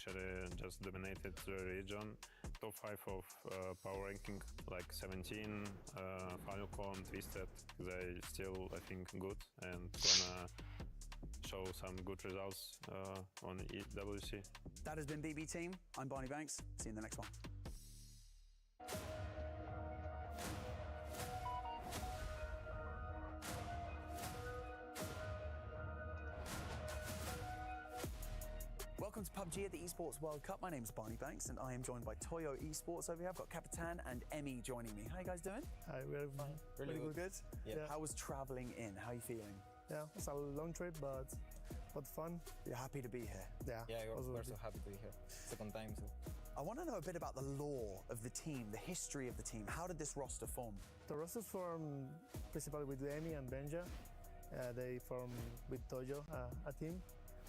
actually just dominated the region. Top 5 of power ranking, like 17, Falcon, Twisted. They still, I think, good and gonna show some good results on EWC. That has been BB Team. I'm Barney Banks. See you in the next one. Welcome to PUBG at the Esports World Cup. My name is Barney Banks and I am joined by Toyo Esports over here. I've got Kapitan and Emmy joining me. How are you guys doing? Hi, we're fine. Really good? Yeah. How was traveling in? How are you feeling? Yeah, it's a long trip, but fun. You're happy to be here? Yeah, we're so happy to be here. Second time, so. I want to know a bit about the lore of the team, the history of the team. How did this roster form? The roster formed principally with Emmy and Benja. They formed with Toyo, a team.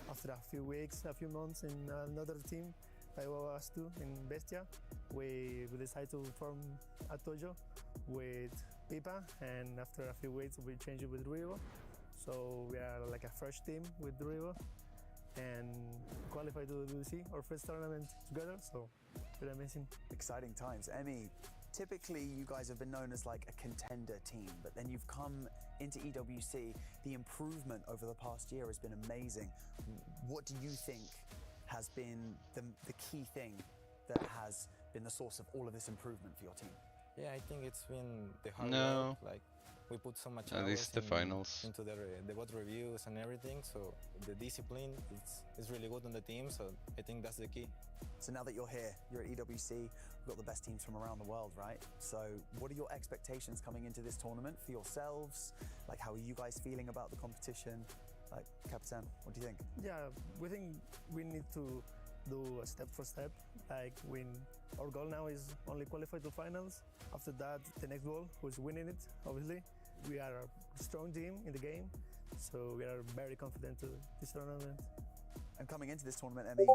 After a few weeks, a few months in another team, like us two in Bestia, we decided to form a Toyo with Pipa, and after a few weeks we changed it with Rivo. So we are like a fresh team with Rivo and qualified to WC, our first tournament together, so pretty amazing. Exciting times. Emmy, typically you guys have been known as like a contender team, but then you've come into EWC. The improvement over the past year has been amazing. What do you think has been the key thing that has been the source of all of this improvement for your team? Yeah, I think it's been the hard work. Like, we put so much at least the finals into the bot reviews and everything, so the discipline is really good on the team, so I think that's the key. So now that you're here, you're at EWC, we've got the best teams from around the world, right? So what are your expectations coming into this tournament for yourselves? Like, how are you guys feeling about the competition? Like, Kapitan, what do you think? Yeah, we think we need to do a step for step. Like, our goal now is only qualify to finals. After that, the next goal, who's winning it, obviously. We are a strong team in the game, so we are very confident to this tournament. And coming into this tournament, Emmy,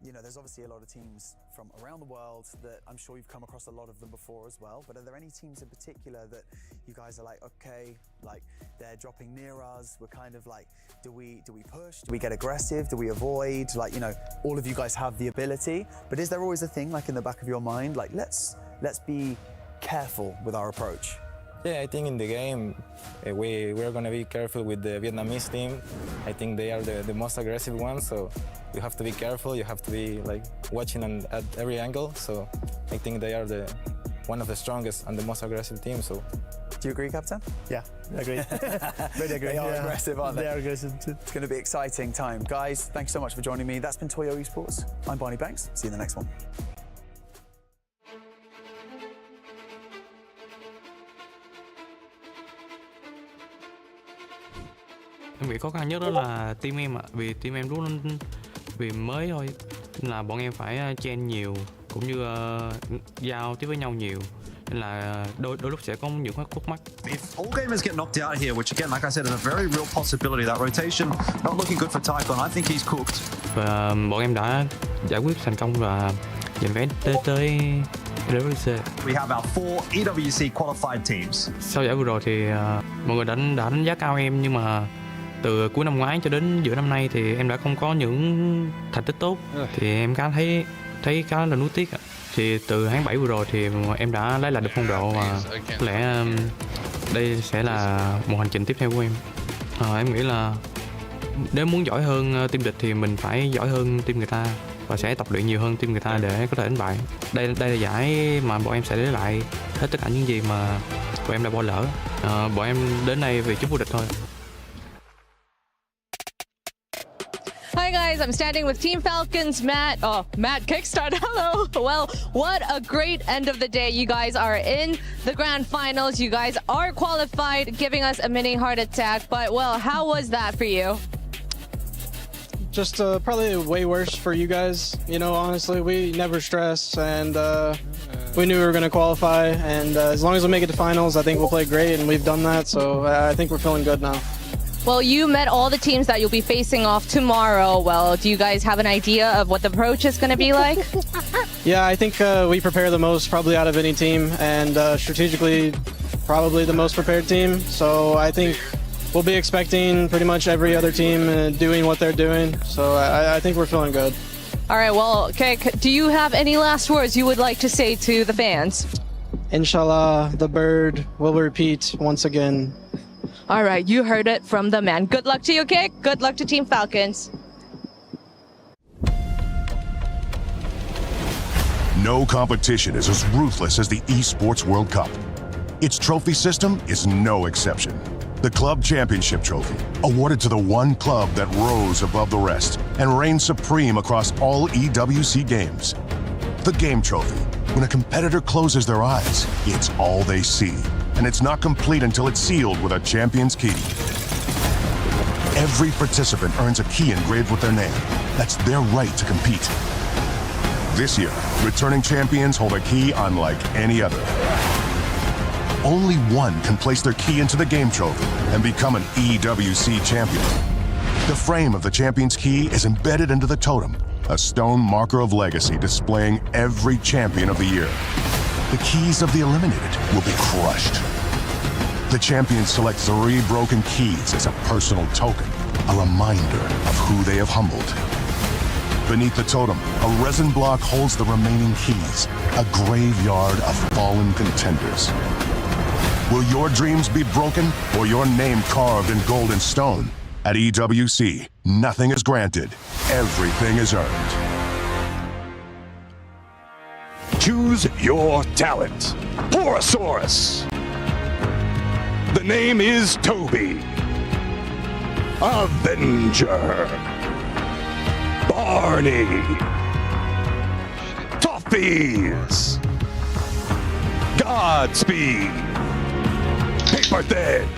you know, there's obviously a lot of teams from around the world that I'm sure you've come across a lot of them before as well, but are there any teams in particular that you guys are like, okay, like they're dropping near us, we're kind of like, do we push? Do we get aggressive? Do we avoid? Like, you know, all of you guys have the ability, but is there always a thing like in the back of your mind, like let's be careful with our approach? Yeah, I think in the game, we're going to be careful with the Vietnamese team. I think they are the most aggressive ones, so you have to be careful. You have to be like watching at every angle. So I think they are one of the strongest and the most aggressive teams. So. Do you agree, Kapitan? Yeah, I agree. Very agree. They are aggressive, aren't they? They are aggressive too. It's going to be an exciting time. Guys, thank you so much for joining me. That's been Toyo Esports. I'm Barney Banks. See you in the next one. Em nghĩ khó khăn nhất đó là team em ạ, vì team em vì mới thôi, nên là bọn em phải chen nhiều cũng như giao tiếp với nhau nhiều, nên là đôi lúc sẽ có những khúc mắc. If all gamers get knocked out here, which again, like I said, is a very real possibility, that rotation not looking good for Typhon. I think he's cooked. Và bọn em đã giải quyết thành công và giành vé tới EWC. We have our 4 EWC qualified teams. Sau giải vừa rồi thì mọi người đã đánh giá cao em, nhưng mà từ cuối năm ngoái cho đến giữa năm nay thì em đã không có những thành tích tốt, thì em thấy khá là nuối tiếc. Thì từ tháng 7 vừa rồi thì em đã lấy lại được phong độ và có lẽ đây sẽ là một hành trình tiếp theo của em. Em nghĩ là nếu muốn giỏi hơn team địch thì mình phải giỏi hơn team người ta và sẽ tập luyện nhiều hơn team người ta để có thể đánh bại. Đây là giải mà bọn em sẽ lấy lại hết tất cả những gì mà bọn em đã bỏ lỡ. Bọn em đến đây vì chức vô địch thôi. Hi guys, I'm standing with Team Falcons, Matt. Oh, Matt Kickstart, hello. Well, what a great end of the day. You guys are in the grand finals. You guys are qualified, giving us a mini heart attack. But, well, how was that for you? Just probably way worse for you guys. You know, honestly, we never stress, and we knew we were going to qualify. And as long as we make it to finals, I think we'll play great, and we've done that. So I think we're feeling good now. Well, you met all the teams that you'll be facing off tomorrow. Well, do you guys have an idea of what the approach is going to be like? Yeah, I think we prepare the most probably out of any team, and strategically probably the most prepared team. So I think we'll be expecting pretty much every other team doing what they're doing. So I think we're feeling good. All right, well, Kik, do you have any last words you would like to say to the fans? Inshallah, the bird will repeat once again. All right, you heard it from the man. Good luck to you, Kik. Good luck to Team Falcons. No competition is as ruthless as the Esports World Cup. Its trophy system is no exception. The Club Championship Trophy, awarded to the one club that rose above the rest and reigned supreme across all EWC games. The Game Trophy, when a competitor closes their eyes, it's all they see, and it's not complete until it's sealed with a champion's key. Every participant earns a key engraved with their name. That's their right to compete. This year, returning champions hold a key unlike any other. Only one can place their key into the Game Trophy and become an EWC champion. The frame of the champion's key is embedded into the totem, a stone marker of legacy displaying every champion of the year. The keys of the eliminated will be crushed. The champions select 3 broken keys as a personal token, a reminder of who they have humbled. Beneath the totem, a resin block holds the remaining keys, a graveyard of fallen contenders. Will your dreams be broken or your name carved in gold and stone? At EWC, nothing is granted, everything is earned. Choose your talent. Porosaurus. The name is Toby. Avenger. Barney. Toffees. Godspeed. Paper Thin.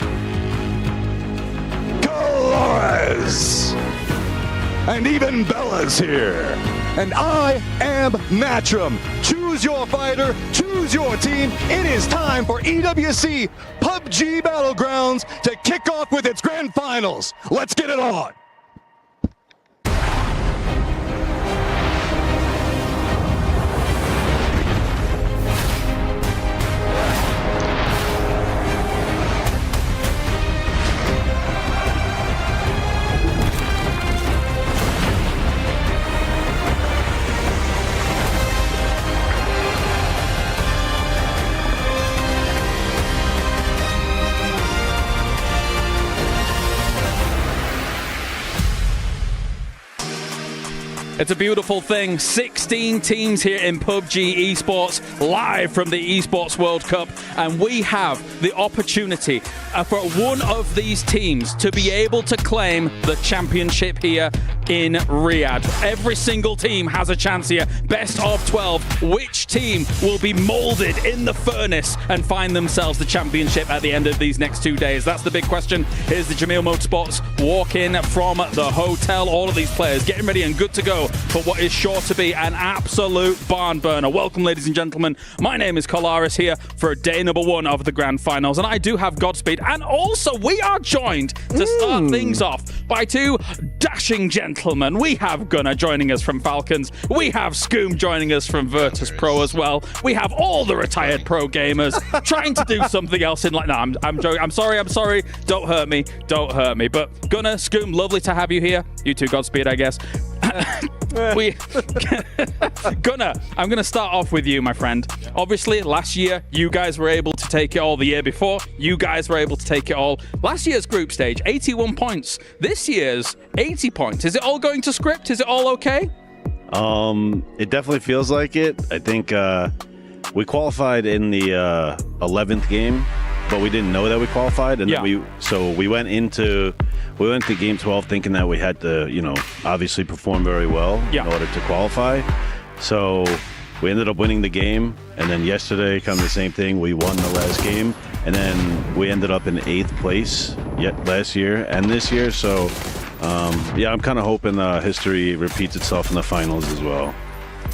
Colores. And even Bella's here. And I am Matcham. Choose your fighter, choose your team. It is time for EWC PUBG Battlegrounds to kick off with its grand finals. Let's get it on. It's a beautiful thing. 16 teams here in PUBG Esports, live from the Esports World Cup. And we have the opportunity for one of these teams to be able to claim the championship here in Riyadh. Every single team has a chance here. Best of 12. Which team will be molded in the furnace and find themselves the championship at the end of these next 2 days? That's the big question. Here's the Jamil Motorsports walk in from the hotel. All of these players getting ready and good to go for what is sure to be an absolute barn burner. Welcome, ladies and gentlemen. My name is Colores here for day number 1 of the grand finals, and I do have Godspeed. And also, we are joined to start things off by 2 dashing gentlemen. We have Gunnar joining us from Falcons. We have Scoom joining us from Virtus Pro as well. We have all the retired pro gamers trying to do something else in like. No, I'm joking. I'm sorry. Don't hurt me. But Gunnar, Scoom, lovely to have you here. You too, Godspeed, I guess. Gunnar, I'm going to start off with you, my friend. Obviously, last year, you guys were able to take it all. The year before, you guys were able to take it all. Last year's group stage, 81 points. This year's 80 points. Is it all going to script? Is it all okay? It definitely feels like it. I think we qualified in the 11th game, but we didn't know that we qualified, and then we went into game 12 thinking that we had to, obviously perform very well in order to qualify. So we ended up winning the game, and then yesterday, kind of the same thing. We won the last game, and then we ended up in 8th place last year and this year. So, I'm kind of hoping history repeats itself in the finals as well.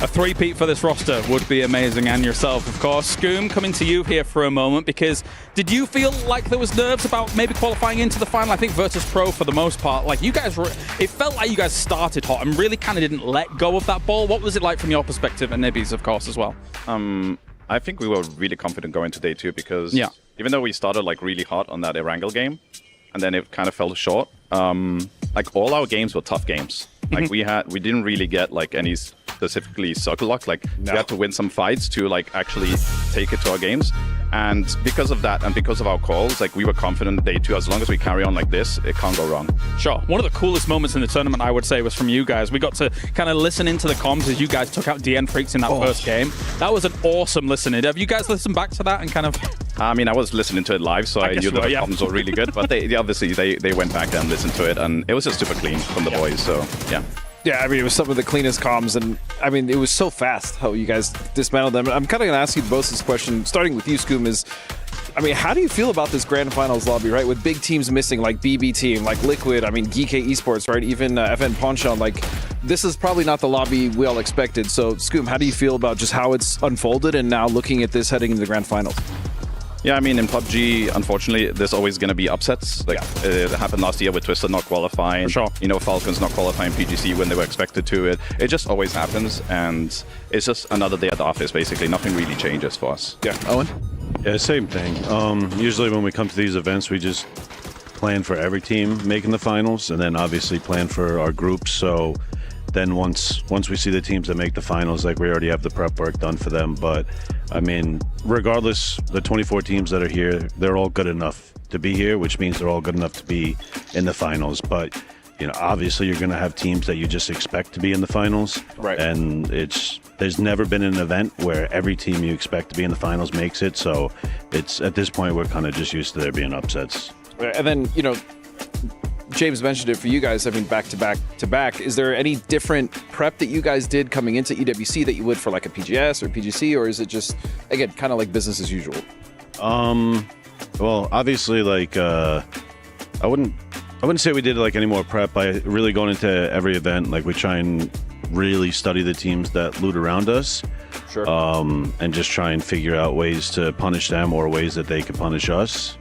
A three-peat for this roster would be amazing, and yourself, of course. Scoom, coming to you here for a moment, because did you feel like there was nerves about maybe qualifying into the final? I think Virtus Pro, for the most part, like you guys were, it felt like you guys started hot and really kind of didn't let go of that ball. What was it like from your perspective, and Nibby's, of course, as well? I think we were really confident going to day 2 because even though we started like really hot on that Erangel game, and then it kind of fell short, like all our games were tough games. Like we didn't really get like any specifically circle lock. Like we had to win some fights to like actually take it to our games. And because of that, and because of our calls, like we were confident day 2, as long as we carry on like this, it can't go wrong. Sure. One of the coolest moments in the tournament, I would say, was from you guys. We got to kind of listen into the comms as you guys took out DN Freaks in that first game. That was an awesome listening. Have you guys listened back to that and kind of... I mean, I was listening to it live, so I knew that the comms were really good, but they obviously they went back and listened to it, and it was just super clean from the boys, so yeah. Yeah, I mean, it was some of the cleanest comms, and I mean, it was so fast how you guys dismantled them. I'm kind of going to ask you both this question, starting with you, Scoom, is, I mean, how do you feel about this Grand Finals lobby, right? With big teams missing, like BB Team, like Liquid, I mean, GK Esports, right? Even FN Ponchon, like, this is probably not the lobby we all expected. So, Scoom, how do you feel about just how it's unfolded and now looking at this heading into the Grand Finals? Yeah, I mean, in PUBG, unfortunately, there's always going to be upsets. Like it happened last year with Twisted not qualifying. For sure. You know, Falcons not qualifying PGC when they were expected to. It just always happens, and it's just another day at the office, basically. Nothing really changes for us. Yeah. Owen? Yeah, same thing. Usually when we come to these events, we just plan for every team making the finals, and then obviously plan for our groups. So then once we see the teams that make the finals, like we already have the prep work done for them. But I mean, regardless, the 24 teams that are here, they're all good enough to be here, which means they're all good enough to be in the finals. But you know, obviously you're going to have teams that you just expect to be in the finals. Right. And there's never been an event where every team you expect to be in the finals makes it. So it's, at this point, we're kind of just used to there being upsets. And then, you know, James mentioned it for you guys, I mean, back to back to back. Is there any different prep that you guys did coming into EWC that you would for like a PGS or PGC, or is it just, again, kind of like business as usual? Well, obviously, like, I wouldn't say we did like any more prep by really going into every event. Like, we try and really study the teams that loot around us. Sure. And just try and figure out ways to punish them or ways that they can punish us.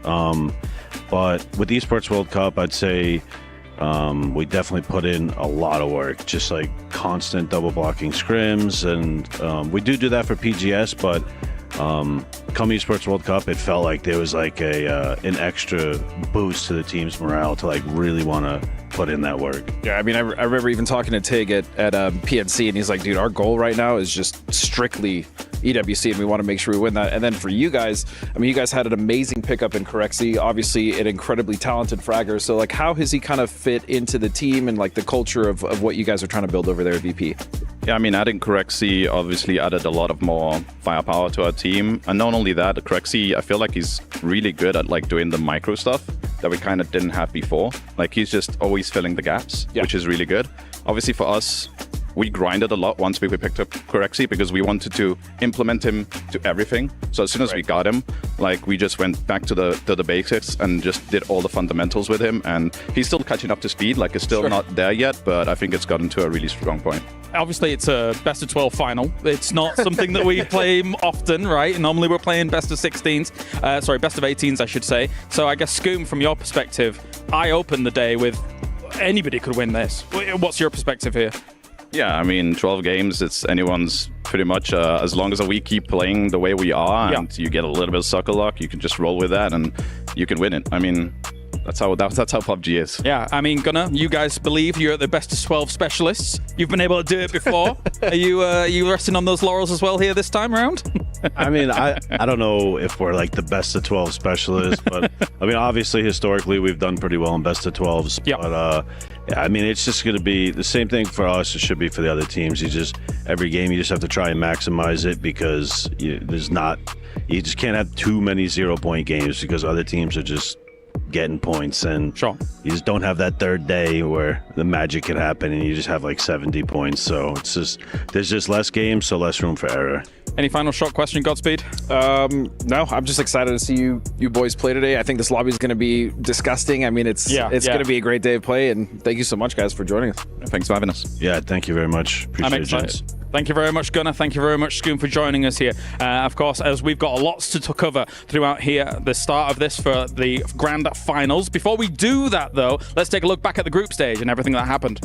But with the Esports World Cup, I'd say we definitely put in a lot of work, just like constant double blocking scrims. And we do that for PGS, but come Esports World Cup, it felt like there was like an extra boost to the team's morale to like really want to put in that work. Yeah, I mean, I remember even talking to Tig at PNC, and he's like, dude, our goal right now is just strictly EWC, and we want to make sure we win that. And then for you guys, I mean, you guys had an amazing pickup in Corexy, obviously an incredibly talented fragger. So like, how has he kind of fit into the team and like the culture of what you guys are trying to build over there at VP? Yeah, I mean, adding Corexy obviously added a lot of more firepower to our team. And not only that, Corexy, I feel like he's really good at like doing the micro stuff that we kind of didn't have before. Like, he's just always filling the gaps, which is really good. Obviously for us, we grinded a lot once we picked up Corexy because we wanted to implement him to everything. So as soon as we got him, like, we just went back to the basics and just did all the fundamentals with him. And he's still catching up to speed. Like, it's still not there yet, but I think it's gotten to a really strong point. Obviously, it's a best of 12 final. It's not something that we play often, right? Normally, we're playing best of 16s. Sorry, best of 18s, I should say. So I guess, Scoom, from your perspective, I opened the day with anybody could win this. What's your perspective here? Yeah, I mean, 12 games, it's anyone's pretty much, as long as we keep playing the way we are and you get a little bit of sucker luck, you can just roll with that and you can win it. I mean, that's how PUBG is. Yeah, I mean, Gunnar, you guys believe you're the best of 12 specialists. You've been able to do it before. Are you resting on those laurels as well here this time around? I mean, I don't know if we're like the best of 12 specialists, but I mean, obviously, historically, we've done pretty well in best of 12s. Yep. But yeah, I mean, it's just going to be the same thing for us. It should be for the other teams. Every game, you just have to try and maximize it because you just can't have too many 0-point games because other teams are just getting points, and you just don't have that third day where the magic can happen and you just have like 70 points. So there's just less games, so less room for error. Any final shot question, Godspeed? No, I'm just excited to see you boys play today. I think this lobby is going to be disgusting. I mean, it's going to be a great day of play, and thank you so much, guys, for joining us. Thanks for having us. Yeah, thank you very much. Appreciate it. Thank you very much, Gunnar. Thank you very much, Scoom, for joining us here. Of course, as we've got lots to cover throughout here, the start of this for the Grand Finals. Before we do that, though, let's take a look back at the group stage and everything that happened.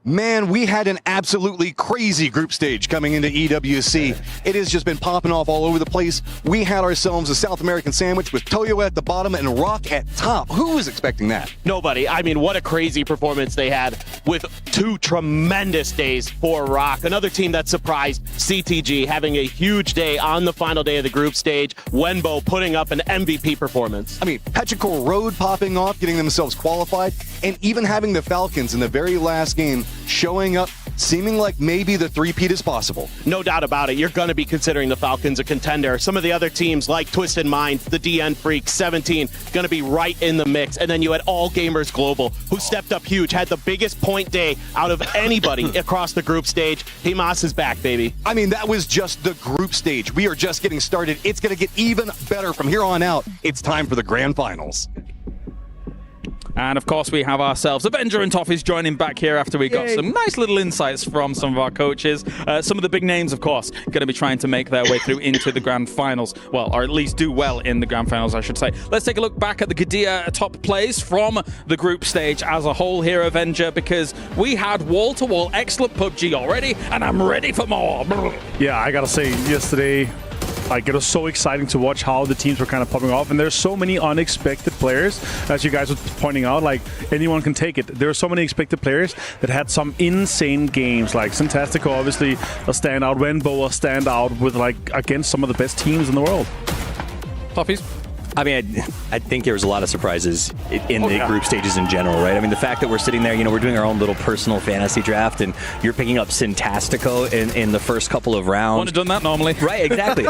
Man, we had an absolutely crazy group stage coming into EWC. It has just been popping off all over the place. We had ourselves a South American sandwich with Toyo at the bottom and Rock at top. Who was expecting that? Nobody. I mean, what a crazy performance they had with 2 tremendous days for Rock. Another team that surprised CTG, having a huge day on the final day of the group stage. Wenbo putting up an MVP performance. I mean, Petrichor Road popping off, getting themselves qualified, and even having the Falcons in the very last game showing up, seeming like maybe the three-peat is possible. No doubt about it. You're going to be considering the Falcons a contender. Some of the other teams like Twisted Minds, the DN Freaks, 17, going to be right in the mix. And then you had All Gamers Global, who stepped up huge, had the biggest point day out of anybody across the group stage. Himas is back, baby. I mean, that was just the group stage. We are just getting started. It's going to get even better from here on out. It's time for the grand finals. And of course, we have ourselves Avenger and Toffees joining back here after we got some nice little insights from some of our coaches. Some of the big names, of course, going to be trying to make their way through into the grand finals. Well, or at least do well in the grand finals, I should say. Let's take a look back at the Gadia top plays from the group stage as a whole here, Avenger, because we had wall-to-wall excellent PUBG already, and I'm ready for more. Yeah, I gotta say, yesterday, like, it was so exciting to watch how the teams were kind of popping off, and there's so many unexpected players, as you guys were pointing out. Like, anyone can take it. There are so many expected players that had some insane games, like Syntastico, obviously a standout, Wenbo a standout with, like, against some of the best teams in the world. Toffees? I mean, I think there was a lot of surprises in the group stages in general, right? I mean, the fact that we're sitting there, you know, we're doing our own little personal fantasy draft, and you're picking up Syntastico in the first couple of rounds. Wouldn't have done that normally. Right, exactly.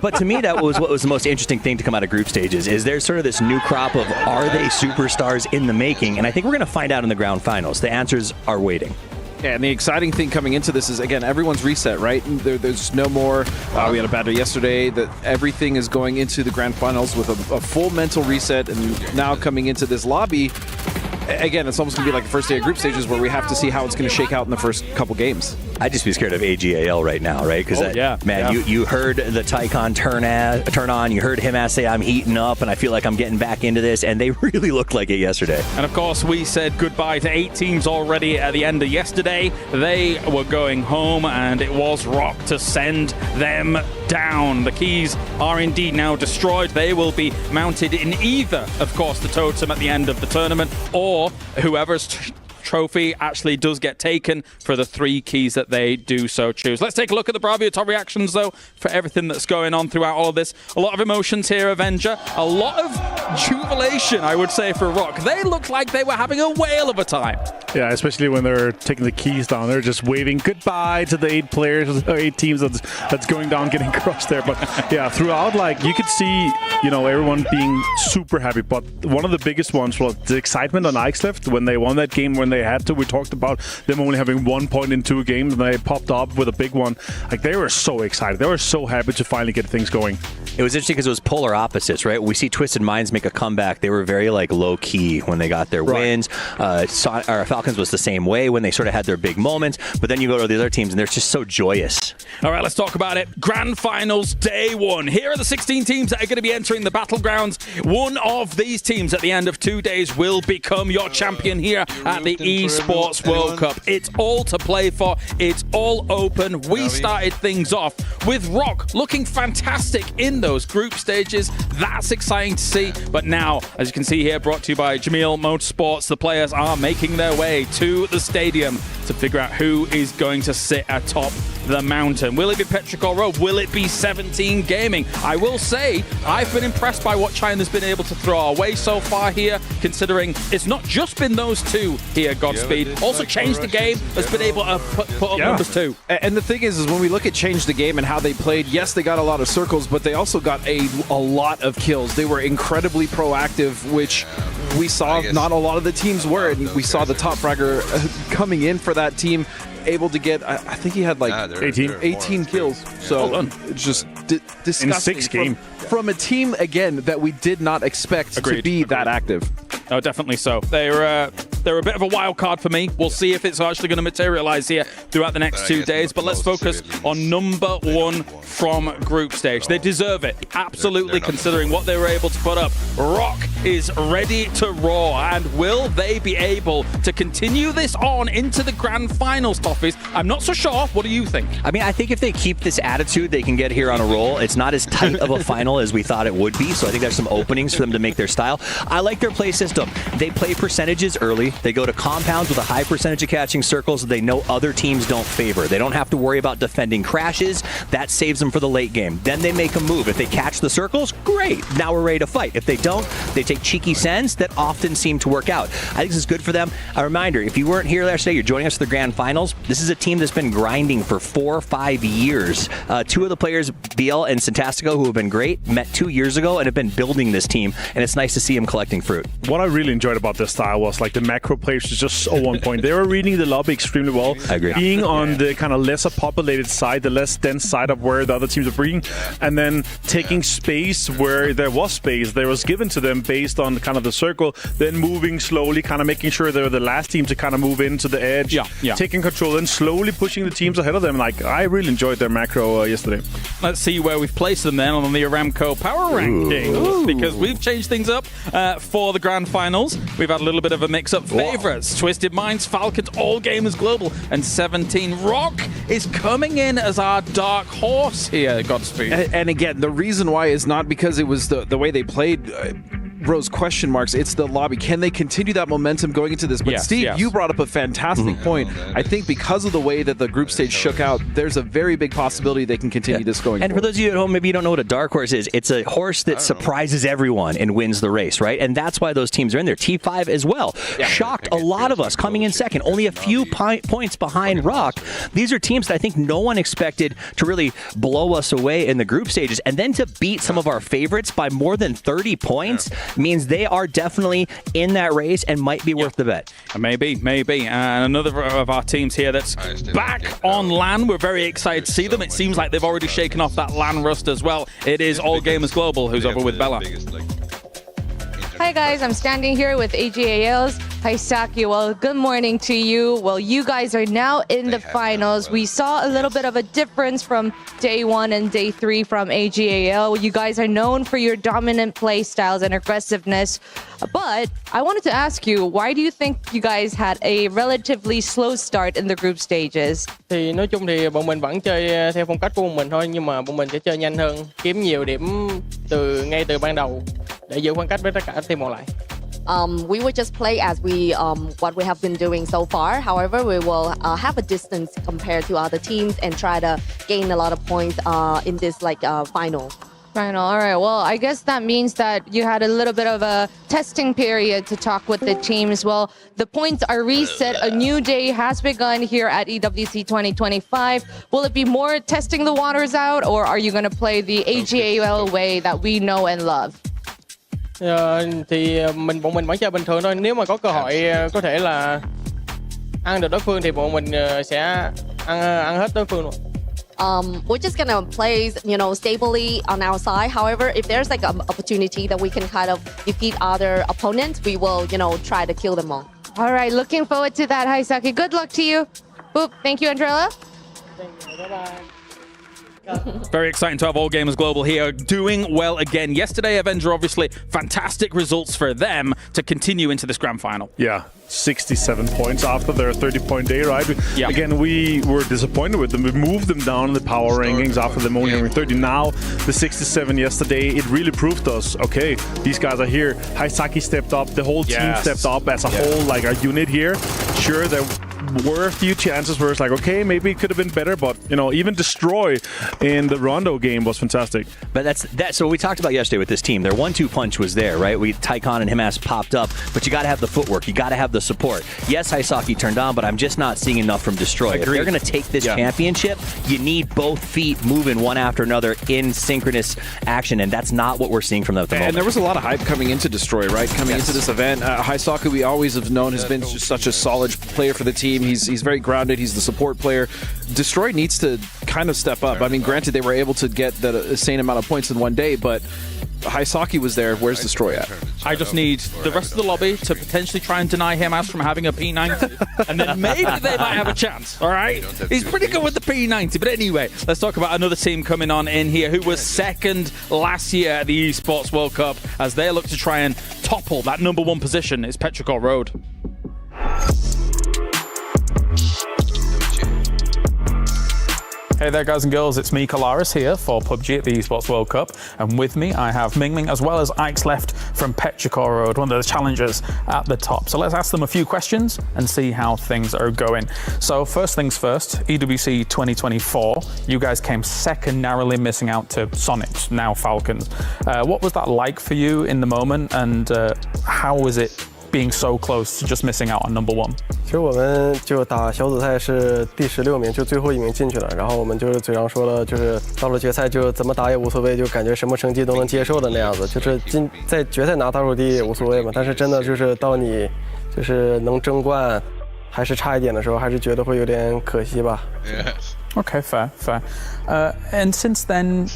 But to me, that was what was the most interesting thing to come out of group stages, is there's sort of this new crop of, are they superstars in the making? And I think we're going to find out in the grand finals. The answers are waiting. Yeah, and the exciting thing coming into this is, again, everyone's reset, right? There's no more, we had a bad day yesterday, that everything is going into the grand finals with a full mental reset, and now coming into this lobby, again, it's almost going to be like the first day of group stages where we have to see how it's going to shake out in the first couple games. I'd just be scared of AGAL right now, right? Because, you heard the Tycon turn on, you heard him say, I'm heating up, and I feel like I'm getting back into this, and they really looked like it yesterday. And of course, we said goodbye to 8 teams already at the end of yesterday. They were going home, and it was Rock to send them down. The keys are indeed now destroyed. They will be mounted in either, of course, the totem at the end of the tournament, or whoever's trophy actually does get taken for the 3 keys that they do so choose. Let's take a look at the Bravio top reactions, though, for everything that's going on throughout all of this. A lot of emotions here, Avenger. A lot of jubilation, I would say, for Rock. They looked like they were having a whale of a time. Yeah, especially when they're taking the keys down. They're just waving goodbye to the 8 players, 8 teams that's going down, getting crushed there. But yeah, throughout, like, you could see, you know, everyone being super happy. But one of the biggest ones was the excitement on Ixleft when they won that game when they had to. We talked about them only having 1 point in 2 games, and they popped up with a big one. Like, they were so excited. They were so happy to finally get things going. It was interesting because it was polar opposites, right? We see Twisted Minds make a comeback. They were very, like, low-key when they got their wins. Falcons was the same way when they sort of had their big moments. But then you go to the other teams, and they're just so joyous. All right, let's talk about it. Grand Finals Day 1. Here are the 16 teams that are going to be entering the Battlegrounds. One of these teams at the end of 2 days will become your champion here at the Esports World Cup. It's all to play for. It's all open. We started things off with Rock looking fantastic in those group stages. That's exciting to see. But now, as you can see here, brought to you by Jamil Motorsports, the players are making their way to the stadium to figure out who is going to sit atop the mountain. Will it be Petrichor Road? Will it be 17 Gaming? I will say, I've been impressed by what China's been able to throw our way so far here, considering it's not just been those 2 here, Godspeed. Also changed the game, has been able to put up numbers too. And the thing is when we look at Change the Game and how they played, yes, they got a lot of circles, but they also got a lot of kills. They were incredibly proactive, which we saw not a lot of the teams were, and we saw the top fragger coming in for that team, able to get, I think he had like 18 kills. So it's just disgusting. In 6 games. From a team, again, that we did not expect to be that active. Oh, definitely so. They're a bit of a wild card for me. We'll see if it's actually going to materialize here throughout the next 2 days. But let's focus on number one from group stage. They deserve it, absolutely, considering what they were able to put up. Rock is ready to roar, and will they be able to continue this on into the grand finals, Toffees? I'm not so sure. What do you think? I mean, I think if they keep this attitude, they can get here on a roll. It's not as tight of a final as we thought it would be, so I think there's some openings for them to make their style. I like their play system. They play percentages early. They go to compounds with a high percentage of catching circles that they know other teams don't favor. They don't have to worry about defending crashes. That saves them for the late game. Then they make a move. If they catch the circles, great. Now we're ready to fight. If they don't, they take cheeky sends that often seem to work out. I think this is good for them. A reminder, if you weren't here yesterday, you're joining us for the grand finals. This is a team that's been grinding for 4 or 5 years. Two of the players, Biel and Santastico, who have been great, met 2 years ago and have been building this team, and it's nice to see them collecting fruit. What I really enjoyed about this style was like the macro players was just so on point. They were reading the lobby extremely well. I agree. Being on the kind of lesser populated side, the less dense side of where the other teams are being, and then taking space where there was space that was given to them based on kind of the circle, then moving slowly, kind of making sure they're the last team to kind of move into the edge, taking control and slowly pushing the teams ahead of them. Like, I really enjoyed their macro yesterday. Let's see where we've placed them then on the Aramco power ranking, because we've changed things up for the grand finals. We've had a little bit of a mix-up. Favorites, Twisted Minds, Falcons, All Gamers Global, and 17. Rock is coming in as our dark horse here, Godspeed. And again, the reason why is not because it was the way they played. Rose question marks. It's the lobby. Can they continue that momentum going into this? But Yes, Steve, yes. you brought up a fantastic point. I think because of the way that the group stage shook out, there's a very big possibility they can continue this going And forward. for those of you at home, maybe you don't know what a dark horse is. It's a horse that surprises everyone and wins the race, right? And that's why those teams are in there. T5 as well. Shocked a lot of us coming in second, only a few points behind Rock. These are teams that I think no one expected to really blow us away in the group stages. And then to beat some of our favorites by more than 30 points means they are definitely in that race and might be worth the bet. Maybe. And another of our teams here that's back on LAN. We're very excited to see them. It seems like they've already shaken off that LAN rust as well. It is All Gamers Global, who's over with Bella. Hi guys, I'm standing here with AGAL's Haisaki. Well, good morning to you. Well, you guys are now in the finals. We saw a little bit of a difference from day 1 and day 3 from AGAL. You guys are known for your dominant play styles and aggressiveness. But I wanted to ask you, why do you think you guys had a relatively slow start in the group stages? Thì nói chung thì bọn mình vẫn chơi theo phong cách của bọn mình thôi, nhưng mà bọn mình sẽ chơi nhanh hơn, kiếm nhiều điểm ngay từ ban đầu để giữ khoảng cách với tất cả team còn lại. We will just play as what we have been doing so far. However, we will have a distance compared to other teams and try to gain a lot of points in this final. Final. All right. Well, I guess that means that you had a little bit of a testing period to talk with the teams. Well, the points are reset. A new day has begun here at EWC 2025. Will it be more testing the waters out, or are you going to play the AGAL way that we know and love? Thì bọn mình vẫn chơi bình thường thôi. Nếu mà có cơ hội có thể là ăn được đối phương thì bọn mình sẽ ăn hết đối phương luôn. We're just gonna play, stably on our side. However, if there's an opportunity that we can kind of defeat other opponents, we will, try to kill them all. All right, looking forward to that, Haisaki. Good luck to you. Boop. Thank you, Andrella. Thank you. Bye-bye. Very exciting to have All Gamers Global here, doing well again. Yesterday, Avenger, obviously, fantastic results for them to continue into this grand final. Yeah, 67 points after their 30-point day, right? Yeah. Again, we were disappointed with them. We moved them down in the power rankings after them only having 30. Now, the 67 yesterday, it really proved to us, okay, these guys are here. Haisaki stepped up. The whole team stepped up as a whole, like a unit here. Sure, there were a few chances where it's like, okay, maybe it could have been better, but, even Destroy in the Rondo game was fantastic. But that's so we talked about yesterday with this team. Their 1-2 punch was there, right? Tycon and Himas popped up, but you got to have the footwork. You got to have the support. Yes, Haisaki turned on, but I'm just not seeing enough from Destroy. If they're going to take this championship, you need both feet moving one after another in synchronous action, and that's not what we're seeing from them at the moment. And there was a lot of hype coming into Destroy, right? Coming into this event. Haisaki, we always have known, has been just such a solid player for the team. team. He's very grounded. He's the support player. Destroy needs to kind of step up. I mean, granted, they were able to get the same amount of points in one day, but Haisaki was there. Where's Destroy at? I just need the rest of the lobby to potentially try and deny him out from having a P90, and then maybe they might have a chance, all right? He's pretty good with the P90, but anyway, let's talk about another team coming on in here who was second last year at the Esports World Cup as they look to try and topple that #1 position. It's Petrichor Road. Hey there guys and girls, it's me, Kalaris, here for PUBG at the Esports World Cup, and with me I have Mingming as well as Ike's left from Petrichor Road, one of the challengers at the top. So let's ask them a few questions and see how things are going. So first things first, EWC 2024, you guys came second, narrowly missing out to Sonics, now Falcons. What was that like for you in the moment, and how was it being so close to just missing out on #1? 其实我们就打小组赛是第16名，就最后1名进去了。然后我们就是嘴上说了，就是到了决赛就怎么打也无所谓，就感觉什么成绩都能接受的那样子。就是在决赛拿倒数第一也无所谓嘛。但是真的就是到你就是能争冠还是差一点的时候，还是觉得会有点可惜吧。Okay, fair. And since then,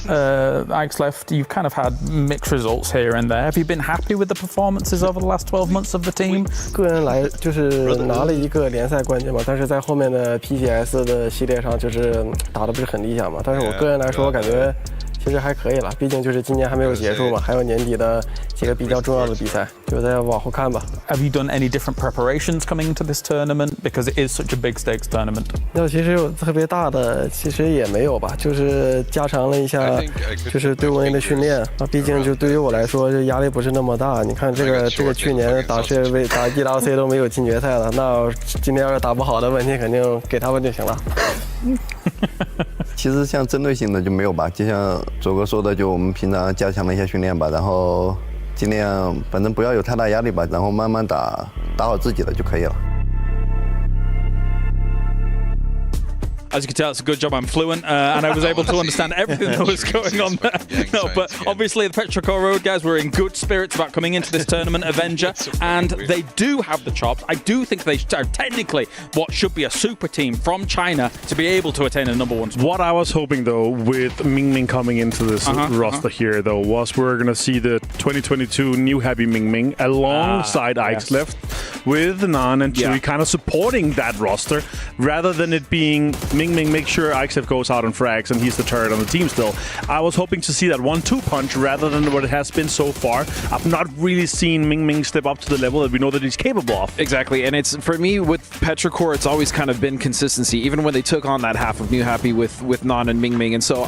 Ike's left, you've kind of had mixed results here and there. Have you been happy with the performances over the last 12 months of the team? 个人来就是拿了一个联赛冠军嘛，但是在后面的 PCS 的系列上就是打得不是很理想嘛。但是我个人来说，我感觉其实还可以了，毕竟就是今年还没有结束嘛，还有年底的几个比较重要的比赛，就再往后看吧。Have you done any different preparations coming into this tournament because it is such a big stakes tournament? 那其实有特别大的，其实也没有吧，就是加强了一下，就是队伍内的训练啊。毕竟就对于我来说，这压力不是那么大。你看这个去年打世界杯、打 EWC 都没有进决赛了，那今天要是打不好的问题，肯定给他们就行了。其实像针对性的就没有吧，就像左哥说的，就我们平常加强了一些训练吧，然后尽量反正不要有太大压力吧，然后慢慢打好自己的就可以了。As you can tell, it's a good job I'm fluent, and I was able to understand everything that was going on there. No, but obviously the Petrichor Road guys were in good spirits about coming into this tournament, Avenger, and they do have the chops. I do think they are technically what should be a super team from China to be able to attain a #1 spot. What I was hoping, though, with Mingming coming into this roster here, though, was we're going to see the 2022 new Happy Mingming alongside Ike's left with Nan and Chewy kind of supporting that roster, rather than it being Mingming make sure Ike's goes out and frags and he's the turret on the team still. I was hoping to see that 1-2 punch rather than what it has been so far. I've not really seen Mingming step up to the level that we know that he's capable of. Exactly, and it's for me with Petrichor, it's always kind of been consistency, even when they took on that half of New Happy with Nan and Mingming, and so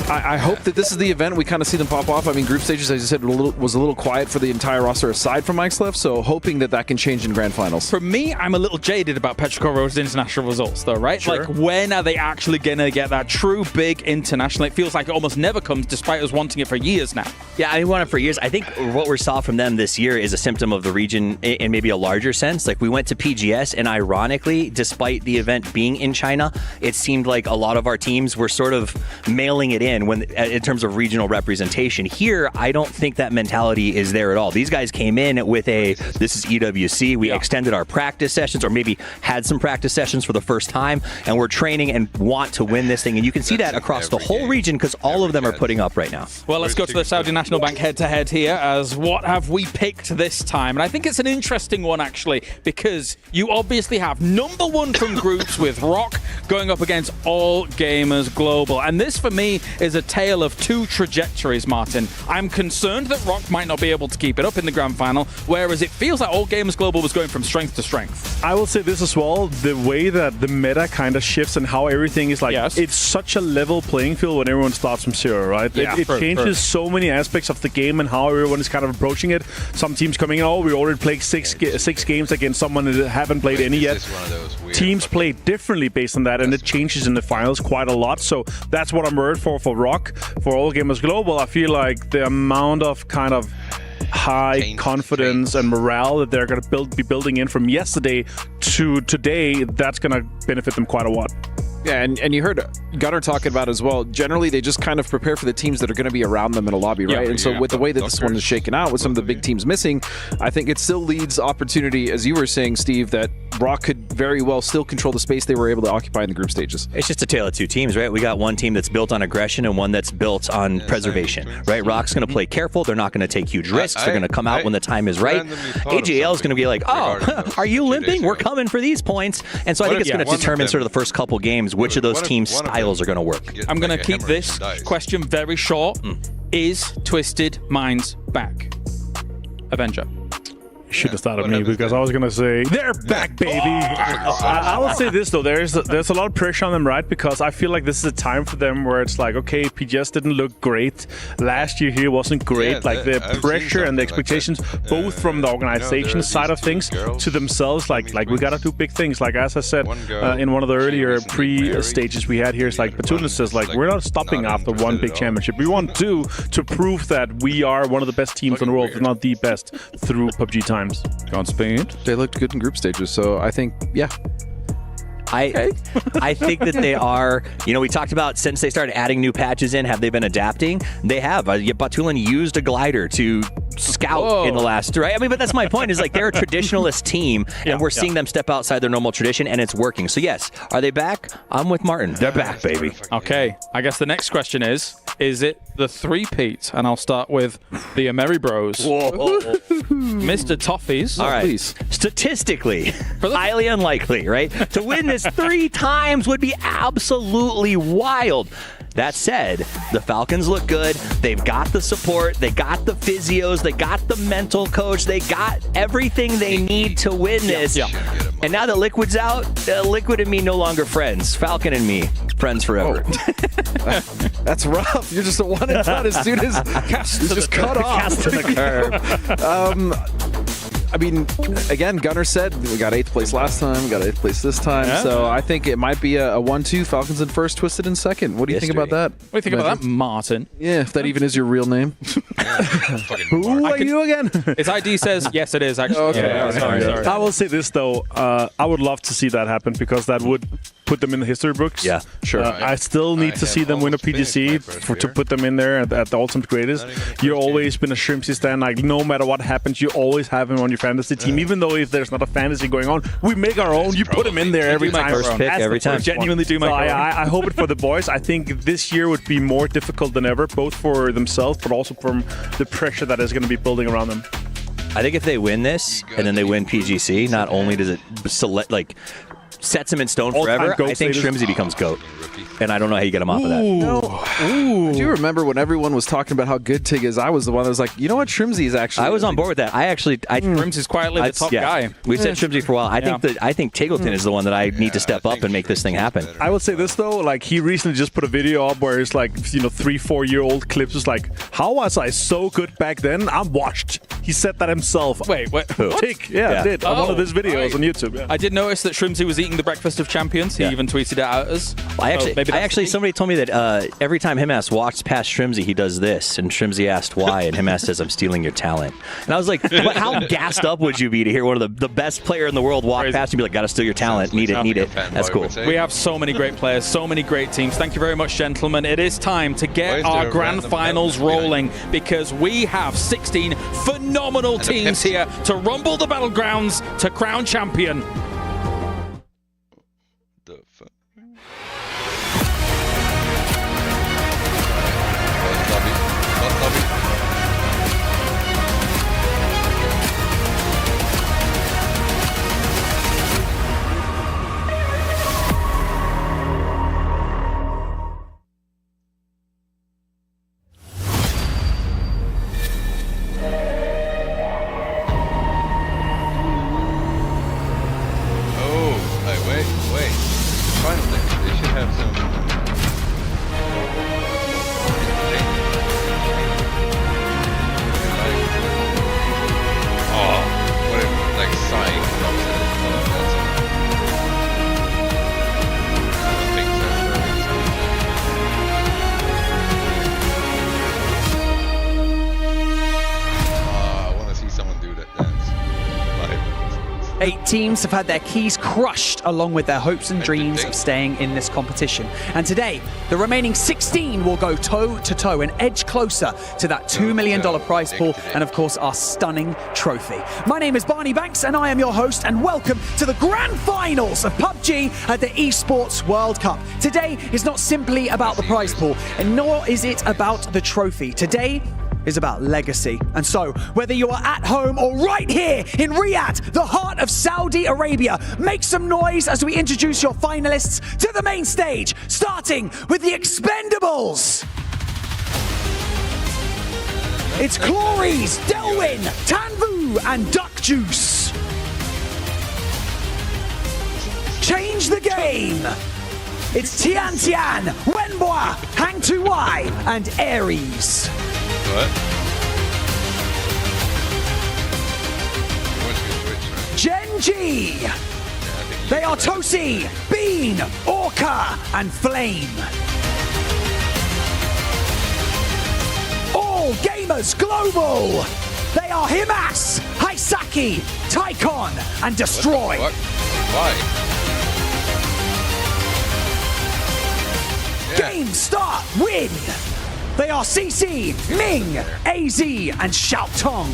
I hope that this is the event we kind of see them pop off. I mean, group stages, as I said, was a little quiet for the entire roster aside from Mike's left, so hoping that can change in grand finals. For me, I'm a little jaded about Petrichor Road's international results, though, right? Sure. Like, when are they actually going to get that true big international? It feels like it almost never comes, despite us wanting it for years now. Yeah, I want it for years. I think what we saw from them this year is a symptom of the region in maybe a larger sense. Like, we went to PGS, and ironically, despite the event being in China, it seemed like a lot of our teams were sort of mailing it in in terms of regional representation. Here, I don't think that mentality is there at all. These guys came in with this is EWC. We extended our practice sessions, or maybe had some practice sessions for the first time, and we're training and want to win this thing. And you can see that across the whole region because all of them are putting up right now. Well, let's go to the Saudi National Bank head-to-head here, as what have we picked this time? And I think it's an interesting one, actually, because you obviously have #1 from groups with Rock going up against All Gamers Global. And this, for me, is a tale of two trajectories, Martin. I'm concerned that Rock might not be able to keep it up in the grand final, whereas it feels like All Gamers Global was going from strength to strength. I will say this as well, the way that the meta kind of shifts and how everything is like, it's such a level playing field when everyone starts from zero, right? Yeah, it changes so many aspects of the game and how everyone is kind of approaching it. Some teams coming in, we already played six games against someone that haven't played any yet. Teams play differently based on that, and it changes in the finals quite a lot. So that's what I'm worried for Rock. For All Gamers Global, I feel like the amount of kind of high confidence and morale that they're going to be building in from yesterday to today, that's going to benefit them quite a lot. Yeah, and you heard Gunnar talking about as well. Generally, they just kind of prepare for the teams that are going to be around them in a lobby, right? And so with the way that this one is shaken out, with some of the big teams missing, I think it still leads opportunity, as you were saying, Steve, that Rock could very well still control the space they were able to occupy in the group stages. It's just a tale of two teams, right? We got one team that's built on aggression and one that's built on preservation, right? Rock's going to play careful. They're not going to take huge risks. They're going to come out when the time is right. AJL is going to be like, oh, are you limping? We're coming for these points. And so I think it's going to determine sort of the first couple games which of those teams' styles are going to work. I'm going to keep this question very short. Is Twisted Minds back? Avenger. You should have thought of me because I was going to say, they're back, baby. I will say this, though. There's a lot of pressure on them, right? Because I feel like this is a time for them where it's like, okay, PGS didn't look great. Last year here wasn't great. Like the pressure and the expectations, both from the organization side of things to themselves, like we got to do big things. Like, as I said in one of the earlier pre-stages we had here, it's like Batuna says, like, we're not stopping after one big championship. We want to prove that we are one of the best teams in the world, if not the best, through PUBG times. Godspeed. They looked good in group stages, so I think, yeah. I think that they are, we talked about since they started adding new patches in, have they been adapting? They have. Batulan used a glider to scout in the last, right? I mean, but that's my point, is like they're a traditionalist team, and we're seeing them step outside their normal tradition, and it's working. So yes, are they back? I'm with Martin. They're back, baby. Okay, I guess the next question is it the three-peat? And I'll start with the Ameri Bros. Mr. Toffees. All right. Please. Statistically, highly unlikely, right? To win this 3 times would be absolutely wild. That said, the Falcons look good. They've got the support. They got the physios. They got the mental coach. They got everything they need to win this. And now that Liquid's out, Liquid and me no longer friends. Falcon and me, friends forever. That's rough. You're just a one and done as soon as it's just cut off. Cast to the curb. I mean, again, Gunnar said we got 8th place last time, we got 8th place this time, so I think it might be a 1-2, Falcons in first, Twisted in second. What do you think about that? What do you think about that, Martin? Yeah, if that even is your real name. Who are you again? His ID says, yes, it is, actually. Okay. Sorry. I will say this, though. I would love to see that happen because that would put them in the history books. Yeah, sure. I still need to see them win a PGC to put them in there at the ultimate greatest. You've always been a Shrimpsy stan. Like, no matter what happens, you always have him on your fantasy team. Even though if there's not a fantasy going on, we make our own. You put him in there every time. First pick every time. Genuinely do my I hope it for the boys. I think this year would be more difficult than ever, both for themselves, but also from the pressure that is going to be building around them. I think if they win this and then they win PGC, not only does it sets him in stone forever, I think Shrimsy becomes GOAT. And I don't know how you get him off of that. I do remember when everyone was talking about how good Tig is, I was the one that was like, you know what, Shrimsy is actually... I was on board with that. Shrimsy's quietly the top guy. We've said Shrimsy for a while. I think Tigleton is the one that I need to step up and make this thing happen. I would say this, though. Like, he recently just put a video up where it's like, 3-4-year-old clips. It's like, how was I so good back then? I'm washed. He said that himself. Wait, what? Tig, I did. On one of his videos on YouTube. Yeah. I did notice that Shrimsy was eating the breakfast of champions. He even tweeted it out at us. Somebody told me that every time Himas walks past Shrimsy, he does this, and Shrimsy asked why, and Himas says, "I'm stealing your talent." And I was like, how gassed up would you be to hear one of the best player in the world walk past and be like, "Gotta steal your talent, need it." That's cool. We have so many great players, so many great teams. Thank you very much, gentlemen. It is time to get our grand finals rolling because we have 16 phenomenal teams here to rumble the battlegrounds to crown champion. 8 teams have had their keys crushed along with their hopes and dreams of staying in this competition. And today, the remaining 16 will go toe-to-toe, an edge closer to that $2 million prize pool and, of course, our stunning trophy. My name is Barney Banks, and I am your host, and welcome to the grand finals of PUBG at the Esports World Cup. Today is not simply about the prize pool, and nor is it about the trophy. Today is about legacy. And so, whether you are at home or right here in Riyadh, the heart of Saudi Arabia, make some noise as we introduce your finalists to the main stage, starting with the Expendables. It's Clories, Delwyn, Tanvu, and Duck Juice. Change the game. It's Tian Tian, Wenboa, Hang Tuai, and Aries. Gen G. They are Tosi, Bean, Orca, and Flame. All Gamers Global. They are Himas, Haisaki, Tycon, and Destroy. Why? Game start, win. They are CC, Ming, AZ, and Xiao Tong.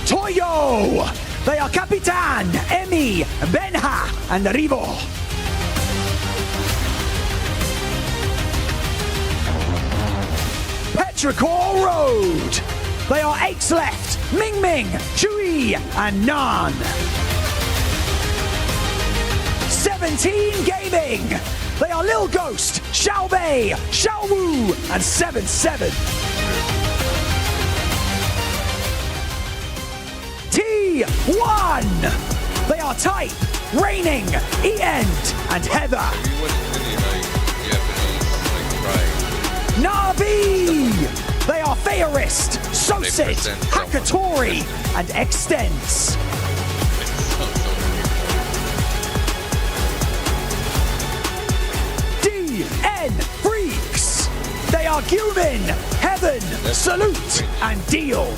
Toyo. They are Capitan, Emi, Benha, and Rivo. Petrichor Road. They are Aches Left, Ming Ming, Chui, and Nan. 17 Gaming. They are Lil Ghost, Xiao Bei, Xiao Wu, and 7-7. T1. They are Type, Raining, E-End, and Heather. Navi. They are Fearist, Sosit, Hakatori, and Extents. DN Freaks. They are Gumin, Heaven, Salute, and Deal.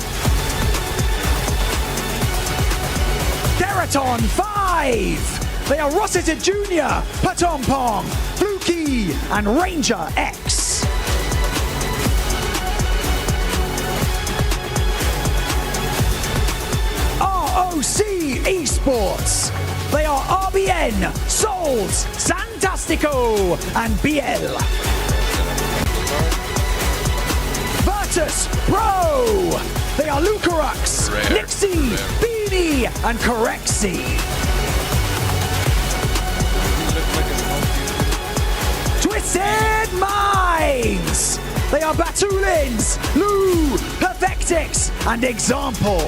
Deraton 5. They are Rossiter Jr., Patompong, Fluky, and Ranger X. ROC Esports. They are RBN, Souls, Santastico, and BL. Virtus Pro. They are Lucarux, Nixie, Beanie, and Correxy. Twisted Minds. They are Batulins, Lou, Perfectix, and Example.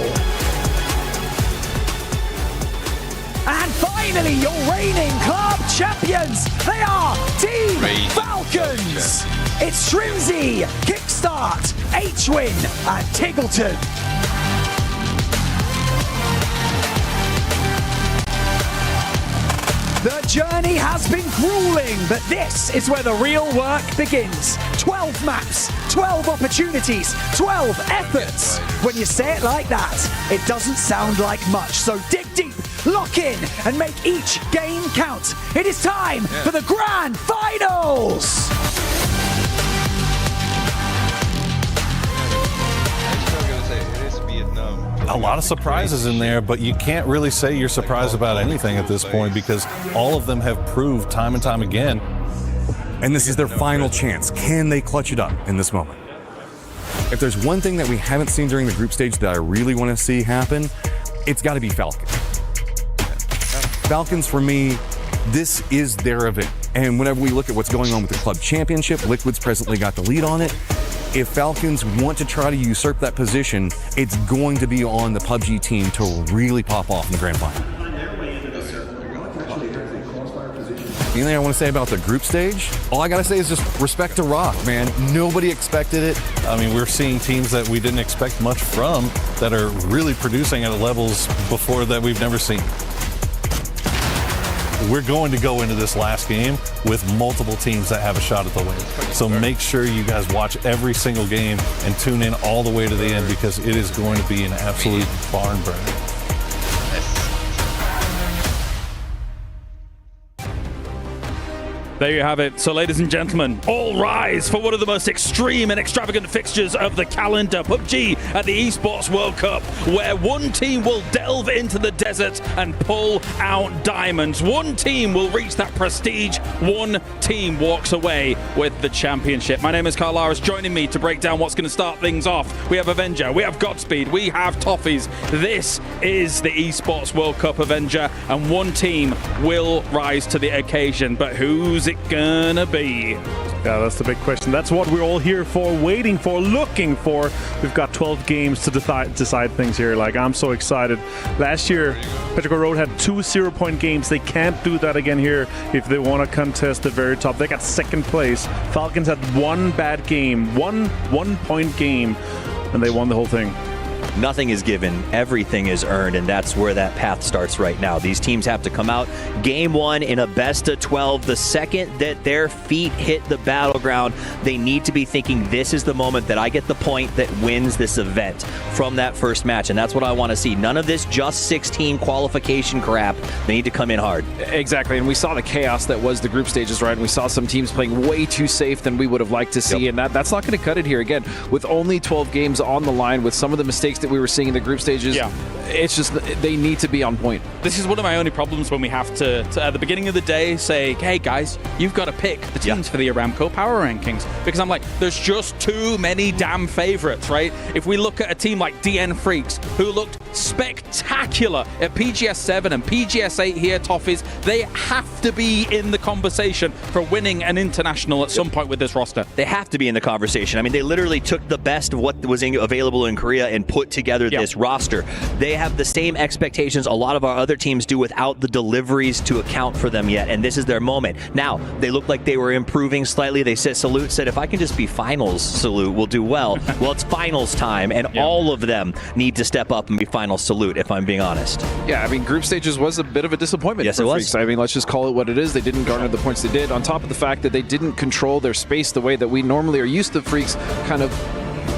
And finally, your reigning club champions. They are Team Falcons. It's Shrimzy, Kickstart, H-Win, and Tiggleton. The journey has been grueling, but this is where the real work begins. 12 maps, 12 opportunities, 12 efforts. When you say it like that, it doesn't sound like much. So dig deep, lock in, and make each game count. It is time for the grand finals. A lot of surprises in there, but you can't really say you're surprised about anything at this point because all of them have proved time and time again. And this is their final chance. Can they clutch it up in this moment? If there's one thing that we haven't seen during the group stage that I really want to see happen, it's got to be Falcons. Falcons, for me, this is their event. And whenever we look at what's going on with the club championship, Liquid's presently got the lead on it. If Falcons want to try to usurp that position, it's going to be on the PUBG team to really pop off in the grand final. Anything I want to say about the group stage? All I got to say is just respect to Rock, man. Nobody expected it. I mean, we're seeing teams that we didn't expect much from that are really producing at levels before that we've never seen. we're going to go into this last game with multiple teams that have a shot at the win. So make sure you guys watch every single game and tune in all the way to the end, because it is going to be an absolute barn burner. There you have it. So, ladies and gentlemen, all rise for one of the most extreme and extravagant fixtures of the calendar. PUBG at the Esports World Cup, where one team will delve into the desert and pull out diamonds. One team will reach that prestige. One team walks away with the championship. My name is Carl Laris. Joining me to break down what's going to start things off, we have Avenger, we have Godspeed, we have Toffees. This is the Esports World Cup, Avenger, and one team will rise to the occasion. But who's it gonna be? Yeah, that's the big question. That's what we're all here for, waiting for, looking for. We've got 12 games to decide things here. Like, I'm so excited. Last year, Petrichor Road had 2 0-point games. They can't do that again here if they want to contest the very top. They got second place. Falcons had 1 bad game, one 1-point game, and they won the whole thing. Nothing is given, everything is earned, and that's where that path starts right now. These teams have to come out game 1 in a best of 12. The second that their feet hit the battleground, they need to be thinking, this is the moment that I get the point that wins this event from that first match, and that's what I want to see. None of this just 16 qualification crap. They need to come in hard. Exactly, and we saw the chaos that was the group stages, right? And we saw some teams playing way too safe than we would have liked to see, and that's not going to cut it here. Again, with only 12 games on the line, with some of the mistakes that we were seeing in the group stages, it's just they need to be on point. This is one of my only problems when we have to at the beginning of the day say, hey guys, you've got to pick the teams for the Aramco Power Rankings, because I'm like, there's just too many damn favorites, right? If we look at a team like DN Freaks, who looked spectacular at PGS 7 and PGS 8 here, Toffees, they have to be in the conversation for winning an international at some point with this roster. They have to be in the conversation. I mean, they literally took the best of what was available in Korea and put together this roster. They have the same expectations a lot of our other teams do without the deliveries to account for them yet, and this is their moment. Now, they look like they were improving slightly. They said, Salute said, if I can just be finals, Salute, we'll do well. Well, it's finals time, and all of them need to step up and be finals, Salute, if I'm being honest. Yeah, I mean, group stages was a bit of a disappointment for Freaks. It was. I mean, let's just call it what it is. They didn't garner the points they did, on top of the fact that they didn't control their space the way that we normally are used to Freaks kind of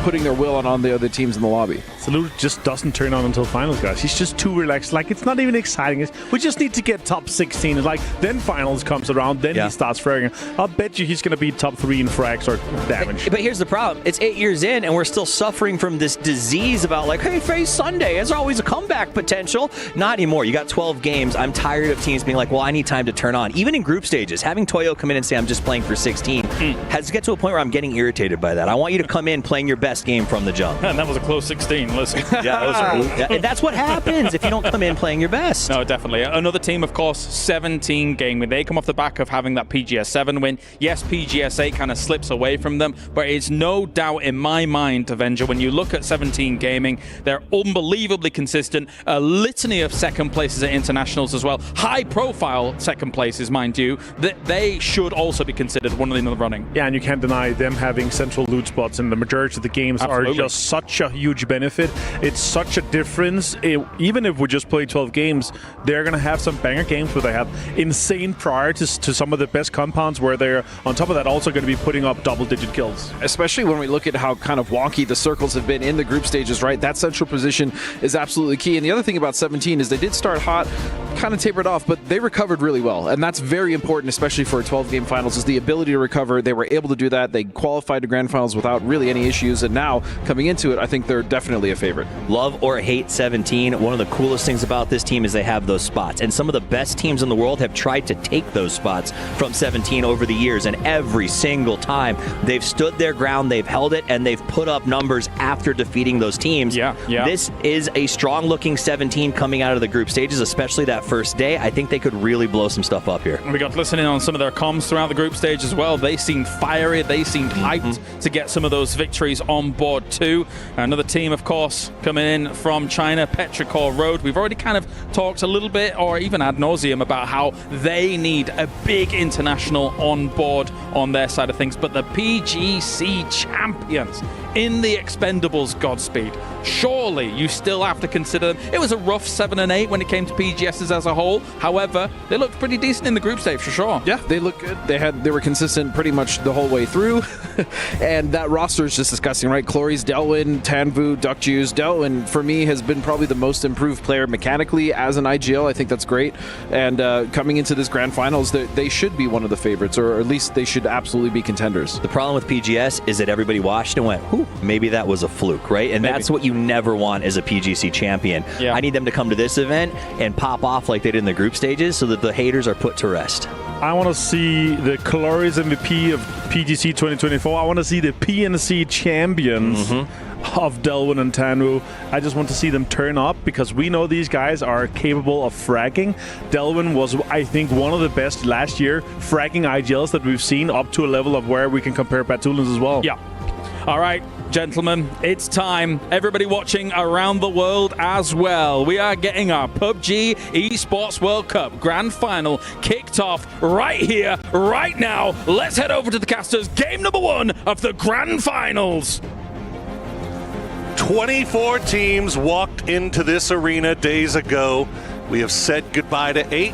putting their will on the other teams in the lobby. Salute just doesn't turn on until finals, guys. He's just too relaxed. Like, it's not even exciting. We just need to get top 16. It's like, then finals comes around, then he starts fragging. I'll bet you he's going to be top 3 in frags or damage. But here's the problem. It's 8 years in, and we're still suffering from this disease about, like, hey, face Sunday. There's always a comeback potential. Not anymore. You got 12 games. I'm tired of teams being like, well, I need time to turn on. Even in group stages, having Toyo come in and say, I'm just playing for 16, has to get to a point where I'm getting irritated by that. I want you to come in playing your best game from the jump. And that was a close 16, listen. And that's what happens if you don't come in playing your best. No, definitely. Another team, of course, 17 game win. They come off the back of having that PGS 7 win. Yes, PGS 8 kind of slips away from them, but it's no doubt in my mind, Avenger, when you look at 17 Gaming, they're unbelievably consistent. A litany of second places at internationals as well. High profile second places, mind you, that they should also be considered one in the running. Yeah, and you can't deny them having central loot spots in the majority of the games are just such a huge benefit. It's such a difference. Even if we just play 12 games, they're going to have some banger games where they have insane priorities to some of the best compounds, where they're, on top of that, also going to be putting up double-digit kills. Especially when we look at how kind of wonky the circles have been in the group stages, right? That central position is absolutely key. And the other thing about 17 is they did start hot, kind of tapered off, but they recovered really well. And that's very important, especially for a 12-game finals, is the ability to recover. They were able to do that. They qualified to grand finals without really any issues. And now, coming into it, I think they're definitely a favorite. Love or hate 17, one of the coolest things about this team is they have those spots. And some of the best teams in the world have tried to take those spots from 17 over the years. And every single time, they've stood their ground, they've held it, and they've put up numbers after defeating those teams. This is a strong-looking 17 coming out of the group stages, especially that first day. I think they could really blow some stuff up here. We got listening on some of their comms throughout the group stage as well. They seemed fiery. They seemed hyped to get some of those victories on board too. Another team, of course, coming in from China, Petrichor Road. We've already kind of talked a little bit, or even ad nauseum, about how they need a big international on board on their side of things. But the PGC champions in the Expendables Godspeed. Surely you still have to consider them. It was a rough 7 and 8 when it came to PGSs as a whole. However, they looked pretty decent in the group stage for sure. Yeah, they look good. They were consistent pretty much the whole way through. And that roster is just disgusting, right? Clories, Delwyn, Tanvu, Duckjuice. Delwyn, for me, has been probably the most improved player mechanically as an IGL. I think that's great. And coming into this grand finals, they should be one of the favorites, or at least they should absolutely be contenders. The problem with PGS is that everybody watched and went, "Whew, maybe that was a fluke," right? And that's what you never want as a PGC champion. Yeah. I need them to come to this event and pop off like they did in the group stages so that the haters are put to rest. I want to see the Calories MVP of PGC 2024. I want to see the PNC champions of Delwyn and Tanu. I just want to see them turn up because we know these guys are capable of fragging. Delwyn was, I think, one of the best last year fragging IGLs that we've seen, up to a level of where we can compare Batulans as well. Yeah. All right, gentlemen, it's time. Everybody watching around the world as well. We are getting our PUBG Esports World Cup Grand Final kicked off right here, right now. Let's head over to the casters. Game number 1 of the Grand Finals. 24 teams walked into this arena days ago. We have said goodbye to 8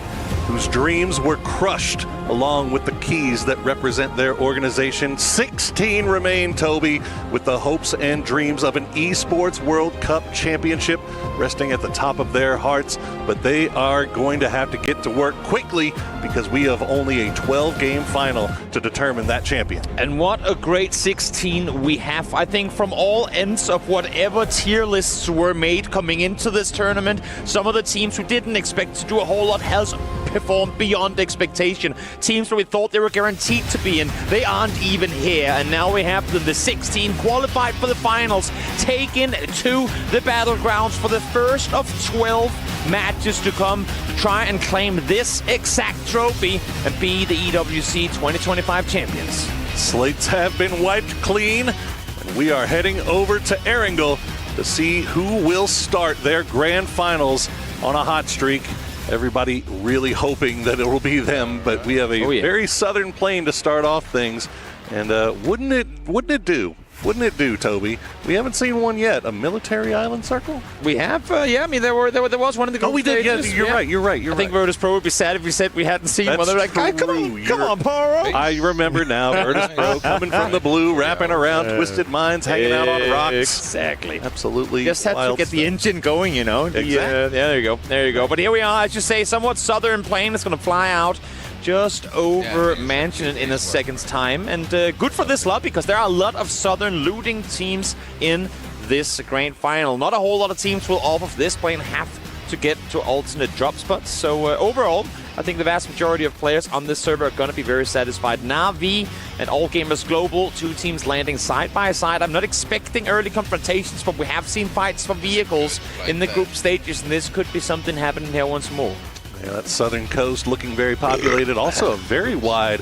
whose dreams were crushed along with the keys that represent their organization. 16 remain, Toby, with the hopes and dreams of an Esports World Cup championship resting at the top of their hearts. But they are going to have to get to work quickly because we have only a 12-game final to determine that champion. And what a great 16 we have. I think from all ends of whatever tier lists were made coming into this tournament, some of the teams who didn't expect to do a whole lot has performed beyond expectation. Teams where we thought they were guaranteed to be in, they aren't even here. And now we have them, the 16 qualified for the finals, taken to the battlegrounds for the first of 12 matches to come to try and claim this exact trophy and be the EWC 2025 champions. Slates have been wiped clean, and we are heading over to Erangel to see who will start their grand finals on a hot streak. Everybody really hoping that it will be them, but we have a very southern plane to start off things. And wouldn't it do? Wouldn't it do, Toby? We haven't seen one yet. A military island circle? We have, yeah. I mean, there was one in the group we did. stages. Yeah, you're right. I think Virtus Pro would be sad if we said we hadn't seen one. They're like, "Hey, come on, Paro." I remember now. Virtus Pro coming from the blue, wrapping around Twisted Minds, hanging out on rocks. Exactly. Absolutely. Just had to get the engine going, you know. Exactly. Yeah, there you go. There you go. But here we are, as you say, somewhat southern plane. It's going to fly out just over Mansion in a second's time. And good for this lot because there are a lot of southern looting teams in this grand final. Not a whole lot of teams will off of this plane have to get to alternate drop spots. So overall, I think the vast majority of players on this server are going to be very satisfied. Na'Vi and All Gamers Global, 2 teams landing side by side. I'm not expecting early confrontations, but we have seen fights for vehicles in the group stages, and this could be something happening here once more. Yeah, that southern coast looking very populated. Also a very wide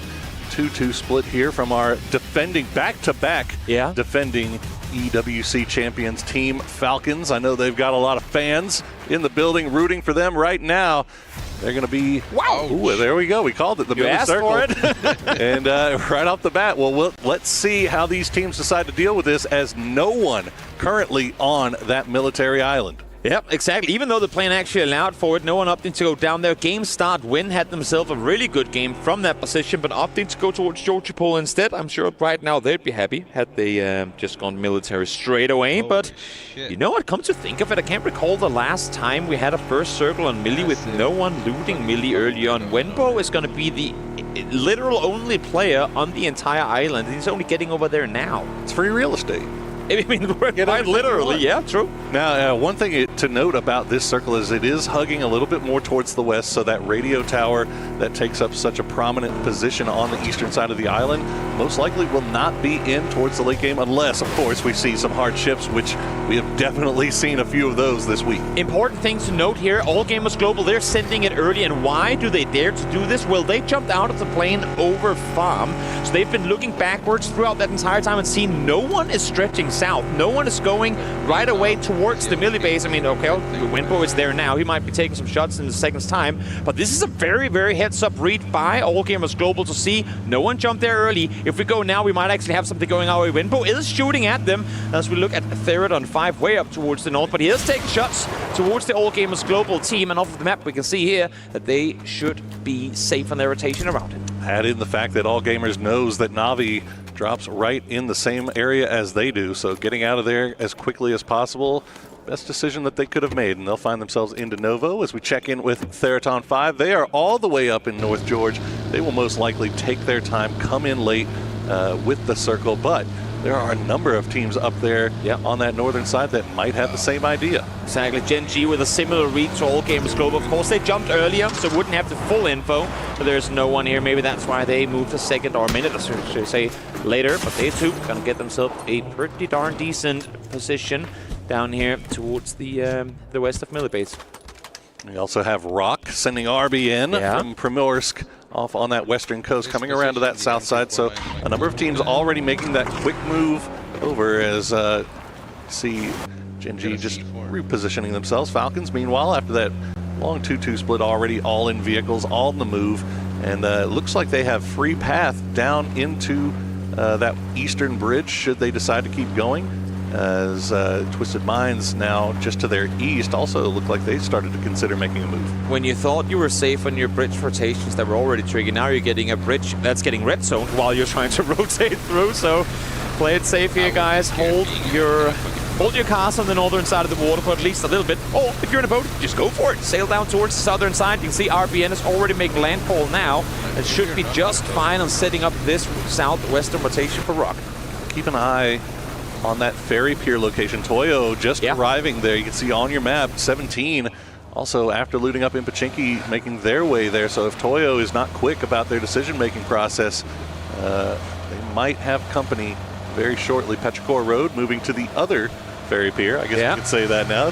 2-2 split here from our defending, back-to-back defending EWC champions team Falcons. I know they've got a lot of fans in the building rooting for them right now. They're going to be... Wow! Ooh, there we go. We called it the Billy Circle. For it. And right off the bat, well, let's see how these teams decide to deal with this as no one currently on that military island. Yep, exactly. Even though the plane actually allowed for it, no one opting to go down there. Game start win had themselves a really good game from that position, but opting to go towards Georgipol instead. I'm sure right now they'd be happy had they just gone military straight away. But you know what? Come to think of it, I can't recall the last time we had a first circle on Millie with no one looting Millie early on. Wenbo is going to be the literal only player on the entire island. He's only getting over there now. It's free real estate. I mean, quite literally, yeah, true. Now, one thing to note about this circle is it is hugging a little bit more towards the west, so that radio tower that takes up such a prominent position on the eastern side of the island most likely will not be in towards the late game unless, of course, we see some hardships, which we have definitely seen a few of those this week. Important things to note here, All Gamers Global, they're sending it early, and why do they dare to do this? Well, they jumped out of the plane over farm, so they've been looking backwards throughout that entire time and seen no one is stretching south. No one is going right away towards the Millie base. I mean, okay, Winbo is there now. He might be taking some shots in the second's time. But this is a very, very heads-up read by All Gamers Global to see no one jump there early. If we go now, we might actually have something going our way. Winbo is shooting at them as we look at Therodon 5 way up towards the north. But he is taking shots towards the All Gamers Global team. And off of the map, we can see here that they should be safe on their rotation around him. Add in the fact that All Gamers knows that Navi drops right in the same area as they do, so getting out of there as quickly as possible, best decision that they could have made, and they'll find themselves into Novo as we check in with Theraton 5. They are all the way up in North George. They will most likely take their time, come in late with the circle, but there are a number of teams up there on that northern side that might have the same idea. Exactly. Gen G with a similar read to All Gamers Global. Of course, they jumped earlier, so wouldn't have the full info. But there's no one here. Maybe that's why they moved a second or a minute, or should I say, later. But they too gonna get themselves a pretty darn decent position down here towards the west of Millibase. We also have Rock sending RB in from Primorsk off on that western coast, coming around to that south side. So a number of teams already making that quick move over as see Gen G just repositioning themselves. Falcons, meanwhile, after that long 2-2 split, already all in vehicles, all in the move. And it looks like they have free path down into that eastern bridge should they decide to keep going. As Twisted Minds now just to their east also look like they started to consider making a move. When you thought you were safe on your bridge rotations that were already triggered, now you're getting a bridge that's getting red zoned while you're trying to rotate through. So play it safe here, guys. Hold your cars on the northern side of the water for at least a little bit. Or if you're in a boat, just go for it. Sail down towards the southern side. You can see RBN is already making landfall now. It should be just fine on setting up this southwestern rotation for Rock. Keep an eye on that ferry pier location. Toyo just arriving there. You can see on your map 17 also after looting up in Pachinki making their way there. So if Toyo is not quick about their decision-making process, they might have company very shortly. Petrichor Road moving to the other ferry pier. I guess we could say that now.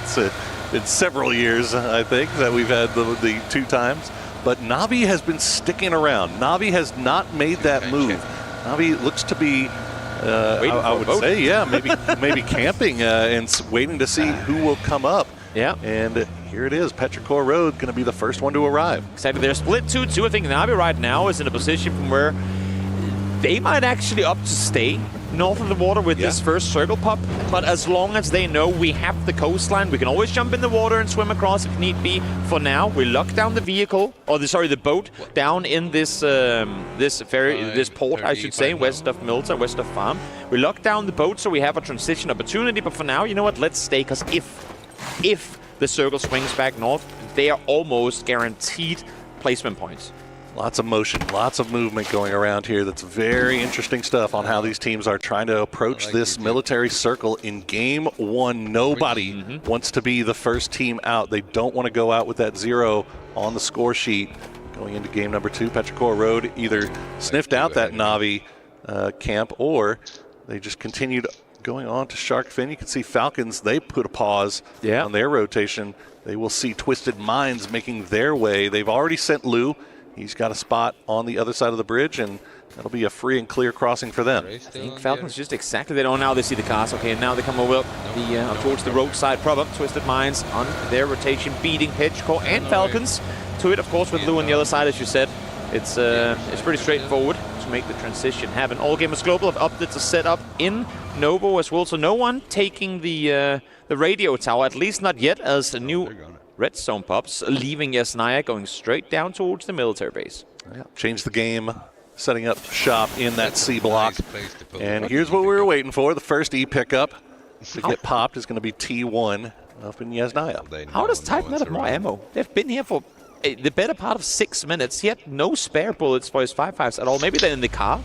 It's several years, I think, that we've had the 2 times. But Navi has been sticking around. Navi has not made that move. Navi looks to be I would say, maybe camping and waiting to see who will come up. Yeah. And here it is, Petrichor Road going to be the first one to arrive. Exactly. They're split 2-2. I think Navi right now is in a position from where they might actually opt to stay north of the water with this first circle pop. But as long as they know we have the coastline, we can always jump in the water and swim across if need be. For now, we lock down the vehicle, or the boat, down in this this port, I should say, west of Milta, west of Farm. We lock down the boat so we have a transition opportunity. But for now, you know what? Let's stay, because if the circle swings back north, they are almost guaranteed placement points. Lots of motion, lots of movement going around here. That's very interesting stuff on how these teams are trying to approach this military circle in game 1. Nobody wants to be the first team out. They don't want to go out with that 0 on the score sheet. Going into game number 2, Petrichor Road either sniffed out that Navi camp, or they just continued going on to Shark Fin. You can see Falcons, they put a pause on their rotation. They will see Twisted Minds making their way. They've already sent Lou. He's got a spot on the other side of the bridge, and that'll be a free and clear crossing for them. I think Falcons just exactly, they don't, now they see the cars. Okay, now they come over towards the roadside proper. Twisted Minds on their rotation, beating Petrichor and Falcons to it, of course, with Lou on the other side, as you said. It's pretty straightforward to make the transition happen. All Gamers Global have opted to set up in Novo as well, so no one taking the radio tower, at least not yet, as the new red zone pops, leaving Yasnaya going straight down towards the military base. Change the game, setting up shop in that C block. And here's what we were waiting for. The first E pickup to get popped is going to be T1 up in Yasnaya. How does Type not have more ammo? They've been here for the better part of 6 minutes. He had no spare bullets for his 5.5s at all. Maybe they're in the car.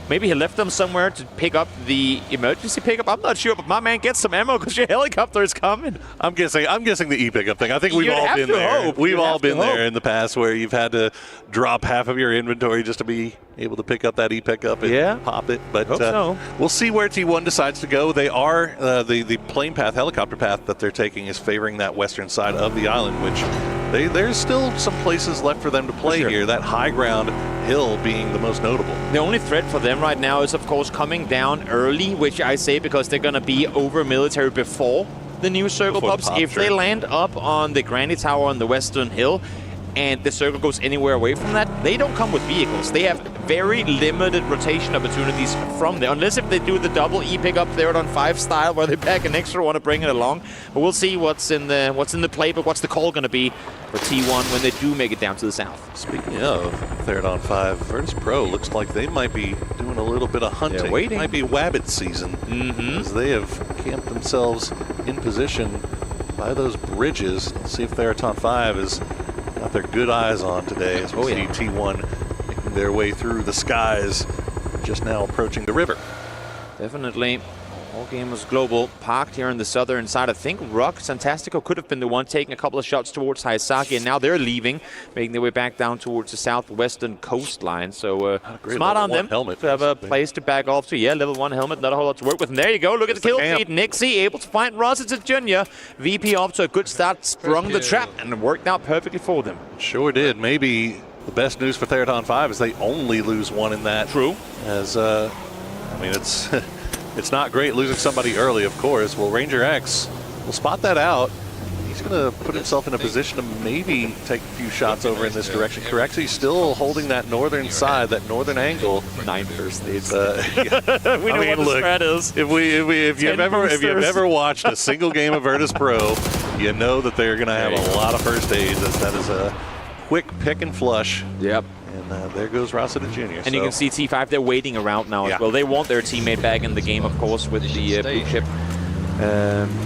Maybe he left them somewhere to pick up the emergency pickup. I'm not sure, but my man gets some ammo because your helicopter is coming. I'm guessing the e-pickup thing. I think we've all been there. We've all been there in the past where you've had to drop half of your inventory just to be able to pick up that e-pickup and pop it. But we'll see where T1 decides to go. They are the plane path, helicopter path that they're taking is favoring that western side of the island, which there's still some places left for them to play here. That high ground hill being the most notable. The only threat for them right now is, of course, coming down early, which I say because they're going to be over military before the new circle pops. If they land up on the Granny Tower on the Western Hill, and the circle goes anywhere away from that, they don't come with vehicles. They have very limited rotation opportunities from there, unless if they do the double E pickup there on 5 style, where they pack an extra one to bring it along. But we'll see what's in the playbook, what's the call going to be for T1 when they do make it down to the south. Speaking of Third on 5, Virtus Pro looks like they might be doing a little bit of hunting. They're waiting. It might be Wabbit season, as they have camped themselves in position by those bridges. Let's see if Theraton 5 is got their good eyes on today, as we see T1 making their way through the skies, just now approaching the river. Definitely. All Gamers Global parked here on the southern side. I think Rock Santastico could have been the one taking a couple of shots towards Hayasaki, and now they're leaving, making their way back down towards the southwestern coastline. So smart on them to have a place to back off to. Yeah, level 1 helmet, not a whole lot to work with. And there you go, look at the kill feed. Nixie able to find Rossiter Jr. VP off to a good start, sprung the trap, and it worked out perfectly for them. Sure did. Maybe the best news for Theraton 5 is they only lose 1 in that. True. As, I mean, it's... It's not great losing somebody early, of course. Well, Ranger X will spot that out. He's going to put himself in a position to maybe take a few shots over in this direction. Correct? He's still holding that northern side, that northern angle. 9 first aids. We know what the spread is. If you've ever watched a single game of Virtus Pro, you know that they're going to have a lot of first aids. That is a quick pick and flush. Yep. And there goes Rossiter Jr. And you can see T5, they're waiting around now as well. They want their teammate back in the game, of course, with the blue chip.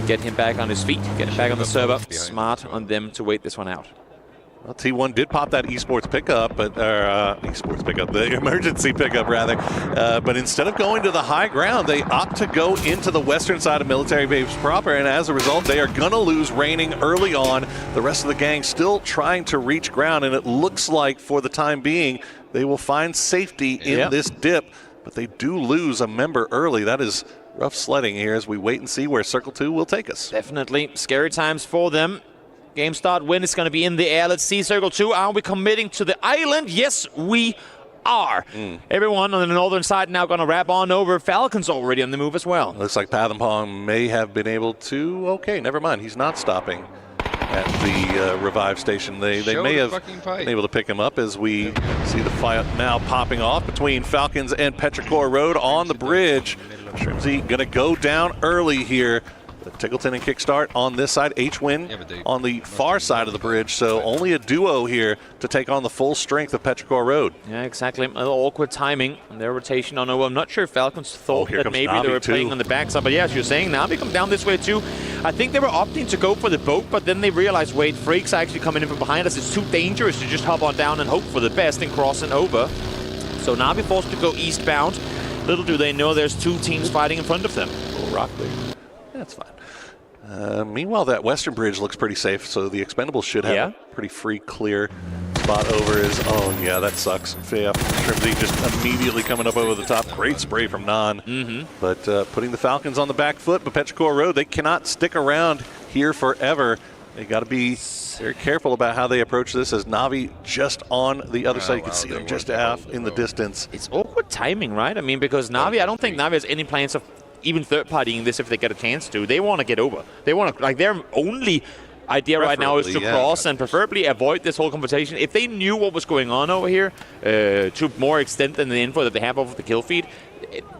Get him back on his feet, get him back on the server. Smart on them to wait this one out. Well, T1 did pop that esports pickup, but the emergency pickup rather. But instead of going to the high ground, they opt to go into the western side of Military Base proper, and as a result, they are gonna lose Raining early on. The rest of the gang still trying to reach ground, and it looks like for the time being, they will find safety in this dip, but they do lose a member early. That is rough sledding here as we wait and see where Circle 2 will take us. Definitely scary times for them. Game start win is going to be in the air. Let's see, Circle 2, are we committing to the island? Yes, we are. Everyone on the northern side now going to wrap on over. Falcons already on the move as well. Looks like Pathampong may have been able to... Okay, never mind. He's not stopping at the revive station. They may have been able to pick him up as we see the fight now popping off between Falcons and Petrichor Road on the bridge. Shrimsy going to go down early here. Tickleton and Kickstart on this side, H-Win on the far side of the bridge, so only a duo here to take on the full strength of Petrichor Road. Yeah, exactly. A little awkward timing on their rotation on over. I'm not sure if Falcons thought that maybe Navi they were playing on the backside, but yeah, as you're saying, Navi come down this way too. I think they were opting to go for the boat, but then they realized, wait, Freak's actually coming in from behind us. It's too dangerous to just hop on down and hope for the best and crossing over. So Navi forced to go eastbound. Little do they know there's 2 teams fighting in front of them. Little rock there. That's fine. Meanwhile, that western bridge looks pretty safe, so the Expendables should have a pretty free, clear spot over is... Oh, yeah, that sucks. Yeah, Shrimsy just immediately coming up over the top. Great spray from Non. But putting the Falcons on the back foot, but Petrichor Road, they cannot stick around here forever. They got to be very careful about how they approach this, as Navi just on the other side. You can see them just off in the distance. It's awkward timing, right? I mean, because Navi, I don't think Navi has any plans of even third-partying this if they get a chance to. They want to get over. They want to, like, their only idea right now is to cross and preferably avoid this whole confrontation. If they knew what was going on over here to more extent than the info that they have over the kill feed,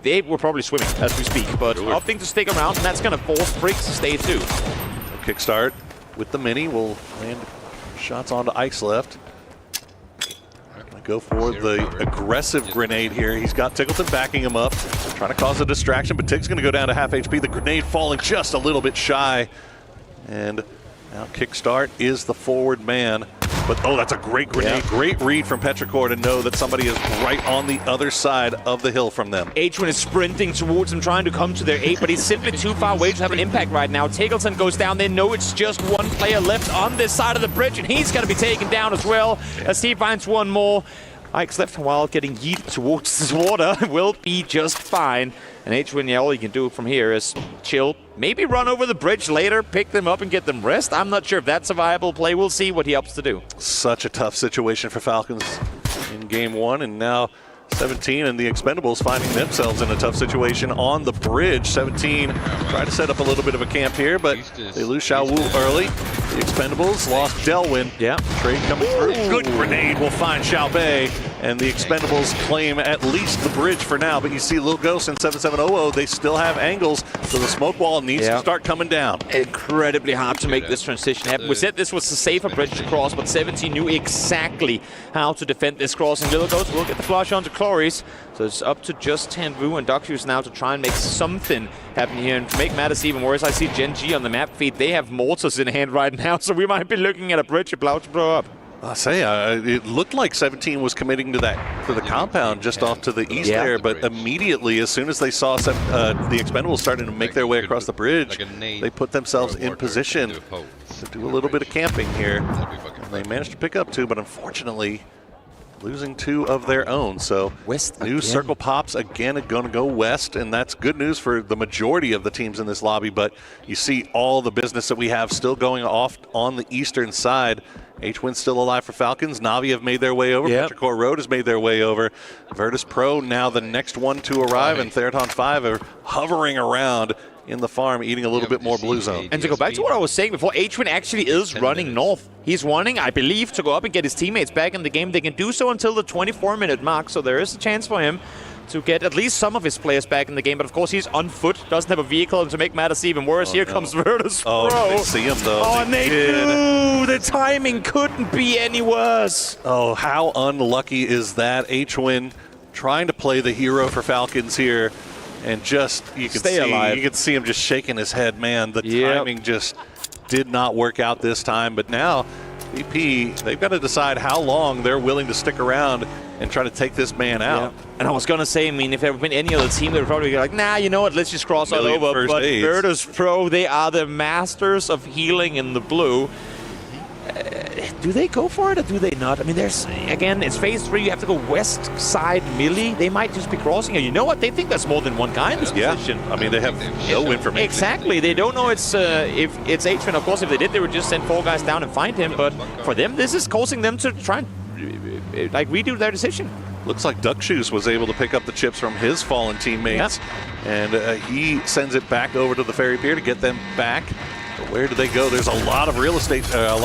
they were probably swimming as we speak. But opting to stick around, and that's going to force Freaks to stay too. Kickstart with the Mini will land shots onto Ice left. Go for the aggressive grenade here. He's got Tickleton backing him up, trying to cause a distraction, but Tig's going to go down to half HP. The grenade falling just a little bit shy. And now Kickstart is the forward man. But, oh, that's a great grenade. Great read from Petrichor to know that somebody is right on the other side of the hill from them. H1 is sprinting towards him, trying to come to their 8, but he's simply too far away to have an impact right now. Tickleton goes down. They know it's just one player left on this side of the bridge, and he's going to be taken down as well as he finds one more. Ike's left while getting yeeted towards this water will be just fine. And H1, all you can do from here is chill, maybe run over the bridge later, pick them up and get them rest. I'm not sure if that's a viable play. We'll see what he opts to do. Such a tough situation for Falcons in game 1, and now 17 and the Expendables finding themselves in a tough situation on the bridge. 17 try to set up a little bit of a camp here, but they lose Xiao Wu early. The Expendables lost Delwyn. Yeah. Trade coming through. Good grenade will find Xiao Bei, and the Expendables claim at least the bridge for now. But you see Lil Ghost and 7700, they still have angles, so the smoke wall needs to start coming down. Incredibly hard to make this transition happen. We said this was a safer bridge to cross, but 17 knew exactly how to defend this crossing. Lil Ghost will get the flush onto Cloris. So it's up to just Tanvu and Duxius now to try and make something happen here. And to make matters even worse, I see Gen G on the map feed. They have mortars in hand right now, so we might be looking at a bridge about to blow up. I say, it looked like 17 was committing to the compound just off to the east there, but immediately, as soon as they saw the Expendables starting to make their way across the bridge, they put themselves in position to do a little bit of camping here. And they managed to pick up 2, but unfortunately, losing 2 of their own. So west new circle pops again are going to go west, and that's good news for the majority of the teams in this lobby. But you see all the business that we have still going off on the eastern side. H-Win's still alive for Falcons. Navi have made their way over. Petrichor Road has made their way over. Virtus Pro now the next one to arrive, and Theraton 5 are hovering around in the farm, eating a little bit more blue zone. And to go back to what I was saying before, H-Win actually is running north. He's running, I believe, to go up and get his teammates back in the game. They can do so until the 24-minute mark, so there is a chance for him to get at least some of his players back in the game. But of course, he's on foot, doesn't have a vehicle, and to make matters even worse, here comes Virtus Pro. Oh, they see him though. Oh, and they do! The timing couldn't be any worse. Oh, how unlucky is that? H-Win trying to play the hero for Falcons here. And just, you can see him just shaking his head, man. The timing just did not work out this time. But now, VP, they've got to decide how long they're willing to stick around and try to take this man out. And I was going to say, I mean, if there had been any other team, they would probably be like, nah, you know what, let's just cross all over. But Virtus Pro, they are the masters of healing in the blue. Do they go for it or do they not? I mean, there's, again, it's phase 3. You have to go west side melee. They might just be crossing it. You know what? They think there's more than one guy in this position. I mean, they have no information. Exactly. They don't know it's if it's H-Win. Of course, if they did, they would just send 4 guys down and find him. But for them, this is causing them to try and redo their decision. Looks like Duckshoes was able to pick up the chips from his fallen teammates. And he sends it back over to the ferry pier to get them back. Where do they go? There's a lot of real estate, a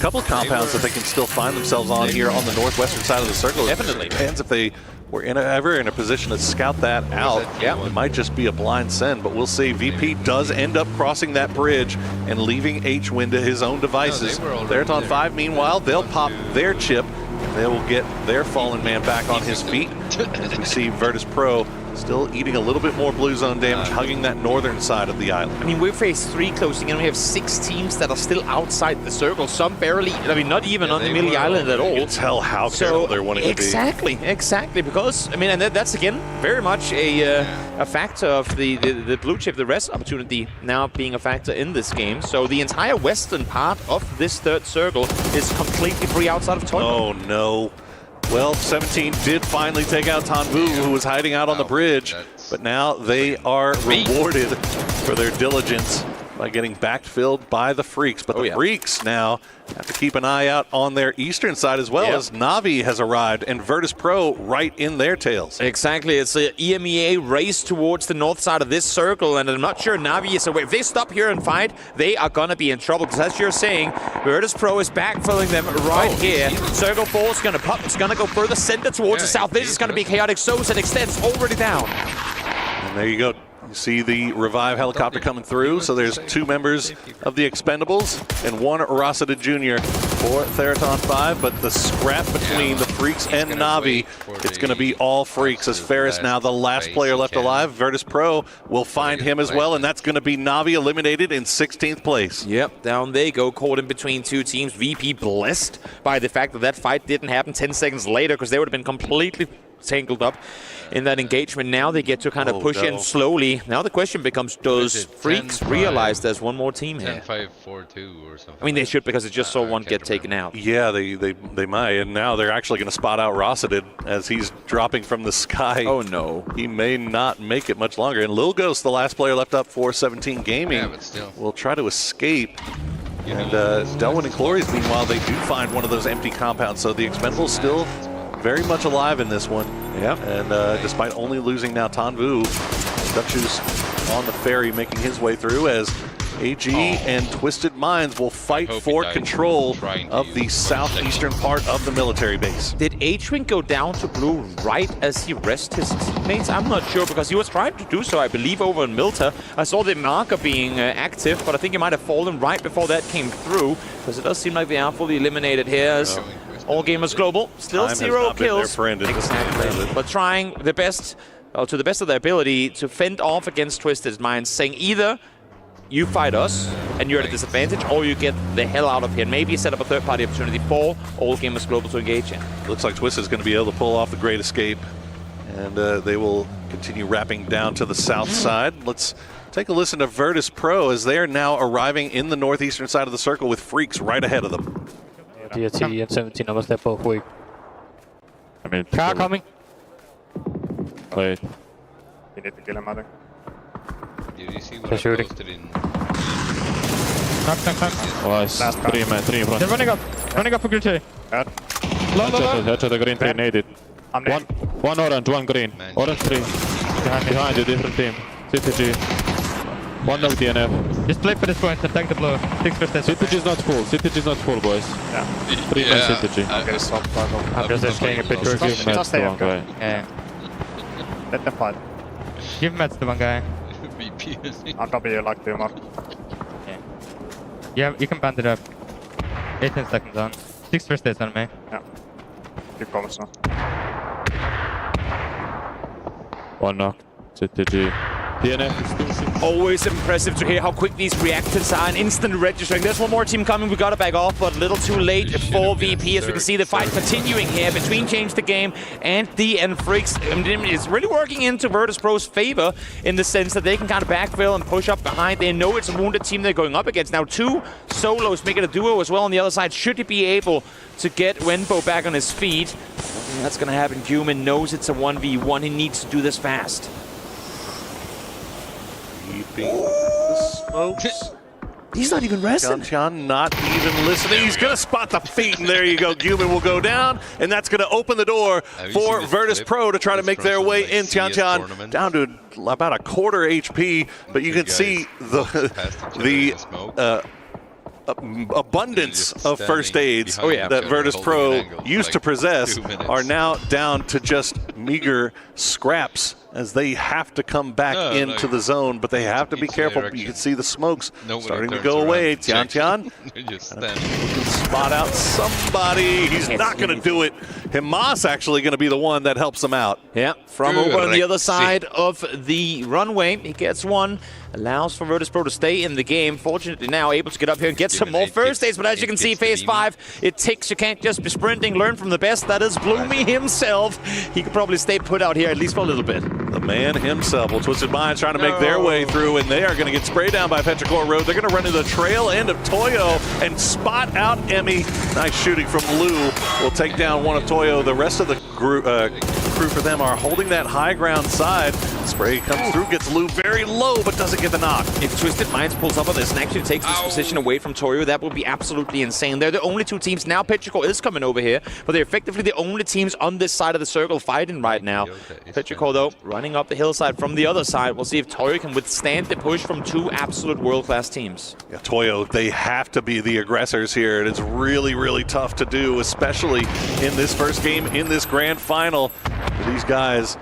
couple of compounds that they can still find themselves on here on the northwestern side of the circle. Definitely. It depends if they were ever in a position to scout that out. It might just be a blind send, but we'll see. VP does end up crossing that bridge and leaving H-Win to his own devices. Theraton 5, meanwhile, they'll pop their chip, and they will get their fallen man back on his feet. As we see Virtus Pro still eating a little bit more blue zone damage, hugging that northern side of the island. I mean, we're phase 3 closing in. We have 6 teams that are still outside the circle. Some barely, I mean, not even on the Millie Island at all. You can tell how careful they're wanting to be. Exactly. Because, I mean, and that's, again, very much a factor of the blue chip, the rest opportunity now being a factor in this game. So the entire western part of this third circle is completely free outside of Toyota. Oh, no. Well, 17 did finally take out Tanvu, who was hiding out on the bridge, but now they are rewarded for their diligence by getting backfilled by the Freaks. But the Freaks now have to keep an eye out on their eastern side as well, as Navi has arrived and Virtus Pro right in their tails. Exactly. It's an EMEA race towards the north side of this circle, and I'm not sure Navi is away. If they stop here and fight, they are going to be in trouble, because as you're saying, Virtus Pro is backfilling them right here. Circle 4 is going to pop. It's going to go further center towards the south. This is going to be chaotic. So it extends already down. And there you go. You see the revive helicopter coming through, so there's 2 members of the Expendables and 1 Rossida Jr. for Theraton 5, but the scrap between the Freaks and Navi, it's going to be all Freaks, as Ferris now the last player left alive. Virtus Pro will find him as well, and that's going to be Navi eliminated in 16th place. Yep, down they go, caught in between 2 teams. VP blessed by the fact that that fight didn't happen 10 seconds later, because they would have been completely tangled up in that engagement. Now they get to kind of push in slowly. Now the question becomes, does Freaks realize there's one more team here? 10-5-4-2 or something. I mean, they should, because it's just so one get taken out. Yeah, they might, and now they're actually going to spot out Rossidid as he's dropping from the sky. Oh no. He may not make it much longer. And Lil Ghost, the last player left up for 17 Gaming, will try to escape. And Delwyn and Cloris, meanwhile, they do find one of those empty compounds, so the Expendables still very much alive in this one. Yeah. And despite only losing now Tanvu, Duckshu's on the ferry making his way through as AG and Twisted Minds will fight for control of the southeastern part of the military base. Did H-Wing go down to blue right as he rested his teammates? I'm not sure, because he was trying to do so, I believe, over in Milta. I saw the marker being active, but I think he might have fallen right before that came through, because it does seem like they are fully eliminated here as All Gamers Global. Still Time 0 has not been their kills. friend in this game. But trying the best, to the best of their ability, to fend off against Twisted Minds, saying either you fight us and you're at a disadvantage, or you get the hell out of here. Maybe set up a third-party opportunity for All Gamers Global to engage in. Looks like Twist is going to be able to pull off the great escape, and they will continue wrapping down to the south side. Let's take a listen to Virtus Pro as they are now arriving in the northeastern side of the circle with Freaks right ahead of them. DT and 17 almost there both weak. I mean, car coming. Wait. You need to kill him, I think. Did you see what I posted in? Knock. Nice. 3 in front. They're running up for green tree. Headshot the green tree, naded. One orange, one green. Orange 3. Behind you, different team. CTG. One no DNF. Just play for this point and tank the blue. 6 for this. CTG is not full. CTG is not full, boys. Yeah. 3 man CTG. I'm just taking a picture. Give meds to one guy. Yeah. Let them fight. Give meds to one guy. I'm top of you like 2 more. Yeah, you can band it up. 18 seconds on. 6 first days on me. Yeah. Keep going now. One knock. CTG. DNF. Always impressive to hear how quick these reactors are and instant registering. There's one more team coming. We gotta back off, but a little too late for VP as we can see the fight continuing here between Change the Game and DN Freaks. It's really working into Virtus Pro's favor in the sense that they can kind of backfill and push up behind. They know it's a wounded team they're going up against. Now 2 solos make it a duo as well on the other side. Should he be able to get Wenbo back on his feet? That's gonna happen. Human knows it's a 1v1. He needs to do this fast. Keeping the smokes. He's not even resting. Tian not even listening. He's going to spot the feet, and there you go. Guman will go down, and that's going to open the door for Virtus Pro to try to make their way in. Tian down to about a quarter HP, but you can see the abundance of first aids that Virtus Pro used to possess are now down to just meager scraps as they have to come back into the zone, but they have to be careful. You can see the smokes starting to go away. Tian spot out somebody. He's not going to do it. Himas actually going to be the one that helps him out. Yeah, from over on the other side of the runway, he gets one. Allows for Virtus Pro to stay in the game. Fortunately now able to get up here and get some more first aids, but as you can see, phase 5, it ticks. You can't just be sprinting. Learn from the best. That is Bloomy himself. He could probably stay put out here at least for a little bit. The man himself. Well, Twisted Minds trying to make their way through, and they are going to get sprayed down by Petrichor Road. They're going to run to the trail end of Toyo and spot out Emmy. Nice shooting from Lou. Will take down one of Toyo. The rest of the crew for them are holding that high ground side. Spray comes through, gets Lou very low, but doesn't get the knock. If Twisted Minds pulls up on this and actually takes this position away from Toyo, that would be absolutely insane. They're the only 2 teams. Now Petrichor is coming over here, but they're effectively the only teams on this side of the circle fighting right now. Petrichor, though, running up the hillside from the other side. We'll see if Toyo can withstand the push from 2 absolute world-class teams. Yeah, Toyo, they have to be the aggressors here. It is really, really tough to do, especially in this first game in this grand final. For these guys,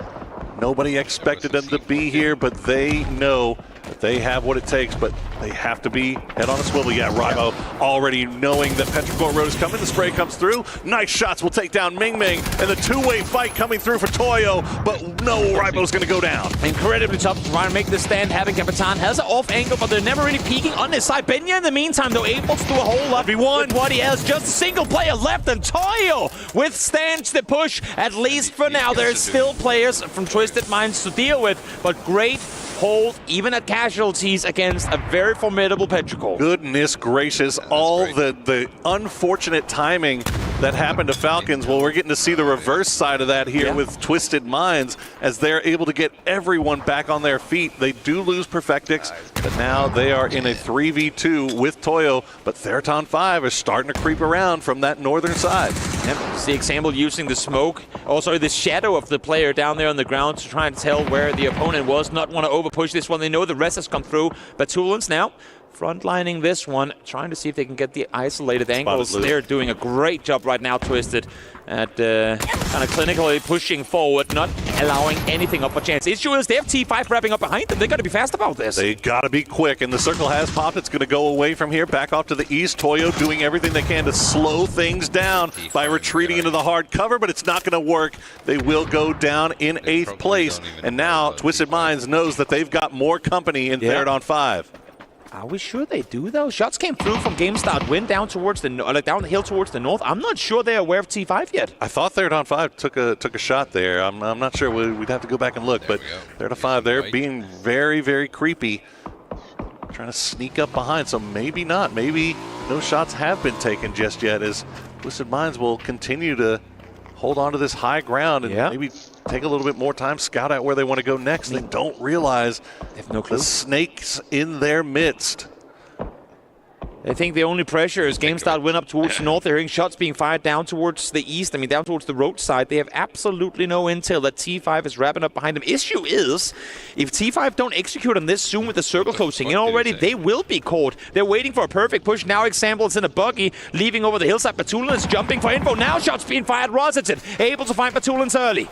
nobody expected them to be here, but they know that they have what it takes, but they have to be head on a swivel. Yeah, Rybo already knowing that Petrichor Road is coming. The spray comes through. Nice shots will take down Ming Ming, and the 2-way fight coming through for Toyo, but no, Rybo's going to go down. Incredibly tough to try and make the stand. Having Capitan has an off angle, but they're never really peeking on this side. Benya, in the meantime, though, able to do a whole lot with what he has. Just a single player left, and Toyo withstands the push, at least for now. There's still players from Twisted Minds to deal with, but great hold, even at casualties, against a very formidable Petrichor. Goodness gracious, all the unfortunate timing that happened to Falcons. Well, we're getting to see the reverse side of that here with Twisted Minds as they're able to get everyone back on their feet. They do lose Perfectix, but now they are in a 3v2 with Toyo, but Theraton 5 is starting to creep around from that northern side. Yep. See example using the smoke, also the shadow of the player down there on the ground to try and tell where the opponent was. Not want to overpush this one. They know the rest has come through. Batulans now frontlining this one, trying to see if they can get the isolated angles. They're doing a great job right now, Twisted, at kind of clinically pushing forward, not allowing anything up a chance. Issue is they have T5 wrapping up behind them. They got to be fast about this. They got to be quick, and the circle has popped. It's going to go away from here, back off to the east. Toyo doing everything they can to slow things down by retreating into the hard cover, but it's not going to work. They will go down in 8th place, and now Twisted Minds knows that they've got more company in Theraton 5. Are we sure they do, though? Shots came through from GameStart Win down towards the down the hill towards the north. I'm not sure they're aware of T5 yet. I thought Theraton 5 took a shot there. I'm not sure. We'd have to go back and look, but Theraton 5, they're being very, very creepy, trying to sneak up behind. So maybe not. Maybe no shots have been taken just yet, as Twisted Minds will continue to hold on to this high ground and maybe take a little bit more time, scout out where they want to go next. They don't realize they have no clue. The snakes in their midst. I think the only pressure is GameStart Win up towards the north. They're hearing shots being fired down towards the east. I mean, down towards the roadside. They have absolutely no intel that T5 is wrapping up behind them. Issue is, if T5 don't execute on this soon with the circle closing in already, they will be caught. They're waiting for a perfect push. Now example, it's in a buggy, leaving over the hillside. Batulan is jumping for info. Now shots being fired. Rosicon able to find Batulans early.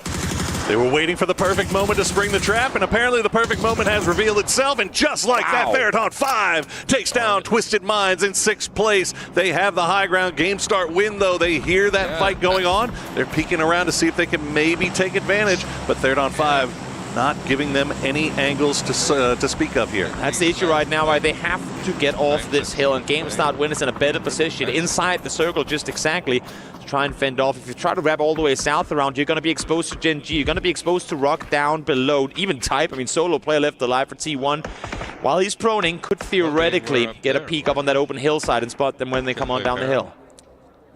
They were waiting for the perfect moment to spring the trap, and apparently the perfect moment has revealed itself, and just like that, Theraton 5 takes down Twisted Minds in 6th place. They have the high ground. GameStart Win, though. They hear that fight going on. They're peeking around to see if they can maybe take advantage, but Theraton 5 not giving them any angles to speak of here. That's the issue right now, right? They have to get off this hill, and GameStart Win is in a better position inside the circle just exactly to try and fend off. If you try to wrap all the way south around, you're going to be exposed to Gen G. You're going to be exposed to Rock down below. Even Type, I mean, solo player left alive for T1. While he's proning, could theoretically get a peek up on that open hillside and spot them when they come on down the hill.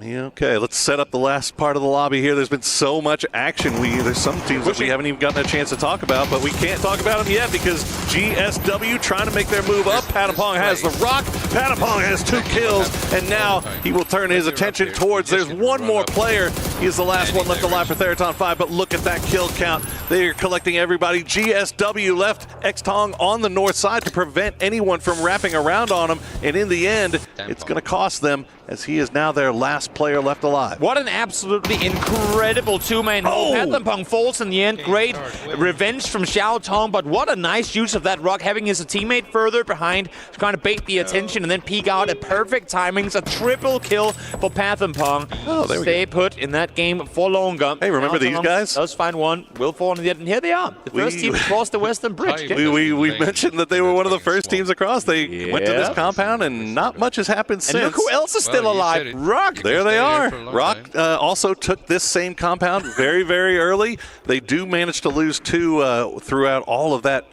Okay, let's set up the last part of the lobby here. There's been so much action. There's some teams that we haven't even gotten a chance to talk about, but we can't talk about them yet because GSW trying to make their move up. Patapong has the rock. Patapong has 2 kills, and now he will turn his attention towards. There's one more player. He is the last one left alive for Theraton 5, but look at that kill count. They are collecting everybody. GSW left X-Tong on the north side to prevent anyone from wrapping around on him, and in the end, it's going to cost them as he is now their last player left alive. What an absolutely incredible two-man move. Patapong falls in the end. Great revenge from Xiao Tong, but what a nice use of that rock, having his teammate further behind to kind of bait the attention and then peek out at perfect timings. A triple kill for Patapong. Stay put in that game for longer. Hey, remember these guys? Does find one, will fall in the end, and here they are. The first team across the Western Bridge. We mentioned that they were one of the first teams across. They went to this compound, and not much has happened since. And look who else is still alive. Rock. There they are. Rock also took this same compound very, very early. They do manage to lose 2 throughout all of that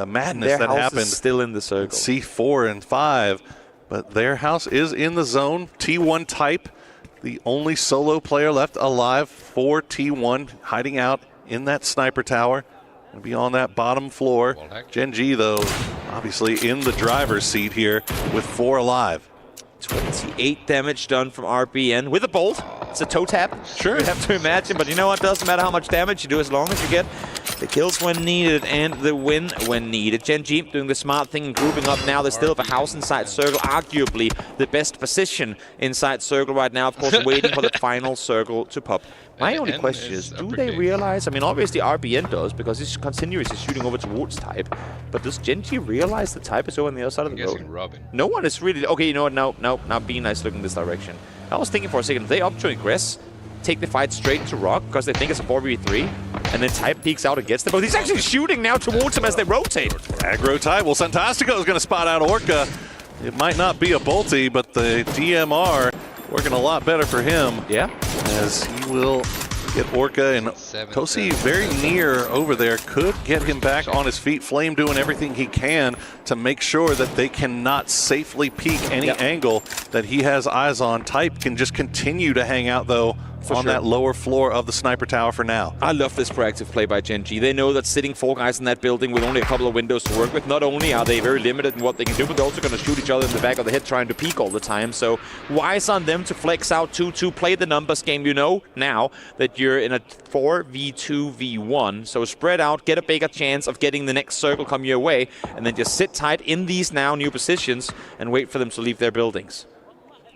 madness that happened. Is still in the circle. C4 and 5, but their house is in the zone. T1 Type, the only solo player left alive for T1, hiding out in that sniper tower and be on that bottom floor. Gen G, though, obviously in the driver's seat here with 4 alive. 28 damage done from RBN with a bolt. It's a toe tap. Sure. You have to imagine, but you know what? Doesn't matter how much damage you do as long as you get the kills when needed and the win when needed. Gen G doing the smart thing and grouping up now. They still have a house inside circle, arguably the best position inside circle right now. Of course, waiting for the final circle to pop. My only question is, do they realize, I mean, obviously RBN does because he's continuously shooting over towards Type, but does Gen G realize the Type is over on the other side of the road? No one is really, okay, you know what, no, now be nice looking this direction. I was thinking for a second, if they opt to aggress, take the fight straight into Rock because they think it's a 4v3, and then Type peeks out and gets them, but he's actually shooting now towards him as they rotate. Aggro Type, well, Santastico is going to spot out Orca. It might not be a bolty, but the DMR working a lot better for him. Yeah. As he will get Orca and Tosi very near over there. Could get him back on his feet. Flame doing everything he can to make sure that they cannot safely peek any angle that he has eyes on. Type can just continue to hang out, though, on that lower floor of the sniper tower for now. I love this proactive play by Gen G. They know that sitting 4 guys in that building with only a couple of windows to work with, not only are they very limited in what they can do, but they're also going to shoot each other in the back of the head trying to peek all the time. So wise on them to flex out 2-2, play the numbers game. You know now that you're in a 4v2v1, so spread out, get a bigger chance of getting the next circle come your way, and then just sit tight in these now new positions and wait for them to leave their buildings.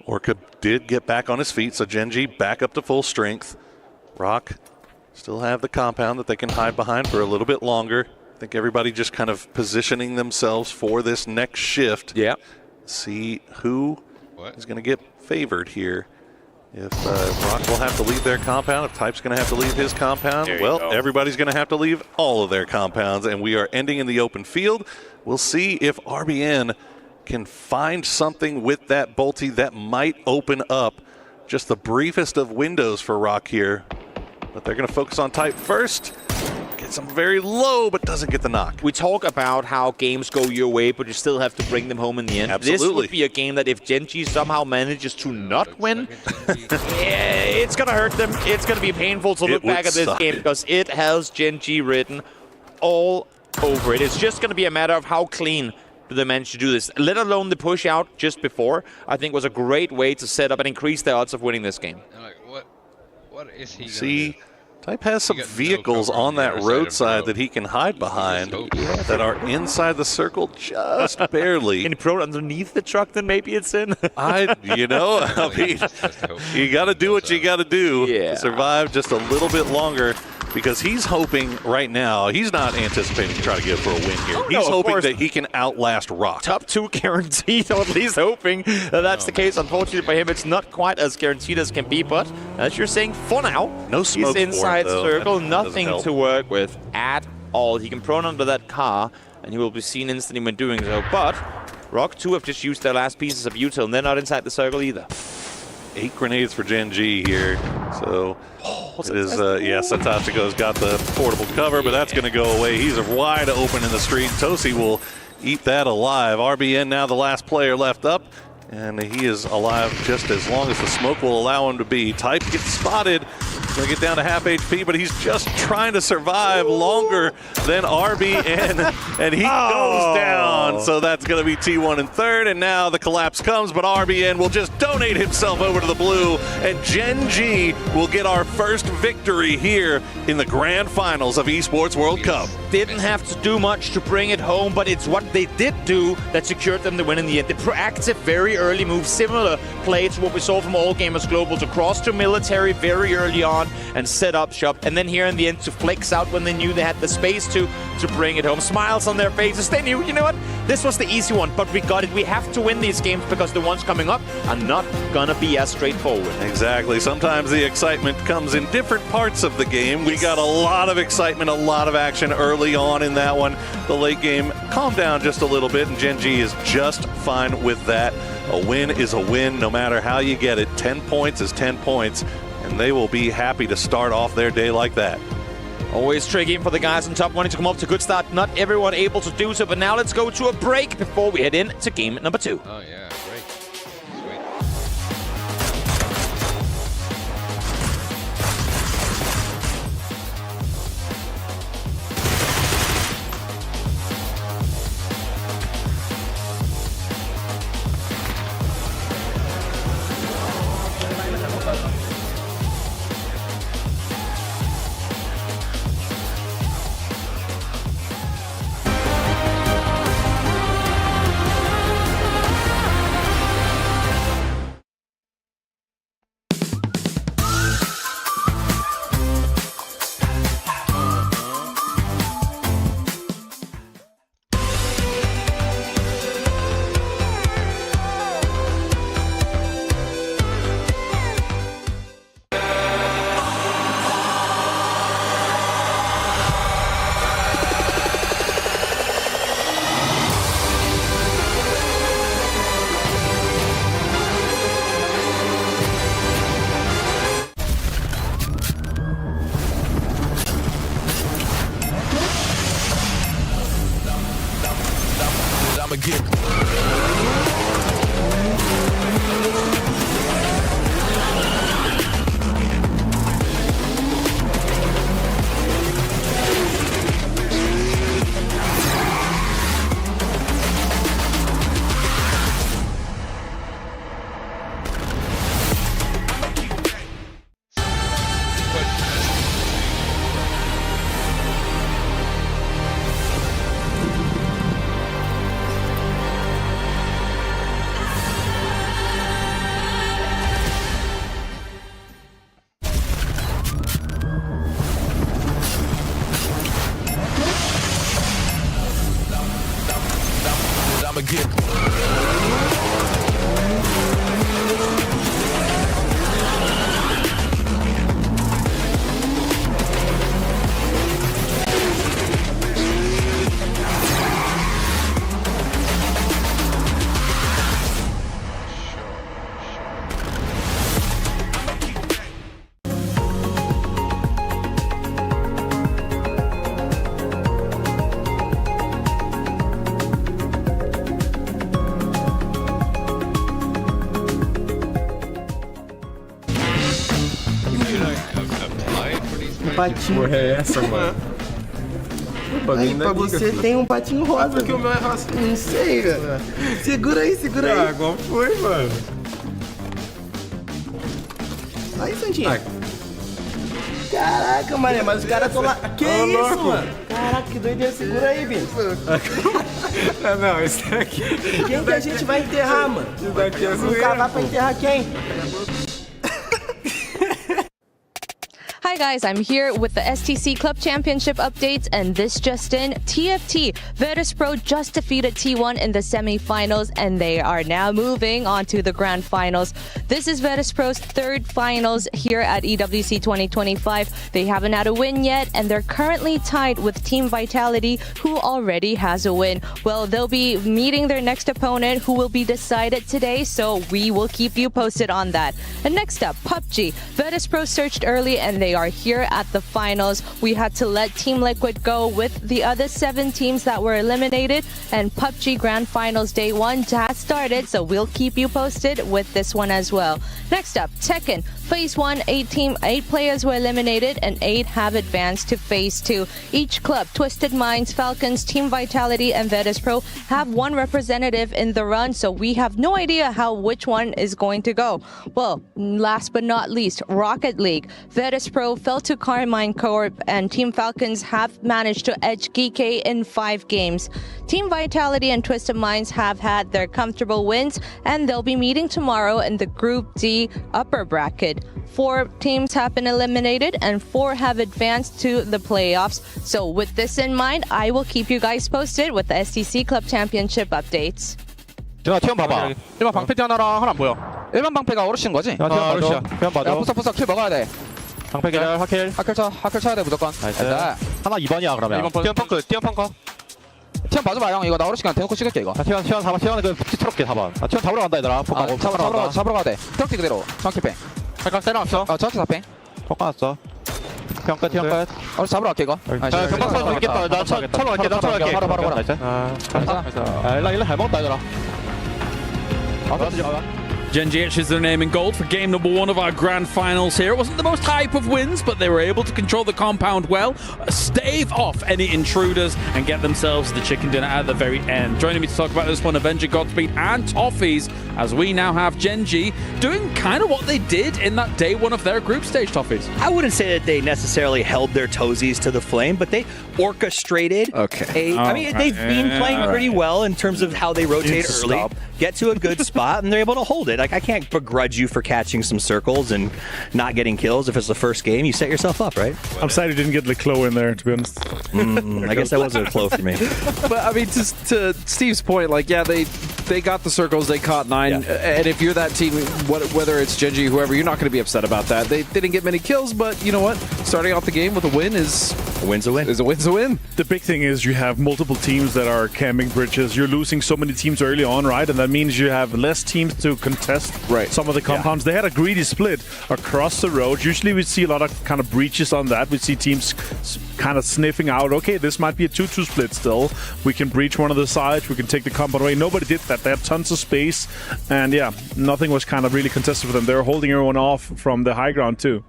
Orca did get back on his feet, so Gen G back up to full strength. Rock still have the compound that they can hide behind for a little bit longer. I think everybody just kind of positioning themselves for this next shift. Yeah. See who is going to get favored here. If Rock will have to leave their compound, if Type's going to have to leave his compound, well, everybody's going to have to leave all of their compounds, and we are ending in the open field. We'll see if RBN can find something with that Bolty that might open up just the briefest of windows for Rock here. But they're going to focus on Type first. Gets him very low, but doesn't get the knock. We talk about how games go your way, but you still have to bring them home in the end. Absolutely. This would be a game that if Gen G somehow manages to not win, it's going to hurt them. It's going to be painful to look back at this game because it has Gen G written all over it. It's just going to be a matter of how clean they managed to do this, let alone the push out just before. I think was a great way to set up and increase their odds of winning this game. What is he See, Type has some vehicles on that roadside that he can hide behind that are inside the circle just barely. Can he throw it underneath the truck then maybe it's in? I mean, you got to do what you got to do to survive just a little bit longer. Because he's hoping right now, he's not anticipating to try to get for a win here. He's hoping that he can outlast Rock. Top 2 guaranteed, or at least hoping that that's the case. Unfortunately for him, it's not quite as guaranteed as can be, but as you're saying, for now, no smoke he's inside for it, circle, nothing to work with at all. He can prone under that car, and he will be seen instantly when doing so. But Rock 2 have just used their last pieces of util, and they're not inside the circle either. 8 grenades for Gen G here, so it is, Satachico's got the portable cover, but that's going to go away. He's wide open in the street. Tosi will eat that alive. RBN now the last player left up, and he is alive just as long as the smoke will allow him to be. Type gets spotted. He's going to get down to half HP, but he's just trying to survive longer than RBN, and he goes down. So that's going to be T1 in third, and now the collapse comes, but RBN will just donate himself over to the blue, and Gen G will get our first victory here in the grand finals of Esports World Cup. Didn't have to do much to bring it home, but it's what they did do that secured them the win in the end. The proactive, very early move, similar play to what we saw from All Gamers Global, to cross to military very early on and set up shop, and then here in the end to flex out when they knew they had the space to bring it home. Smiles on their faces. They knew, you know what, this was the easy one, but we got it. We have to win these games because the ones coming up are not gonna be as straightforward. Exactly. Sometimes the excitement comes in different parts of the game. We got a lot of excitement, a lot of action early on in that one. The late game calmed down just a little bit, and Gen G is just fine with that. A win is a win no matter how you get it. 10 points is 10 points, and they will be happy to start off their day like that. Always tricky for the guys on top, wanting to come up to good start. Not everyone able to do so, but now let's go to a break before we head into game number 2. Oh, yeah, great. patinho. Porra, é essa, mano? Aí, pra você tem patinho rosa. Ah, porque o meu é rosa. Não sei, velho. Segura aí, segura aí. Ah, qual foi, mano? Aí, Santinho. Caraca, mané, mas os caras estão lá. Que isso, louco, mano? Caraca, que doideira. Segura aí, Bins. Não, esse aqui. Quem que a gente vai enterrar, mano? Isso daqui é zoeira. Cavar pra enterrar quem? Hi guys, I'm here with the STC Club Championship updates, and this just in, TFT, Virtus.pro just defeated T1 in the semi-finals, and they are now moving on to the grand finals. This is Virtus.pro's third finals here at EWC 2025. They haven't had a win yet, and they're currently tied with Team Vitality, who already has a win. Well, they'll be meeting their next opponent, who will be decided today, so we will keep you posted on that. And next up, PUBG. Virtus.pro searched early, and they are here at the finals. We had to let Team Liquid go with the other 7 teams that were eliminated, and PUBG Grand Finals Day 1 has started, so we'll keep you posted with this one as well. Next up, Tekken. Phase 1, 8 players were eliminated and 8 have advanced to Phase 2. Each club, Twisted Minds, Falcons, Team Vitality, and Virtus.pro have one representative in the run, so we have no idea which one is going to go. Well, last but not least, Rocket League. Virtus.pro fell to Carmine Corp, and Team Falcons have managed to edge GK in 5 games. Team Vitality and Twisted Minds have had their comfortable wins, and they'll be meeting tomorrow in the Group D upper bracket. 4 teams have been eliminated and 4 have advanced to the playoffs. So with this in mind, I will keep you guys posted with the STC Club Championship updates. 자, 티원 봐봐. 일반 방패 뛰어나라. 하나 안 보여. 일반 방패가 어르신 거지? 티원 어르신. 티원 봐줘. 부서 킬 먹어야 돼. 방패 기절, 하킬. 하킬 쳐야 돼 무조건. 나이스. 하나 2번이야 그러면. 티원 펑크. 티원 봐줘봐 형. 이거 나 어르신한테 대놓고 찍을게 이거. 티원 4번. 티원은 그 트럭게 4번. 티원 잡으러 간다 얘들아. 잡으러 가야 돼. 트럭티 그대로. 정확히 뺑. 살짝 때려놨어. 정확히 4뺑. 톡 갔어. 티원 끝. 잡으러 갈게 이거. 경박 선수 있겠다. 나 쳐러 갈게. 바로. 나이스. 일라 잘 먹었다 얘들아. GenGH is their name in gold for game number 1 of our grand finals here. It wasn't the most hype of wins, but they were able to control the compound well, stave off any intruders, and get themselves the chicken dinner at the very end. Joining me to talk about this one, Avenger, Godspeed, and Toffees, as we now have GenG doing kind of what they did in that day 1 of their group stage, Toffees. I wouldn't say that they necessarily held their toesies to the flame, but they orchestrated. They've been playing pretty well in terms of how they rotate early, get to a good spot, and they're able to hold it. Like, I can't begrudge you for catching some circles and not getting kills. If it's the first game, you set yourself up, right? I'm sad you didn't get the Clo in there, to be honest. I guess that wasn't a Clo for me. But I mean, to Steve's point, like, yeah, they got the circles, they caught 9, and if you're that team, whether it's GenG, whoever, you're not going to be upset about that. They didn't get many kills, but you know what? Starting off the game with a win is a win's a win. Is a win's a win. The big thing is you have multiple teams that are camping bridges. You're losing so many teams early on, right? And that means you have less teams to contest some of the compounds. They had a greedy split across the road. Usually we see a lot of kind of breaches on that. We see teams kind of sniffing out, okay, this might be a 2-2 split still. We can breach one of the sides. We can take the compound away. Nobody did that. They had tons of space. And yeah, nothing was kind of really contested for them. They were holding everyone off from the high ground too.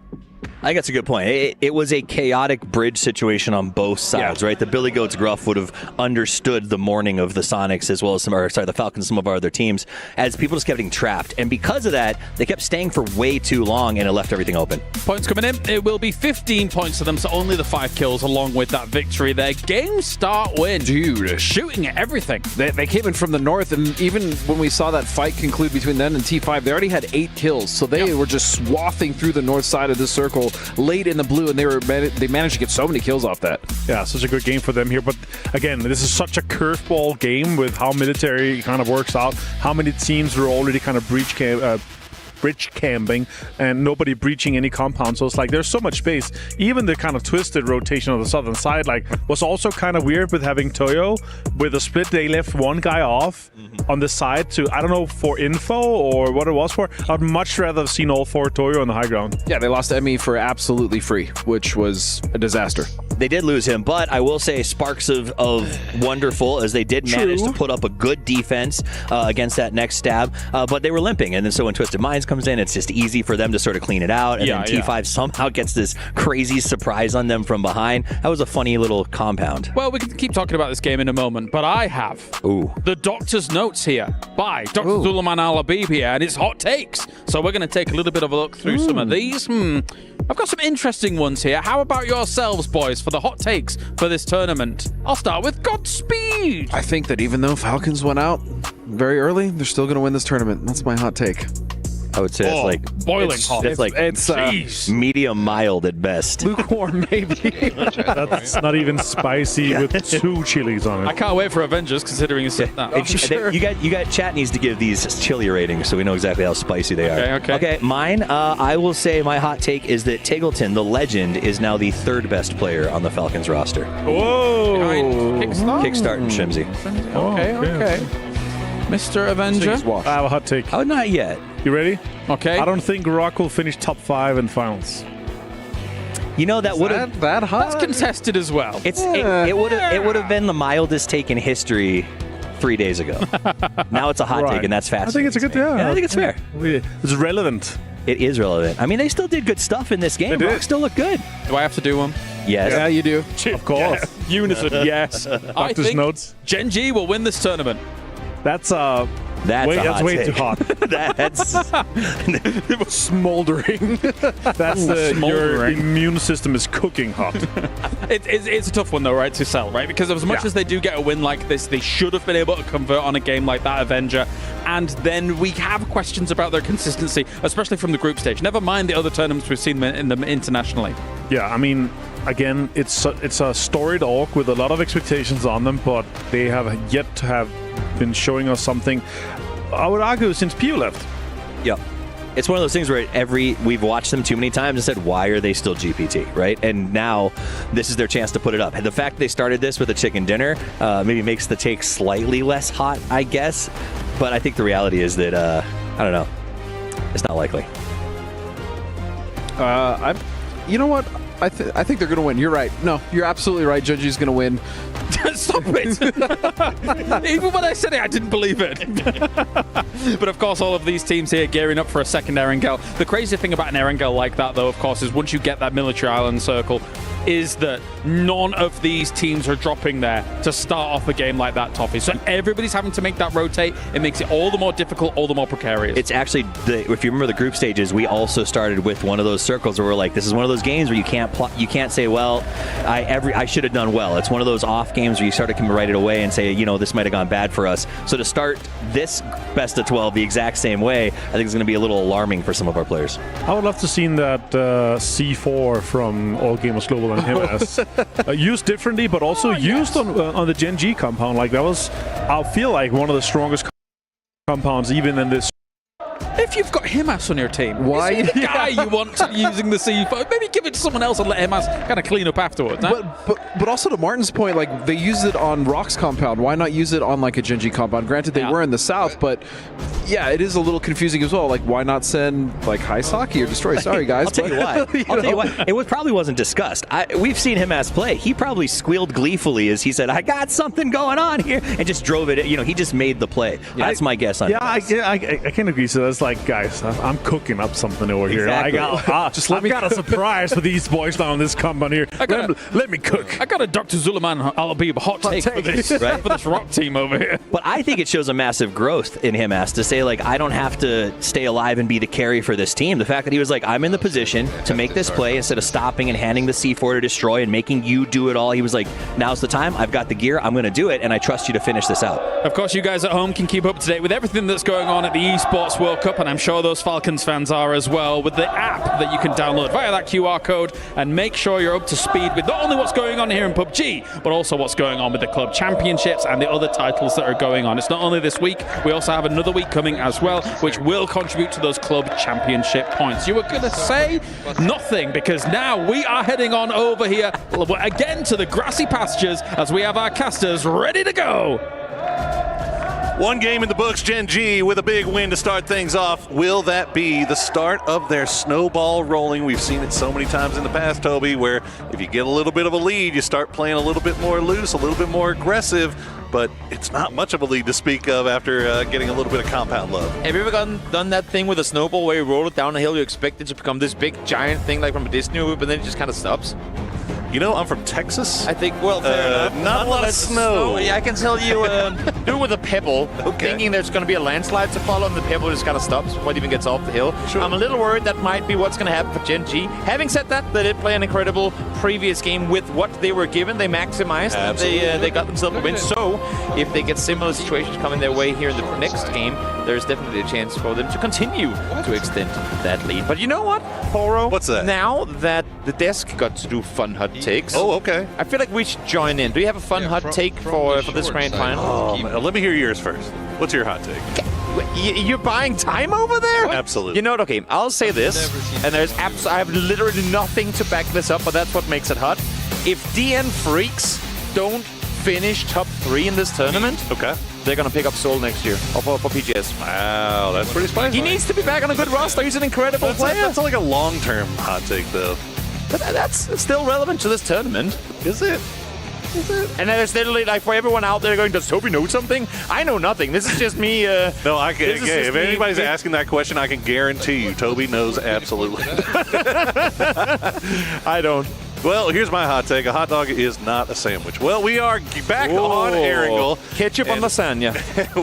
I think that's a good point. It was a chaotic bridge situation on both sides, right? The Billy Goats Gruff would have understood the morning of the Sonics as well as the Falcons, some of our other teams, as people just kept getting trapped. And because of that, they kept staying for way too long, and it left everything open. Points coming in. It will be 15 points to them, so only the 5 kills along with that victory there. Game start win. Dude, shooting at everything. They came in from the north, and even when we saw that fight conclude between them and T5, they already had 8 kills. So they were just swathing through the north side of this circle late in the blue, and they managed to get so many kills off that. Yeah, such a good game for them here. But again, this is such a curveball game with how military kind of works out. How many teams were already kind of bridge camping and nobody breaching any compound. So it's like there's so much space. Even the kind of twisted rotation on the southern side was also kind of weird with having Toyo. With a split, they left one guy off on the side to, I don't know, for info or what it was for. I'd much rather have seen all 4 Toyo on the high ground. Yeah, they lost Emmy for absolutely free, which was a disaster. They did lose him, but I will say sparks of wonderful, as they did manage to put up a good defense against that next stab, but they were limping. And then so when Twisted Minds comes in, it's just easy for them to sort of clean it out. And then T5 somehow gets this crazy surprise on them from behind. That was a funny little compound. Well, we can keep talking about this game in a moment, but I have the doctor's notes here by Dr. Zulaiman Al-Habib here, and it's hot takes. So we're going to take a little bit of a look through some of these. I've got some interesting ones here. How about yourselves, boys, for the hot takes for this tournament? I'll start with Godspeed. I think that even though Falcons went out very early, they're still going to win this tournament. That's my hot take. I would say it's like boiling hot. It's like medium mild at best. Lukewarm, maybe. That's not even spicy with 2 chilies on it. I can't wait for Avengers, considering it's that. You got chat needs to give these chili ratings so we know exactly how spicy they are. Okay, mine, I will say my hot take is that Tiggleton, the legend, is now the 3rd best player on the Falcons roster. Whoa! Kickstart and Shimsy. Okay. Mr. Avenger? I have a hot take. Oh, not yet. You ready? Okay. I don't think Rock will finish top 5 in finals. You know, that would have that hot. That's contested as well. It would have been the mildest take in history 3 days ago. Now it's a hot take, and that's fast. I think it's a good I think it's fair. It's relevant. It is relevant. I mean, they still did good stuff in this game. Rock still look good. Do I have to do one? Yes. Yeah, you do. Of course. Unison, yes. I think notes. Gen G will win this tournament. That's way too hot. That's it was smoldering. That's your immune system is cooking hot. It's a tough one though, right, to sell, right? Because as much as they do get a win like this, they should have been able to convert on a game like that Avenger. And then we have questions about their consistency, especially from the group stage. Never mind the other tournaments we've seen in them internationally. Yeah, I mean, again, it's a storied org with a lot of expectations on them, but they have yet to have been showing us something, I would argue, since Pew left. Yeah. It's one of those things where we've watched them too many times and said, why are they still GPT, right? And now this is their chance to put it up. And the fact they started this with a chicken dinner maybe makes the take slightly less hot, I guess. But I think the reality is that, I don't know, it's not likely. You know what? I think they're going to win. You're right. No, you're absolutely right. Genji's going to win. Stop it! Even when I said it, I didn't believe it. But of course, all of these teams here gearing up for a second Erangel. The crazy thing about an Erangel like that, though, of course, is once you get that military island circle, is that none of these teams are dropping there to start off a game like that, Toffee. So everybody's having to make that rotate. It makes it all the more difficult, all the more precarious. It's actually, if you remember the group stages, we also started with one of those circles where we're like, this is one of those games where you can't say, well, I should have done well. It's one of those off games where you start to come right away and say, you know, this might have gone bad for us. So to start this best of 12 the exact same way, I think it's going to be a little alarming for some of our players. I would love to see that C4 from All Gamers Global and him as used differently, but also used on the Gen G compound. Like that was, I feel like, one of the strongest compounds even in this. If you've got Himas on your team, why is he the guy you want to using the C4? Maybe give it to someone else and let Himas kind of clean up afterwards. But also to Martin's point, like they used it on Rock's compound. Why not use it on like a Gen G compound? Granted, they were in the south, but yeah, it is a little confusing as well. Like, why not send like Haisaki or Destroy? Sorry, guys. I'll tell you why. I'll tell you why. It probably wasn't discussed. We've seen Himas play. He probably squealed gleefully as he said, "I got something going on here," and just drove it. You know, he just made the play. That's my guess on it. I can agree. So that's like, guys, I'm cooking up something over here. Exactly. I've got a surprise for these boys down in this compound here. Let me cook. I got a Dr. Zulaiman Al-Habib hot take for this, right? For this Rock team over here. But I think it shows a massive growth in him as to say, like, I don't have to stay alive and be the carry for this team. The fact that he was like, I'm in the position to make this play instead of stopping and handing the C4 to Destroy and making you do it all. He was like, now's the time. I've got the gear. I'm going to do it, and I trust you to finish this out. Of course, you guys at home can keep up to date with everything that's going on at the Esports World Cup, and I'm sure those Falcons fans are as well, with the app that you can download via that QR code and make sure you're up to speed with not only what's going on here in PUBG, but also what's going on with the club championships and the other titles that are going on. It's not only this week, we also have another week coming as well, which will contribute to those club championship points. You were going to say nothing, because now we are heading on over here again to the grassy pastures as we have our casters ready to go. One game in the books, Gen G with a big win to start things off. Will that be the start of their snowball rolling? We've seen it so many times in the past, Toby, where if you get a little bit of a lead, you start playing a little bit more loose, a little bit more aggressive, but it's not much of a lead to speak of after getting a little bit of compound love. Have you ever done that thing with a snowball where you roll it down a hill, you expect it to become this big giant thing like from a Disney movie, but then it just kind of stops? You know, I'm from Texas. I think, well, fair enough. Not a lot of snow. Yeah, I can tell you, do it with a pebble, thinking there's going to be a landslide to follow, and the pebble just kind of stops before it even gets off the hill. Sure. I'm a little worried that might be what's going to happen for Gen G. Having said that, they did play an incredible previous game with what they were given. They maximized. They got themselves a win. So, if they get similar situations coming their way here in the next game, there's definitely a chance for them to continue to extend that lead. But you know what, Poro? What's that? Now that the desk got to do fun hot takes. Oh, okay. I feel like we should join in. Do you have a fun hot take for this grand final? Oh, let me hear yours first. What's your hot take? You're buying time over there? Absolutely. You know what? Okay, I'll say this, and I have literally nothing to back this up, but that's what makes it hot. If DN Freaks don't finish top 3 in this tournament, they're going to pick up Seoul next year for PGS. Wow, that's pretty spicy. He needs to be back on a good roster. He's an incredible player. That's like a long-term hot take, though. But that's still relevant to this tournament. Is it? And there's literally, like, for everyone out there going, does Toby know something? I know nothing. This is just me. No, I can. If anybody's asking that question, I can guarantee you Toby knows absolutely. I don't. Well, here's my hot take. A hot dog is not a sandwich. Well, we are back on Erangel. Ketchup on lasagna.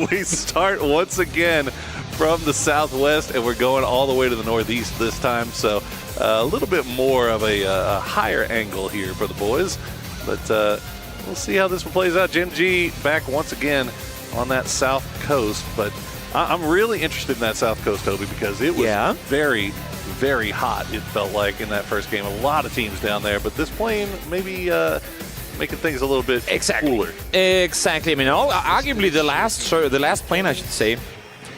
We start once again from the southwest, and we're going all the way to the northeast this time. So a little bit more of a higher angle here for the boys. But we'll see how this one plays out. Gen G back once again on that south coast. But I'm really interested in that south coast, Toby, because it was very, very hot, it felt like, in that first game. A lot of teams down there. But this plane maybe making things a little bit cooler. Exactly. I mean, arguably the last plane, I should say,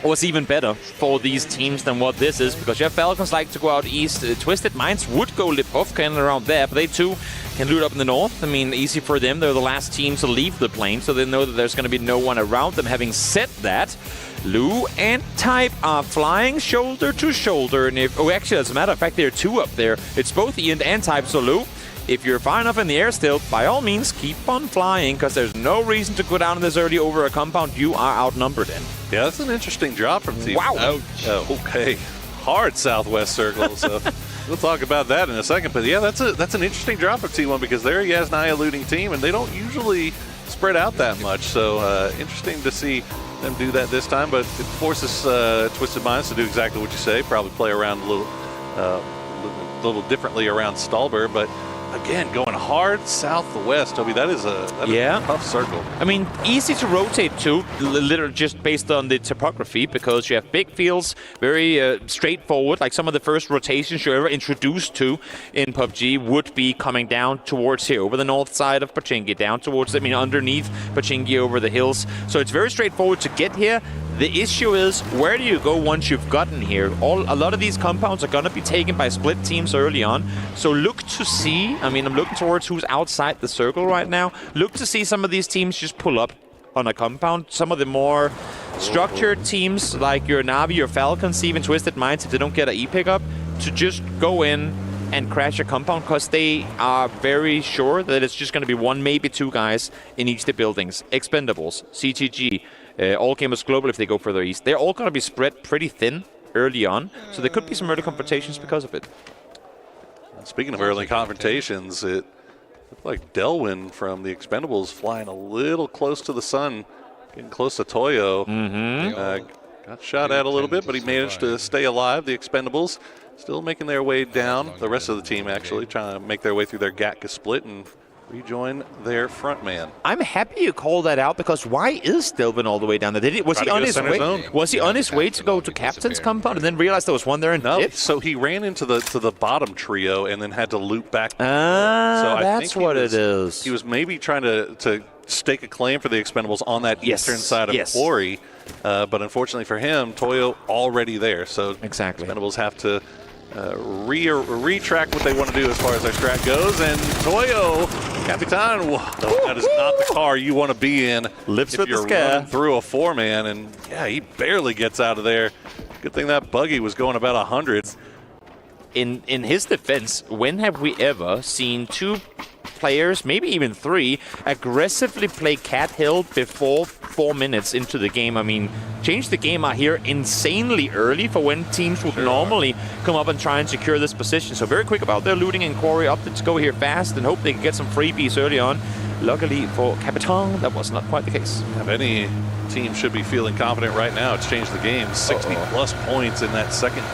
was even better for these teams than what this is, because your Falcons like to go out east. Twisted Minds would go Lipovka and around there, but they too can loot up in the north. I mean, easy for them. They're the last team to leave the plane, so they know that there's going to be no one around them. Having said that, Lou and Type are flying shoulder to shoulder, and actually, as a matter of fact, there are 2 up there. It's both Ian and Type, so Lou, if you're far enough in the air still, by all means, keep on flying, because there's no reason to go down this early over a compound you are outnumbered in. Yeah, that's an interesting drop from T1. Wow. Ouch. Okay. Hard southwest circle, so we'll talk about that in a second. But yeah, that's an interesting drop from T1, because they're a Yasnaya looting team, and they don't usually spread out that much. So interesting to see them do that this time, but it forces Twisted Minds to do exactly what you say, probably play around a little differently around Stalber, but again, going hard southwest, Toby. That is a tough circle. I mean, easy to rotate to, literally just based on the topography, because you have big fields, very straightforward. Like some of the first rotations you're ever introduced to in PUBG would be coming down towards here, over the north side of Pochinki, down towards, underneath Pochinki, over the hills. So it's very straightforward to get here. The issue is, where do you go once you've gotten here? A lot of these compounds are going to be taken by split teams early on. So look to see, I'm looking towards who's outside the circle right now. Look to see some of these teams just pull up on a compound. Some of the more structured teams, like your Navi, your Falcons, even Twisted Minds, if they don't get an E-pickup, to just go in and crash a compound, because they are very sure that it's just going to be 1, maybe 2 guys in each of the buildings. Expendables, CTG, All Gamers Global if they go further east. They're all going to be spread pretty thin early on, so there could be some early confrontations because of it. Speaking of early confrontations, it looked like Delwyn from the Expendables flying a little close to the sun, getting close to Toyo. Got shot at a little bit, but he managed to stay alive. The Expendables still making their way down. The rest of the team actually trying to make their way through their Gatka split and rejoin their front man. I'm happy you called that out, because why is Delvin all the way down there? Was he on his way? Was he on his way to go to Captain's compound and then realized there was one there? No, so he ran into the bottom trio and then had to loop back. So that's what it is. He was maybe trying to stake a claim for the Expendables on that eastern side of Quarry, but unfortunately for him, Toyo already there. So Expendables have to retrack what they want to do as far as their strat goes, and Toyo Capitan, that is not the car you want to be in. Lives if with the you're scare. running through a 4-man, and yeah, he barely gets out of there. Good thing that buggy was going about 100. In his defense, when have we ever seen two players, maybe even three, aggressively play Cat Hill before 4 minutes into the game? I mean, change the game out here insanely early for when teams would normally come up and try and secure this position. So very quick about their looting and quarry up to go here fast and hope they can get some freebies early on. Luckily for Capitan, that was not quite the case. If any team should be feeling confident right now, it's changed the game. 60-plus points in that second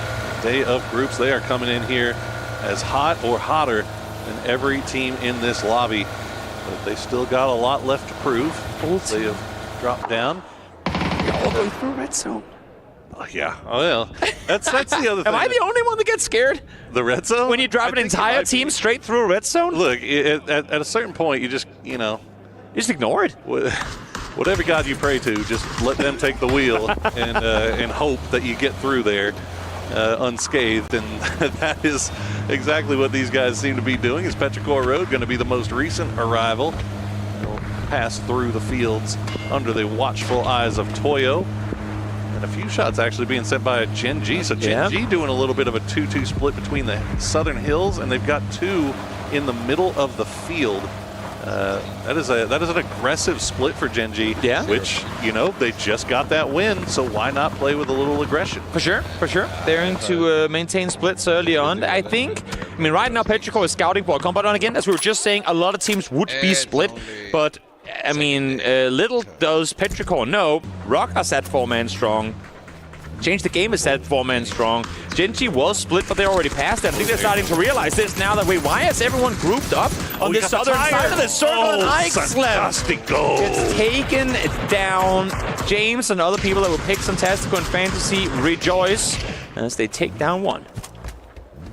day of groups. They are coming in here as hot or hotter than every team in this lobby. But they still got a lot left to prove. They have dropped down. All the way through red zone. Oh, yeah. Oh, yeah. That's the other thing. Am I the only one that gets scared? The red zone? When you drive an entire team straight through a red zone? Look, at a certain point, you just, you just ignore it. Whatever God you pray to, just let them take the wheel and hope that you get through there unscathed. And that is exactly what these guys seem to be doing. Is Petrichor Road going to be the most recent arrival? They'll pass through the fields under the watchful eyes of Toyo. And a few shots actually being sent by Gen G. So Gen G doing a little bit of a 2-2 split between the southern hills, and they've got two in the middle of the field. That is an aggressive split for Gen G, which, they just got that win, so why not play with a little aggression? For sure. They're going to maintain splits early on. I mean, right now Petrichor is scouting for a combat on again. As we were just saying, a lot of teams would be split, but I mean, little does Petrichor know, Rock are set 4-man strong. Change the Game is set 4-man strong. Gen G was split, but they already passed it. I think they're starting to realize this now that, why is everyone grouped up on this southern side of the circle? And Ike's left. Goal. Gets taken down. James and other people that will pick some Tastico and Fantasy rejoice as they take down one.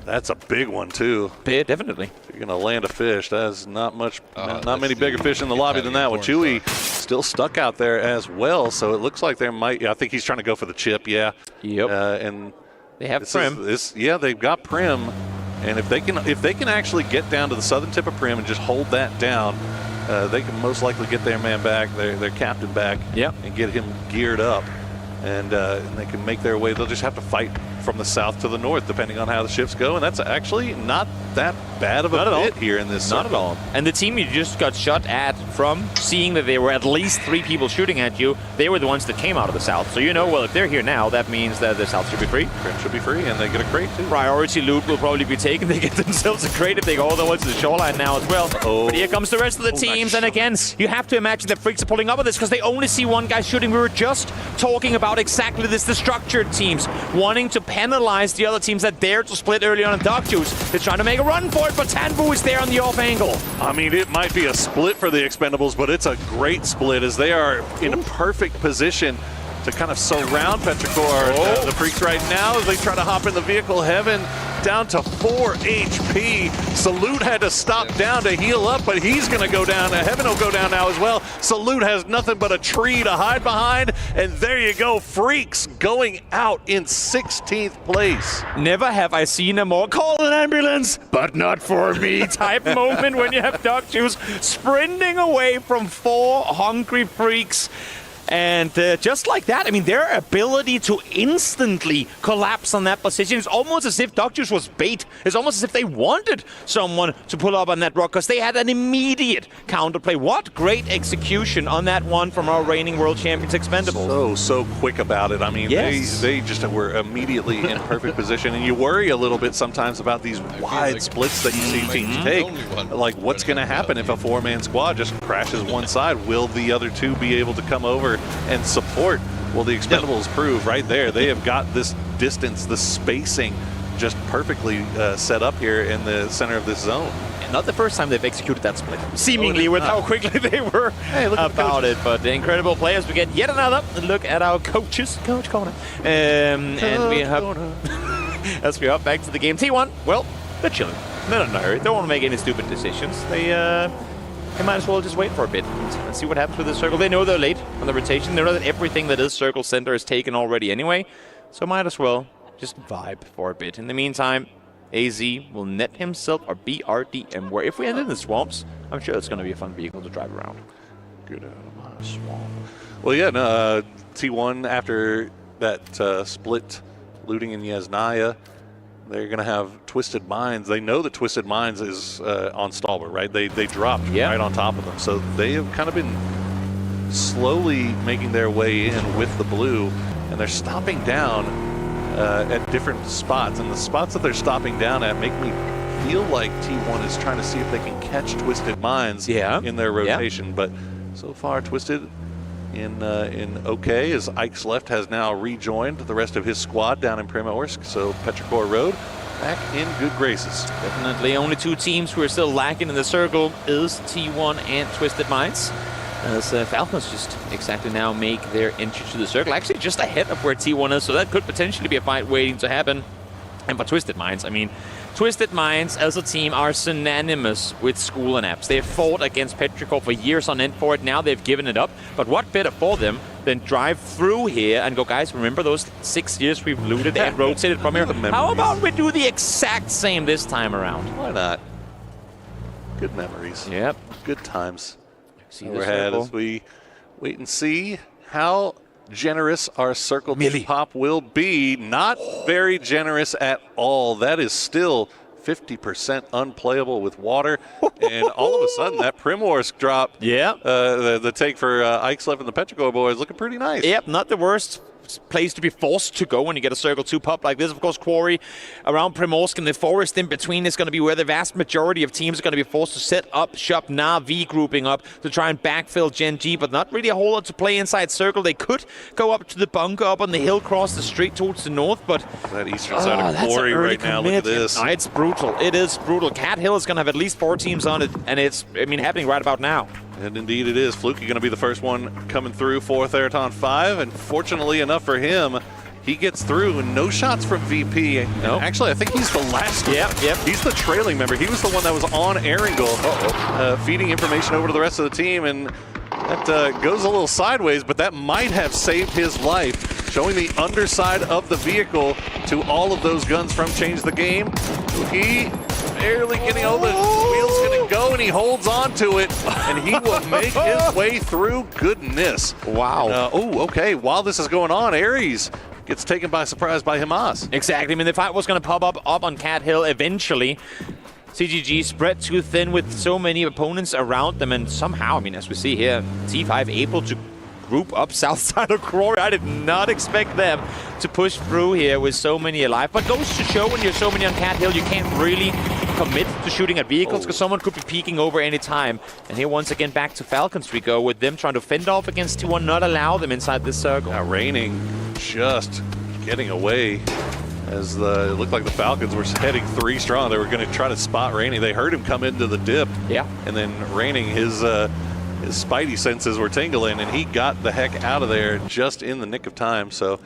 That's a big one, too. Big, definitely. You're going to land a fish. That is not many bigger fish in the lobby than that one. Chewy still stuck out there as well, so it looks like there might... I think he's trying to go for the chip, Yep. And they have Prim. They've got Prim. And if they can actually get down to the southern tip of Prim and just hold that down, they can most likely get their man back, their captain back, and get him geared up. And they can make their way. They'll just have to fight from the south to the north, depending on how the shifts go. And that's actually not that bad of a bit here in this circle. Not at all. And the team you just got shot at from, seeing that there were at least 3 people shooting at you, they were the ones that came out of the south. So well, if they're here now, that means that the south should be free. Prim should be free, and they get a crate, too. Priority loot will probably be taken. They get themselves a crate if they go all the way to the shoreline now as well. But here comes the rest of the teams. And again, you have to imagine that Freaks are pulling up on this because they only see one guy shooting. We were just talking about exactly this. The structured teams wanting to penalize the other teams that dare to split early on in Dark Juice. They're trying to make a run for it, but Tanbu is there on the off angle. I mean, it might be a split for the Expendables, but it's a great split as they are in a perfect position to kind of surround Petrichor. The Freaks right now as they try to hop in the vehicle. Heaven down to 4 HP. Salute had to stop down to heal up, but he's going to go down. Heaven will go down now as well. Salute has nothing but a tree to hide behind, and there you go. Freaks going out in 16th place. Never have I seen a more call an ambulance, but not for me type moment when you have Dark Juice sprinting away from 4 hungry Freaks. And just like that, I mean, their ability to instantly collapse on that position is almost as if Dark Juice was bait. It's almost as if they wanted someone to pull up on that rock because they had an immediate counterplay. What great execution on that one from our reigning world champions Expendables. So quick about it. I mean, they just were immediately in perfect position. And you worry a little bit sometimes about these wide splits that you see teams take. Like, what's going to happen if a 4-man squad just crashes one side? Will the other 2 be able to come over and support? Well, the Expendables prove right there. They have got this distance, the spacing just perfectly set up here in the center of this zone. Not the first time they've executed that split, seemingly with how quickly they were about it. But the incredible players, we get yet another look at our coaches. Coach Corner. And we have, as we hop back to the game. T1, well, they're chilling. They're not in a hurry. They don't want to make any stupid decisions. They might as well just wait for a bit and see what happens with the circle. They know they're late on the rotation. They know that everything that is circle center is taken already anyway. So might as well just vibe for a bit. In the meantime, AZ will net himself or BRDM, where if we end in the swamps, I'm sure it's going to be a fun vehicle to drive around. Good out of my swamp. Well, yeah, no, T1 after that split looting in Yasnaya, they're going to have Twisted Minds. They know that Twisted Minds is on Stalwart, right? They dropped right on top of them. So they have kind of been slowly making their way in with the blue, and they're stopping down at different spots. And the spots that they're stopping down at make me feel like T1 is trying to see if they can catch Twisted Minds in their rotation. But so far, Twisted in okay, as Ike's left has now rejoined the rest of his squad down in Primorsk. So Petrichor Road back in good graces. Definitely only two teams who are still lacking in the circle is T1 and Twisted Minds. As Falcons just exactly now make their entry to the circle, actually just ahead of where T1 is, so that could potentially be a fight waiting to happen. And for Twisted Minds, I mean, Twisted Minds as a team are synonymous with school and apps. They've fought against Petrichor for years on end for it. Now they've given it up. But what better for them than drive through here and go, guys, remember those 6 years we've looted and rotated from here? How about we do the exact same this time around? Why not? Good memories. Yep. Good times. See overhead as we wait and see how generous our circle pop will be. Not very generous at all. That is still 50% unplayable with water. And all of a sudden, that Primorsk drop, the take for Ike's left and the Petrichor boys looking pretty nice. Yep, not the worst place to be forced to go when you get a Circle 2 pop like this. Of course, Quarry around Primorsk and the forest in between is going to be where the vast majority of teams are going to be forced to set up shop. Na'Vi grouping up to try and backfill Gen G, but not really a whole lot to play inside Circle. They could go up to the bunker up on the hill, cross the street towards the north, but that eastern side of Quarry right now, look at this. No, it's brutal. It is brutal. Cat Hill is going to have at least 4 teams on it, and it's, I mean, happening right about now. And indeed it is. Fluky going to be the first one coming through for Theraton 5, and fortunately enough for him, he gets through and no shots from VP. No. Actually, I think he's the last one. Yep. He's the trailing member. He was the one that was on Erangel, feeding information over to the rest of the team, and that goes a little sideways, but that might have saved his life, showing the underside of the vehicle to all of those guns from Change the Game. He barely getting over the wheel's going to go, and he holds on to it, and he will make his way through. Goodness. Wow. Okay. While this is going on, Ares gets taken by surprise by Hamas. Exactly. I mean, the fight was going to pop up on Cat Hill eventually. CGG spread too thin with so many opponents around them, and somehow, I mean, as we see here, T5 able to group up south side of Quarry. I did not expect them to push through here with so many alive, but goes to show when you're so many on Cat Hill, you can't really commit to shooting at vehicles because someone could be peeking over any time. And here once again back to Falcons we go, with them trying to fend off against T1, not allow them inside this circle. Now Raining just getting away as it looked like the Falcons were heading 3 strong. They were going to try to spot Raining. They heard him come into the dip. Yeah. And then Raining, his spidey senses were tingling, and he got the heck out of there just in the nick of time. So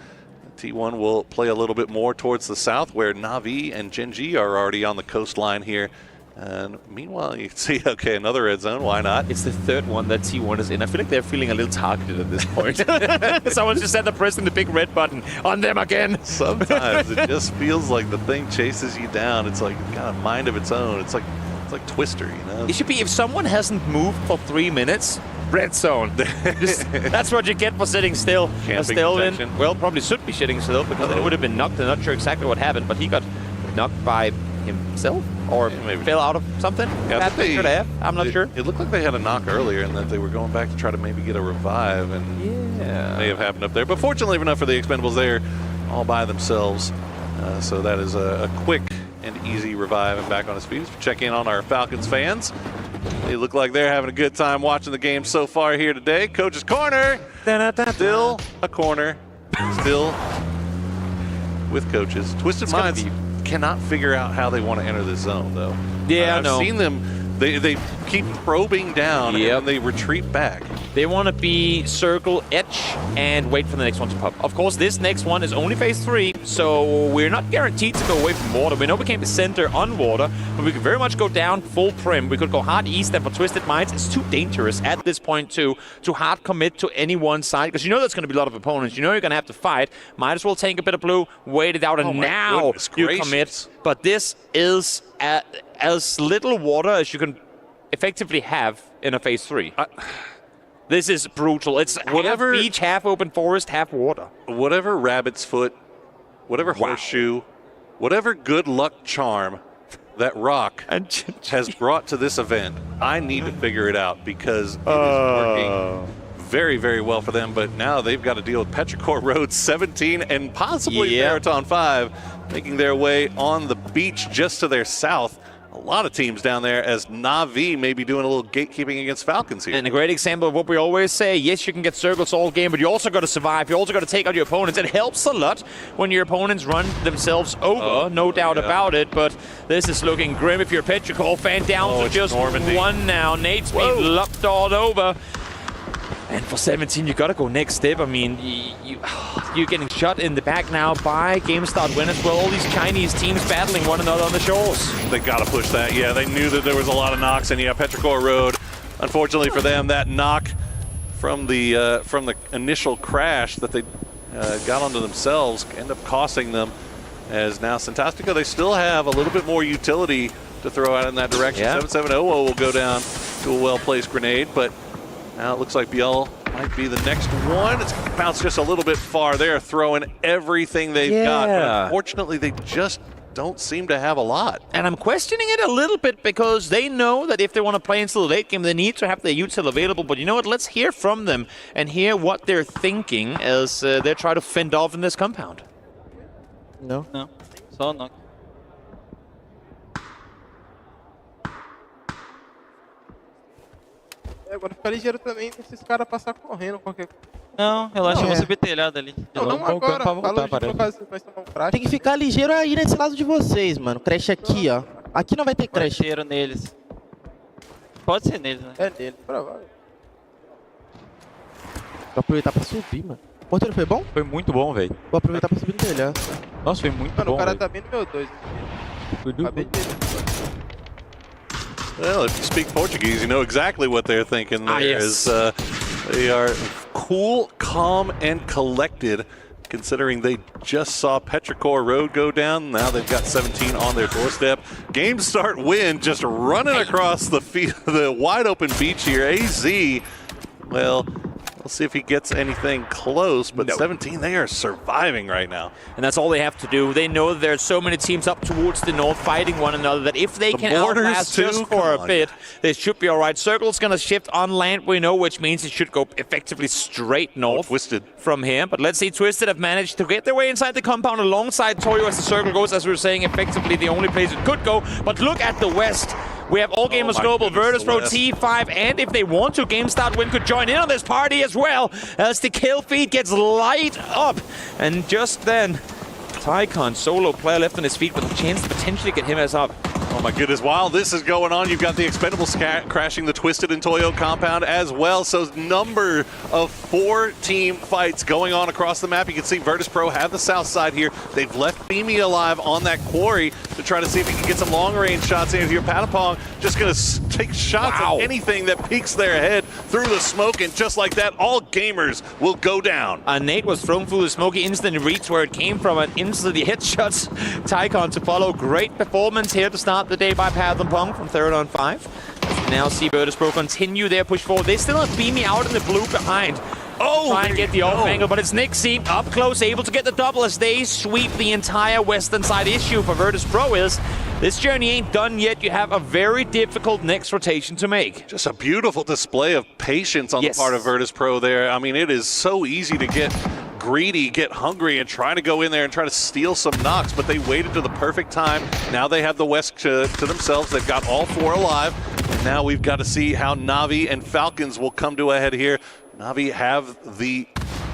T1 will play a little bit more towards the south, where Na'Vi and Gen G are already on the coastline here. And meanwhile, you can see, okay, another red zone. Why not? It's the 3rd one that T1 is in. I feel like they're feeling a little targeted at this point. Someone just said they're pressing the big red button on them again. Sometimes it just feels like the thing chases you down. It's like it's got a mind of its own. It's like Twister, you know? It should be, if someone hasn't moved for 3 minutes, red zone. That's what you get for sitting still. Well, probably should be sitting still because it would have been knocked. I'm not sure exactly what happened, but he got knocked by himself or maybe fell out of something. Yeah, I'm not sure. It looked like they had a knock earlier and that they were going back to try to maybe get a revive, and may have happened up there. But fortunately enough for the Expendables, they're all by themselves. So that is a quick and easy revive and back on his feet. As we check in on our Falcons fans, they look like they're having a good time watching the game so far here today. Coach's Corner, still a corner, still with coaches. Twisted Minds cannot figure out how they want to enter this zone, though. Yeah, I've seen them. They keep probing down and they retreat back. They want to be circle, edge, and wait for the next one to pop. Of course, this next one is only phase 3, so we're not guaranteed to go away from water. We know we can't be center on water, but we could very much go down full prim. We could go hard east, and for Twisted Minds, it's too dangerous at this point to hard commit to any one side, because you know there's going to be a lot of opponents. You know you're going to have to fight. Might as well take a bit of blue, wait it out, and now you commit. But this is as little water as you can effectively have in a phase 3. This is brutal. It's whatever half beach, half open forest, half water. Whatever rabbit's foot, whatever horseshoe, whatever good luck charm that Rock has brought to this event, I need to figure it out, because it is working very, very well for them. But now they've got to deal with Petrichor Road 17 and possibly Marathon 5 making their way on the beach just to their south. A lot of teams down there, as Na'Vi may be doing a little gatekeeping against Falcons here. And a great example of what we always say, yes, you can get circles all game, but you also got to survive. You also got to take out your opponents. It helps a lot when your opponents run themselves over, no doubt about it, but this is looking grim if you're a Petrichor fan. Down to just one now. Nate's being locked all over. And for 17, you got to go next step. I mean, you're getting shot in the back now by GameStart Win as well. All these Chinese teams battling one another on the shores. They got to push that. Yeah, they knew that there was a lot of knocks, and Petrichor Road, unfortunately for them, that knock from the initial crash that they got onto themselves end up costing them. As now Fantastico, they still have a little bit more utility to throw out in that direction. 7700 will go down to a well-placed grenade, but now it looks like Biel might be the next one. It's bounced just a little bit far there, throwing everything they've got. But unfortunately, they just don't seem to have a lot. And I'm questioning it a little bit, because they know that if they want to play into the late game, they need to have their util available. But you know what? Let's hear from them and hear what they're thinking as they're trying to fend off in this compound. No. Só knock. Agora fica ligeiro também pra esses caras passar correndo qualquer coisa. Não, relaxa, eu vou subir telhado ali. Não agora, falou de vai tomar um crash. Tem que ficar ligeiro aí nesse lado de vocês, mano. Crash aqui, ó. Aqui não vai ter crash. Ligeiro neles. Pode ser neles, né? É nele, provável. Vou aproveitar pra subir, mano. O porteiro foi bom? Foi muito bom, velho. Vou aproveitar pra subir no telhado. Nossa, foi muito mano, bom, o cara véio. tá bem no meu 2. Acabei de ver. Well, if you speak Portuguese, you know exactly what they're thinking. They are cool, calm, and collected, considering they just saw Petrichor Road go down. Now they've got 17 on their doorstep. GameStart Win just running across the wide open beach here. AZ, well, we'll see if he gets anything close, but 17, they are surviving right now. And that's all they have to do. They know that there's so many teams up towards the north fighting one another that if they can outlast just for a bit, they should be all right. Circle's going to shift on land, we know, which means it should go effectively straight north from here. But let's see, Twisted have managed to get their way inside the compound alongside Toyo as the circle goes, as we were saying, effectively the only place it could go. But look at the west. We have All Gamers Global, Virtus Pro, T5, and if they want to, GameStart Win could join in on this party as well, as the kill feed gets light up. And just then, Tycon, solo player left on his feet with a chance to potentially get him as up. Oh my goodness, while this is going on, you've got the Expendables crashing the Twisted and Toyo compound as well. So number of 4 team fights going on across the map. You can see Virtus Pro have the south side here. They've left Beamy alive on that quarry to try to see if he can get some long-range shots in here. Patapong just going to take shots at anything that peeks their head through the smoke, and just like that, all gamers will go down. Nate was thrown through the smoke. He instantly reached where it came from and instantly headshots Tycon to follow. Great performance here to start the day by Patapong from 3rd on 5. As we now see Virtus Pro continue their push forward. They still have Beamy out in the blue behind. Try and get the off angle, but it's Nixie up close, able to get the double as they sweep the entire western side. Issue for Virtus Pro is this journey ain't done yet. You have a very difficult next rotation to make. Just a beautiful display of patience on the part of Virtus Pro there. I mean, it is so easy to get greedy, get hungry, and try to go in there and try to steal some knocks, but they waited to the perfect time. Now they have the West to themselves. They've got all 4 alive, and now we've got to see how Na'Vi and Falcons will come to a head here. Na'Vi have the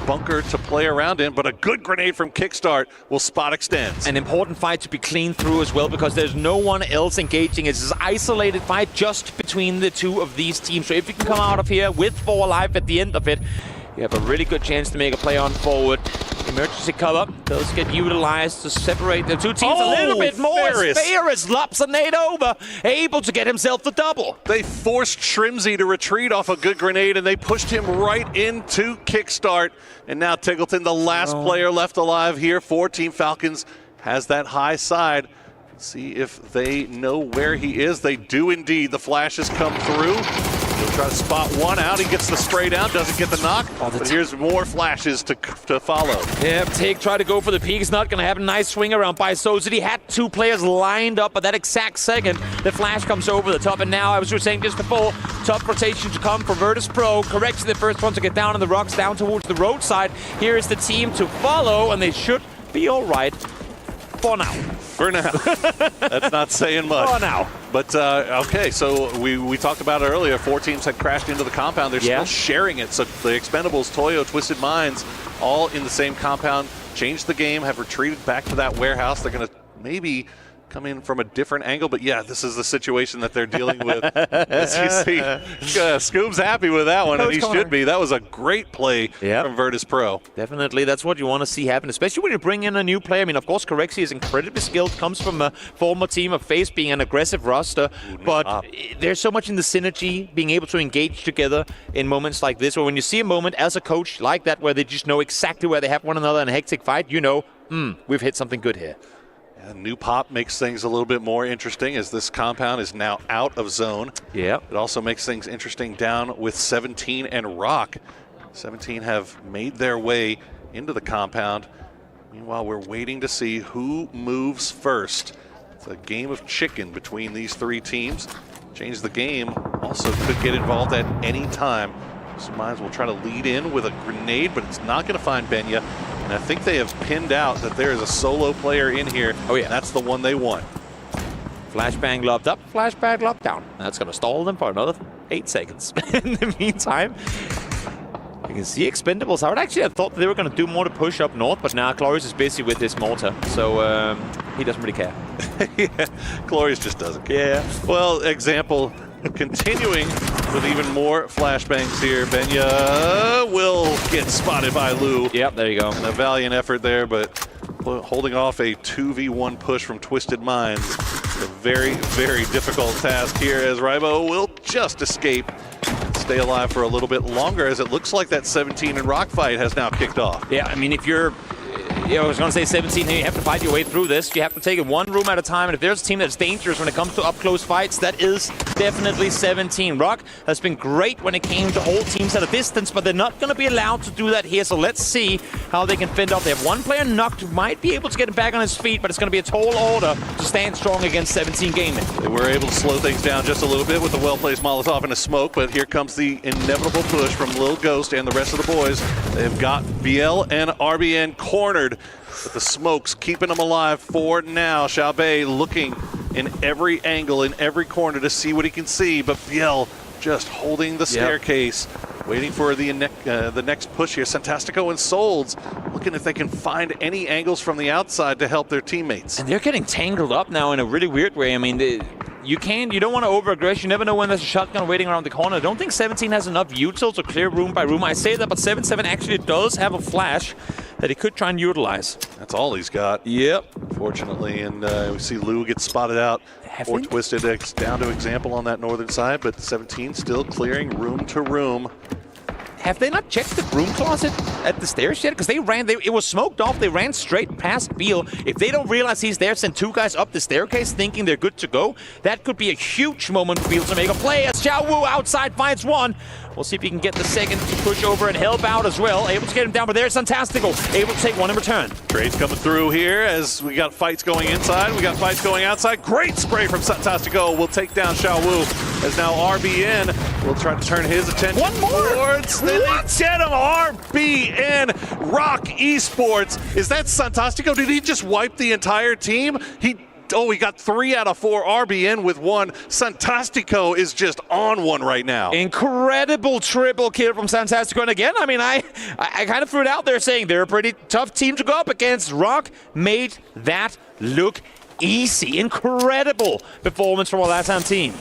bunker to play around in, but a good grenade from Kickstart will spot extends. An important fight to be cleaned through as well, because there's no one else engaging. It's an isolated fight just between the two of these teams. So if you can come out of here with 4 alive at the end of it, you have a really good chance to make a play on forward. Emergency cover does get utilized to separate the two teams a little bit more. Ferris lops a nade over, able to get himself the double. They forced Shrimsy to retreat off a good grenade, and they pushed him right into Kickstart. And now Tiggleton, the last player left alive here for Team Falcons, has that high side. See if they know where he is. They do indeed. The flashes come through. He'll try to spot one out. He gets the spray down, doesn't get the knock. But here's more flashes to follow. Yeah, Tig tried to go for the peak. He's not going to have a nice swing around by Sozid. He had 2 players lined up at that exact second. The flash comes over the top, and now, as we were saying just before, tough rotation to come from Virtus Pro. Corrects the first one to get down on the rocks, down towards the roadside. Here is the team to follow, and they should be all right for now. For now. That's not saying much. For now. But, okay, so we talked about it earlier. 4 teams had crashed into the compound. They're still sharing it. So the Expendables, Toyo, Twisted Minds, all in the same compound, changed the game, have retreated back to that warehouse. They're going to maybe come in from a different angle, but yeah, this is the situation that they're dealing with. As you see, Scoob's happy with that one, and he should be. That was a great play from Virtus Pro. Definitely, that's what you want to see happen, especially when you bring in a new player. I mean, of course, Corexi is incredibly skilled, comes from a former team of FaZe being an aggressive roster, but there's so much in the synergy, being able to engage together in moments like this, or when you see a moment as a coach like that where they just know exactly where they have one another in a hectic fight, you know, we've hit something good here. New pop makes things a little bit more interesting as this compound is now out of zone. Yeah. It also makes things interesting down with 17 and Rock. 17 have made their way into the compound. Meanwhile, we're waiting to see who moves first. It's a game of chicken between these 3 teams. Change the game also could get involved at any time. So Minds will try to lead in with a grenade, but it's not going to find Benya. And I think they have pinned out that there is a solo player in here. Oh yeah. That's the one they want. Flashbang lobbed up, flashbang lobbed down. That's going to stall them for another 8 seconds. In the meantime, you can see Expendables. I would actually have thought they were going to do more to push up north, but now Glorious is busy with his mortar, so he doesn't really care. Yeah, Glorious just doesn't care. Yeah. Well, example, continuing with even more flashbangs here. Benya will get spotted by Lou. Yep, there you go. And a valiant effort there, but holding off a 2v1 push from Twisted Minds. A very, very difficult task here as Rybo will just escape and stay alive for a little bit longer, as it looks like that 17 and Rock fight has now kicked off. Yeah, I mean, if you're... I was going to say 17 here, you have to fight your way through this. You have to take it one room at a time, and if there's a team that's dangerous when it comes to up-close fights, that is definitely 17. Rock has been great when it came to hold teams at a distance, but they're not going to be allowed to do that here, so let's see how they can fend off. They have one player knocked who might be able to get him back on his feet, but it's going to be a tall order to stand strong against 17 Gaming. They were able to slow things down just a little bit with the well-placed Molotov and a smoke, but here comes the inevitable push from Lil Ghost and the rest of the boys. They've got BL and RBN cornered, but the smokes keeping them alive for now. Xiaobei looking in every angle, in every corner to see what he can see, but BL just holding the staircase, waiting for the next push here. Santastico and Solds looking if they can find any angles from the outside to help their teammates. And they're getting tangled up now in a really weird way. I mean, you don't want to over-aggress. You never know when there's a shotgun waiting around the corner. I don't think 17 has enough utils to clear room by room. I say that, but 7-7 actually does have a flash that he could try and utilize. That's all he's got. Yep. Fortunately, and we see Lou get spotted out. Or Twisted X down to example on that northern side, but 17 still clearing room to room. Have they not checked the broom closet at the stairs yet? Because it was smoked off. They ran straight past Beal. If they don't realize he's there, send 2 guys up the staircase thinking they're good to go. That could be a huge moment for Beal to make a play as Xiao Wu outside finds one. We'll see if he can get the second to push over and help out as well. Able to get him down, but there's Santastico. Able to take one in return. Trades coming through here as we got fights going inside. We got fights going outside. Great spray from Santastico. We'll take down Xiao Wu as now RBN will try to turn his attention towards the get him. RBN Rock Esports. Is that Santastico? Did he just wipe the entire team? He Oh, we got 3 out of 4. RBN with 1. Santastico is just on one right now. Incredible triple kill from Santastico. And again, I mean, I kind of threw it out there saying they're a pretty tough team to go up against. Rock made that look easy. Incredible performance from our LATAM team.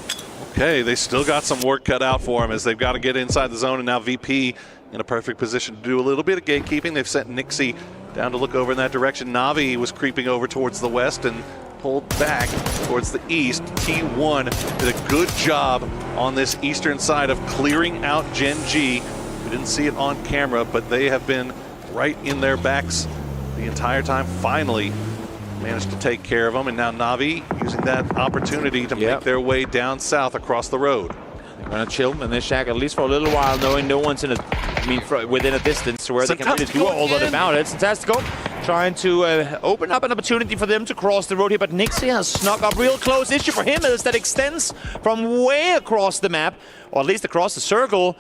Okay, they still got some work cut out for them as they've got to get inside the zone, and now VP in a perfect position to do a little bit of gatekeeping. They've sent Nixie down to look over in that direction. Navi was creeping over towards the west and pulled back towards the east. T1 did a good job on this eastern side of clearing out Gen G. We didn't see it on camera, but they have been right in their backs the entire time. Finally managed to take care of them, and now Navi using that opportunity to make their way down south across the road. They're going to chill in this shack at least for a little while, knowing no one's within a distance to where they can really do all that about it. Fantastical, trying to open up an opportunity for them to cross the road here, but Nixie has snuck up real close. Issue for him is that extends from way across the map, or at least across the circle.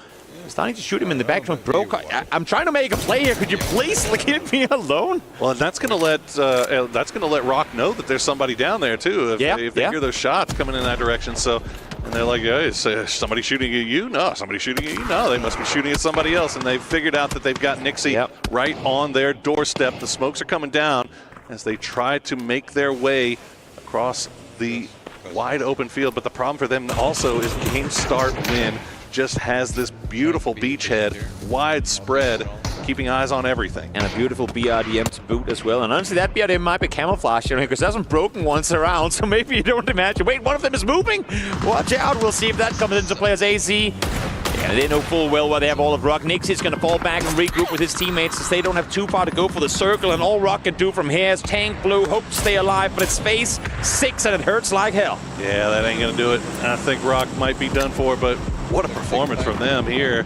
Starting to shoot him in the back from Broke. I'm trying to make a play here. Could you please leave me alone? Well, that's going to let Rock know that there's somebody down there too. If they hear those shots coming in that direction, so and they're like, hey, is somebody shooting at you? No, somebody shooting at you? No, they must be shooting at somebody else. And they've figured out that they've got Nixie right on their doorstep. The smokes are coming down as they try to make their way across the wide open field. But the problem for them also is game start win just has this beautiful beachhead, widespread, keeping eyes on everything. And a beautiful BRDM to boot as well. And honestly, that BRDM might be camouflage, because there's some broken ones around, so maybe you don't imagine. Wait, one of them is moving? Watch out, we'll see if that comes into play as AZ. Yeah, they know full well where they have all of Rock. Nixie's going to fall back and regroup with his teammates as they don't have too far to go for the circle, and all Rock can do from here is tank blue, hope to stay alive, but it's phase 6 and it hurts like hell. Yeah, that ain't going to do it. I think Rock might be done for, but what a performance from them here,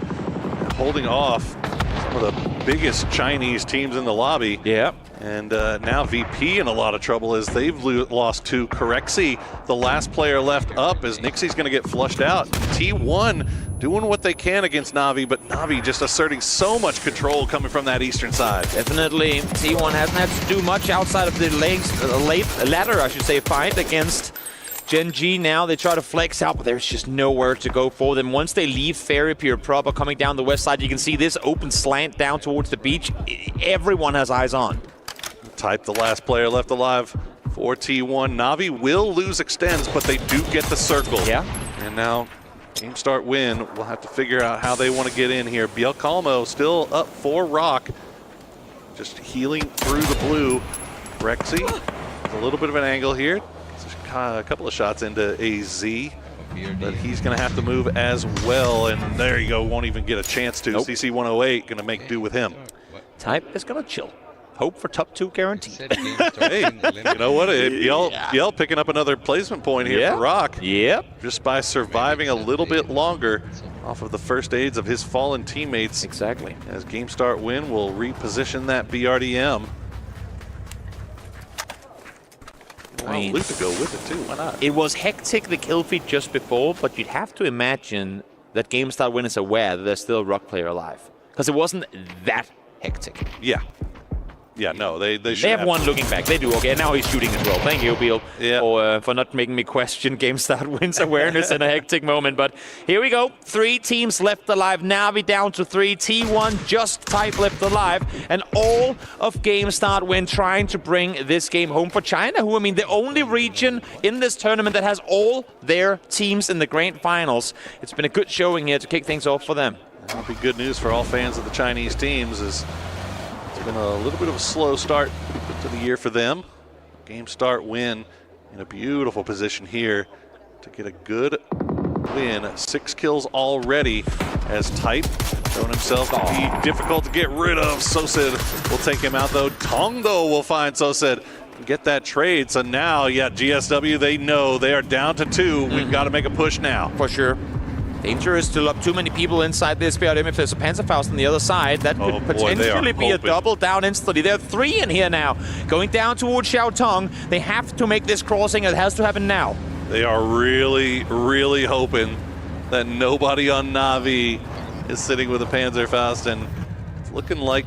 holding off some of the biggest Chinese teams in the lobby. Yeah. And now VP in a lot of trouble as they've lost to Corexi, the last player left up, as Nixie's going to get flushed out. T1 doing what they can against Navi, but Navi just asserting so much control coming from that eastern side. Definitely. T1 hasn't had to do much outside of the ladder, I should say, fight against Gen G. Now they try to flex out, but there's just nowhere to go for them. Once they leave Ferry Pier proper, coming down the west side, you can see this open slant down towards the beach. Everyone has eyes on. Type, the last player left alive for T1. Navi will lose extends, but they do get the circle. Yeah. And now game start win. We'll have to figure out how they want to get in here. Bielcalmo still up for Rock. Just healing through the blue. Rexy, a little bit of an angle here. A couple of shots into AZ, but he's going to have to move as well. And there you go, won't even get a chance to. Nope. CC108 going to make do with him. Type is going to chill. Hope for top 2 guaranteed. Hey, you know what? Yell picking up another placement point here for Rock. Yep. Just by surviving a little bit longer off of the first aids of his fallen teammates. Exactly. As game start win, will reposition that BRDM. Loot to go with it too. Why not? It was hectic, the kill feed just before, but you'd have to imagine that game start win is aware that there's still a Rock player alive, because it wasn't that hectic. Yeah. Yeah, no, they have one looking back. They do. Okay, and now he's shooting as well. Thank you, Beal, for not making me question game start wins awareness in a hectic moment. But here we go. 3 teams left alive. Navi down to 3. T1 just Type left alive. And all of game start win trying to bring this game home for China, who, I mean, the only region in this tournament that has all their teams in the grand finals. It's been a good showing here to kick things off for them. That'll be good news for all fans of the Chinese teams, as it's been a little bit of a slow start to the year for them. Game start win in a beautiful position here to get a good win. 6 kills already as Type shown himself to be difficult to get rid of. Sosid will take him out though. Tongdo will find Sosid and get that trade. So now, GSW, they know they are down to 2. We've got to make a push now. For sure. Danger is to lob too many people inside this BRDM. If there's a Panzerfaust on the other side, that could potentially be a double down instantly. There are 3 in here now. Going down towards Xiaotong. They have to make this crossing. It has to happen now. They are really, really hoping that nobody on Navi is sitting with a Panzerfaust, and it's looking like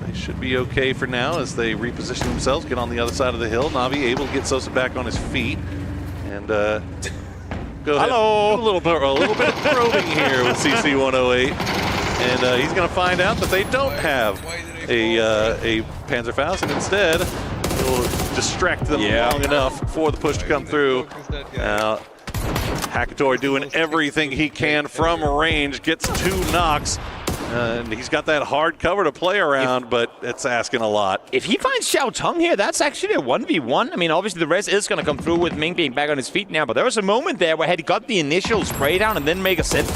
They should be okay for now as they reposition themselves, get on the other side of the hill. Navi able to get Sosa back on his feet. And go ahead. Hello. A little bit of probing here with CC108. And he's going to find out that they don't have a Panzerfaust, and instead will distract them long enough for the push to come through. Now, Hakator doing everything he can from range, gets 2 knocks. And he's got that hard cover to play around, but it's asking a lot. If he finds Xiao Tong here, that's actually a 1v1. I mean, obviously the res is going to come through with Ming being back on his feet now, but there was a moment there where he got the initial spray down and then make a sit.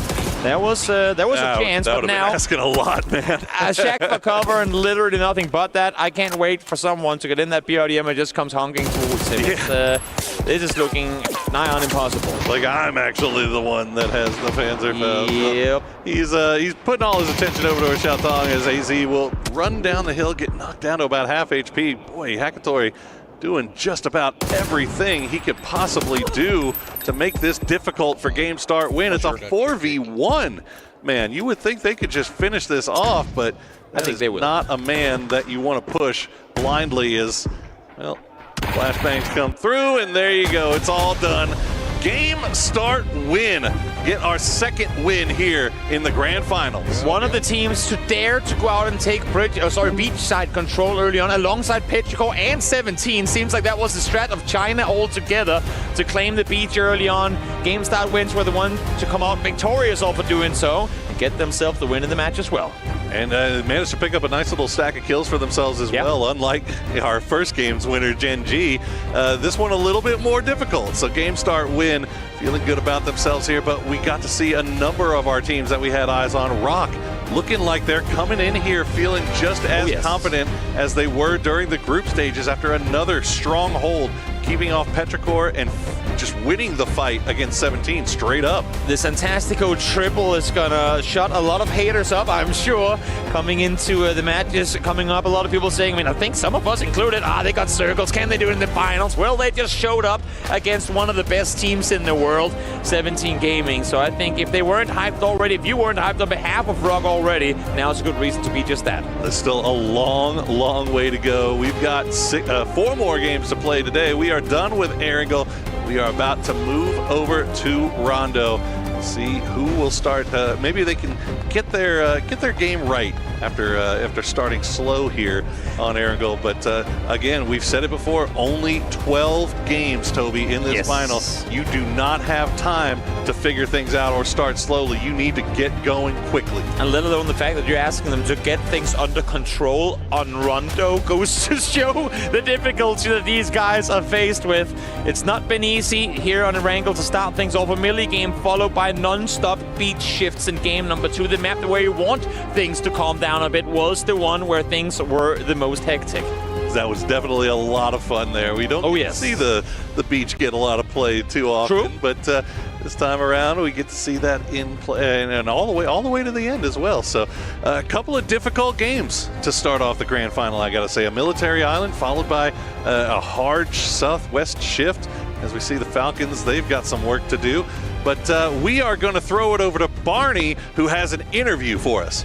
There was a chance, but now asking a lot, man. Shaq for cover and literally nothing but that. I can't wait for someone to get in that BRDM and just comes honking towards him. This is looking nigh on impossible. Like I'm actually the one that has the Panzerfaust. Yep. He's putting all his attention over to Xiao Tong as AZ will run down the hill, get knocked down to about half HP. Boy, Hakatori doing just about everything he could possibly do to make this difficult for Game Start Win. It's a 4v1. Man, you would think they could just finish this off, but that is not a man that you want to push blindly as, well, flashbangs come through, and there you go. It's all done. Game Start Win. Get our 2nd win here in the Grand Finals. One of the teams to dare to go out and take beachside control early on alongside Petrico and 17. Seems like that was the strat of China altogether to claim the beach early on. Game Start Wins were the one to come out victorious off of doing so and get themselves the win in the match as well. And managed to pick up a nice little stack of kills for themselves as well. Unlike our first game's winner, Gen G, this one a little bit more difficult. So Game Start Win, feeling good about themselves here, but we got to see a number of our teams that we had eyes on. Rock looking like they're coming in here feeling just as confident as they were during the group stages after another strong hold, keeping off Petrichor and just winning the fight against 17 straight up. This Fantastico triple is gonna shut a lot of haters up, I'm sure, coming into the matches coming up. A lot of people saying, I mean, I think some of us included, they got circles, can they do it in the finals? Well, they just showed up against one of the best teams in the world, 17 Gaming. So I think if they weren't hyped already, if you weren't hyped on behalf of Rock already, now it's a good reason to be just that. There's still a long, long way to go. We've got 4 more games to play today. We are done with Erangel. We are about to move over to Rondo. See who will start. Maybe they can get their game right after starting slow here on Erangel. But again, we've said it before. Only 12 games, Toby, in this final. You do not have time to figure things out or start slowly. You need to get going quickly. And let alone the fact that you're asking them to get things under control on Rondo goes to show the difficulty that these guys are faced with. It's not been easy here on Erangel to start things off. A melee game followed by non-stop beat shifts in game number 2. The map where you want things to calm down a bit was the one where things were the most hectic. That was definitely a lot of fun there. We don't see the beach get a lot of play too often, but this time around we get to see that in play and all the way to the end as well. So a couple of difficult games to start off the grand final. I gotta say, a military island followed by a hard southwest shift. As we see the Falcons, they've got some work to do. But we are going to throw it over to Barney, who has an interview for us.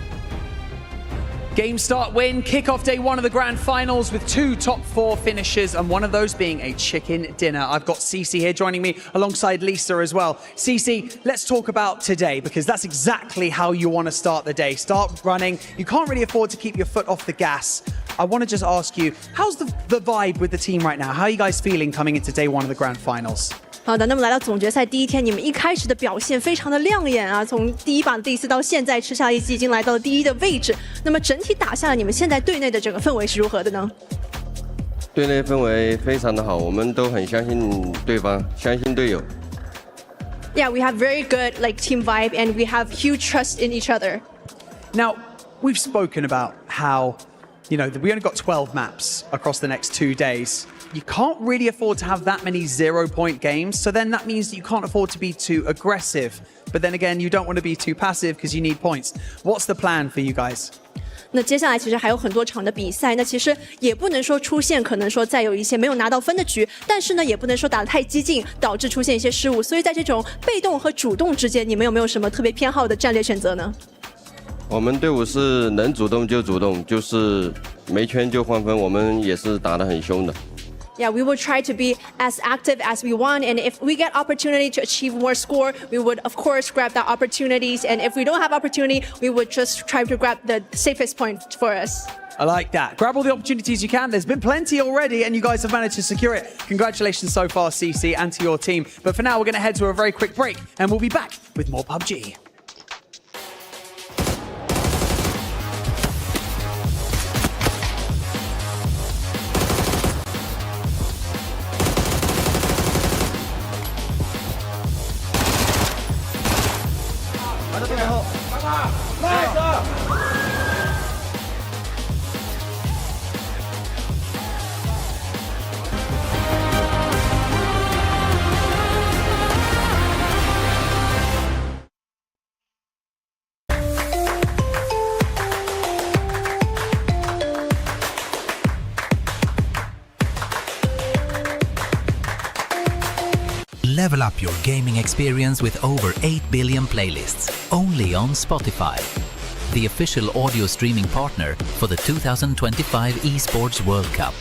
Game Start Win, kickoff day 1 of the grand finals with 2 top 4 finishes and one of those being a chicken dinner. I've got CC here joining me alongside Lisa as well. CC, let's talk about today because that's exactly how you want to start the day. Start running. You can't really afford to keep your foot off the gas. I want to just ask you, how's the vibe with the team right now? How are you guys feeling coming into day 1 of the grand finals? 好的，那么来到总决赛第一天，你们一开始的表现非常的亮眼啊，从第一把的第4到现在吃下一击，已经来到了第1的位置。那么整体打下来，你们现在队内的整个氛围是如何的呢？队内氛围非常的好，我们都很相信对方，相信队友。Yeah, we have very good team vibe, and we have huge trust in each other. Now, we've spoken about how, we only got 12 maps across the next 2 days. You can't really afford to have that many 0-point games, so then that means that you can't afford to be too aggressive. But then again, you don't want to be too passive because you need points. What's the plan for you guys? 那接下来其实还有很多场的比赛，那其实也不能说出现可能说再有一些没有拿到分的局，但是呢也不能说打得太激进，导致出现一些失误。所以在这种被动和主动之间，你们有没有什么特别偏好的战略选择呢？我们队伍是能主动就主动，就是没圈就换分，我们也是打得很凶的。 Yeah, we will try to be as active as we want, and if we get opportunity to achieve more score, we would of course grab that opportunities. And if we don't have opportunity, we would just try to grab the safest point for us. I like that. Grab all the opportunities you can. There's been plenty already, and you guys have managed to secure it. Congratulations so far, CC, and to your team. But for now, we're going to head to a very quick break, and we'll be back with more PUBG. Level up your gaming experience with over 8 billion playlists, only on Spotify, the official audio streaming partner for the 2025 Esports World Cup.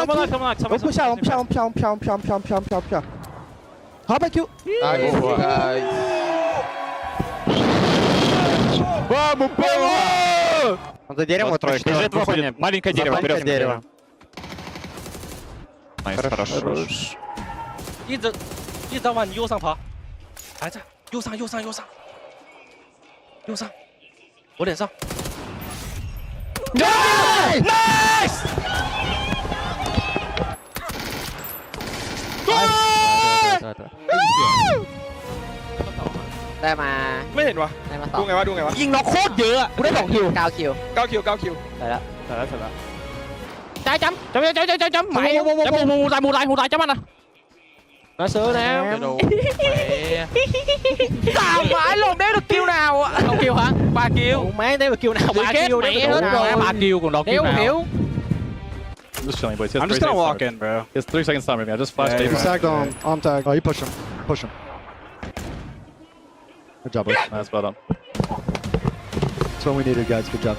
Vamos puxar. Rouba aqui o... Vamos, Pelo! Он за деревом троечка. Бежит в охоне. Маленькое дерево, берем дерево. Хорош. 一直往你右上爬，还在右上，我脸上。Nice! ได้มา ไม่เห็นวะ ได้มา ดูไงวะ ยิงน็อกโคตรเยอะกูได้2 คิว 9 คิว 9 คิว ได้แล้ว ใจจำหมายมูลายจำมันนะ nó sướng nè 3 mãi luôn đấy được kill nào ạ? Không kill hả? 3 kill. Mấy đấy được kill nào? 3 kill đấy hết rồi. 3 kill còn đó kill nào? I'm just chilling, boys. I'm just gonna walk in, bro. He has 3 seconds time with me. I just flashed. He's tagged on tag. Oh, you push him. Push him. Good job, boys. Nice, well done. That's what we needed, guys. Good job.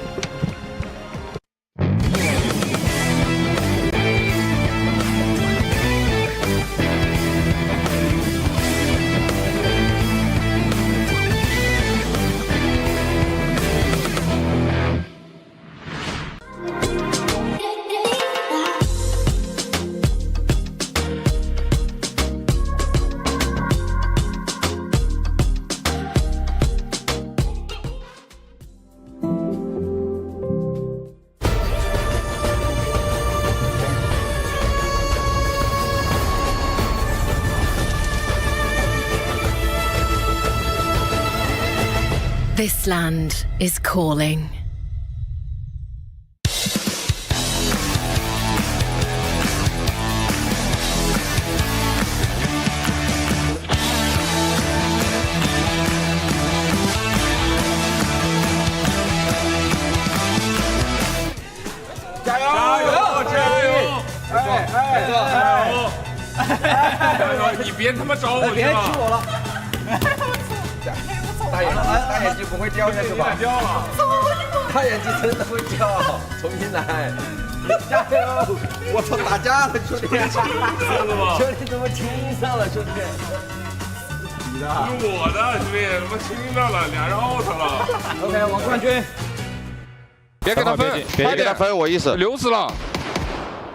This land is calling. Rồi, 你别他妈找我去了。 大眼睛不会掉下去吧？掉了，大眼睛真的会掉，重新来，加油！我操，打架了，兄弟！兄弟怎么亲上了，兄弟？你的，我的兄弟，他妈亲上了，俩人 out 了。OK， 王冠军，别给他分，别给他分，我意思。流死了。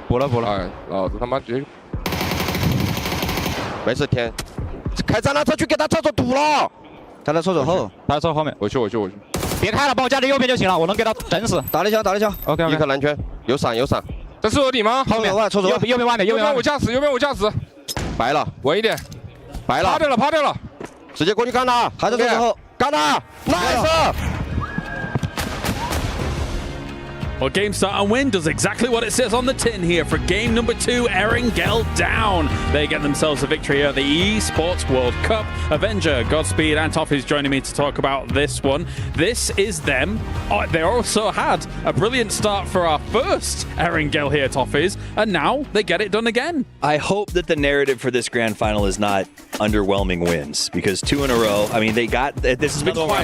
补了。哎，老子他妈直接。没事，天，开战狼车去给他厕所堵了。 他在厕所后，他在厕所后面。我去。别开了，帮我夹在右边就行了，我能给他整死。打了一枪。OK， 一颗蓝圈，有闪。这是我底吗？后面右边弯的，右边我驾驶，右边我驾驶。白了，稳一点。白了，趴掉了。直接过去干他，还在这时候干他 ，nice。 Well, Game Start and Win does exactly what it says on the tin here for game number 2, Erangel down. They get themselves a victory at the Esports World Cup. Avenger, Godspeed, and Toffee's joining me to talk about this one. This is them. They also had a brilliant start for our first Erangel here, Toffees, and now they get it done again. I hope that the narrative for this grand final is not underwhelming wins, because 2 in a row, I mean, they got, this is another one where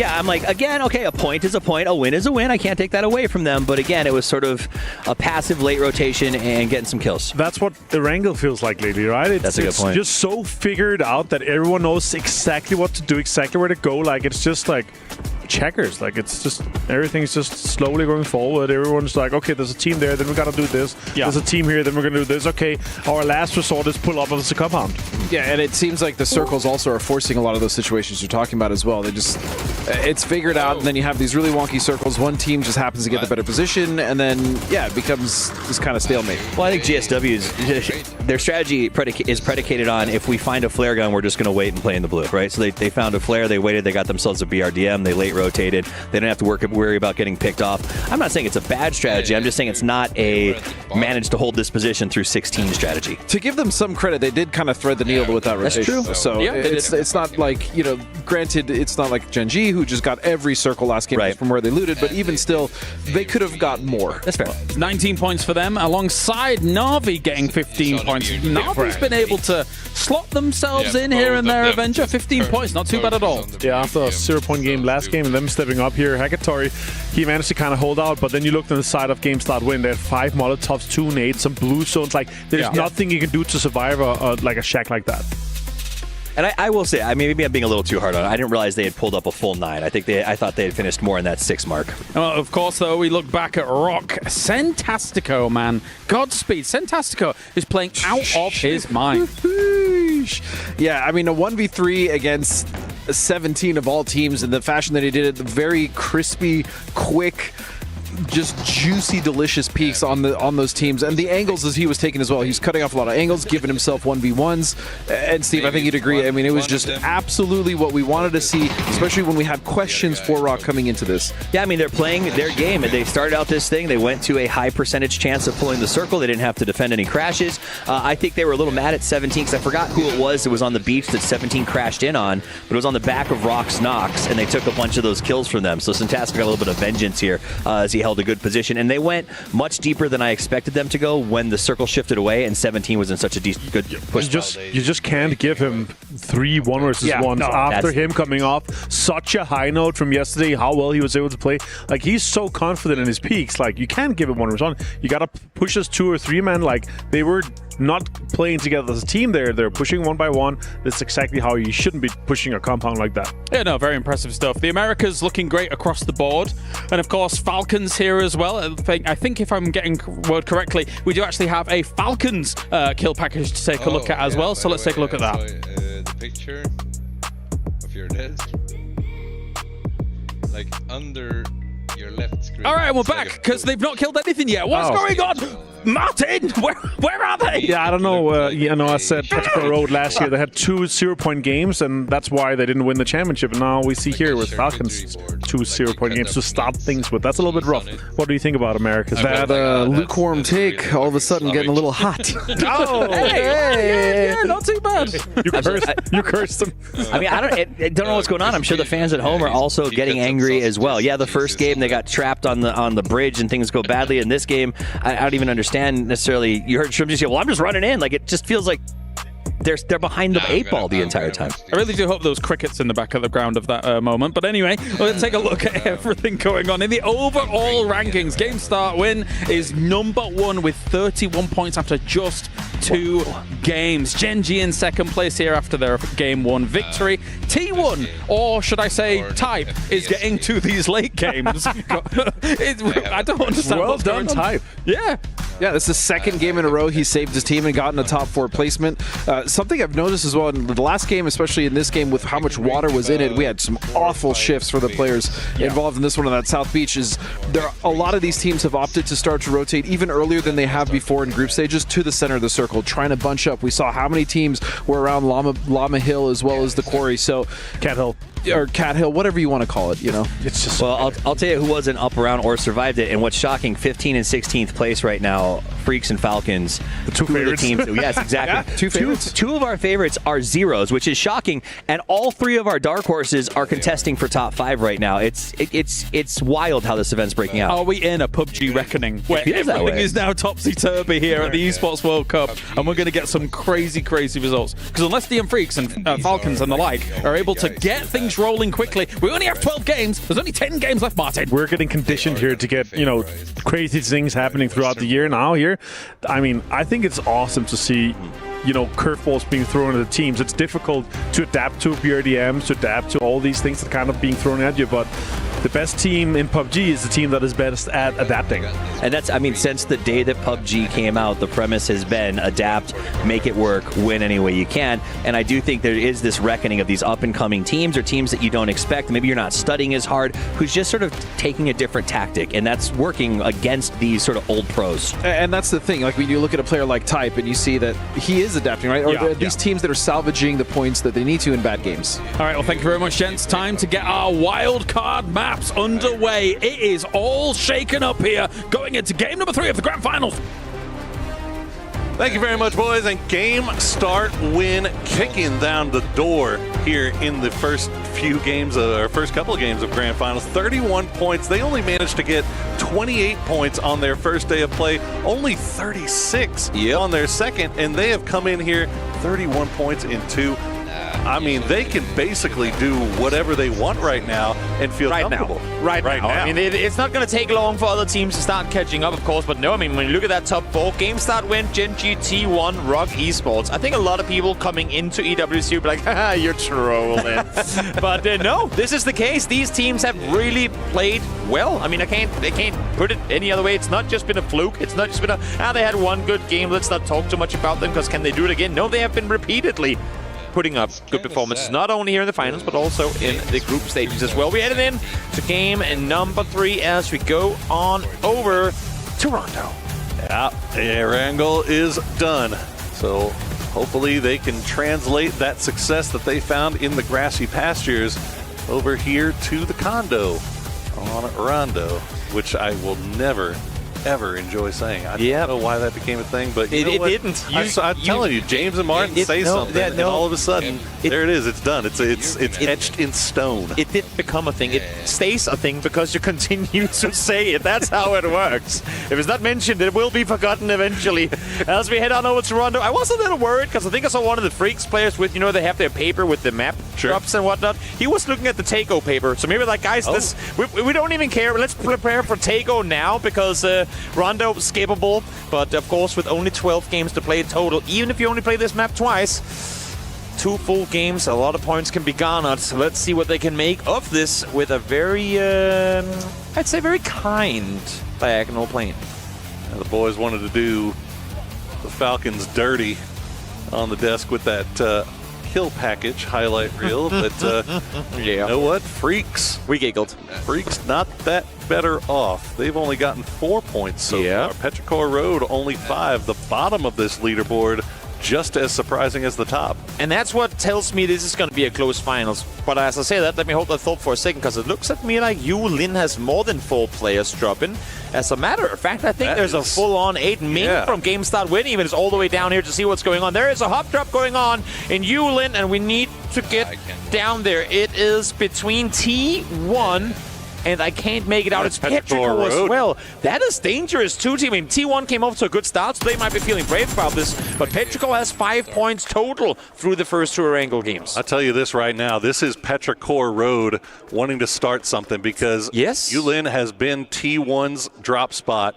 I'm like, again, okay, a point is a point, a win is a win. I can't take that away from them. But again, it was sort of a passive late rotation and getting some kills. That's what Erangel feels like lately, right? That's a good point. It's just so figured out that everyone knows exactly what to do, exactly where to go. Like, it's just like checkers. Like, it's just, everything's just slowly going forward. Everyone's like, okay, there's a team there, then we got to do this. Yeah. There's a team here, then we're going to do this. Okay, our last resort is pull up of the compound. Yeah, and it seems like the circles also are forcing a lot of those situations you're talking about as well. They just, it's figured out, and then you have these really wonky circles. One team just happens to get the better position, and then, yeah, it becomes this kind of stalemate. Well, I think GSW's, their strategy is predicated on, if we find a flare gun, we're just going to wait and play in the blue, right? So they found a flare, they waited, they got themselves a BRDM, they late rotated. They don't have to worry about getting picked off. I'm not saying it's a bad strategy. I'm just saying it's not a manage to hold this position through 16 strategy. To give them some credit, they did kind of thread the needle with that rotation. That's true. So yeah, it's not like, you know, granted, it's not like Genji, who just got every circle last game from where they looted, but even still, they could have got more. That's fair. 19 points for them, alongside Na'Vi getting 15 points. Na'Vi's been able to slot themselves in here and there, Avenger. 15 points, not too bad at all. Yeah, after a 0-point game last game and them stepping up here, Hakatori, he managed to kind of hold out, but then you looked on the side of Game Start Win, they had 5 Molotovs, 2 nades, some blue zones. Like, there's nothing you can do to survive like a shack like that. And I will say, maybe I'm being a little too hard on it. I didn't realize they had pulled up a full 9. I thought they had finished more in that 6 mark. Well, of course, though, we look back at Rock. Sentastico, man. Godspeed. Sentastico is playing out of his mind. Yeah, I mean, a 1v3 against 17 of all teams in the fashion that he did it, very crispy, quick, just juicy, delicious peaks on those teams, and the angles as he was taking as well. He's cutting off a lot of angles, giving himself 1v1s. And Steve, I think you'd agree. I mean, it was just absolutely what we wanted to see, especially when we had questions for Rock coming into this. Yeah, I mean, they're playing their game, and they started out this thing. They went to a high percentage chance of pulling the circle. They didn't have to defend any crashes. I think they were a little mad at 17 because I forgot who it was on the beach that 17 crashed in on, but it was on the back of Rock's Nox, and they took a bunch of those kills from them. So Sentastic got a little bit of vengeance here as he held a good position, and they went much deeper than I expected them to go when the circle shifted away and 17 was in such a good push. You just can't give him 3 1 versus 1s after him coming off such a high note from yesterday, how well he was able to play. Like, he's so confident in his peaks. Like, you can't give him 1 versus 1. You gotta push us 2 or 3 men. Like, they were not playing together as a team there. They're pushing 1 by 1. That's exactly how you shouldn't be pushing a compound like that. Yeah, no, very impressive stuff. The Americas looking great across the board. And of course, Falcons here as well. I think if I'm getting word correctly, we do actually have a Falcons kill package to take a look at as well. So let's take a look at that. The picture of your desk, like under your left screen. All right, we're back because they've not killed anything yet. What's going on? Martin, where are they? Yeah, I don't know. I said Peterborough Road last year. They had 2 0-point games, and that's why they didn't win the championship. And now we see here with Falcons 2 0-point games to start things with. That's a little bit rough. What do you think about America? That lukewarm take, all of a sudden getting a little hot. Oh, hey, not too bad. You cursed them. I mean, I don't know what's going on. I'm sure the fans at home are also getting angry as well. Yeah, the first game they got trapped on the bridge and things go badly. In this game, I don't even understand necessarily. You heard Shrimp just say, well, I'm just running in. Like, it just feels like they're behind the 8 ball the entire time. I really do hope those crickets in the back of the ground of that moment. But anyway, let's take a look at everything going on in the overall rankings. Game Start Win is #1 with 31 points after just 2 games. Genji in second place here after their Game 1 victory. T1, or should I say Type, is getting to these late games. I don't understand. Well done, Type. Yeah. Yeah, this is the 2nd game in a row he saved his team and gotten a top 4 placement. something I've noticed as well in the last game, especially in this game with how much water was in it, we had some awful shifts for the players involved in this one on that South Beach. A lot of these teams have opted to start to rotate even earlier than they have before in group stages to the center of the circle, trying to bunch up. We saw how many teams were around Llama Hill as well as the quarry. So Cat Hill. Or Cat Hill, whatever you want to call it, you know. It's just well, I'll tell you who wasn't up around or survived it, and what's shocking, 15 and 16th place right now, Freaks and Falcons. The two favorites. Teams, yes, exactly. Two favorites. Two of our favorites are zeros, which is shocking, and all three of our dark horses are contesting for top 5 right now. It's wild how this event's breaking out. Are we in a PUBG reckoning where everything is now topsy-turvy here at the Esports World Cup, and we're going to get some crazy results? Because unless the Freaks and Falcons and the like are able to get things rolling quickly, we only have 12 games. There's only 10 games left, Martin. We're getting conditioned here to get, crazy things happening throughout the year now here. I mean, I think it's awesome to see, curveballs being thrown at the teams. It's difficult to adapt to BRDMs, to adapt to all these things that kind of being thrown at you, but the best team in PUBG is the team that is best at adapting. And that's, since the day that PUBG came out, the premise has been adapt, make it work, win any way you can. And I do think there is this reckoning of these up-and-coming teams or teams that you don't expect. Maybe you're not studying as hard, who's just sort of taking a different tactic. And that's working against these sort of old pros. And that's the thing. Like when you look at a player like Type and you see that he is adapting, right? Or these teams that are salvaging the points that they need to in bad games. All right, well, thank you very much, gents. Time to get our wild card maps underway. It is all shaken up here, going into game number 3 of the Grand Finals. Thank you very much, boys. And game, start, win, kicking down the door here in the first couple of games of Grand Finals. 31 points. They only managed to get 28 points on their first day of play, only 36 on their second, and they have come in here 31 points in 2. I mean, they can basically do whatever they want right now and feel comfortable. Right now. I mean, it's not going to take long for other teams to start catching up, of course, but no, when you look at that top 4, game start win, Gen.G, T1, Rock Esports. I think a lot of people coming into EWC will be like, haha, you're trolling. But no, this is the case. These teams have really played well. I mean, they can't put it any other way. It's not just been a fluke. It's not just been they had one good game. Let's not talk too much about them, because can they do it again? No, they have been repeatedly putting up good performances, not only here in the finals, but also in the group stages as well. We headed in to game number 3 as we go on over to Rondo. Yeah, Erangel is done. So hopefully they can translate that success that they found in the grassy pastures over here to the condo on Rondo, which I will never ever enjoy saying. I don't know why that became a thing, but it didn't. I'm telling you, James and Martin say something, and all of a sudden, there it is. It's done. It's etched in stone. It didn't become a thing. It stays a thing because you continue to say it. That's how it works. If it's not mentioned, it will be forgotten eventually. As we head on over to Rondo, I was a little worried because I think I saw one of the Freaks players with, they have their paper with the map drops and whatnot. He was looking at the Taco paper. So maybe like, guys, we don't even care. Let's prepare for Taco now because Rondo skippable, but of course with only 12 games to play total, even if you only play this map twice, 2 full games, a lot of points can be garnered. So let's see what they can make of this with a very, I'd say very kind diagonal plane. Now, the boys wanted to do the Falcons dirty on the desk with that kill package highlight reel, but you know what? Freaks. We giggled. Freaks not that better off. They've only gotten 4 points so far. Petrichor Road only 5. The bottom of this leaderboard just as surprising as the top. And that's what tells me this is going to be a close finals. But as I say that, let me hold that thought for a second, because it looks at me like Lin has more than 4 players dropping. As a matter of fact, I think there's a full-on 8. Ming from Game Start Win even is all the way down here to see what's going on. There is a hop drop going on in Lin, and we need to get down there. It is between T1 and I can't make it out. It's Petrichor as well. That is dangerous too, team. I mean, T1 came off to a good start, so they might be feeling brave about this. But Petrichor has 5 points total through the first 2 Erangel games. I'll tell you this right now. This is Petrichor Road wanting to start something, because Yulin has been T1's drop spot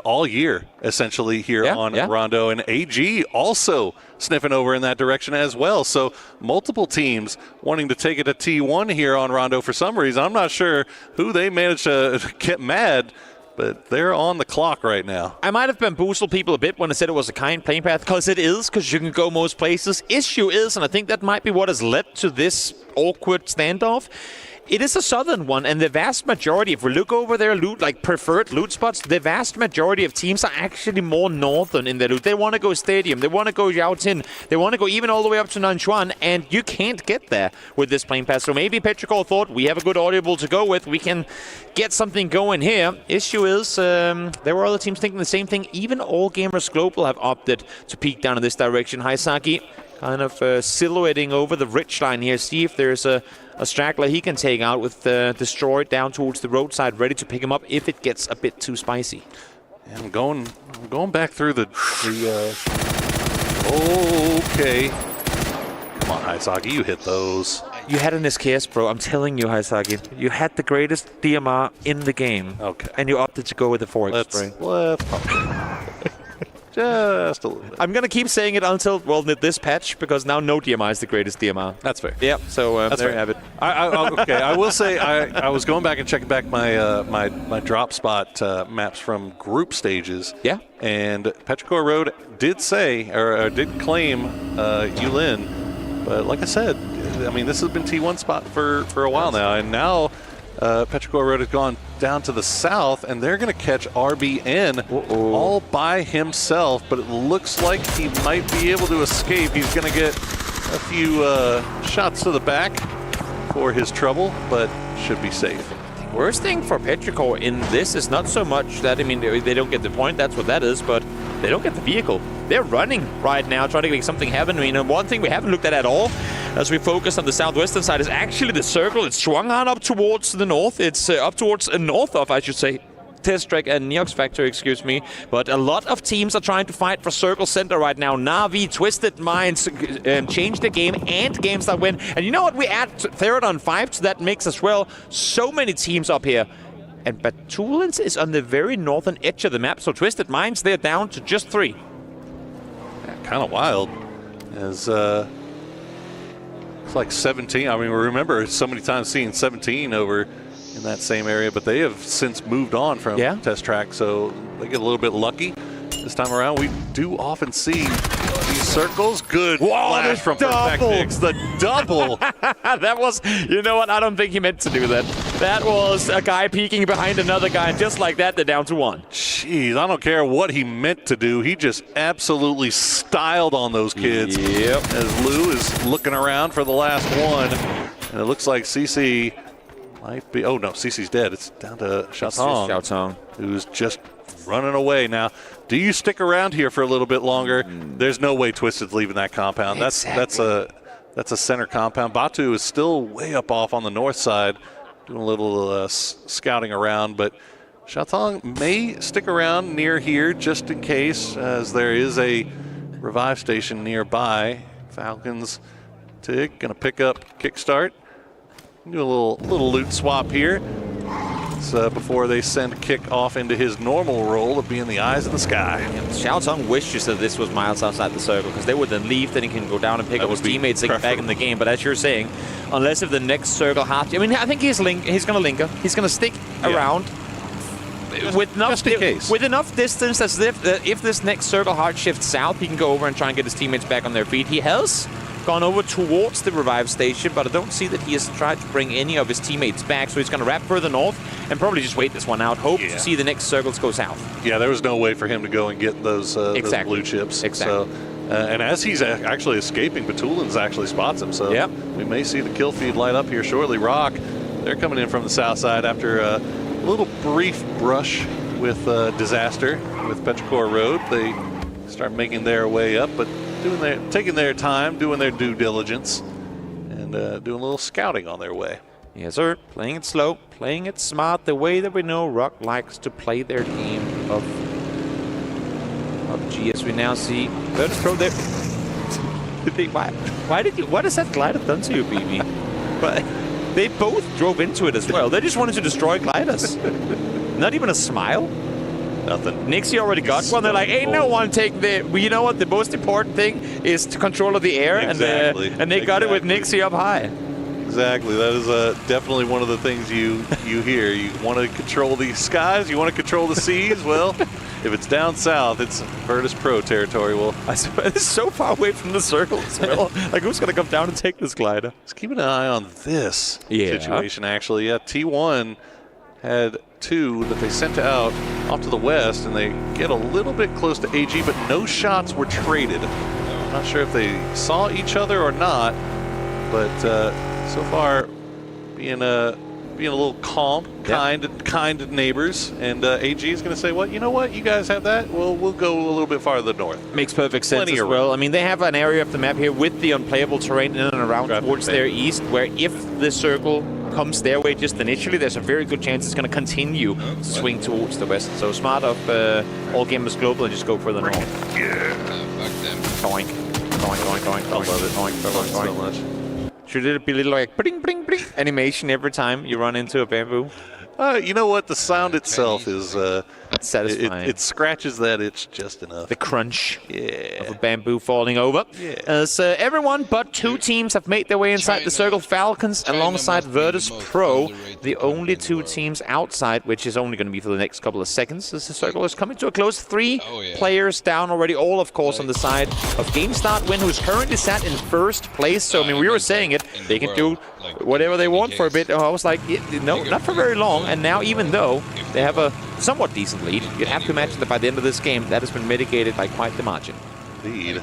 all year, essentially, here on Rondo. And AG also sniffing over in that direction as well. So multiple teams wanting to take it to T1 here on Rondo for some reason. I'm not sure who they managed to get mad but they're on the clock right now. I might have bamboozled people a bit when I said it was a kind playing path, because it is, because you can go most places. Issue is, and I think that might be what has led to this awkward standoff, it is a southern one, and the vast majority, if we look over their loot, like preferred loot spots, the vast majority of teams are actually more northern in their loot. They want to go Stadium, they want to go Yaotin, they want to go even all the way up to Nanchuan, and you can't get there with this plane pass. So maybe Petrichor thought, we have a good audible to go with, we can get something going here. Issue is, there were other teams thinking the same thing. Even All Gamers Global have opted to peek down in this direction. Haisaki kind of silhouetting over the ridge line here. See if there's a straggler he can take out with Destroyed down towards the roadside, ready to pick him up if it gets a bit too spicy. And I'm going back through the okay. Come on, Haisaki, you hit those. You had an SKS, bro. I'm telling you, Haisaki. You had the greatest DMR in the game. Okay. And you opted to go with the 4x spray. Just a little bit. I'm going to keep saying it until, well, this patch, because now no DMR is the greatest DMR. That's fair. Yep, so That's there fair. you have it. Okay, I will say I was going back and checking back my my drop spot maps from group stages. Yeah. And Petrichor Road did say, or did claim Yulin. But like I said, I mean, this has been T1 spot for a while now. And now Petrichor Road has gone down to the south, and they're going to catch RBN all by himself, but it looks like he might be able to escape. He's going to get a few shots to the back for his trouble, but should be safe. Worst thing for Petrichor in this is not so much that, I mean, they don't get the point, that's what that is, but they don't get the vehicle. They're running right now, trying to make something happen. I mean, one thing we haven't looked at all, as we focus on the southwestern side, is actually the circle. It's swung on up towards the north. It's up towards north of, I should say, Test Track and Neox Factory, excuse me. But a lot of teams are trying to fight for Circle Center right now. Na'Vi, Twisted Minds, change the game, and games that win. And you know what? We add Therodon 5 to that mix as well. So many teams up here. And Batulins is on the very northern edge of the map. So Twisted Minds, they're down to just 3. Yeah, kind of wild. As it's like 17. I mean, we remember so many times seeing 17 over in that same area, but they have since moved on from Test Track, so they get a little bit lucky this time around. We do often see these circles. Good flash from Perfectix. The double. That was, you know what? I don't think he meant to do that. That was a guy peeking behind another guy, and just like that, they're down to 1. Jeez, I don't care what he meant to do. He just absolutely styled on those kids. Yep. As Lou is looking around for the last one, and it looks like CC might be. Oh no, CC's dead. It's down to Xiaotong, who's just running away now. Do you stick around here for a little bit longer? There's no way Twisted's leaving that compound. Exactly. That's a center compound. Batu is still way up off on the north side, doing a little scouting around, but Xiaotong may stick around near here just in case, as there is a revive station nearby. Falcons Tig gonna pick up Kickstart. Do a little loot swap here. It's before they send Kick off into his normal role of being the eyes of the sky. Xiaotong wishes that this was miles outside the circle, because they would then leave, then he can go down and pick up his teammates and get back in the game. But as you're saying, unless if the next circle has, I mean, I think he's going to linker. He's going to stick around with enough distance as if this next circle hard shifts south, he can go over and try and get his teammates back on their feet. He has gone over towards the revive station, but I don't see that he has tried to bring any of his teammates back, so he's going to wrap further north and probably just wait this one out, hope to see the next circles go south. Yeah, there was no way for him to go and get those blue chips. Exactly. So, and as he's actually escaping, Batulins actually spots him, so we may see the kill feed light up here shortly. Rock, they're coming in from the south side after a little brief brush with Disaster with Petrichor Road. They start making their way up, but taking their time, doing their due diligence, and doing a little scouting on their way. Yes, sir. Playing it slow, playing it smart, the way that we know Rock likes to play their game of PUBG, as we now see. Virtus Pro there. What has that glider done to you, BB? But they both drove into it as well. They just wanted to destroy gliders. Not even a smile. Nothing. Nixie already got one. They're like, ain't no one take the. You know what? The most important thing is to control of the air, and they got it with Nixie up high. Exactly. That is definitely one of the things you hear. You want to control the skies. You want to control the seas. Well, if it's down south, it's Virtus Pro territory. Well, it's so far away from the circle as well. Like, who's going to come down and take this glider? Let's keep an eye on this situation, actually. Yeah, T1 had 2 that they sent out off to the west, and they get a little bit close to AG, but no shots were traded. I'm not sure if they saw each other or not, but so far being a little calm, kind neighbors, and AG is going to say, "Well, you know what? You guys have that. Well, we'll go a little bit farther north." Makes perfect sense as well. I mean, they have an area of the map here with the unplayable terrain in and around towards their east, where if the circle comes their way just initially, there's a very good chance it's going to continue to swing towards the west. So smart of all gamers global and just go further north. Doink, doink, doink, doink. I love it. Doink, doink, doink. So much. Should it be a little like bling, bling, bling animation every time you run into a bamboo? You know what? The sound itself is satisfying. It scratches that itch just enough. The crunch of a bamboo falling over. As everyone but 2 teams have made their way inside the circle. Falcons alongside Virtus Pro, the only 2 teams outside, which is only going to be for the next couple of seconds as the circle is coming to a close. 3 players down already, all of course on the side of GameStart Win, who's currently sat in first place. So I mean, we were saying it, they can do whatever they want for a bit. I was like, no, not for very long. And now, even though they have a somewhat decent lead, you'd have to imagine that by the end of this game, that has been mitigated by quite the margin. Indeed.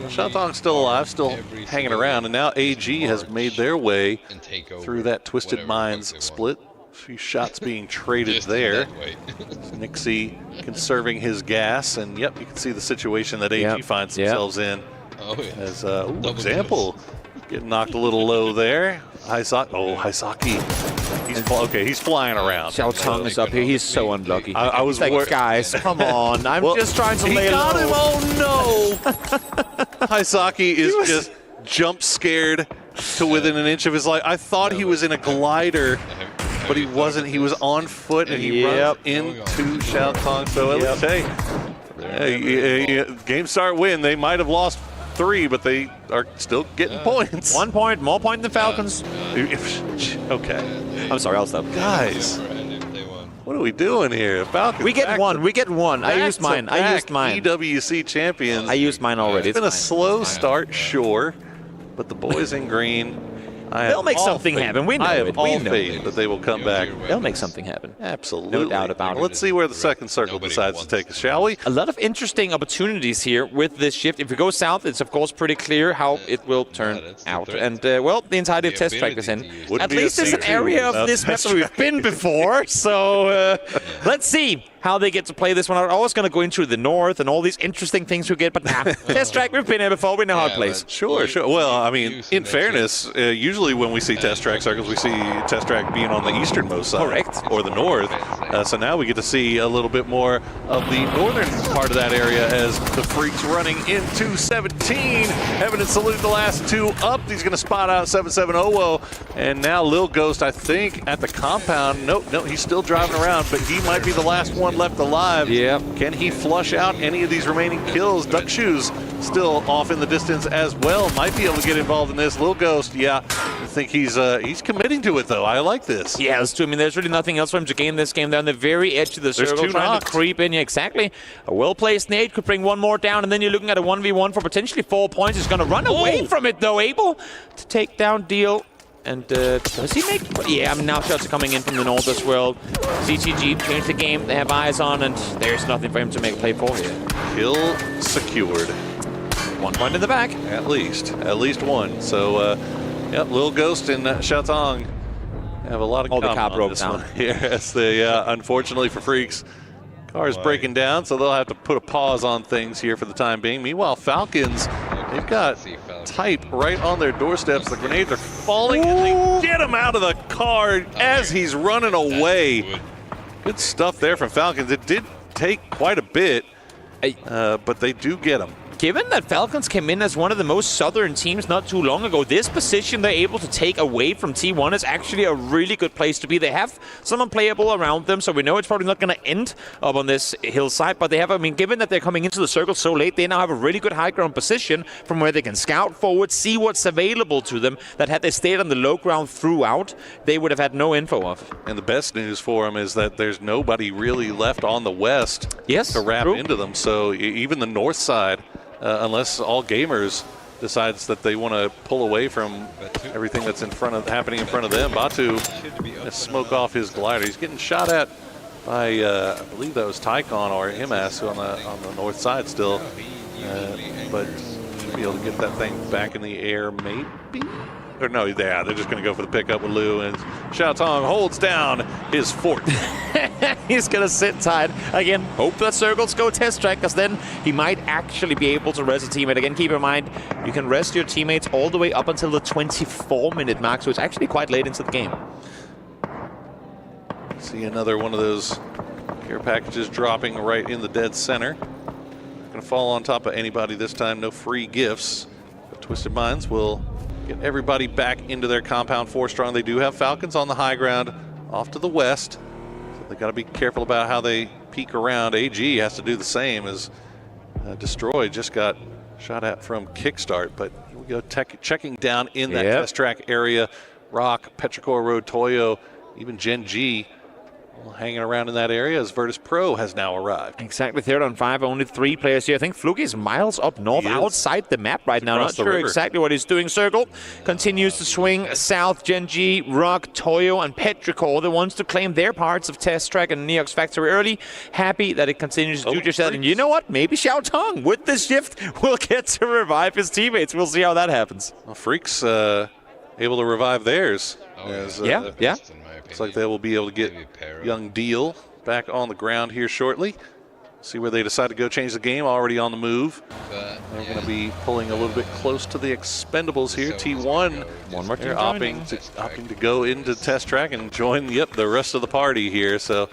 Shatong's still alive, still hanging around, and now AG has made their way through that Twisted Minds split. A few shots being traded there. Nixie conserving his gas, and yep, you can see the situation that AG finds themselves in. As example, getting knocked a little low there. Haisaki. He's flying around. Xiaotong is up here. He's so unlucky. I was like, guys, come on. I'm just trying to lay got low. him. Oh no! Haisaki is just jump scared to within an inch of his life. I thought he was in a glider, but he wasn't. He was on foot, and he runs into Xiaotong. So at least, hey, GameStart Win. They might have lost 3, but they are still getting points. 1 point, more point than Falcons. Okay. I'm sorry, I'll stop. Guys, what are we doing here? Falcons. We get one. We get one. I used mine. EWC champions. I used mine already. It's been a slow start, sure, but the boys in green. They'll make something happen. We know I have it. all faith that they will come back. They'll make something happen. Absolutely. No doubt about it. Let's see where the second circle decides to take us, shall we? A lot of interesting opportunities here with this shift. If we go south, it's of course pretty clear how it will turn out. And well, the entirety of test track is in. At least it's an area of this map that we've been before. So let's see how they get to play this one out. I was going to go into the north and all these interesting things we get, but nah, test track, we've been here before. We know how it plays. Sure. Well, I mean, in fairness, usually when we see test track circles, we see test track being on the easternmost side. Correct. Or the north. So now we get to see a little bit more of the northern part of that area as the Freaks running into 17. Having to salute the last 2 up. He's going to spot out 7700. And now Lil Ghost, I think, at the compound. No, he's still driving around, but he might be the last one left alive. Yep. Can he flush out any of these remaining kills? Duck Shoes still off in the distance as well. Might be able to get involved in this. Lil Ghost, I think he's committing to it, though. I like this. Yeah, that's true. I mean, there's really nothing else for him to gain this game. They're on the very edge of the circle, There's 2 trying knocks. to creep in. Yeah, exactly. A well-placed nade could bring 1 more down, and then you're looking at a 1v1 for potentially 4 points. He's going to run away from it, though. Able to take down Deal. And does he make... Yeah, I mean, now shots are coming in from the north as well. CTG changed the game. They have eyes on, and there's nothing for him to make a play for here. Kill secured. 1 point in the back. At least 1. So, yep, Lil Ghost and Xiaotong have a lot of the car broke down. Yes, unfortunately for Freaks, car's breaking down, so they'll have to put a pause on things here for the time being. Meanwhile, Falcons, they've got Type right on their doorsteps. The grenades are falling, and they get him out of the car as he's running away. Good stuff there from Falcons. It did take quite a bit, but they do get him. given that Falcons came in as one of the most southern teams not too long ago, this position they're able to take away from T1 is actually a really good place to be. They have some unplayable around them, so we know it's probably not going to end up on this hillside, but they have, I mean, given that they're coming into the circle so late, they now have a really good high ground position from where they can scout forward, see what's available to them, that had they stayed on the low ground throughout, they would have had no info of. And the best news for them is that there's nobody really left on the west to wrap into them, so even the north side, unless All Gamers decides that they want to pull away from everything that's happening in front of them. Batu smoke off his glider. He's getting shot at by I believe that was Tycon or MS on the north side still, but be able to get that thing back in the air maybe. Or no, they're just going to go for the pickup with Liu, and Xiao Tong holds down his fort. He's going to sit tight. Again, hope that circles go test track, because then he might actually be able to rest a teammate. Again, keep in mind, you can rest your teammates all the way up until the 24-minute mark, so it's actually quite late into the game. See another one of those care packages dropping right in the dead center. Not going to fall on top of anybody this time. No free gifts. But Twisted Minds will get everybody back into their compound 4 strong. They do have Falcons on the high ground off to the west. So they got to be careful about how they peek around. AG has to do the same, as Destroy just got shot at from Kickstart. But here we go, checking down in that test track area. Rock, Petrichor Road, Toyo, even Gen G hanging around in that area as Virtus Pro has now arrived. Exactly, third on 5, only 3 players here. I think Fluky is miles up north, outside the map right now. Not sure exactly what he's doing. Circle continues to swing south. Gen G, Rock, Toyo, and Petrichor, the ones to claim their parts of Test Track and Neox Factory early. Happy that it continues to do just that. And you know what? Maybe Xiao Tong, with this shift, will get to revive his teammates. We'll see how that happens. Well, Freaks able to revive theirs. Looks like they will be able to get young Deal back on the ground here shortly. See where they decide to go change the game. Already on the move. They're going to be pulling a little bit close to the Expendables here. T1, one more team opting to go into Test Track and join the rest of the party here. So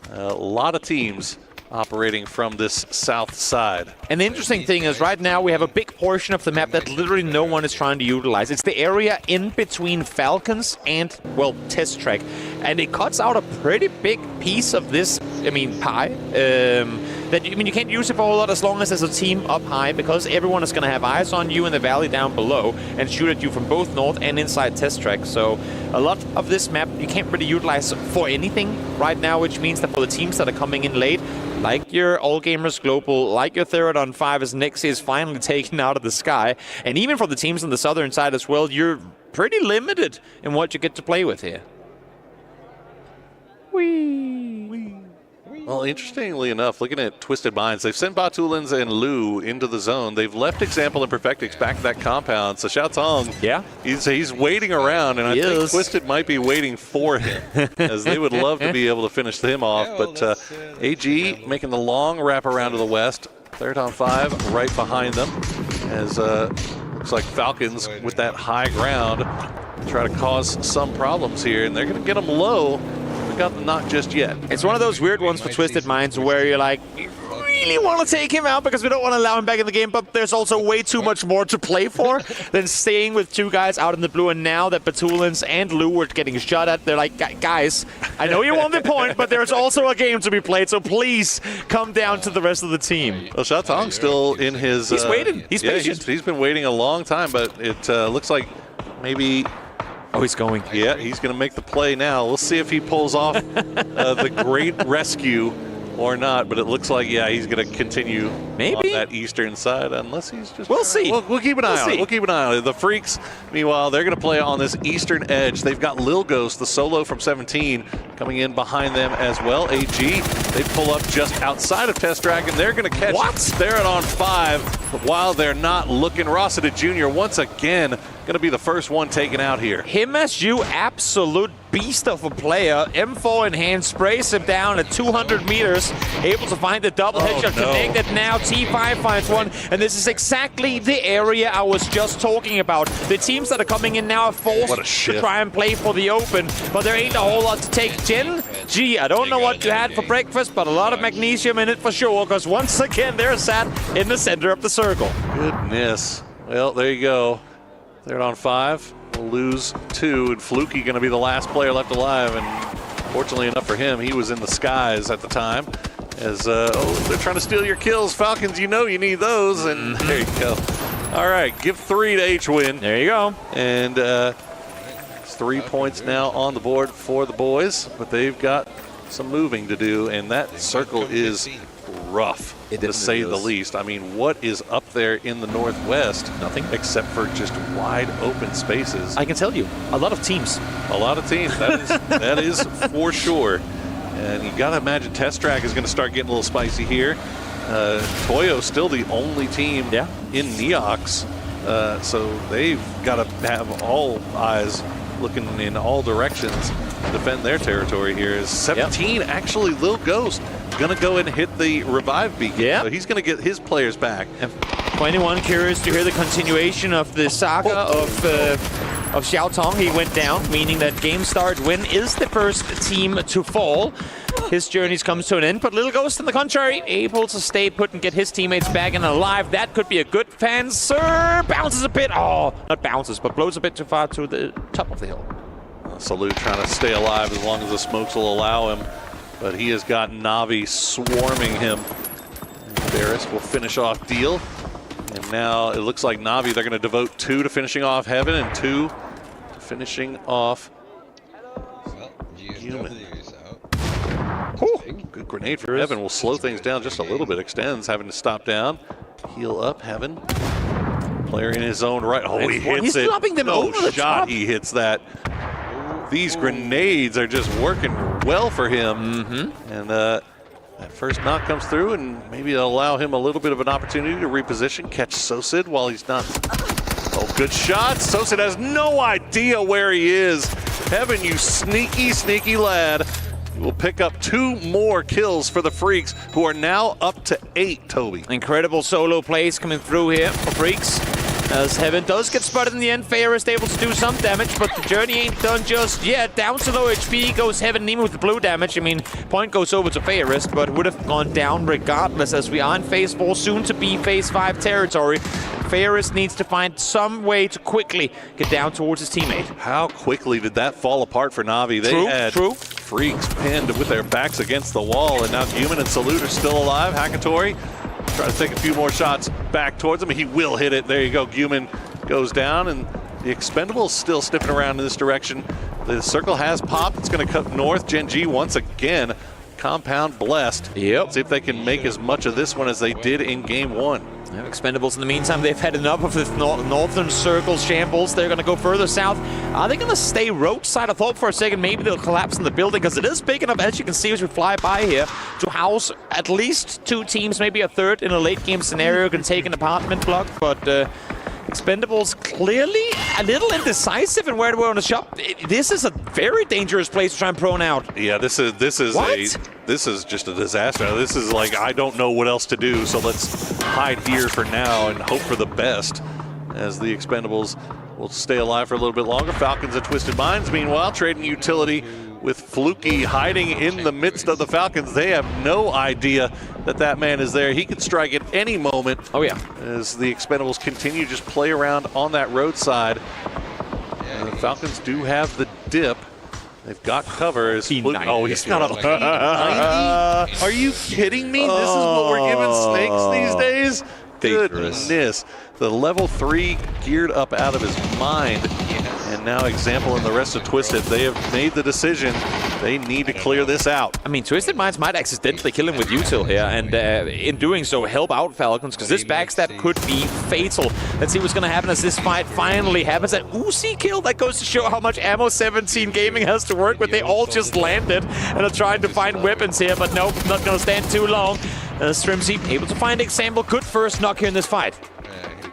a lot of teams operating from this south side. And the interesting thing is right now we have a big portion of the map that literally no one is trying to utilize. It's the area in between Falcons and, well, Test Track. And it cuts out a pretty big piece of this, I mean, pie. You can't use it for a whole lot as long as there's a team up high, because everyone is going to have eyes on you in the valley down below and shoot at you from both north and inside Test Track. So a lot of this map you can't really utilize for anything right now, which means that for the teams that are coming in late, like your All Gamers Global, like your third on 5 as Nixie is finally taken out of the sky, and even for the teams on the southern side as well, you're pretty limited in what you get to play with here. Well, interestingly enough, looking at Twisted Minds, they've sent Batulins and Liu into the zone. They've left Example and Perfectix back to that compound. So Xiao Tong, he's waiting around, and I think Twisted might be waiting for him, as they would love to be able to finish him off. But AG making the long wrap around to the west. Third on 5 right behind them, as looks like Falcons with that high ground try to cause some problems here, and they're going to get them low. Got the knock just yet. It's one of those weird ones for Twisted Minds where you're like, you really want to take him out because we don't want to allow him back in the game, but there's also way too much more to play for than staying with 2 guys out in the blue. And now that Batulins and Liu were getting shot at, they're like, guys, I know you won the point, but there's also a game to be played, so please come down to the rest of the team. Well, Xiao Tong's still in his... He's waiting. He's patient. He's been waiting a long time, but it looks like maybe... Oh, he's going. Yeah, he's going to make the play now. We'll see if he pulls off the great rescue or not, but it looks like, he's going to continue on that eastern side, unless he's just... We'll see. We'll keep an eye on it. We'll keep an eye on it. The Freaks, meanwhile, they're going to play on this eastern edge. They've got Lil Ghost, the solo from 17, coming in behind them as well. AG, they pull up just outside of Test Track, and they're going to catch They're on 5, but while they're not looking, Rossita Jr. once again going to be the first one taken out here. Him as you, absolute beast of a player. M4 in hand, sprays him down at 200 meters. Able to find the double headshot connected now. T5 finds one. And this is exactly the area I was just talking about. The teams that are coming in now are forced to try and play for the open. But there ain't a whole lot to take. Gen G, I don't know what you had for breakfast, but a lot of magnesium in it for sure. Because once again, they're sat in the center of the circle. Goodness. Well, there you go. They're on 5. We'll lose 2, and Fluky going to be the last player left alive. And fortunately enough for him, he was in the skies at the time. As they're trying to steal your kills, Falcons. You know you need those, and there you go. All right, give 3 to H-Win. There you go. And it's 3 points now on the board for the boys, but they've got some moving to do, and that circle is rough, to say the least. I mean, what is up there in the northwest? Nothing. Except for just wide open spaces. I can tell you, a lot of teams. A lot of teams, that is for sure. And you gotta imagine Test Track is gonna start getting a little spicy here. Toyo's still the only team in Neox, so they've gotta have all eyes looking in all directions to defend their territory here. Is 17 actually Lil Ghost gonna go and hit the revive beacon, so he's gonna get his players back. And for anyone curious to hear the continuation of the saga of Xiao Tong, he went down, meaning that game start win is the first team to fall. His journeys comes to an end, but Lil Ghost, on the contrary, able to stay put and get his teammates back and alive. That could be a good answer. Bounces a bit. Oh, not bounces, but blows a bit too far to the top of the hill. Salute trying to stay alive as long as the smokes will allow him, but he has got Navi swarming him. Barris will finish off Deal, and now it looks like Navi, they're going to devote 2 to finishing off Heaven and 2 to finishing off Human. Good grenade for Heaven. Will slow things down just a little bit. Extends, having to stop down. Heal up, Heaven. Player in his own right. Oh, he hits He's it. dropping them over the top. He hits that. These grenades are just working well for him. And that first knock comes through, and maybe it'll allow him a little bit of an opportunity to reposition, catch Sosid while he's not. Oh, good shot. Sosid has no idea where he is. Heaven, you sneaky, sneaky lad. Will pick up 2 more kills for the Freaks, who are now up to 8, Toby. Incredible solo plays coming through here for Freaks. As Heaven does get spotted in the end, Fairest able to do some damage, but the journey ain't done just yet. Down to low HP goes Heaven, even with the blue damage. I mean, point goes over to Fairest, but would have gone down regardless, as we are in Phase 4, soon to be Phase 5 territory. Fairest needs to find some way to quickly get down towards his teammate. How quickly did that fall apart for Navi? They had Freaks pinned with their backs against the wall, and now Human and Salute are still alive. Hakatori try to take a few more shots back towards him. He will hit it. There you go. Human goes down, and the Expendables still sniffing around in this direction. The circle has popped. It's going to cut north. Gen G once again. Compound blessed. See if they can make as much of this one as they did in game 1. Expendables in the meantime, they've had enough of the northern circle shambles. They're going to go further south. Are they going to stay roadside? I thought for a second maybe they'll collapse in the building, because it is big enough, as you can see as we fly by here, to house at least 2 teams, maybe a third in a late game scenario, can take an apartment block. But Expendables clearly a little indecisive in where to want to shop. This is a very dangerous place to try and prone out. Yeah, this is just a disaster. This is like, I don't know what else to do, so let's hide here for now and hope for the best, as the Expendables will stay alive for a little bit longer. Falcons and Twisted Minds, meanwhile, trading utility with Fluky hiding in the midst of the Falcons. They have no idea that that man is there. He could strike at any moment. Oh, yeah. As the Expendables continue just play around on that roadside. And the Falcons do have the dip. They've got cover. As Fluky, oh, he's got a P90? Are you kidding me? This is what we're giving snakes these days? Goodness. The level 3 geared up out of his mind. And now Example and the rest of Twisted, they have made the decision. They need to clear this out. I mean, Twisted Minds might accidentally kill him with util here, and in doing so help out Falcons, because this backstab could be fatal. Let's see what's going to happen as this fight finally happens. An Uzi kill, that goes to show how much ammo 17 Gaming has to work with. They all just landed and are trying to find weapons here, but nope, not going to stand too long. Strimsy able to find Example. Good first knock here in this fight.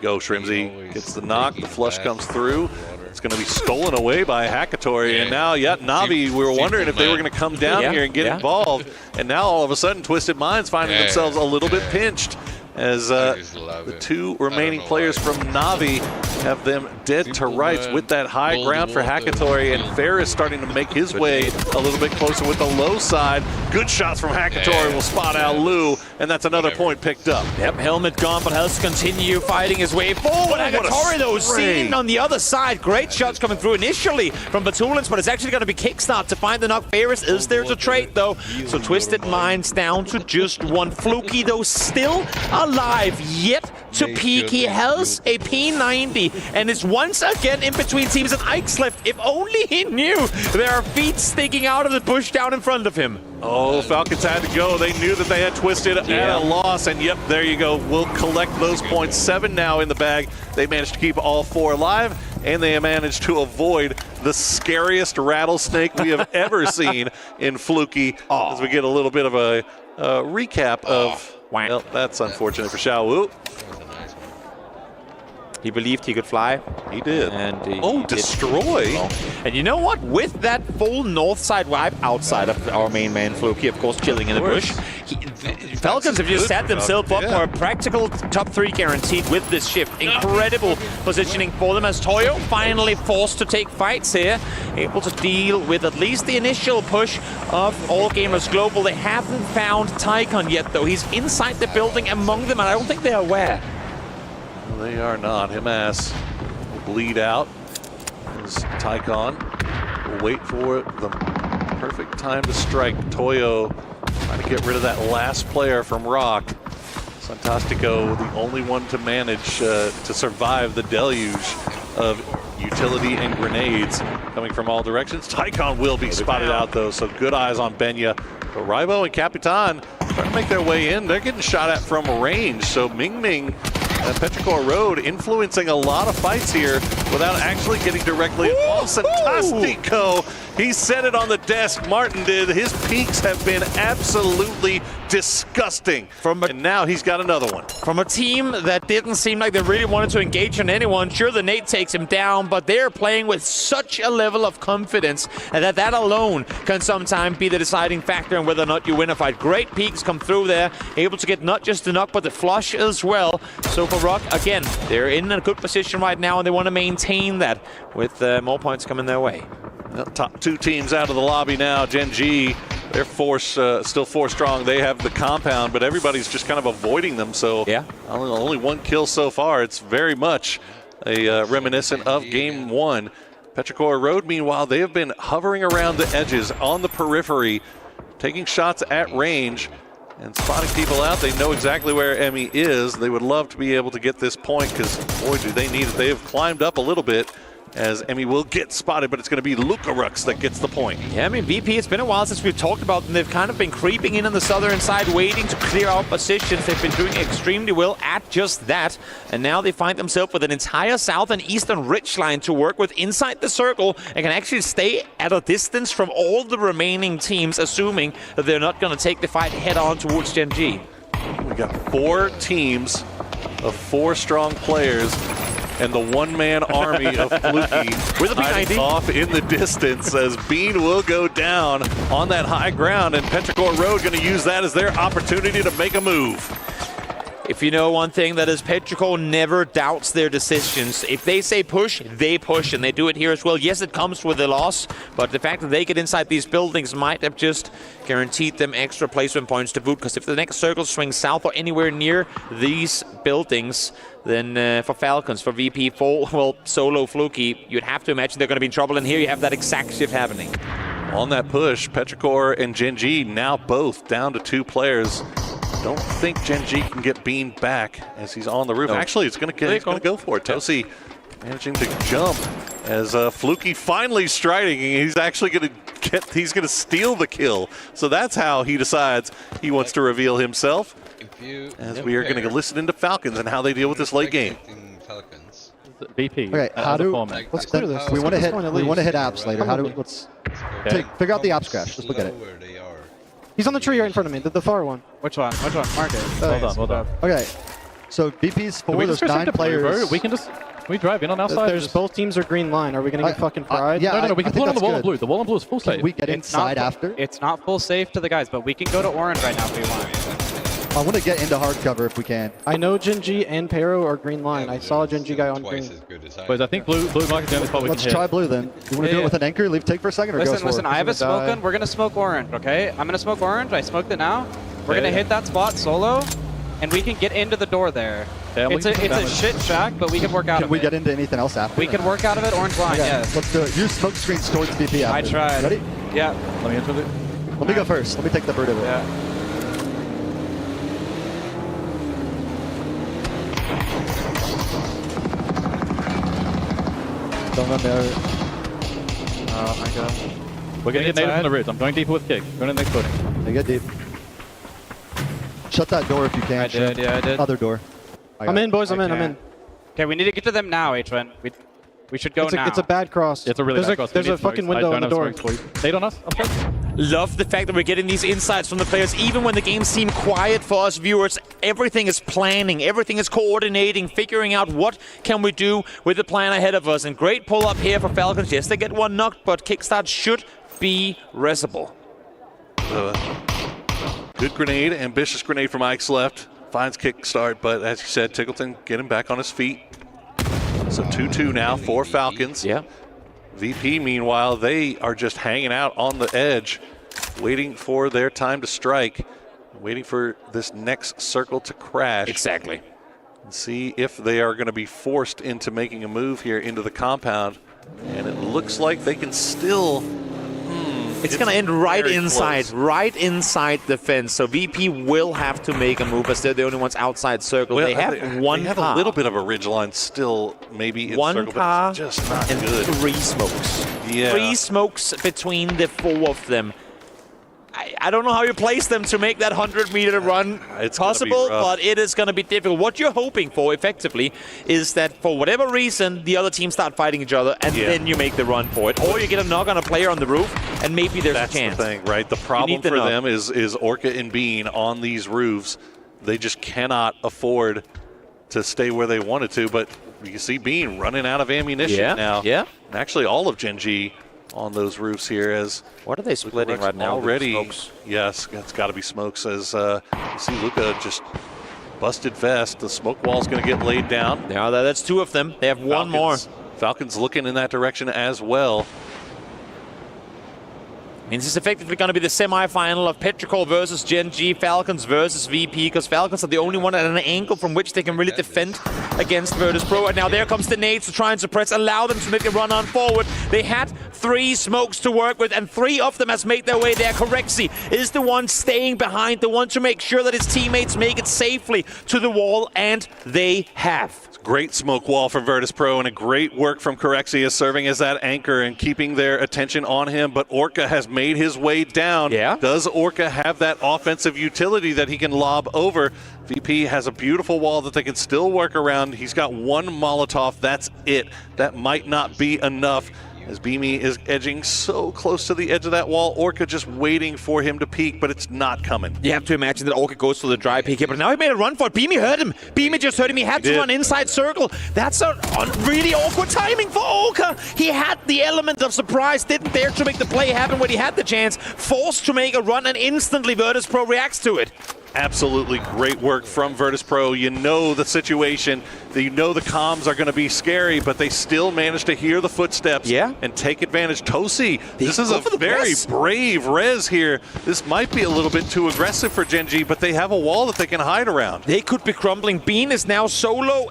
go, Shrimsy. Gets the knock, the flush comes through. It's going to be stolen away by Hackatory, and now, Navi, we were wondering if they were going to come down here and get involved, and now all of a sudden Twisted Minds finding themselves a little bit pinched as the two remaining players from Navi have them dead to rights with that high ground for Hackatory, and Ferris starting to make his way a little bit closer with the low side. Good shots from Hackatory will spot out Lou, and that's another point picked up. Yep, helmet gone, but has to continue fighting his way forward. Hackatory, though, seen on the other side. Great shots coming through initially from Batulins, but it's actually going to be Kickstart to find the knock. Ferris is there to trade, though. So Twisted Minds down to just one. Fluky, though, still alive, yet to peak. He has a P90 and is once again in between teams, and Ike's left. If only he knew there are feet sticking out of the bush down in front of him. Oh, Falcons had to go. They knew that they had Twisted at a loss, and yep, there you go. We'll collect those points. 7 now in the bag. They managed to keep all 4 alive, and they managed to avoid the scariest rattlesnake we have ever seen in Fluky. As we get a little bit of a recap of, well, that's unfortunate for Xiao Wu. He believed he could fly. He did. And destroy. And you know what? With that full north side wipe outside of our main man, Fluky, of course, chilling in the bush, Falcons have just set themselves up for a practical top 3 guaranteed with this shift. Incredible positioning for them as Toyo finally forced to take fights here, able to deal with at least the initial push of All Gamers Global. They haven't found Tycon yet, though. He's inside the building among them, and I don't think they're aware. They are not. Himas will bleed out as Tycon will wait for the perfect time to strike. Toyo trying to get rid of that last player from Rock. Santastico, the only one to manage to survive the deluge of utility and grenades coming from all directions. Tycon will be spotted out, though, so good eyes on Benya. But Raibo and Capitan trying to make their way in. They're getting shot at from range, so Ming Ming and Petrichor Road influencing a lot of fights here without actually getting directly involved. Santastico, he said it on the desk, Martin did. His peaks have been absolutely disgusting. And now he's got another one. From a team that didn't seem like they really wanted to engage on anyone, sure, the nade takes him down, but they're playing with such a level of confidence and that alone can sometimes be the deciding factor in whether or not you win a fight. Great peaks come through there, able to get not just the knock, but the flush as well. So for Rock, again, they're in a good position right now, and they want to maintain that with more points coming their way. Top 2 teams out of the lobby now. Gen G, they're still 4 strong. They have the compound, but everybody's just kind of avoiding them. So only 1 kill so far. It's very much a reminiscent of Game 1. Petrichor Road, meanwhile, they have been hovering around the edges on the periphery, taking shots at range and spotting people out. They know exactly where Emmy is. They would love to be able to get this point because, boy, do they need it. They have climbed up a little bit as Emmy will get spotted, but it's going to be Lucarux that gets the point. Yeah, I mean, VP, it's been a while since we've talked about them. They've kind of been creeping in on the southern side, waiting to clear out positions. They've been doing extremely well at just that, and now they find themselves with an entire south and eastern ridge line to work with inside the circle and can actually stay at a distance from all the remaining teams, assuming that they're not going to take the fight head-on towards Gen G. We got 4 teams of 4 strong players and the one-man army of Fluky with a P90 off in the distance as Bean will go down on that high ground, and Petrichor Road going to use that as their opportunity to make a move. If you know one thing, that is Petrichor never doubts their decisions. If they say push, they push, and they do it here as well. Yes, it comes with a loss, but the fact that they get inside these buildings might have just guaranteed them extra placement points to boot, because if the next circle swings south or anywhere near these buildings, then for Falcons, for VP4, well, solo Fluky, you'd have to imagine they're going to be in trouble, and here you have that exact shift happening. On that push, Petrichor and Gen G now both down to 2 players. Don't think Gen G can get Bean back as he's on the roof. No. Actually, he's going to go for it. Tosi managing to jump as Fluky finally striding. He's actually going to steal the kill. So that's how he decides he wants to reveal himself. As we are going to listen into Falcons and how they deal with this late game. VP. Okay, let's clear this. We want to hit apps later. Let's figure out the apps crash. Let's look at it. He's on the tree right in front of me, the far one. Which one? Which one? Mark it. Hold on. Okay. So VP's 4, there's 9 players. We can just... we drive in on our side? There's both teams are green line. Are we going to get fucking fried? Yeah, no, we can pull on the wall in blue. The wall in blue is full safe. Can we get inside after? It's not full safe to the guys, but we can go to orange right now if we want. I want to get into hard cover if we can. I know Genji and Pero are green line. I saw a Genji guy on green. But I think blue might be the only spot we Let's can try hit. blue then. You want to do it with an anchor? Leave take for a second or go for it? Listen, I have a smoking. We're going to smoke orange, okay? I'm going to smoke orange. I smoked it now. We're going to hit that spot solo, and we can get into the door there. It's a shit shack, but we can work out of it. Can we get into anything else after? We can work out of it. Orange line, Okay, yes. let's do it. Use smoke screens towards VP after. I tried. Ready? Yeah. Let me enter it. Let me go first. Let me take the bird of it. Yeah. Don't run there. Oh my god. We're going to get native on the ridge. I'm going deeper with kick. Going to the next footing. They get deep. Shut that door if you can. I did, yeah, I did. Other door. I'm in, boys. I'm in. Okay, we need to get to them now, H1. We should go now. It's a bad cross. It's a really bad cross. There's a fucking window on the door. Nade on us. Love the fact that we're getting these insights from the players. Even when the game seems quiet for us viewers, everything is planning, everything is coordinating, figuring out what can we do with the plan ahead of us. And great pull up here for Falcons. Yes, they get one knocked, but kickstart should be resible. Good grenade, ambitious grenade from Ike's left. Finds kickstart, but as you said, Tickleton getting back on his feet. So 2-2 now for Falcons. Yeah. VP, meanwhile, they are just hanging out on the edge, waiting for their time to strike, waiting for this next circle to crash. Exactly. And see if they are going to be forced into making a move here into the compound. And it looks like they can still... It's going to end right inside the fence. So VP will have to make a move as they're the only ones outside circle. Well, they have one They have car. A little bit of a ridgeline still, maybe in One circle, car but it's just not and good. 3 smokes. Yeah. 3 smokes between the 4 of them. I don't know how you place them to make that 100-meter run possible, but it is going to be difficult. What you're hoping for, effectively, is that for whatever reason, the other team start fighting each other, and then you make the run for it. Or you get a knock on a player on the roof, and maybe there's a chance. That's the thing, right? The problem for them is Orca and Bean on these roofs. They just cannot afford to stay where they wanted to, but you can see Bean running out of ammunition now. Yeah. And actually, all of Genji on those roofs here as what are they splitting right now? Already, smokes. Yes, it's got to be smokes as you see Luca just busted vest. The smoke wall's going to get laid down. Yeah, that's 2 of them. They have one more. Falcons looking in that direction as well. I mean, this is effectively going to be the semi-final of Petrichor versus Genji, Falcons versus VP, because Falcons are the only one at an angle from which they can really defend against Virtus Pro. And now there comes the nades to try and suppress, allow them to make a run on forward. They had 3 smokes to work with, and 3 of them has made their way there. Corexi is the one staying behind, the one to make sure that his teammates make it safely to the wall, and they have. Great smoke wall from Virtus Pro and a great work from Corexi as serving as that anchor and keeping their attention on him. But Orca has made his way down. Yeah. Does Orca have that offensive utility that he can lob over? VP has a beautiful wall that they can still work around. He's got 1 Molotov. That's it. That might not be enough. As Beamy is edging so close to the edge of that wall, Orca just waiting for him to peek, but it's not coming. You have to imagine that Orca goes for the dry peek here, but now he made a run for it. Beamy heard him. Beamy just heard him. He had to run inside circle. That's a really awkward timing for Orca. He had the element of surprise, didn't dare to make the play happen when he had the chance. Forced to make a run, and instantly Virtus Pro reacts to it. Absolutely great work from Virtus Pro. You know the situation. You know the comms are going to be scary, but they still manage to hear the footsteps and take advantage. Tosi, this is a very brave res here. This might be a little bit too aggressive for Genji, but they have a wall that they can hide around. They could be crumbling. Bean is now solo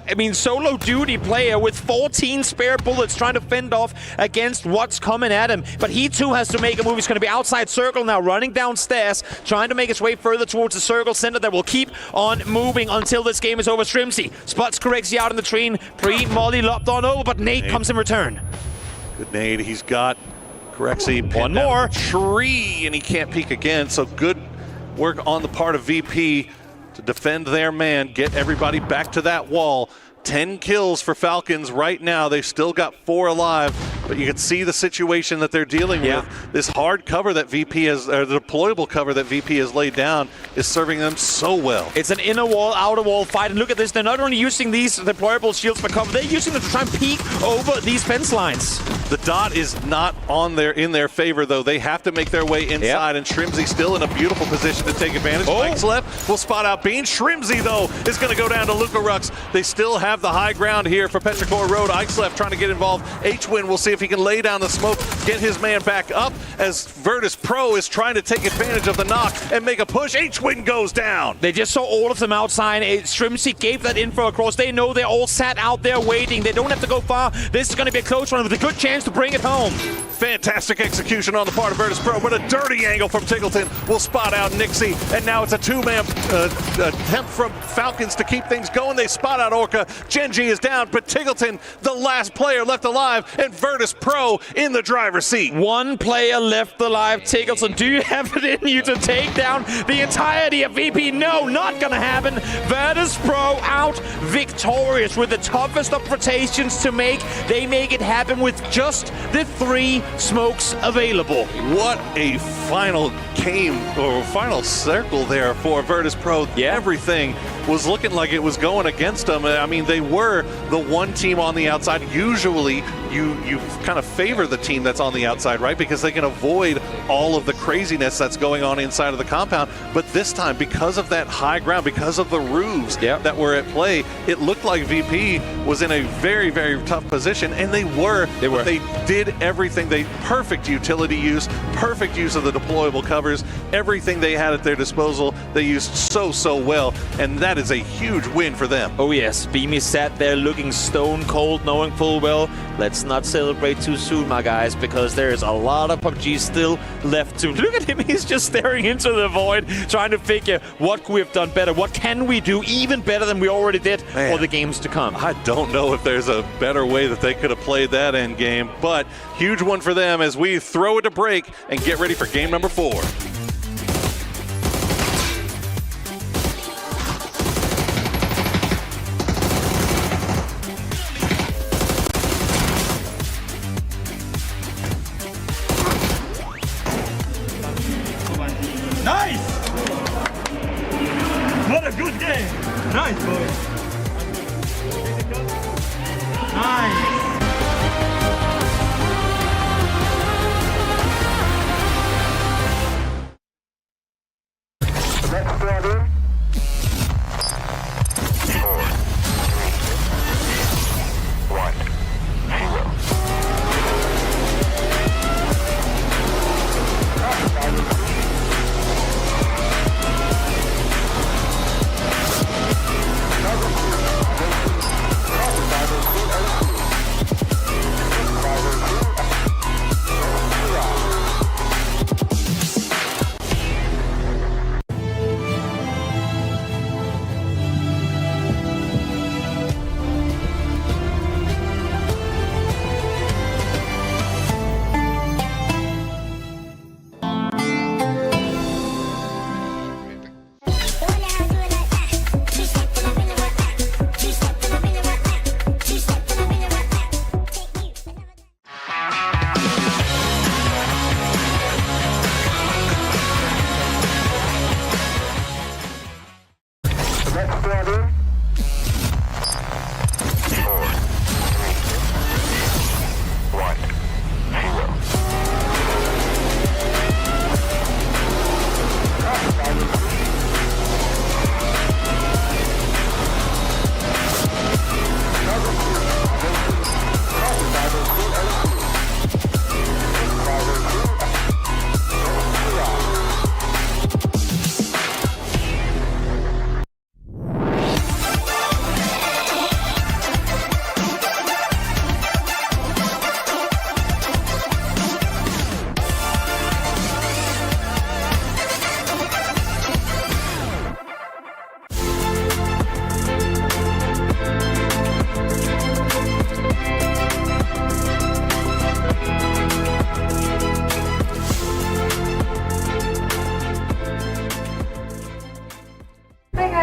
duty player with 14 spare bullets trying to fend off against what's coming at him. But he too has to make a move. He's going to be outside circle now, running downstairs, trying to make his way further towards the circle center that will keep on moving until this game is over. Strimsy spots Corexi out in the tree. Pre-molly lopped on over, but Nate comes in return. Good nade. He's got Corexi. One more. Tree, and he can't peek again. So good work on the part of VP to defend their man, get everybody back to that wall. 10 kills for Falcons right now. They've still got 4 alive. but you can see the situation that they're dealing with. This hard cover that VP has, or the deployable cover that VP has laid down, is serving them so well. It's an inner wall, outer wall fight, and look at this. They're not only using these deployable shields for cover, they're using them to try and peek over these fence lines. The dot is not in their favor, though. They have to make their way inside, and Shrimzy still in a beautiful position to take advantage. Mike's left will spot out Bean. Shrimzy, though, is going to go down to Luka Rux. They still have the high ground here for Petrichor Road. Ike's left trying to get involved. H-Win will see if he can lay down the smoke, get his man back up as Virtus Pro is trying to take advantage of the knock and make a push. H-Win goes down. They just saw all of them outside. Shrimzy gave that info across. They know they're all sat out there waiting. They don't have to go far. This is going to be a close one with a good chance to bring it home. Fantastic execution on the part of Virtus Pro, but a dirty angle from Tiggleton will spot out Nixie, and now it's a two-man attempt from Falcons to keep things going. They spot out Orca. Genji is down, but Tiggleton, the last player left alive, and Virtus Pro in the driver's seat. One player left alive. Tiggleton, do you have it in you to take down the entirety of VP? No, not gonna happen. Virtus Pro out victorious with the toughest of rotations to make. They make it happen with just the 3 smokes available. What a final game, or final circle there for Virtus Pro. Everything was looking like it was going against them. I mean, they were the one team on the outside. Usually you kind of favor the team that's on the outside, right? Because they can avoid all of the craziness that's going on inside of the compound. But this time, because of that high ground, because of the roofs that were at play, it looked like VP was in a very, very tough position, and they were. But they did everything. Perfect utility use, perfect use of the deployable covers, everything they had at their disposal, they used so well, and that is a huge win for them. Oh yes, Beamy sat there looking stone cold, knowing full well, let's not celebrate too soon, my guys, because there is a lot of PUBG still left to. Look at him, he's just staring into the void, trying to figure what could we have done better, what can we do even better than we already did for the games to come. I don't know if there's a better way that they could have played that end game, but huge one for them as we throw it to break and get ready for game number 4. Nice! What a good game! Nice, boys! Nice!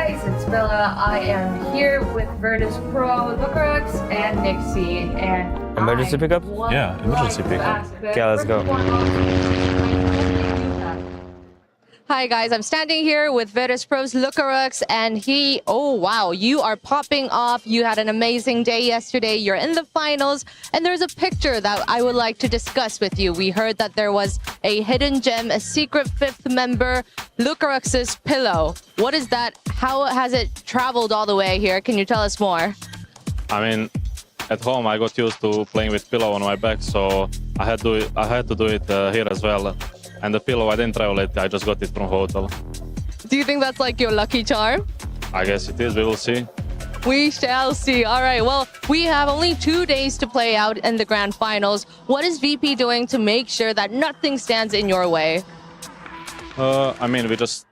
guys, it's Bella. I am here with Virtus Pro, Lucarex, and Nixie. And emergency pickup? Yeah, emergency pickup. Okay, let's go. Hi guys, I'm standing here with Virtus Pro's Lucarex, and oh wow, you are popping off. You had an amazing day yesterday. You're in the finals, and there's a picture that I would like to discuss with you. We heard that there was a hidden gem, a secret fifth member, Lucarex's pillow. What is that? How has it traveled all the way here? Can you tell us more? I mean, at home I got used to playing with pillow on my back, so I had to do it here as well. And the pillow, I didn't travel it, I just got it from hotel. Do you think that's like your lucky charm? I guess it is, we will see. We shall see. All right, well, we have only 2 days to play out in the grand finals. What is VP doing to make sure that nothing stands in your way? I mean, we just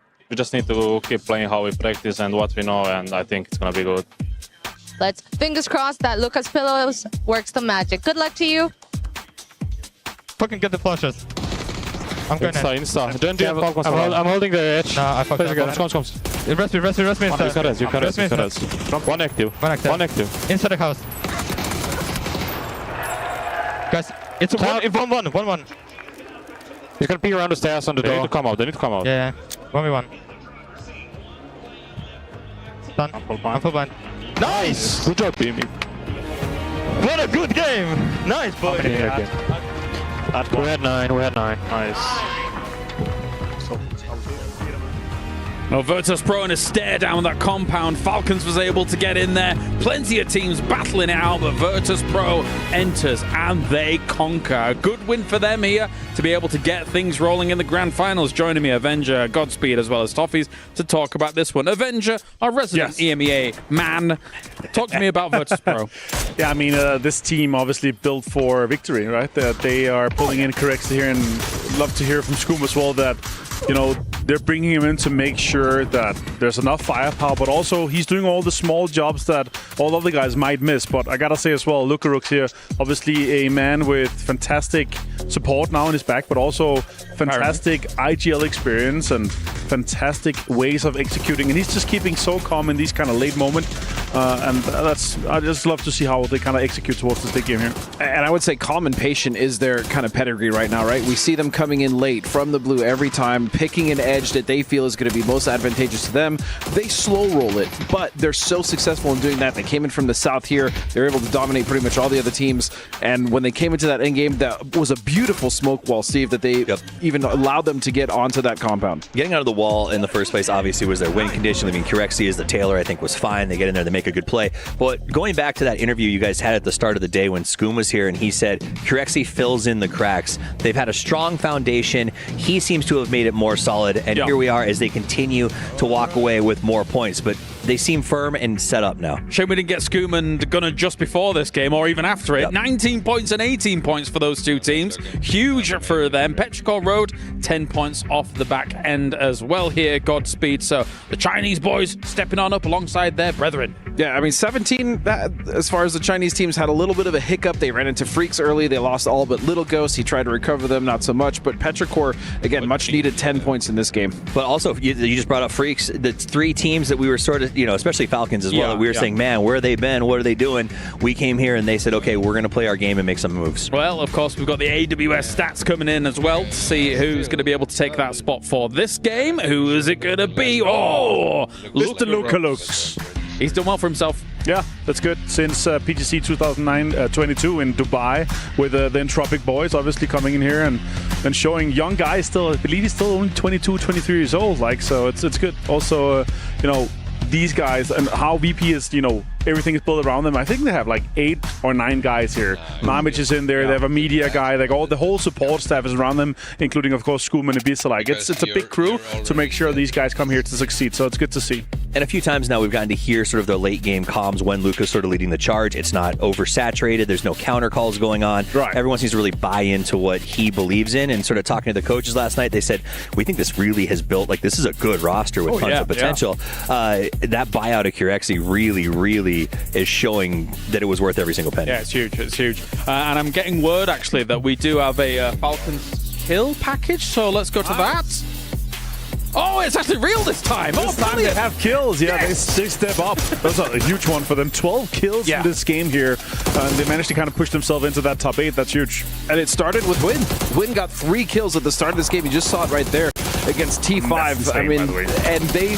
need to keep playing how we practice and what we know, and I think it's gonna be good. Let's fingers crossed that Lucas Pillows works the magic. Good luck to you. Fucking get the flushes. I'm going Insta. Don't do I'm holding the edge. No, I fucked up. Come. Rest me inside. You can rest. One active. Inside the house. Guys, it's 1-1. You can peek around the stairs on the door. They need to come out. Yeah. 1v1. Done. I'm full blind. Nice! Good job, beaming. What a good game! Nice, boy! We had 9. Nice. Well, Virtus Pro in a stare down that compound. Falcons was able to get in there. Plenty of teams battling it out, but Virtus Pro enters and they conquer. A good win for them here to be able to get things rolling in the grand finals. Joining me, Avenger, Godspeed, as well as Toffees to talk about this one. Avenger, our resident EMEA man, talk to me about Virtus Pro. Yeah, I mean, this team obviously built for victory, right? They are pulling in Correx here, and love to hear from Scoom as well that, you know, they're bringing him in to make sure that there's enough firepower, but also he's doing all the small jobs that all other guys might miss. But I gotta say as well, Lucarux here, obviously a man with fantastic support now in his back, but also fantastic IGL experience and fantastic ways of executing. And he's just keeping so calm in these kind of late moments. I just love to see how they kind of execute towards this big game here. And I would say calm and patient is their kind of pedigree right now, right? We see them coming in late from the blue every time, picking an edge that they feel is going to be most advantageous to them. They slow roll it, but they're so successful in doing that. They came in from the south here. They were able to dominate pretty much all the other teams. And when they came into that end game, that was a beautiful smoke wall, Steve, that they even allowed them to get onto that compound. Getting out of the wall in the first place obviously was their win condition. I mean, Curexi as the Taylor, I think, was fine. They get in there, they make a good play. But going back to that interview you guys had at the start of the day when Scoom was here, and he said Curexi fills in the cracks. They've had a strong foundation. He seems to have made it more solid, and here we are as they continue to walk away with more points. But they seem firm and set up now. Shame we didn't get Scoom and Gunner just before this game or even after it. 19 points and 18 points for those two teams. Huge for them. Petrichor Road, 10 points off the back end as well here. Godspeed. So the Chinese boys stepping on up alongside their brethren. Yeah, I mean, 17, as far as the Chinese teams, had a little bit of a hiccup. They ran into Freaks early. They lost all but Little Ghost. He tried to recover them, not so much. But Petrichor, again, much needed 10 points in this game. But also, you just brought up Freaks. The three teams that we were sort of, especially Falcons as well, that we were saying, man, where have they been? What are they doing? We came here and they said, okay, we're going to play our game and make some moves. Well, of course, we've got the AWS stats coming in as well to see who's going to be able to take that spot for this game. Who is it going to be? Oh, Mr. Lucarux. He's done well for himself. Yeah, that's good. Since PGC 2022 in Dubai with the Entropic boys obviously coming in here and showing young guys still. I believe he's still only 22, 23 years old. So it's good. Also, these guys and how VP is, everything is built around them. I think they have like 8 or 9 guys here. Mamich is in there. They have a media guy. Like the whole support staff is around them, including of course Scoom and Ibiza. Like it's a big crew to make sure these guys come here to succeed. So it's good to see. And a few times now we've gotten to hear sort of the late game comms when Luca's sort of leading the charge. It's not oversaturated. There's no counter calls going on. Right. Everyone seems to really buy into what he believes in. And sort of talking to the coaches last night, they said, we think this really has built, like this is a good roster with tons of potential. That buyout of Curexi really, really is showing that it was worth every single penny. Yeah, it's huge. It's huge. And I'm getting word actually that we do have a Falcons kill package. So let's go to that. Oh, it's actually real this time. This time they have kills. Yeah, yes. they step up. That's a huge one for them. 12 kills in this game here. They managed to kind of push themselves into that top 8. That's huge. And it started with Win. Win got 3 kills at the start of this game. You just saw it right there against T5. Insane, I mean, by the way. and they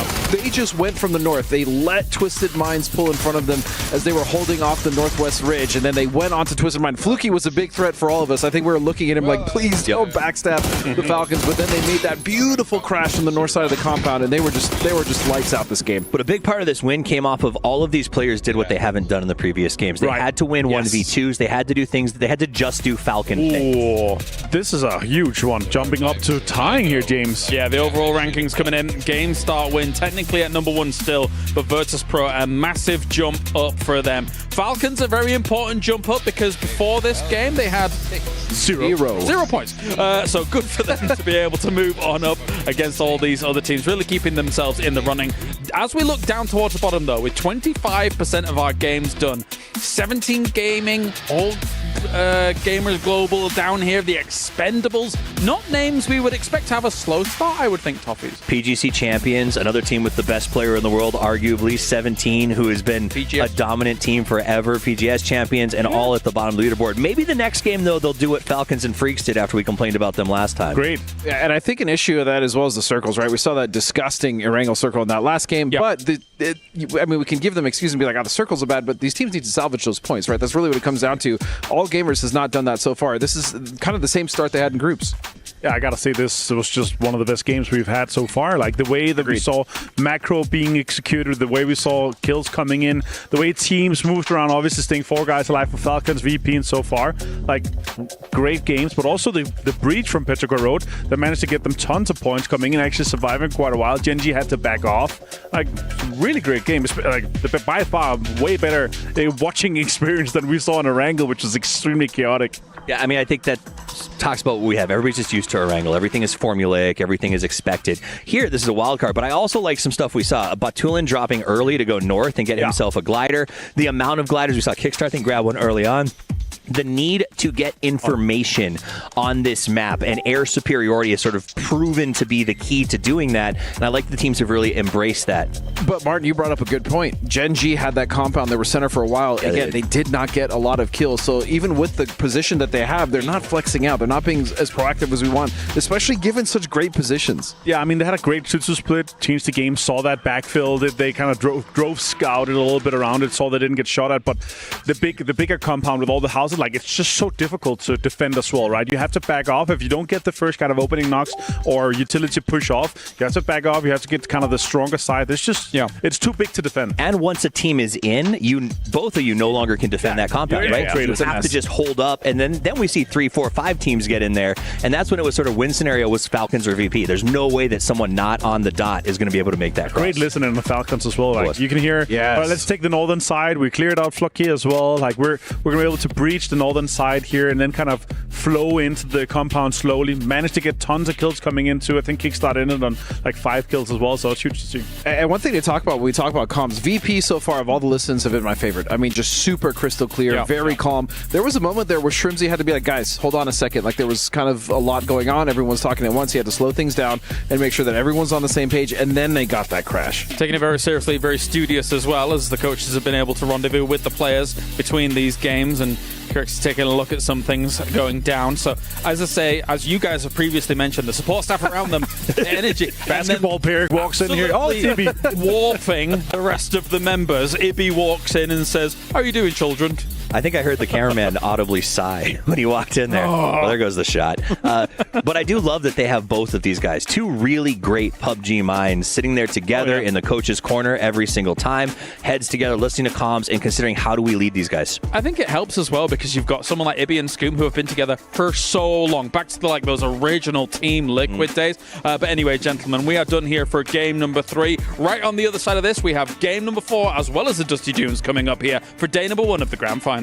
just went from the north. They let Twisted Minds pull in front of them as they were holding off the northwest ridge, and then they went on to Twisted Mind. Fluky was a big threat for all of us. I think we were looking at him like, please don't backstab the Falcons. But then they made that beautiful crash from the north side of the compound, and they were just lights out this game. But a big part of this win came off of all of these players did what they haven't done in the previous games. They had to win 1v2s. They had to do things. They had to just do Falcon things. This is a huge one. Jumping up to tying here, James. Yeah, the overall rankings coming in. Game start win, technically at number 1 still, but Virtus Pro, a massive jump up for them. Falcons, a very important jump up because before this game they had 0 points. So good for them to be able to move on up against all these other teams, really keeping themselves in the running. As we look down towards the bottom though, with 25% of our games done, 17 Gaming, all Gamers Global down here, the Expendables, not names we would expect to have a slow start, I would think, Toffees. PGC Champions, another team with the best player in the world, arguably 17, who has been a dominant team forever. PGS Champions, and all at the bottom of the leaderboard. Maybe the next game, though, they'll do what Falcons and Freaks did after we complained about them last time. Great. Yeah, and I think an issue of that as well as the circles, right? We saw that disgusting Erangel circle in that last game, but I mean, we can give them excuse and be like, the circles are bad, but these teams need to salvage those points, right? That's really what it comes down to. All Gamers has not done that so far. This is kind of the same start they had in groups. Yeah, I gotta say this was just one of the best games we've had so far. Like the way that we saw macro being executed, the way we saw kills coming in, the way teams moved around, obviously staying 4 guys alive for Falcons, VP, and so far. Like, great games, but also the breach from Petroglyph Road that managed to get them tons of points coming in, actually surviving quite a while. Genji had to back off. Like, really great game. Like, by far, way better watching experience than we saw in Erangel, which was extremely chaotic. Yeah, I mean, I think that talks about what we have. Everybody's just used to Erangel. Everything is formulaic. Everything is expected. Here, this is a wild card, but I also like some stuff we saw. Batulin dropping early to go north and get himself a glider. The amount of gliders we saw. Kickstarter, I think, grab one early on. The need to get information on this map and air superiority is sort of proven to be the key to doing that, and I like the teams have really embraced that. But Martin, you brought up a good point. Gen G had that compound. They were center for a while. Yeah, Again, they did not get a lot of kills, so even with the position that they have, they're not flexing out. They're not being as proactive as we want, especially given such great positions. Yeah, I mean, they had a great 2-2 split, changed the game, saw that backfill. They kind of drove scouted a little bit around it, saw they didn't get shot at, but the bigger compound with all the houses, like, it's just so difficult to defend as well, right? You have to back off. If you don't get the first kind of opening knocks or utility push off, you have to back off. You have to get kind of the stronger side. It's just, it's too big to defend. And once a team is in, both of you no longer can defend that compound, right? You have to just hold up, and then we see 3, 4, 5 teams get in there, and that's when it was sort of win scenario was Falcons or VP. There's no way that someone not on the dot is going to be able to make that cross. Great listening in the Falcons as well. Like, you can hear, all right, let's take the northern side. We cleared out Flocky as well. Like, we're going to be able to breach the northern side here and then kind of flow into the compound slowly. Managed to get tons of kills coming into. I think Kickstart ended on like 5 kills as well, so it's huge to see. And one thing to talk about when we talk about comms, VP so far of all the listens have been my favorite. I mean, just super crystal clear, very calm. There was a moment there where Shrimsy had to be like, guys, hold on a second. Like, there was kind of a lot going on. Everyone's talking at once. He had to slow things down and make sure that everyone's on the same page, and then they got that crash. Taking it very seriously, very studious as well, as the coaches have been able to rendezvous with the players between these games, and Kirk's taking a look at some things going down. So, as I say, as you guys have previously mentioned, the support staff around them, the energy. Basketball player walks in here. Oh, it's Ibby. Warping the rest of the members. Ibby walks in and says, "How are you doing, children?" I think I heard the cameraman audibly sigh when he walked in there. Well, there goes the shot. But I do love that they have both of these guys. 2 really great PUBG minds sitting there together in the coach's corner every single time, heads together, listening to comms, and considering how do we lead these guys. I think it helps as well because you've got someone like Ibby and Scoom who have been together for so long, back to like those original Team Liquid days. But anyway, gentlemen, we are done here for game number 3. Right on the other side of this, we have game number 4 as well as the Dusty Dunes coming up here for day number 1 of the grand final.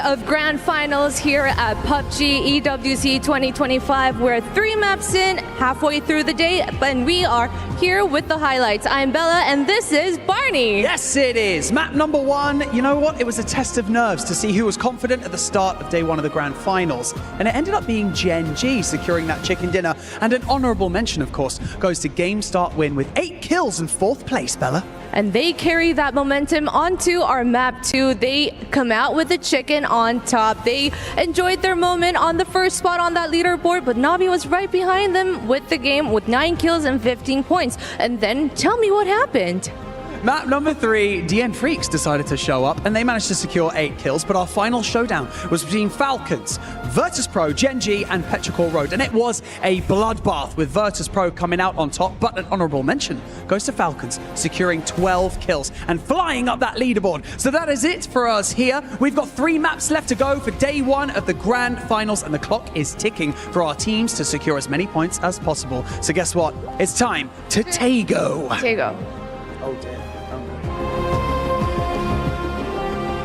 of Grand Finals here at PUBG EWC 2025. We're 3 maps in, halfway through the day, and we are here with the highlights. I'm Bella, and this is Barney. Yes, it is. Map number 1, you know what? It was a test of nerves to see who was confident at the start of day 1 of the Grand Finals. And it ended up being Gen G securing that chicken dinner. And an honorable mention, of course, goes to Game Start Win with 8 kills in 4th place, Bella. And they carry that momentum onto our map 2. They come out with the chicken on top. They enjoyed their moment on the first spot on that leaderboard, but Navi was right behind them with the game with 9 kills and 15 points. And then tell me what happened. Map number 3, DN Freaks decided to show up, and they managed to secure 8 kills, but our final showdown was between Falcons, Virtus Pro, Gen G, and Petrichor Road, and it was a bloodbath with Virtus Pro coming out on top, but an honorable mention goes to Falcons, securing 12 kills and flying up that leaderboard. So that is it for us here. We've got 3 maps left to go for day 1 of the Grand Finals, and the clock is ticking for our teams to secure as many points as possible. So guess what? It's time to Tago. Tago. Oh dear.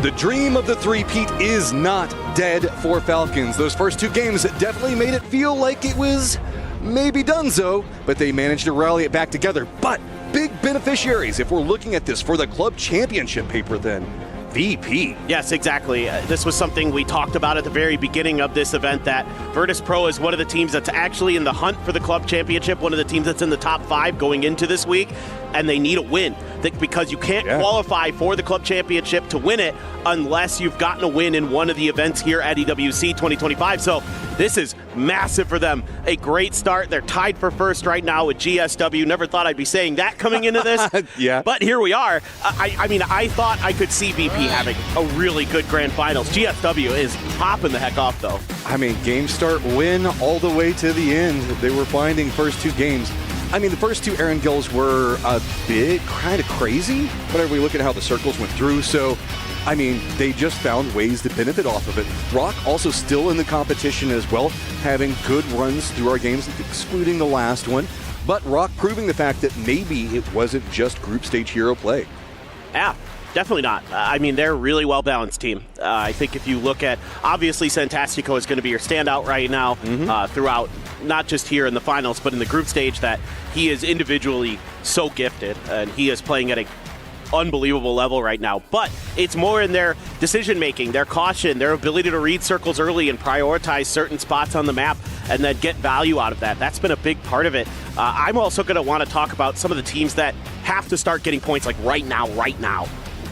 The dream of the three-peat is not dead for Falcons. Those first 2 games definitely made it feel like it was maybe donezo, but they managed to rally it back together. But big beneficiaries, if we're looking at this for the club championship paper, then VP. Yes, exactly. This was something we talked about at the very beginning of this event, that Virtus Pro is one of the teams that's actually in the hunt for the club championship, one of the teams that's in the top 5 going into this week, and they need a win because you can't qualify for the club championship to win it unless you've gotten a win in one of the events here at EWC 2025. So this is massive for them. A great start. They're tied for first right now with GSW. Never thought I'd be saying that coming into this. Yeah. But here we are. I mean, I thought I could see VP having a really good Grand Finals. GSW is popping the heck off, though. I mean, Game Start Win all the way to the end. They were finding first 2 games. I mean, the first 2 Aaron Gills were a bit kind of crazy, whenever we look at how the circles went through. So, I mean, they just found ways to benefit off of it. Rock also still in the competition as well, having good runs through our games, excluding the last one. But Rock proving the fact that maybe it wasn't just group stage hero play. Yeah. Definitely not. I mean, they're a really well-balanced team. I think if you look at, obviously, Santastico is going to be your standout right now throughout, not just here in the finals, but in the group stage, that he is individually so gifted, and he is playing at an unbelievable level right now. But it's more in their decision-making, their caution, their ability to read circles early and prioritize certain spots on the map and then get value out of that. That's been a big part of it. I'm also going to want to talk about some of the teams that have to start getting points like right now.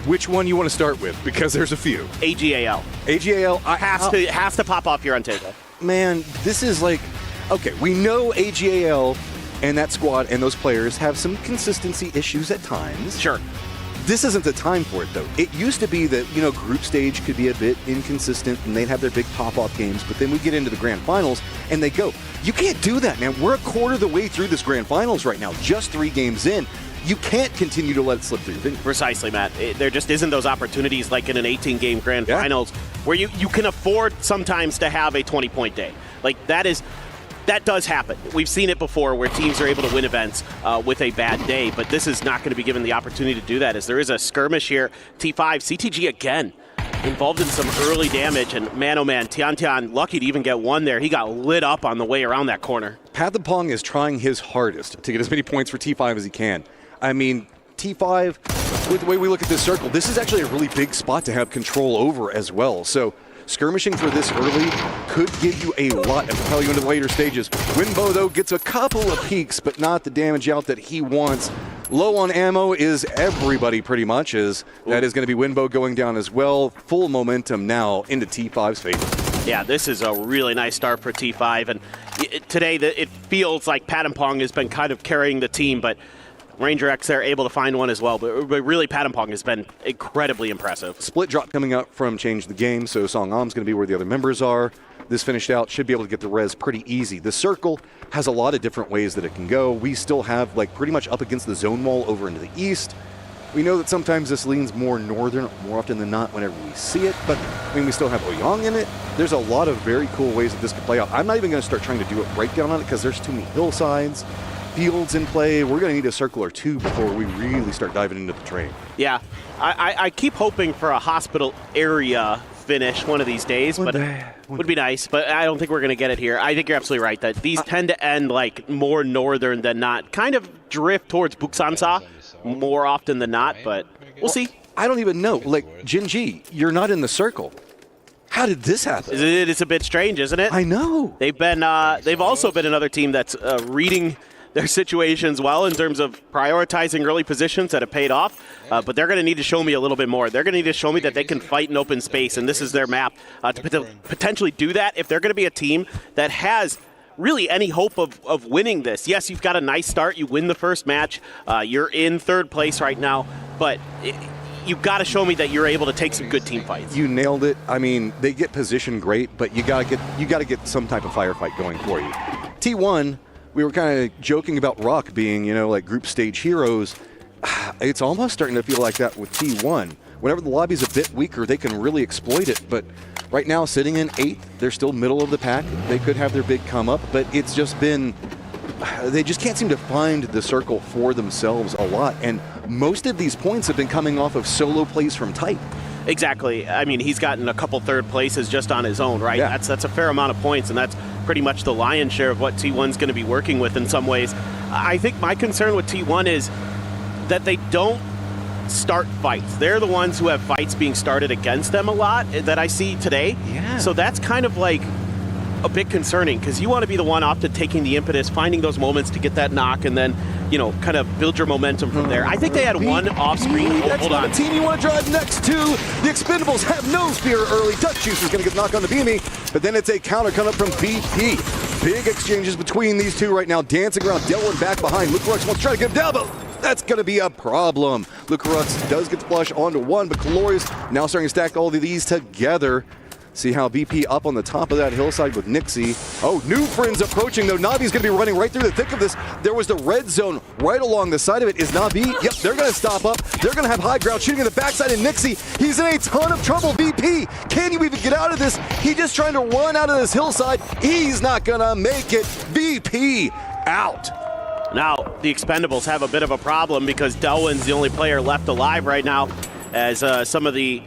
Which one you want to start with? Because there's a few. AGAL. AGAL has to pop off here on Tago. Man, this is like, okay, we know AGAL and that squad and those players have some consistency issues at times. Sure. This isn't the time for it, though. It used to be that, group stage could be a bit inconsistent and they'd have their big pop-off games, but then we get into the Grand Finals and they go. You can't do that, man. We're a quarter of the way through this Grand Finals right now, just 3 games in. You can't continue to let it slip through your fingers. Precisely, Matt. There just isn't those opportunities like in an 18-game Grand Finals where you can afford sometimes to have a 20-point day. Like, that does happen. We've seen it before where teams are able to win events with a bad day, but this is not going to be given the opportunity to do that, as there is a skirmish here. T5, CTG again, involved in some early damage, and man, oh man, Tian lucky to even get one there. He got lit up on the way around that corner. Pathapong is trying his hardest to get as many points for T5 as he can. I mean, T5, with the way we look at this circle, this is actually a really big spot to have control over as well. So skirmishing for this early could give you a lot and propel you into the later stages. Winbo, though, gets a couple of peaks, but not the damage out that he wants. Low on ammo is everybody pretty much, as that is going to be Winbo going down as well. Full momentum now into T5's favor. Yeah, this is a really nice start for T5, and today it feels like Patampong has been kind of carrying the team, but Ranger X there able to find one as well, but really Patampong has been incredibly impressive. Split drop coming up from Change the Game, so Song Am's going to be where the other members are. This finished out, should be able to get the res pretty easy. The circle has a lot of different ways that it can go. We still have pretty much up against the zone wall over into the east. We know that sometimes this leans more northern, more often than not whenever we see it, but I mean, we still have Oyang in it. There's a lot of very cool ways that this could play out. I'm not even going to start trying to do a breakdown on it because there's too many hillsides, fields in play. We're going to need a circle or 2 before we really start diving into the train. Yeah, I keep hoping for a hospital area finish one of these days, but would be nice. But I don't think we're going to get it here. I think you're absolutely right that these tend to end like more northern than not. Kind of drift towards Buksansa more often than not, but we'll see. I don't even know. Like, Jinji, you're not in the circle. How did this happen? It's a bit strange, isn't it? I know. They've also been another team that's reading their situations well in terms of prioritizing early positions that have paid off, but they're going to need to show me a little bit more. They're going to need to show me that they can fight in open space, and this is their map to potentially do that. If they're going to be a team that has really any hope of winning this, yes, you've got a nice start. You win the first match. You're in third place right now, but you've got to show me that you're able to take some good team fights. You nailed it. I mean, they get positioned great, but you got to get some type of firefight going for you. T1. We were kind of joking about Rock being, like group stage heroes. It's almost starting to feel like that with T1. Whenever the lobby's a bit weaker, they can really exploit it. But right now, sitting in 8th, they're still middle of the pack. They could have their big come up, but it's just been, they just can't seem to find the circle for themselves a lot. And most of these points have been coming off of solo plays from Type. Exactly. I mean, he's gotten a couple third places just on his own, right? Yeah. That's a fair amount of points, and that's pretty much the lion's share of what T1's going to be working with in some ways. I think my concern with T1 is that they don't start fights. They're the ones who have fights being started against them a lot that I see today. Yeah. So that's kind of like a bit concerning because you want to be the one often taking the impetus, finding those moments to get that knock, and then kind of build your momentum from there. I think they had one off screen. Hold on. Team you want to drive next to. The Expendables have no spear early. Dutch Juice is going to get knocked on the BME, but then it's a counter coming up from BP. Big exchanges between these two right now, dancing around. Delwyn back behind. Luke Rux wants to try to get him down, but that's going to be a problem. Luke Rux does get the flush onto one, but Calorius now starting to stack all of these together. See how BP up on the top of that hillside with Nixie. Oh, new friends approaching, though. Navi's going to be running right through the thick of this. There was the red zone right along the side of it. Is Navi? Yep, they're going to stop up. They're going to have high ground shooting in the backside, and Nixie, he's in a ton of trouble. BP, can you even get out of this? He's just trying to run out of this hillside. He's not going to make it. BP out. Now, the Expendables have a bit of a problem because Delwyn's the only player left alive right now, as some of the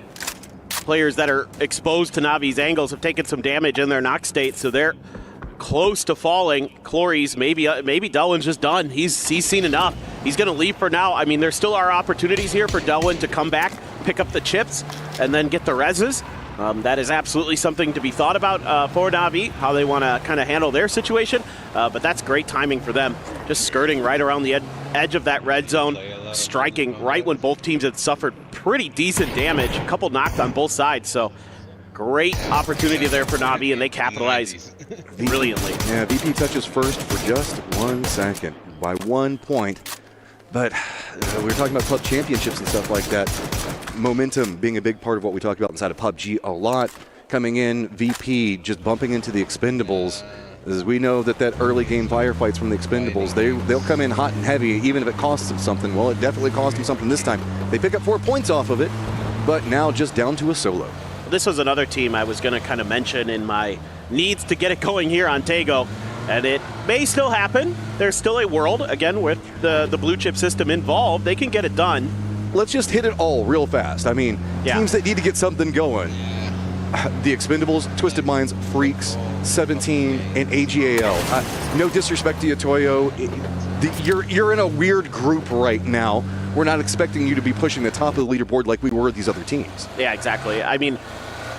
players that are exposed to Navi's angles have taken some damage in their knock state, so they're close to falling. Clories, maybe Delwyn's just done. He's seen enough. He's going to leave for now. I mean, there still are opportunities here for Delwyn to come back, pick up the chips, and then get the reses. That is absolutely something to be thought about for Navi, how they want to kind of handle their situation, but that's great timing for them. Just skirting right around the edge of that red zone, striking right when both teams had suffered pretty decent damage, a couple knocked on both sides, so great opportunity there for Navi, and they capitalize brilliantly. Yeah, VP touches first for just 1 second by 1 point, but we were talking about club championships and stuff like that. Momentum being a big part of what we talked about inside of PUBG a lot. Coming in, VP just bumping into the Expendables. As we know that early game firefights from the Expendables, they'll come in hot and heavy, even if it costs them something. Well, it definitely cost them something this time. They pick up 4 points off of it, but now just down to a solo. This was another team I was going to kind of mention in my needs to get it going here on Taego, and it may still happen. There's still a world, again, with the blue chip system involved. They can get it done. Let's just hit it all real fast. I mean, teams that need to get something going. The Expendables, Twisted Minds, Freaks, 17, and AGAL. No disrespect to you, Toyo. You're in a weird group right now. We're not expecting you to be pushing the top of the leaderboard like we were with these other teams. Yeah, exactly. I mean,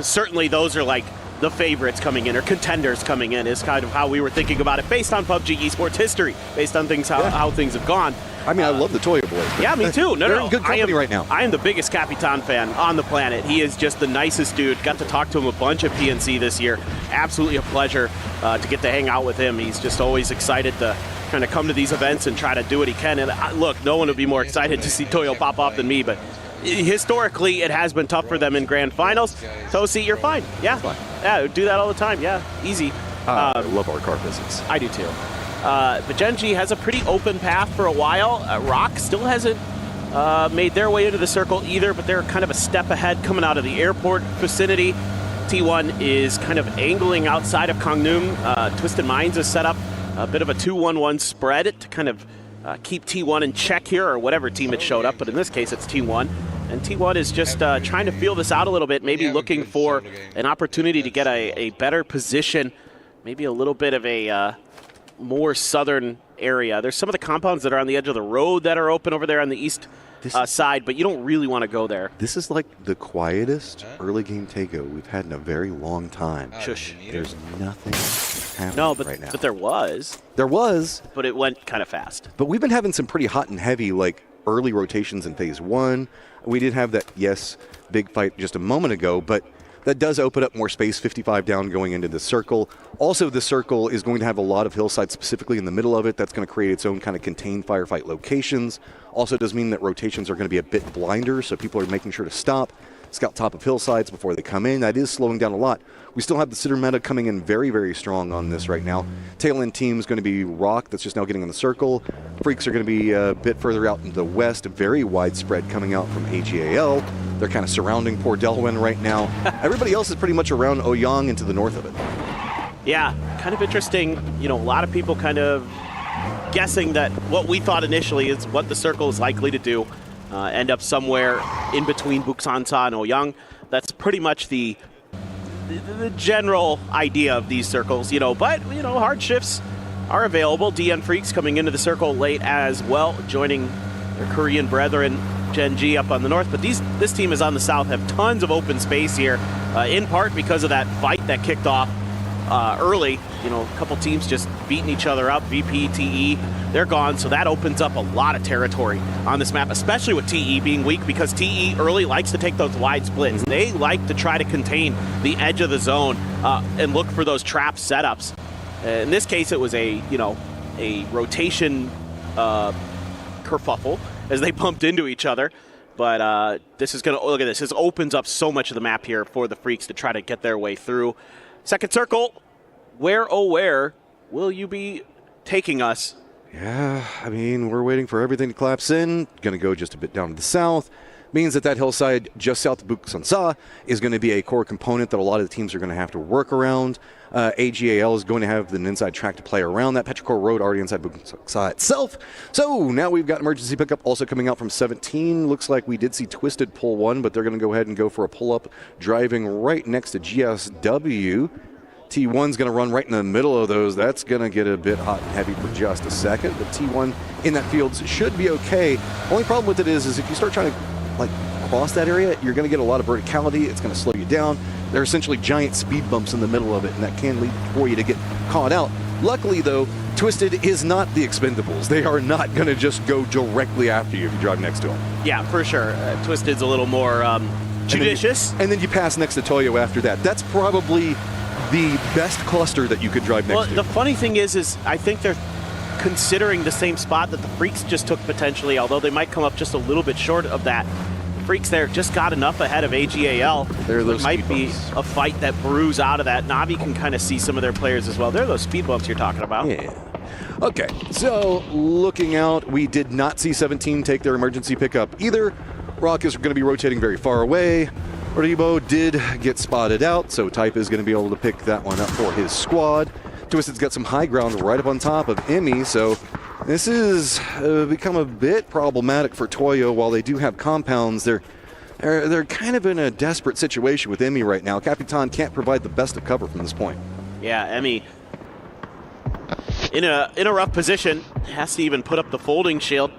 certainly those are like the favorites coming in, or contenders coming in, is kind of how we were thinking about it based on PUBG esports history, based on things how things have gone. I mean, I love the Toyo boys. Yeah, me too. They're in good company right now. I am the biggest Capitan fan on the planet. He is just the nicest dude. Got to talk to him a bunch at PNC this year. Absolutely a pleasure to get to hang out with him. He's just always excited to kind of come to these events and try to do what he can. And look, no one would be more excited to see Toyo pop off than me, but historically, it has been tough for them in grand finals. Tosi, you're fine. Yeah, yeah, do that all the time. Yeah, easy. I love our car visits. I do too. But Genji has a pretty open path for a while. Rock still hasn't made their way into the circle either, but they're kind of a step ahead coming out of the airport vicinity. T1 is kind of angling outside of Kongnum. Twisted Minds has set up a bit of a 2-1-1 spread to kind of keep T1 in check here, or whatever team it showed up, but in this case it's T1. And T1 is just trying to feel this out a little bit, maybe looking for an opportunity to get a better position, maybe a little bit of a more southern area. There's some of the compounds that are on the edge of the road that are open over there on the east side, but you don't really want to go there. This is like the quietest early game takeout we've had in a very long time. Shush. There's nothing happening right now. But there was. There was. But it went kind of fast. But we've been having some pretty hot and heavy, like, early rotations in phase 1. We did have that, yes, big fight just a moment ago, but that does open up more space, 55 down going into the circle. Also, the circle is going to have a lot of hillsides specifically in the middle of it. That's going to create its own kind of contained firefight locations. Also, it does mean that rotations are going to be a bit blinder, so people are making sure to stop, scout top of hillsides before they come in. That is slowing down a lot. We still have the sitter meta coming in very, very strong on this right now. Tail end team is going to be Rock, that's just now getting in the circle. Freaks are going to be a bit further out in the west, very widespread coming out from AGAL. They're kind of surrounding poor Delwyn right now. Everybody else is pretty much around Oyang and to the north of it. Yeah, kind of interesting. You know, a lot of people kind of guessing that what we thought initially is what the circle is likely to do. End up somewhere in between Buksansa and Oyang. That's pretty much the general idea of these circles, you know, but, you know, hard shifts are available. DN Freaks coming into the circle late as well, joining their Korean brethren, Gen G, up on the north. But this team is on the south, have tons of open space here, in part because of that fight that kicked off early. You know, a couple teams just beating each other up. VP, TE, they're gone, so that opens up a lot of territory on this map, especially with TE being weak, because TE early likes to take those wide splits. They like to try to contain the edge of the zone and look for those trap setups. In this case, it was a rotation kerfuffle as they bumped into each other. But this is going to, look at this, this opens up so much of the map here for the Freaks to try to get their way through. Second circle, where, oh where, will you be taking us? Yeah, I mean, we're waiting for everything to collapse in. Going to go just a bit down to the south. Means that hillside just south of Buksansa is going to be a core component that a lot of the teams are going to have to work around. AGAL is going to have an inside track to play around that. Petrichor Road already inside Buksansa itself. So now we've got emergency pickup also coming out from 17. Looks like we did see Twisted pull one, but they're going to go ahead and go for a pull-up, driving right next to GSW. T1's going to run right in the middle of those. That's going to get a bit hot and heavy for just a second, but T1 in that field should be okay. Only problem with it is if you start trying to cross that area, you're going to get a lot of verticality. It's going to slow you down. There are essentially giant speed bumps in the middle of it, and that can lead for you to get caught out. Luckily, though, Twisted is not the Expendables. They are not going to just go directly after you if you drive next to them. Yeah, for sure. Twisted's a little more judicious. And then you pass next to Toyo after that. That's probably the best cluster that you could drive next to. Well, the funny thing is I think they're considering the same spot that the Freaks just took potentially, although they might come up just a little bit short of that. The Freaks there just got enough ahead of AGAL. There might be a fight that brews out of that. Navi can kind of see some of their players as well. They're those speed bumps you're talking about. Yeah. Okay, so looking out, we did not see 17 take their emergency pickup either. Rock is going to be rotating very far away. Rebo did get spotted out, so Type is going to be able to pick that one up for his squad. Twisted's got some high ground right up on top of Emmy, so this has become a bit problematic for Toyo. While they do have compounds, they're kind of in a desperate situation with Emmy right now. Capitan can't provide the best of cover from this point. Yeah, Emmy in a rough position, has to even put up the folding shield.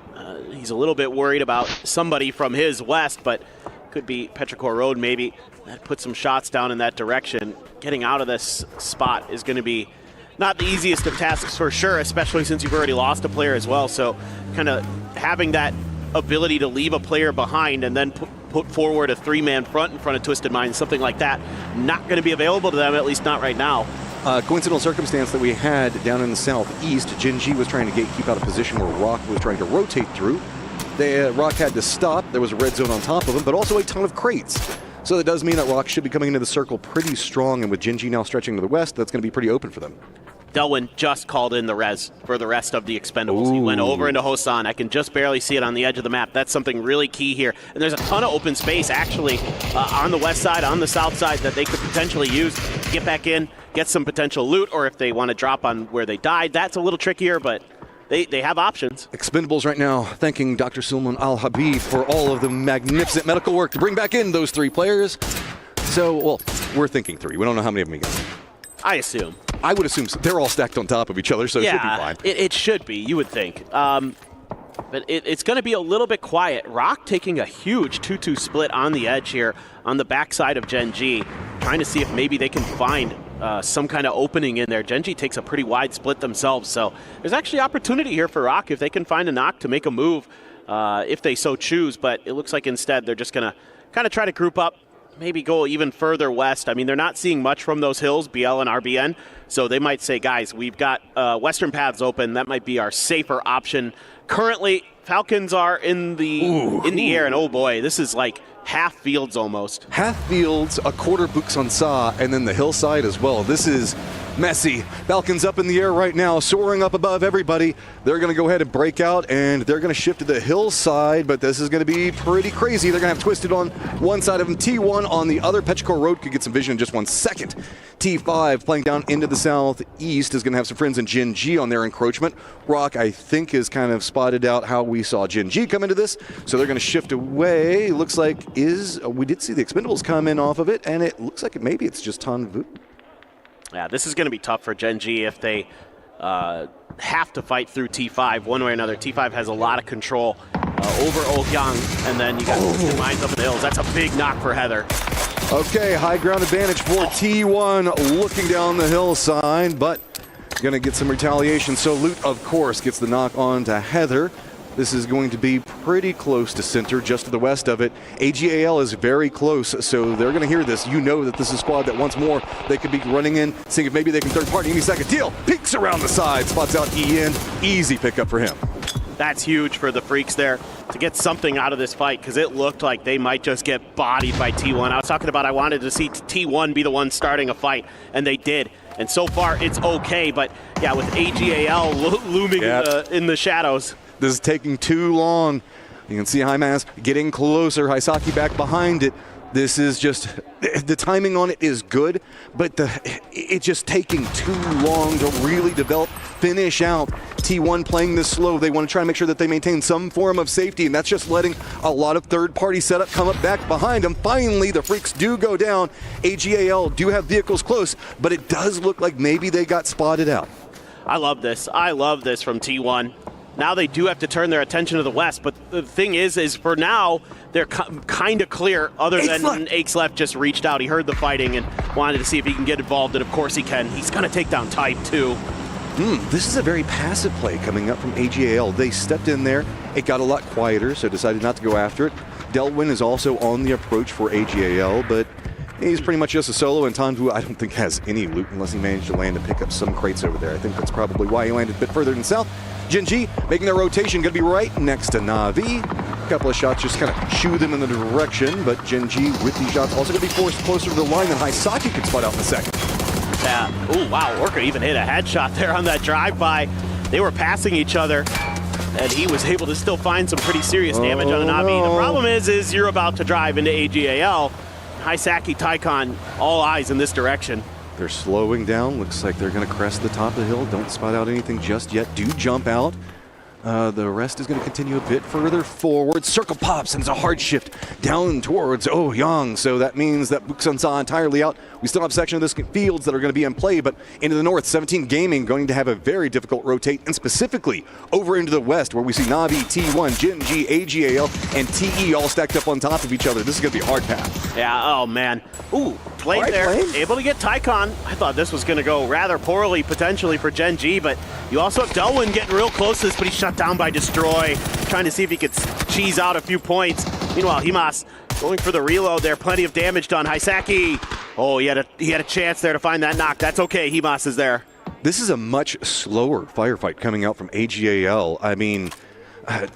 He's a little bit worried about somebody from his west, but could be Petrichor Road maybe. That put some shots down in that direction. Getting out of this spot is going to be not the easiest of tasks for sure, especially since you've already lost a player as well. So kind of having that ability to leave a player behind and then put forward a three-man front in front of Twisted Minds, something like that, not going to be available to them, at least not right now. Coincidental circumstance that we had down in the southeast, Gen G was trying to gatekeep out a position where Rock was trying to rotate through. Rock had to stop. There was a red zone on top of him, but also a ton of crates. So that does mean that Rock should be coming into the circle pretty strong, and with Gen G now stretching to the west, that's going to be pretty open for them. Delwyn just called in the res for the rest of the Expendables. Ooh. He went over into Hosan. I can just barely see it on the edge of the map. That's something really key here. And there's a ton of open space, actually, on the west side, on the south side, that they could potentially use to get back in, get some potential loot, or if they want to drop on where they died. That's a little trickier, but they have options. Expendables right now thanking Dr. Sulman Al-Habib for all of the magnificent medical work to bring back in those 3 players. So, well, we're thinking 3. We don't know how many of them we got. I assume. I would assume so. They're all stacked on top of each other, so it should be fine. It should be, you would think. But it's going to be a little bit quiet. Rock taking a huge 2-2 split on the edge here on the backside of Gen G, trying to see if maybe they can find some kind of opening in there. Gen G takes a pretty wide split themselves, so there's actually opportunity here for Rock if they can find a knock to make a move if they so choose, but it looks like instead they're just going to kind of try to group up, maybe go even further west. I mean, they're not seeing much from those hills, BL and RBN, so they might say, guys, we've got western paths open. That might be our safer option. Currently, Falcons are in the air, and oh boy, this is like half fields almost. Half fields, a quarter Buxonsa, and then the hillside as well. This is messy. Falcons up in the air right now, soaring up above everybody. They're going to go ahead and break out, and they're going to shift to the hillside, but this is going to be pretty crazy. They're going to have Twisted on one side of them, T1 on the other. Petrichor Road could get some vision in just 1 second. T5 playing down into the southeast is going to have some friends in Gen G on their encroachment. Rock, I think, is kind of spotted out how we saw Gen G come into this, so they're going to shift away. Looks like we did see the Expendables come in off of it, and it looks like maybe it's just Tan Vu. Yeah, this is going to be tough for Gen G if they have to fight through T5 one way or another. T5 has a lot of control over Okyang, and then you got Twisted Minds up in the hills. That's a big knock for Heather. Okay, high ground advantage for T1 looking down the hillside, but going to get some retaliation. So Loot, of course, gets the knock on to Heather. This is going to be pretty close to center, just to the west of it. AGAL is very close, so they're going to hear this. You know that this is a squad that once more they could be running in, seeing if maybe they can third party any second. Deal peeks around the side, spots out EN. Easy pickup for him. That's huge for the Freaks there to get something out of this fight, because it looked like they might just get bodied by T1. I was talking about I wanted to see T1 be the one starting a fight, and they did. And so far it's okay, but yeah, with AGAL looming in the shadows. This is taking too long. You can see Highmass getting closer. Haisaki back behind it. This is just, the timing on it is good, but it's just taking too long to really develop, finish out. T1 playing this slow. They want to try to make sure that they maintain some form of safety, and that's just letting a lot of third-party setup come up back behind them. Finally, the Freaks do go down. AGAL do have vehicles close, but it does look like maybe they got spotted out. I love this. I love this from T1. Now they do have to turn their attention to the west, but the thing is for now, they're kind of clear, other than Aches Left just reached out. He heard the fighting and wanted to see if he can get involved, and of course he can. He's going to take down Type, too. This is a very passive play coming up from AGAL. They stepped in there. It got a lot quieter, so decided not to go after it. Delwyn is also on the approach for AGAL, but he's pretty much just a solo, and Tanvu, I don't think, has any loot unless he managed to land and pick up some crates over there. I think that's probably why he landed a bit further than south. Gen G making their rotation, going to be right next to Na'Vi. A couple of shots just kind of shoo them in the direction, but Gen G with these shots also going to be forced closer to the line than Haisaki could spot out in a second. Yeah. Oh, wow. Orca even hit a headshot there on that drive-by. They were passing each other, and he was able to still find some pretty serious damage on a Na'Vi. The problem is you're about to drive into AGAL. Haisaki, Taikon, all eyes in this direction. They're slowing down. Looks like they're going to crest the top of the hill. Don't spot out anything just yet. Do jump out. The rest is going to continue a bit further forward. Circle pops and it's a hard shift down towards Ohyang. So that means that Buxonsa entirely out. We still have a section of this fields that are going to be in play, but into the north, 17 Gaming going to have a very difficult rotate, and specifically over into the west where we see Na'Vi, T1, Gen G, AGAL, and TE all stacked up on top of each other. This is going to be a hard path. Yeah, oh man. Ooh, played there. Able to get Taikon. I thought this was going to go rather poorly potentially for Gen G, but you also have Delwyn getting real close to this, but he's shut down by Destroy, trying to see if he could cheese out a few points. Meanwhile, Himas going for the reload there. Plenty of damage done. Haisaki. Oh, he had a chance there to find that knock. That's okay. Himas is there. This is a much slower firefight coming out from AGAL. I mean,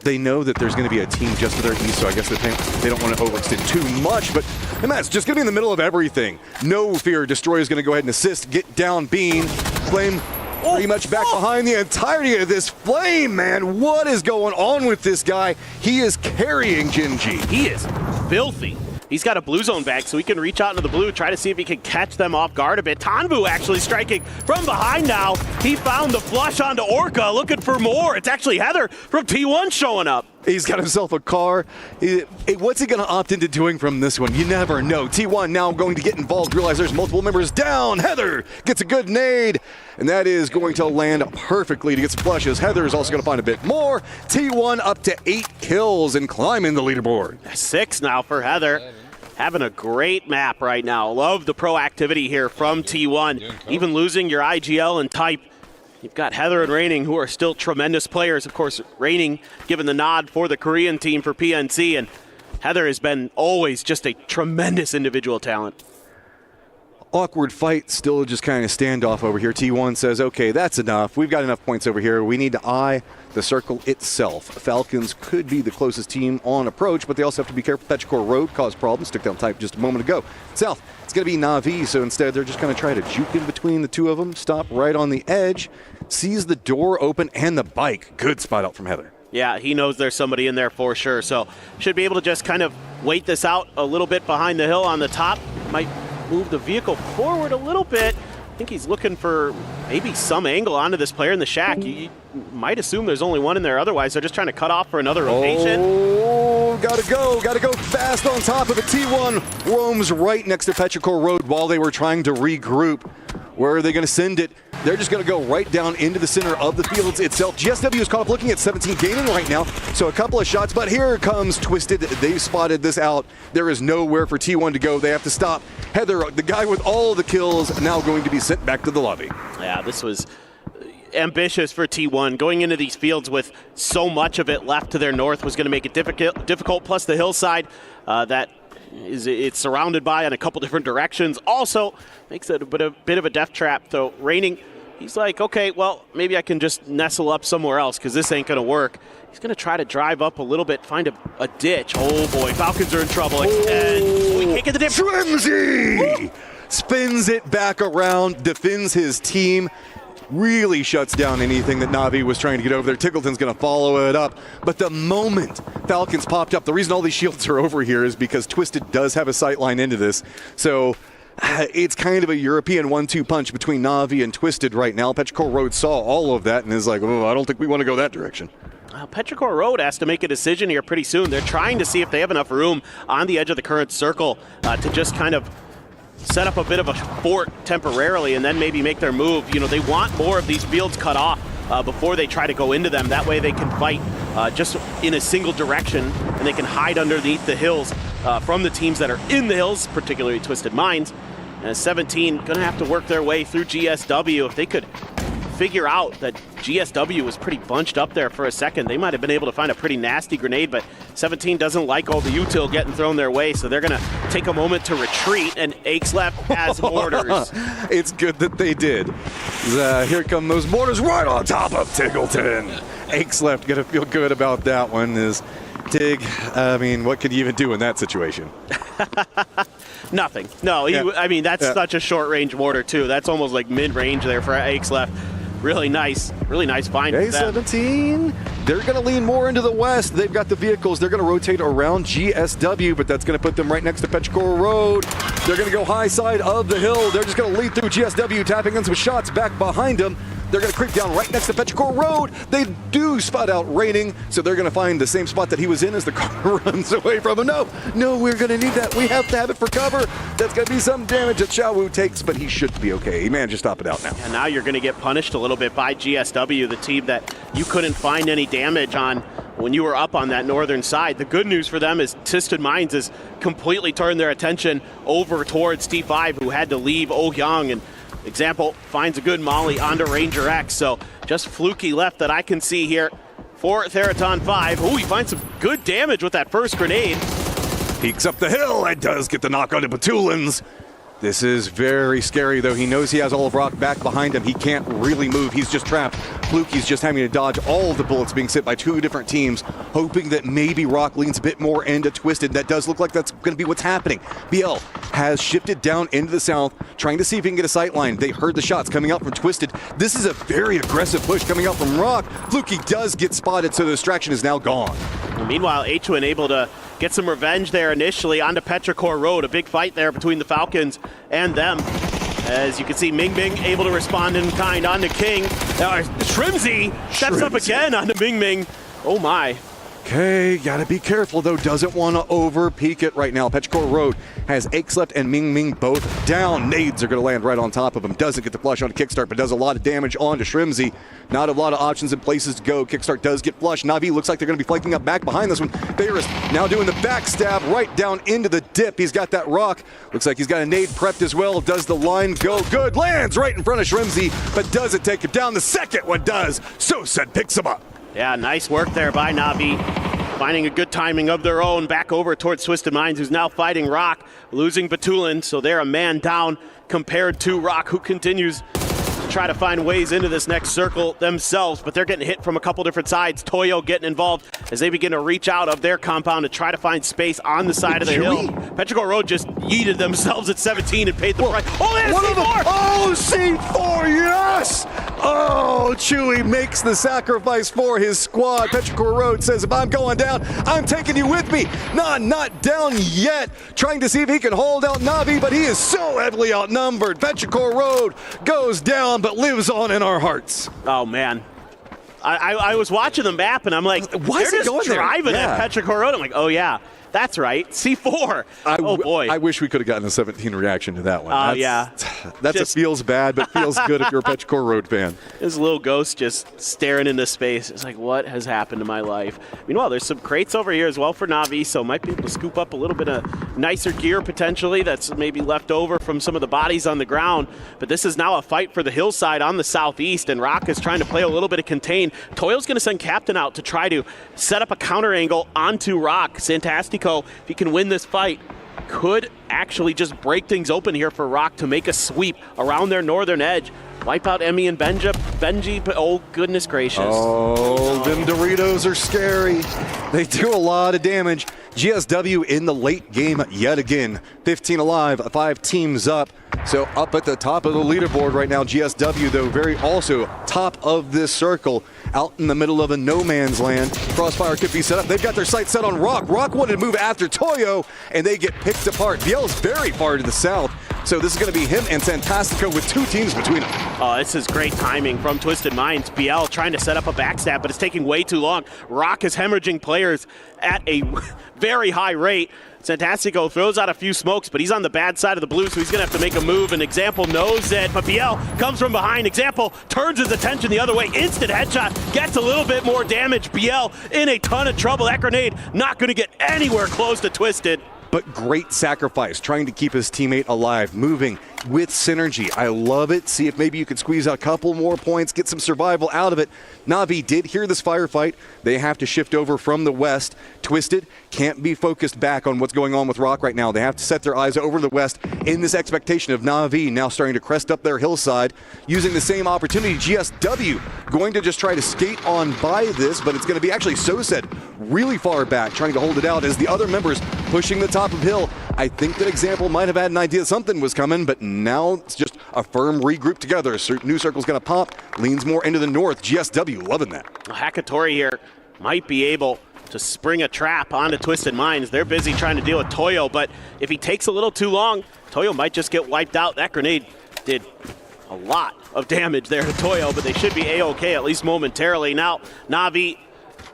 they know that there's going to be a team just to their east, so I guess they don't want to overextend too much, but it's just going to be in the middle of everything. No fear. Destroy is going to go ahead and assist, get down Bean. Flame pretty much back behind the entirety of this. Flame, man, what is going on with this guy? He is carrying Gen G. He is filthy. He's got a blue zone bag, so he can reach out into the blue, try to see if he can catch them off guard a bit. Tanvu actually striking from behind now. He found the flush onto Orca, looking for more. It's actually Heather from T1 showing up. He's got himself a car. What's he going to opt into doing from this one? You never know. T1 now going to get involved, realize there's multiple members down. Heather gets a good nade, and that is going to land perfectly to get some flushes. Heather is also going to find a bit more. T1 up to 8 kills and climbing the leaderboard. 6 now for Heather. Having a great map right now. Love the proactivity here from T1. Even losing your IGL and type. You've got Heather and Raining, who are still tremendous players. Of course, Raining given the nod for the Korean team for PNC, and Heather has been always just a tremendous individual talent. Awkward fight, still just kind of standoff over here. T1 says, okay, that's enough. We've got enough points over here. We need to eye the circle itself. Falcons could be the closest team on approach, but they also have to be careful. Petrichor Road caused problems. Took down type just a moment ago. South, it's going to be Na'Vi, so instead they're just going to try to juke in between the two of them, stop right on the edge, sees the door open and the bike. Good spot out from Heather. Yeah, he knows there's somebody in there for sure, so should be able to just kind of wait this out a little bit behind the hill on the top. Might move the vehicle forward a little bit. I think he's looking for maybe some angle onto this player in the shack. You might assume there's only one in there, otherwise they're just trying to cut off for another rotation. Oh, gotta go fast on top of it. T1 roams right next to Petrichor Road while they were trying to regroup. Where are they going to send it? They're just going to go right down into the center of the fields itself. GSW is caught up looking at 17 gaining right now, so a couple of shots, but here comes Twisted. They've spotted this out. There is nowhere for T1 to go. They have to stop. Heather, the guy with all the kills, now going to be sent back to the lobby. Yeah, this was ambitious for T1. Going into these fields with so much of it left to their north was going to make it difficult, plus the hillside that it's surrounded by in a couple different directions. Also makes it a bit of a death trap. So Raining, he's like, okay, well, maybe I can just nestle up somewhere else because this ain't going to work. He's going to try to drive up a little bit, find a ditch. Oh, boy, Falcons are in trouble. And we can't get the dip. Trimsy spins it back around, defends his team. Really shuts down anything that Na'Vi was trying to get over there. Tickleton's going to follow it up. But the moment Falcons popped up, the reason all these shields are over here is because Twisted does have a sight line into this. So it's kind of a European 1-2 punch between Na'Vi and Twisted right now. Petrichor Road saw all of that and is like, oh, I don't think we want to go that direction. Petrichor Road has to make a decision here pretty soon. They're trying to see if they have enough room on the edge of the current circle to just kind of set up a bit of a fort temporarily and then maybe make their move. You know, they want more of these fields cut off before they try to go into them. That way they can fight just in a single direction and they can hide underneath the hills from the teams that are in the hills, particularly Twisted Minds. And 17 gonna have to work their way through GSW. If they could figure out that GSW was pretty bunched up there for a second, they might have been able to find a pretty nasty grenade, but 17 doesn't like all the util getting thrown their way, so they're going to take a moment to retreat, and Aches left has mortars. It's good that they did. Here come those mortars right on top of Tickleton. Aches left, going to feel good about that one. Is Tig, I mean, what could you even do in that situation? Nothing. No, I mean, that's such a short-range mortar, too. That's almost like mid-range there for Aches left. Really nice find. A17, they're going to lean more into the west. They've got the vehicles. They're going to rotate around GSW, but that's going to put them right next to Petrichor Road. They're going to go high side of the hill. They're just going to lead through GSW, tapping in some shots back behind them. They're going to creep down right next to Petrichor Road. They do spot out Raining, so they're going to find the same spot that he was in as the car runs away from him. No, we're going to need that. We have to have it for cover. That's going to be some damage that Xiaowu takes, but he should be okay. He managed to stop it out now. And now you're going to get punished a little bit by GSW, the team that you couldn't find any damage on when you were up on that northern side. The good news for them is Twisted Minds has completely turned their attention over towards T5, who had to leave Oh Hyung, and Example finds a good molly onto Ranger X, so just fluky left that I can see here for Theraton 5. Oh, he finds some good damage with that first grenade. Peeks up the hill and does get the knock onto Batulins. This is very scary, though. He knows he has all of Rock back behind him. He can't really move. He's just trapped. Fluky's just having to dodge all of the bullets being sent by two different teams, hoping that maybe Rock leans a bit more into Twisted. That does look like that's going to be what's happening. BL has shifted down into the south, trying to see if he can get a sight line. They heard the shots coming out from Twisted. This is a very aggressive push coming out from Rock. Fluky does get spotted, so the distraction is now gone. Meanwhile, H1 able to get some revenge there initially onto Petrichor Road. A big fight there between the Falcons and them. As you can see, Ming Ming able to respond in kind onto King. Now, Shrimzy steps up again onto Ming Ming. Oh my. Okay, gotta be careful though. Doesn't want to over peek it right now. Petrichor Road has Aches left and Ming Ming both down. Nades are gonna land right on top of him. Doesn't get the flush on Kickstart, but does a lot of damage onto Shrimzy. Not a lot of options and places to go. Kickstart does get flushed. Na'Vi looks like they're gonna be flanking up back behind this one. Beerus now doing the backstab right down into the dip. He's got that rock. Looks like he's got a nade prepped as well. Does the line go good? Lands right in front of Shrimzy, but does it take him down? The second one does. SoSaid picks him up. Yeah, nice work there by Na'Vi. Finding a good timing of their own. Back over towards Twisted Minds, who's now fighting Rock, losing Batulin, so they're a man down compared to Rock, who continues to try to find ways into this next circle themselves, but they're getting hit from a couple different sides. Toyo getting involved as they begin to reach out of their compound to try to find space on the side of the hill. Petrichor Road just yeeted themselves at 17 and paid the price. Oh, they had a C4! Oh, C4, yes! Oh, Chewy makes the sacrifice for his squad. Petrichor Road says, if I'm going down, I'm taking you with me. Not down yet. Trying to see if he can hold out Na'Vi, but he is so heavily outnumbered. Petrichor Road goes down, but lives on in our hearts. Oh, man. I was watching the map, and I'm like, why is they're it going just there? driving Yeah. at Petrichor Road. I'm like, oh, yeah. That's right, C4. Oh, boy. I wish we could have gotten a 17 reaction to that one. Oh, yeah. That feels bad, but feels good if you're a Petrichor Road fan. This little ghost just staring into space. It's like, what has happened to my life? Meanwhile, there's some crates over here as well for Na'Vi, so might be able to scoop up a little bit of nicer gear potentially that's maybe left over from some of the bodies on the ground. But this is now a fight for the hillside on the southeast, and Rock is trying to play a little bit of contain. Toyo's going to send Captain out to try to set up a counter angle onto Rock. Santastico, if he can win this fight, could actually just break things open here for Rock to make a sweep around their northern edge. Wipe out Emmy and Benji, but oh, goodness gracious. Oh, them Doritos are scary. They do a lot of damage. GSW in the late game yet again. 15 alive, 5 teams up. So up at the top of the leaderboard right now. GSW, though, very also top of this circle. Out in the middle of a no man's land. Crossfire could be set up. They've got their sights set on Rock. Rock wanted to move after Toyo, and they get picked apart. BL is very far to the south. So this is going to be him and Santastico with 2 teams between them. Oh, this is great timing from Twisted Minds. BL trying to set up a backstab, but it's taking way too long. Rock is hemorrhaging players at a very high rate. Santastico throws out a few smokes, but he's on the bad side of the blue, so he's going to have to make a move, and Example knows it, but BL comes from behind. Example turns his attention the other way. Instant headshot, gets a little bit more damage. BL in a ton of trouble. That grenade not going to get anywhere close to Twisted. But great sacrifice, trying to keep his teammate alive, moving with synergy. I love it. See if maybe you could squeeze out a couple more points, get some survival out of it. Na'Vi did hear this firefight. They have to shift over from the west. Twisted can't be focused back on what's going on with Rock right now. They have to set their eyes over the west in this expectation of Na'Vi now starting to crest up their hillside, using the same opportunity. GSW going to just try to skate on by this, but it's going to be actually SoSaid really far back, trying to hold it out as the other members pushing the top of hill. I think that Example might have had an idea something was coming, but now it's just a firm regroup together. New circle's going to pop, leans more into the north. GSW loving that. Hakatori here might be able to spring a trap onto Twisted Minds. They're busy trying to deal with Toyo, but if he takes a little too long, Toyo might just get wiped out. That grenade did a lot of damage there to Toyo, but they should be A-okay at least momentarily. Now, Na'Vi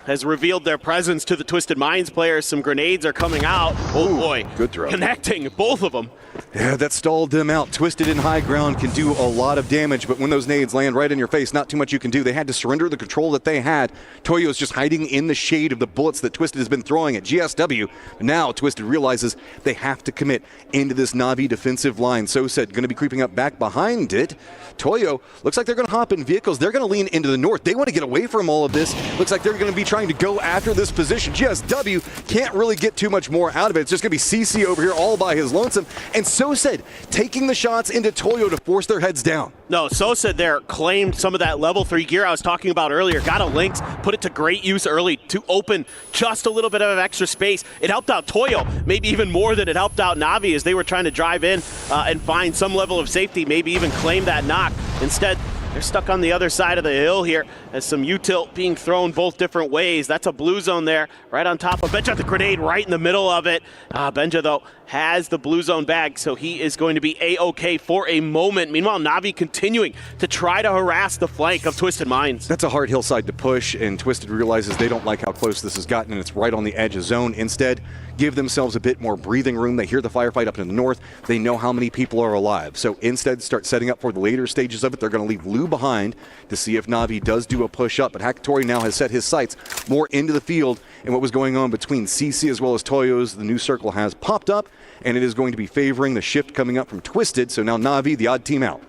has revealed their presence to the Twisted Minds players. Some grenades are coming out. Oh boy, good throw. Connecting both of them. Yeah, that stalled them out. Twisted in high ground can do a lot of damage, but when those nades land right in your face, not too much you can do. They had to surrender the control that they had. Toyo is just hiding in the shade of the bullets that Twisted has been throwing at GSW. Now Twisted realizes they have to commit into this Na'Vi defensive line. SoSaid going to be creeping up back behind it. Toyo looks like they're going to hop in vehicles. They're going to lean into the north. They want to get away from all of this. Looks like they're going to be trying to go after this position. GSW can't really get too much more out of it. It's just going to be CC over here all by his lonesome. And SoSaid taking the shots into Toyo to force their heads down. No, SoSaid there claimed some of that level 3 gear I was talking about earlier. Got a Lynx, put it to great use early to open just a little bit of extra space. It helped out Toyo, maybe even more than it helped out Na'Vi as they were trying to drive in and find some level of safety, maybe even claim that knock. Instead, They're stuck on the other side of the hill here as some util being thrown both different ways. That's a blue zone there, right on top of Benja. The grenade right in the middle of it. Benja, though, has the blue zone bag, so he is going to be A-OK for a moment. Meanwhile, Na'Vi continuing to try to harass the flank of Twisted Minds. That's a hard hillside to push, and Twisted realizes they don't like how close this has gotten, and it's right on the edge of zone. Instead, give themselves a bit more breathing room. They hear the firefight up in the north. They know how many people are alive. So instead, start setting up for the later stages of it. They're going to leave Lou behind to see if Na'Vi does do a push up. But Hakatori now has set his sights more into the field, and what was going on between CC as well as Toyo's, the new circle has popped up, and it is going to be favoring the shift coming up from Twisted. So now Na'Vi, the odd team out.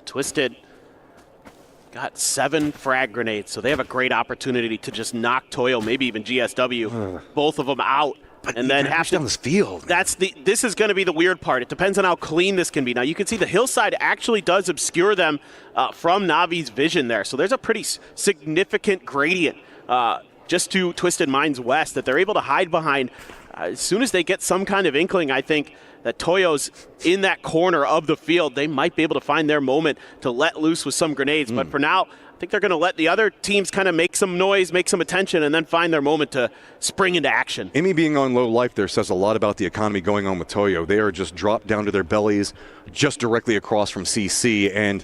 Twisted got 7 frag grenades, so they have a great opportunity to just knock Toyo, maybe even GSW, both of them out. And then have to down this field. This is going to be the weird part. It depends on how clean this can be. Now you can see the hillside actually does obscure them from Na'Vi's vision there. So there's a pretty significant gradient just to Twisted Minds west that they're able to hide behind. As soon as they get some kind of inkling, I think that Toyo's in that corner of the field, they might be able to find their moment to let loose with some grenades. But for now, I think they're going to let the other teams kind of make some noise, make some attention, and then find their moment to spring into action. Amy being on low life there says a lot about the economy going on with Toyo. They are just dropped down to their bellies just directly across from CC, and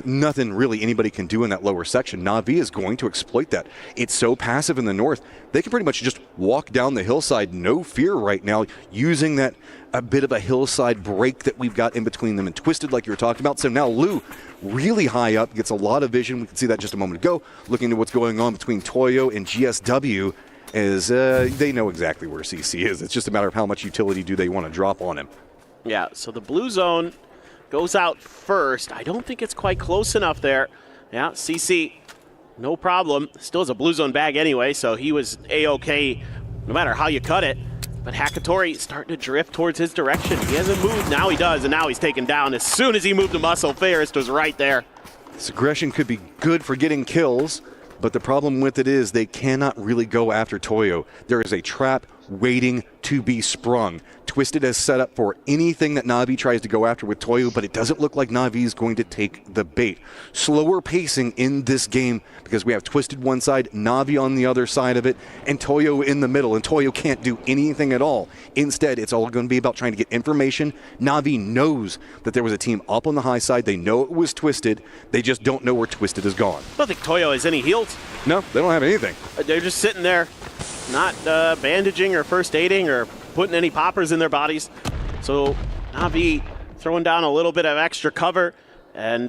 nothing really anybody can do in that lower section. Na'Vi is going to exploit that. It's so passive in the north. They can pretty much just walk down the hillside, no fear right now, using that a bit of a hillside break that we've got in between them and Twisted like you were talking about. So now Lou, really high up, gets a lot of vision. We can see that just a moment ago, looking at what's going on between Toyo and GSW, as they know exactly where CC is. It's just a matter of how much utility do they want to drop on him. Yeah, so the blue zone goes out first. I don't think it's quite close enough there. Yeah, CC, no problem. Still has a blue zone bag anyway, so he was A-OK no matter how you cut it. But Hakatori starting to drift towards his direction. He hasn't moved. Now he does, and now he's taken down. As soon as he moved the muscle, Fairest was right there. This aggression could be good for getting kills, but the problem with it is they cannot really go after Toyo. There is a trap waiting to be sprung. Twisted has set up for anything that Na'Vi tries to go after with Toyo, but it doesn't look like Na'Vi is going to take the bait. Slower pacing in this game because we have Twisted one side, Na'Vi on the other side of it, and Toyo in the middle, and Toyo can't do anything at all. Instead, it's all going to be about trying to get information. Na'Vi knows that there was a team up on the high side. They know it was Twisted. They just don't know where Twisted has gone. I don't think Toyo has any heals. No, they don't have anything. They're just sitting there, not bandaging or first aiding or putting any poppers in their bodies. So Na'Vi throwing down a little bit of extra cover, and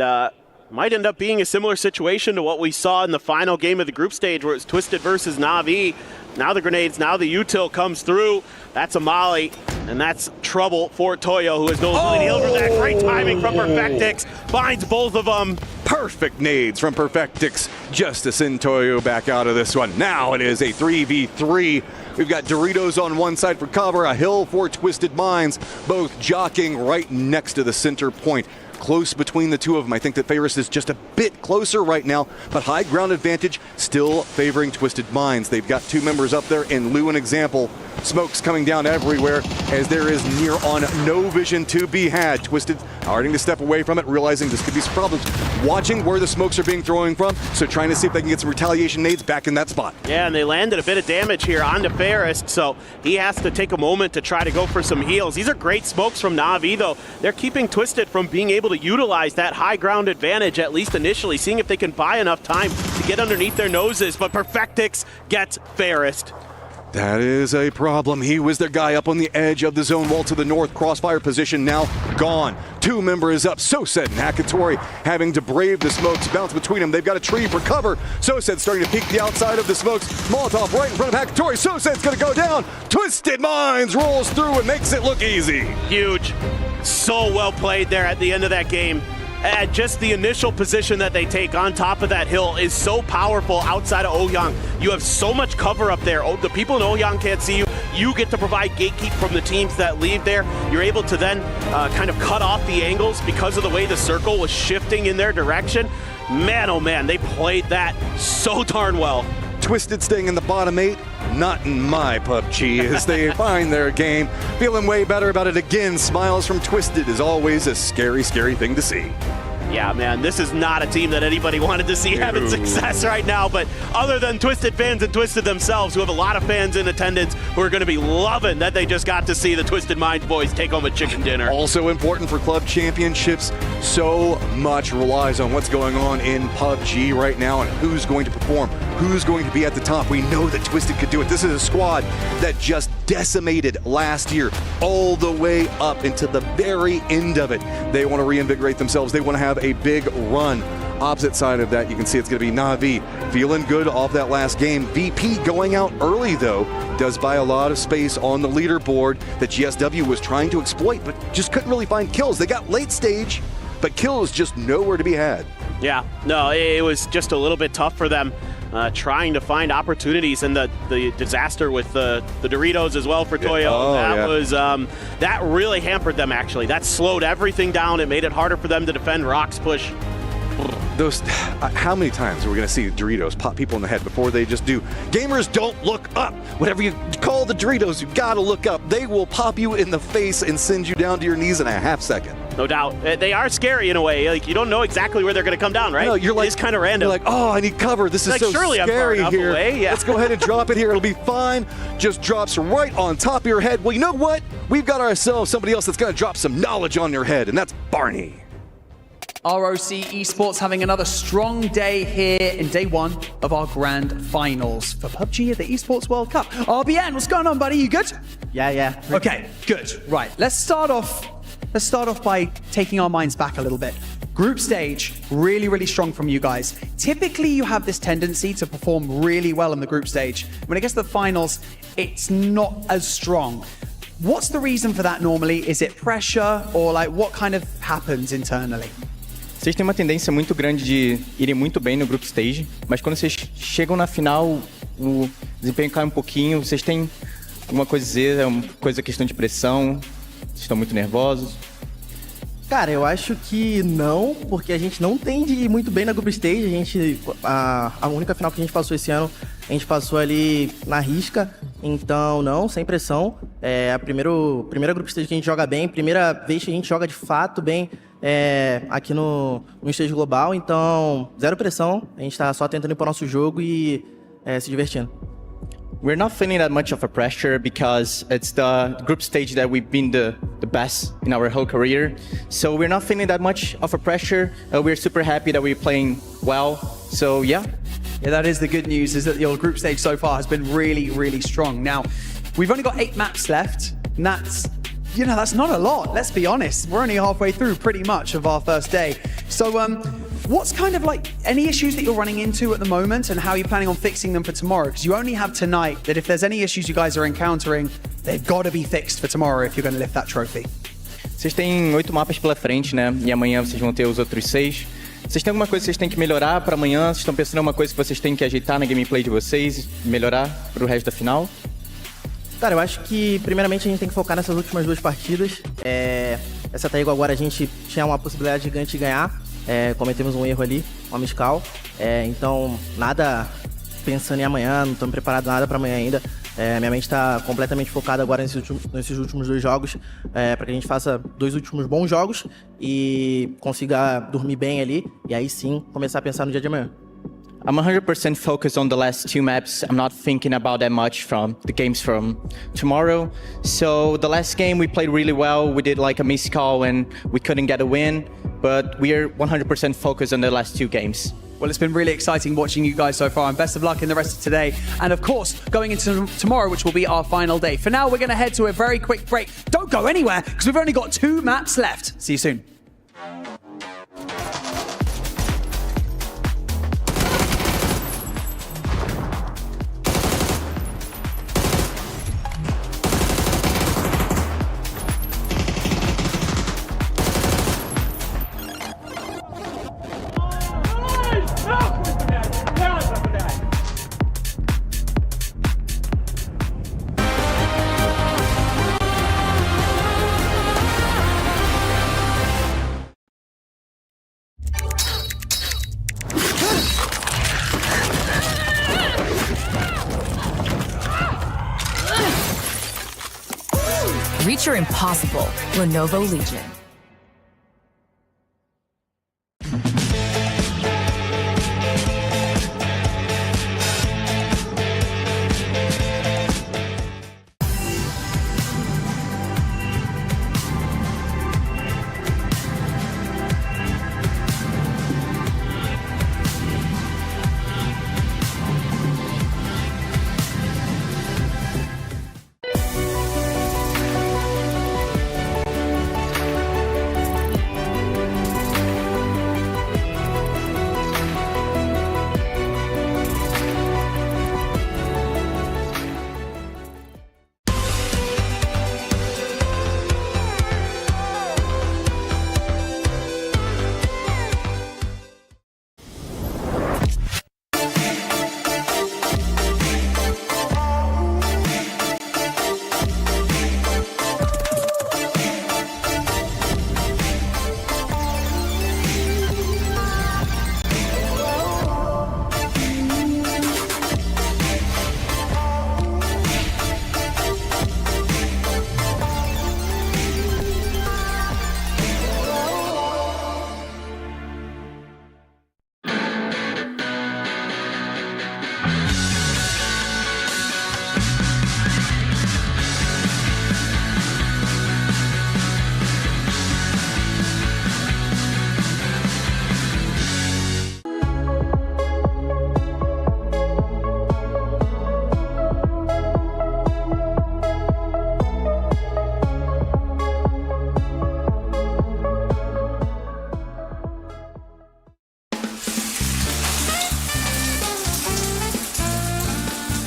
might end up being a similar situation to what we saw in the final game of the group stage where it's Twisted versus Na'Vi. Now the grenades, now the util comes through. That's a molly, and that's trouble for Toyo, who has no ability to heal for that. Great timing from Perfectix, finds both of them. Perfect nades from Perfectix just to send Toyo back out of this one. Now it is a 3v3. We've got Doritos on one side for cover, a hill for Twisted Minds, both jockeying right next to the center point. Close between the two of them. I think that Ferris is just a bit closer right now, but high ground advantage still favoring Twisted Minds. They've got 2 members up there, and Lou an example. Smoke's coming down everywhere as there is near on no vision to be had. Twisted starting to step away from it, realizing this could be some problems. Watching where the smokes are being thrown from, so trying to see if they can get some retaliation nades back in that spot. Yeah, and they landed a bit of damage here onto Ferris, so he has to take a moment to try to go for some heals. These are great smokes from Na'Vi, though. They're keeping Twisted from being able to utilize that high ground advantage, at least initially, seeing if they can buy enough time to get underneath their noses, but Perfectix gets Ferris. That is a problem. He was their guy up on the edge of the zone wall to the north. Crossfire position now gone. 2 members up. Soset and Hakatori having to brave the smokes. Bounce between them. They've got a tree for cover. Soset starting to peek the outside of the smokes. Molotov right in front of Hakatori. Soset's going to go down. Twisted Minds rolls through and makes it look easy. Huge. So well played there at the end of that game. And just the initial position that they take on top of that hill is so powerful outside of Ouyang. You have so much cover up there. The people in Ouyang can't see you. You get to provide gatekeep from the teams that leave there. You're able to then kind of cut off the angles because of the way the circle was shifting in their direction. Man, oh man, they played that so darn well. Twisted staying in the bottom 8. Not in my PUBG as they find their game. Feeling way better about it again. Smiles from Twisted is always a scary, scary thing to see. Yeah, man, this is not a team that anybody wanted to see having success right now, but other than Twisted fans and Twisted themselves, who have a lot of fans in attendance who are going to be loving that they just got to see the Twisted Minds boys take home a chicken dinner. Also important for club championships, so much relies on what's going on in PUBG right now and who's going to perform, who's going to be at the top. We know that Twisted could do it. This is a squad that just decimated last year all the way up into the very end of it. They want to reinvigorate themselves. They want to have a big run. Opposite side of that, you can see it's going to be Na'Vi feeling good off that last game. VP going out early, though, does buy a lot of space on the leaderboard that GSW was trying to exploit, but just couldn't really find kills. They got late stage, but kills just nowhere to be had. Yeah, no, it was just a little bit tough for them trying to find opportunities, and the disaster with the Doritos as well for Toyo. That really hampered them, actually. That slowed everything down. It made it harder for them to defend Rock's push. Those, how many times are we going to see Doritos pop people in the head before they just do? Gamers, don't look up. Whatever you call the Doritos, you got to look up. They will pop you in the face and send you down to your knees in a half second. No doubt. They are scary in a way. Like, you don't know exactly where they're going to come down, right? No, you're like, it's kind of random. You're like, oh, I need cover. This is like, so surely scary I'm far here. Away. Yeah. Let's go ahead and drop it here. It'll be fine. Just drops right on top of your head. Well, you know what? We've got ourselves somebody else that's going to drop some knowledge on your head, and that's Barney. ROC Esports having another strong day here in day one of our grand finals for PUBG at the Esports World Cup. RBN, what's going on, buddy? You good? Yeah. Okay, good. Right, let's start off by taking our minds back a little bit. Group stage, really, really strong from you guys. Typically, you have this tendency to perform really well in the group stage. When it gets to the finals, it's not as strong. What's the reason for that normally? Is it pressure, or like what kind of happens internally? Vocês têm uma tendência muito grande de irem muito bem no group stage, mas quando vocês chegam na final, o desempenho cai um pouquinho. Vocês têm alguma coisa a dizer? É uma coisa, questão de pressão? Vocês estão muito nervosos? Cara, eu acho que não, porque a gente não tem de ir muito bem na group stage. A única final que a gente passou esse ano, a gente passou ali na risca. Então, não, sem pressão. É a primeira group stage que a gente joga bem, primeira vez que a gente joga de fato bem aqui no stage global. Então, zero pressão. A gente tá só tentando ir pro nosso jogo e se divertindo. We're not feeling that much of a pressure because it's the group stage that we've been the best in our whole career. So we're not feeling that much of a pressure. We're super happy that we're playing well. So yeah, that is the good news, is that your group stage so far has been really, really strong. Now, we've only got 8 maps left, and that's not a lot, let's be honest. We're only halfway through pretty much of our first day. So what's kind of like any issues that you're running into at the moment, and how are you planning on fixing them for tomorrow? Because you only have tonight, that if there's any issues you guys are encountering, they've got to be fixed for tomorrow if you're going to lift that trophy. Vocês têm 8 mapas pela frente, né? E amanhã vocês vão ter os outros 6. Vocês têm alguma coisa que vocês têm que melhorar para amanhã? Vocês estão pensando em alguma coisa que vocês têm que ajeitar na gameplay de vocês, melhorar para o resto da final? Cara, eu acho que primeiramente a gente tem que focar nessas últimas 2 partidas. Essa Taigo agora a gente tinha uma possibilidade gigante de ganhar. Cometemos um erro ali, uma miscal. Então, nada pensando em amanhã, não estamos preparados nada para amanhã ainda. Minha mente está completamente focada agora nesses últimos 2 jogos, para que a gente faça 2 últimos bons jogos e consiga dormir bem ali, e aí sim começar a pensar no dia de amanhã. I'm 100% focused on the last 2 maps. I'm not thinking about that much from the games from tomorrow. So the last game we played really well. We did like a miss call and we couldn't get a win, but we are 100% focused on the last 2 games. Well, it's been really exciting watching you guys so far, and best of luck in the rest of today. And of course, going into tomorrow, which will be our final day. For now, we're going to head to a very quick break. Don't go anywhere, because we've only got 2 maps left. See you soon. Reach your impossible. Lenovo Legion.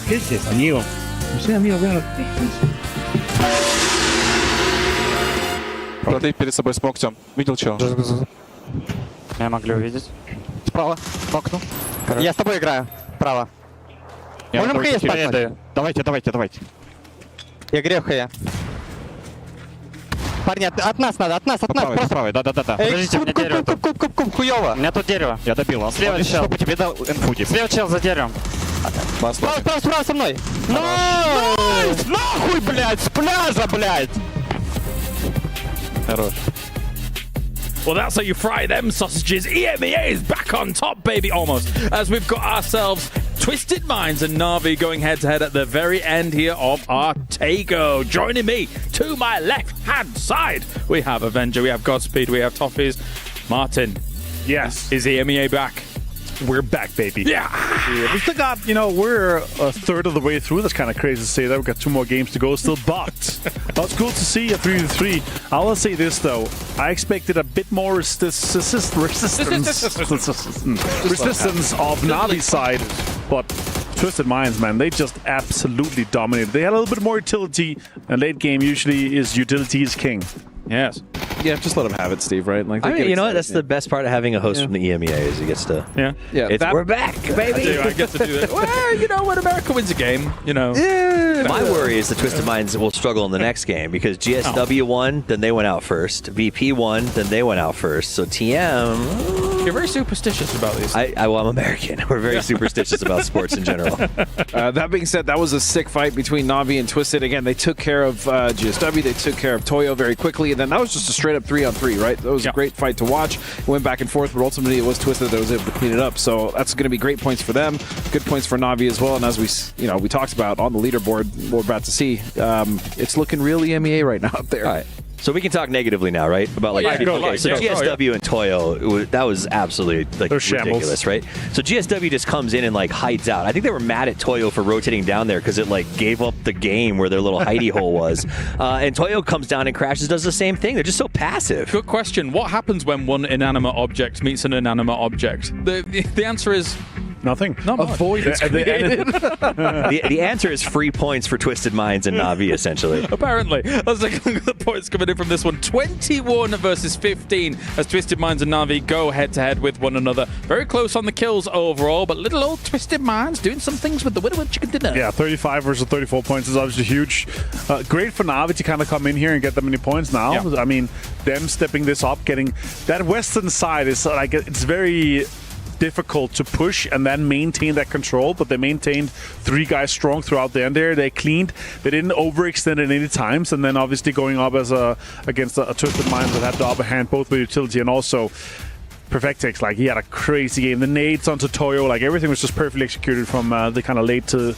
¿Qué es eso, amigo? No sé, amigo, claro. Ты перед собой смог, Тём. Видел чего? Я могли увидеть. Справа, нокну. Я с тобой играю. Право. Можем хейс поймать? Давайте. Я грею хэя. Парни, от нас надо, от нас. Правый, да. Подождите, у меня дерево тут. Куб, хуёво. У меня тут дерево. Я добил. Слева чел. Чтобы тебе дал инфу, типа. Слева чел за деревом. Справа со мной. Найс! Нахуй, блядь, с пляжа, блядь! Хорош. Well, that's how you fry them sausages. EMEA is back on top, baby, almost. As we've got ourselves Twisted Minds and Na'Vi going head-to-head at the very end here of our Takeover. Joining me to my left-hand side, we have Avenger, we have Godspeed, we have Toffees. Martin. Yes. Is EMEA back? We're back, baby. Yeah. We still got, we're a third of the way through. That's kind of crazy to say that. We've got 2 more games to go still, but that's cool to see a 3-3. I will say this, though. I expected a bit more resistance of Navi's side, but Twisted Minds, man, they just absolutely dominated. They had a little bit more utility, and late game usually is utility is king. Yes. Yeah, just let him have it, Steve, right? Like, I mean, you know what? That's the best part of having a host from the EMEA is he gets to... We're back, baby! I get to do that. Well, when America wins a game, Yeah. My worry is the Twisted Minds will struggle in the next game because GSW won, then they went out first. VP won, then they went out first. So TM... You're very superstitious about these. I'm American. We're very superstitious about sports in general. That being said, that was a sick fight between Na'Vi and Twisted. Again, they took care of GSW, they took care of Toyo very quickly, and then that was just a straight-up 3-on-3, right? That was a great fight to watch. It went back and forth, but ultimately it was Twisted that was able to clean it up. So that's going to be great points for them, good points for Na'Vi as well. And as we talked about on the leaderboard, what we're about to see, it's looking real EMEA right now up there. All right. So we can talk negatively now, right? About GSW and Toyo, that was absolutely ridiculous, right? So GSW just comes in and hides out. I think they were mad at Toyo for rotating down there because it gave up the game where their little hidey hole was. And Toyo comes down and crashes, does the same thing. They're just so passive. Good question. What happens when one inanimate object meets an inanimate object? The answer is nothing. Not much. Avoid is created. The answer is free points for Twisted Minds and Na'Vi, essentially. Apparently. Let's take a look at the points coming in from this one. 21 versus 15 as Twisted Minds and Na'Vi go head-to-head with one another. Very close on the kills overall, but little old Twisted Minds doing some things with the winner with chicken dinner. Yeah, 35 versus 34 points is obviously huge. Great for Na'Vi to kind of come in here and get that many points now. Yeah. I mean, them stepping this up, getting that western side is it's very difficult to push and then maintain that control, but they maintained 3 guys strong throughout the end there. They cleaned, they didn't overextend at any times, and then obviously going up as against a Twisted Minds that had the upper hand both with utility and also Perfectex. He had a crazy game. The nades onto Toyo, everything was just perfectly executed from the kind of late to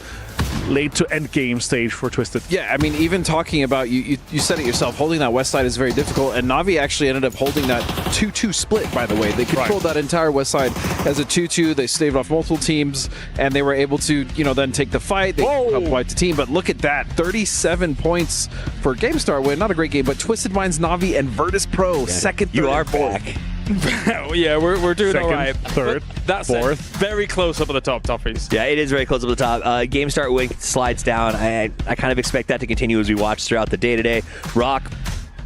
end game stage for Twisted. Yeah, I mean, even talking about, you said it yourself, holding that west side is very difficult, and Na'Vi actually ended up holding that 2-2 split, by the way. They controlled that entire west side as a 2-2. They staved off multiple teams, and they were able to, then take the fight. They helped wipe the team, but look at that. 37 points for GameStar win. Not a great game, but Twisted Minds, Na'Vi, and Virtus Pro, second, third, you are fourth. back. Yeah, we're doing Second, all right. Third, that's fourth. Very close up at the top, Toffees. Yeah, it is very close up at the top. Game start wing slides down. I kind of expect that to continue as we watch throughout the day today. Rock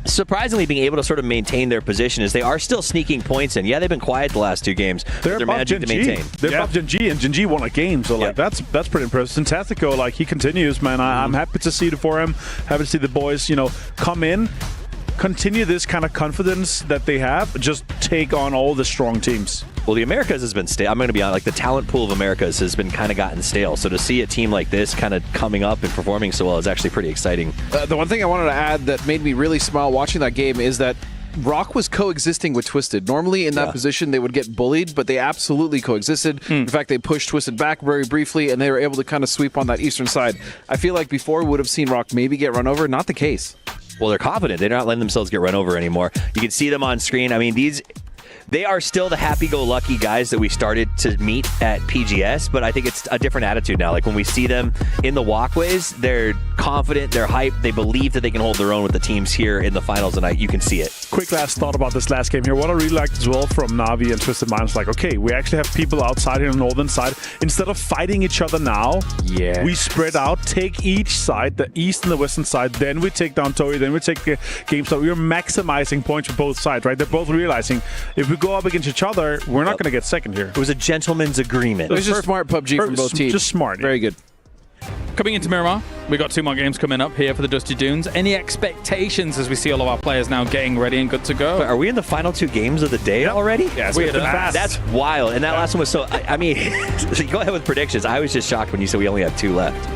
surprisingly being able to sort of maintain their position as they are still sneaking points in. Yeah, they've been quiet the last 2 games. They're managing to maintain. They're above Gen G, and Gen G won a game, so that's pretty impressive. Fantastico, he continues, man. I'm happy to see it for him. Happy to see the boys, come in, continue this kind of confidence that they have, just take on all the strong teams. Well, the Americas has been stale. I'm going to be honest, the talent pool of Americas has been kind of gotten stale. So to see a team like this kind of coming up and performing so well is actually pretty exciting. The one thing I wanted to add that made me really smile watching that game is that Rock was coexisting with Twisted. Normally in that position they would get bullied, but they absolutely coexisted. In fact, they pushed Twisted back very briefly, and they were able to kind of sweep on that eastern side. I feel like before we would have seen Rock maybe get run over. Not the case. Well, they're confident. They're not letting themselves get run over anymore. You can see them on screen. I mean, they are still the happy-go-lucky guys that we started to meet at PGS, but I think it's a different attitude now. When we see them in the walkways, they're confident, they're hyped, they believe that they can hold their own with the teams here in the finals, and you can see it. quick last thought about this last game here. What I really liked as well from Na'Vi and Twisted Minds, like, okay, we actually have people outside here on the northern side. Instead of fighting each other now, we spread out, take each side, the east and the western side, then we take down Toei, then we take the game. So we're maximizing points for both sides, right? They're both realizing if we go up against each other, we're not going to get second here. It was a gentleman's agreement. It was just smart PUBG from both teams. Just smart. Very good. Coming into Miramar, we got 2 more games coming up here for the Dusty Dunes. Any expectations as we see all of our players now getting ready and good to go? But are we in the final 2 games of the day already? Yeah, it's fast. That's wild. And that last one was so... I mean, go ahead with predictions. I was just shocked when you said we only have 2 left.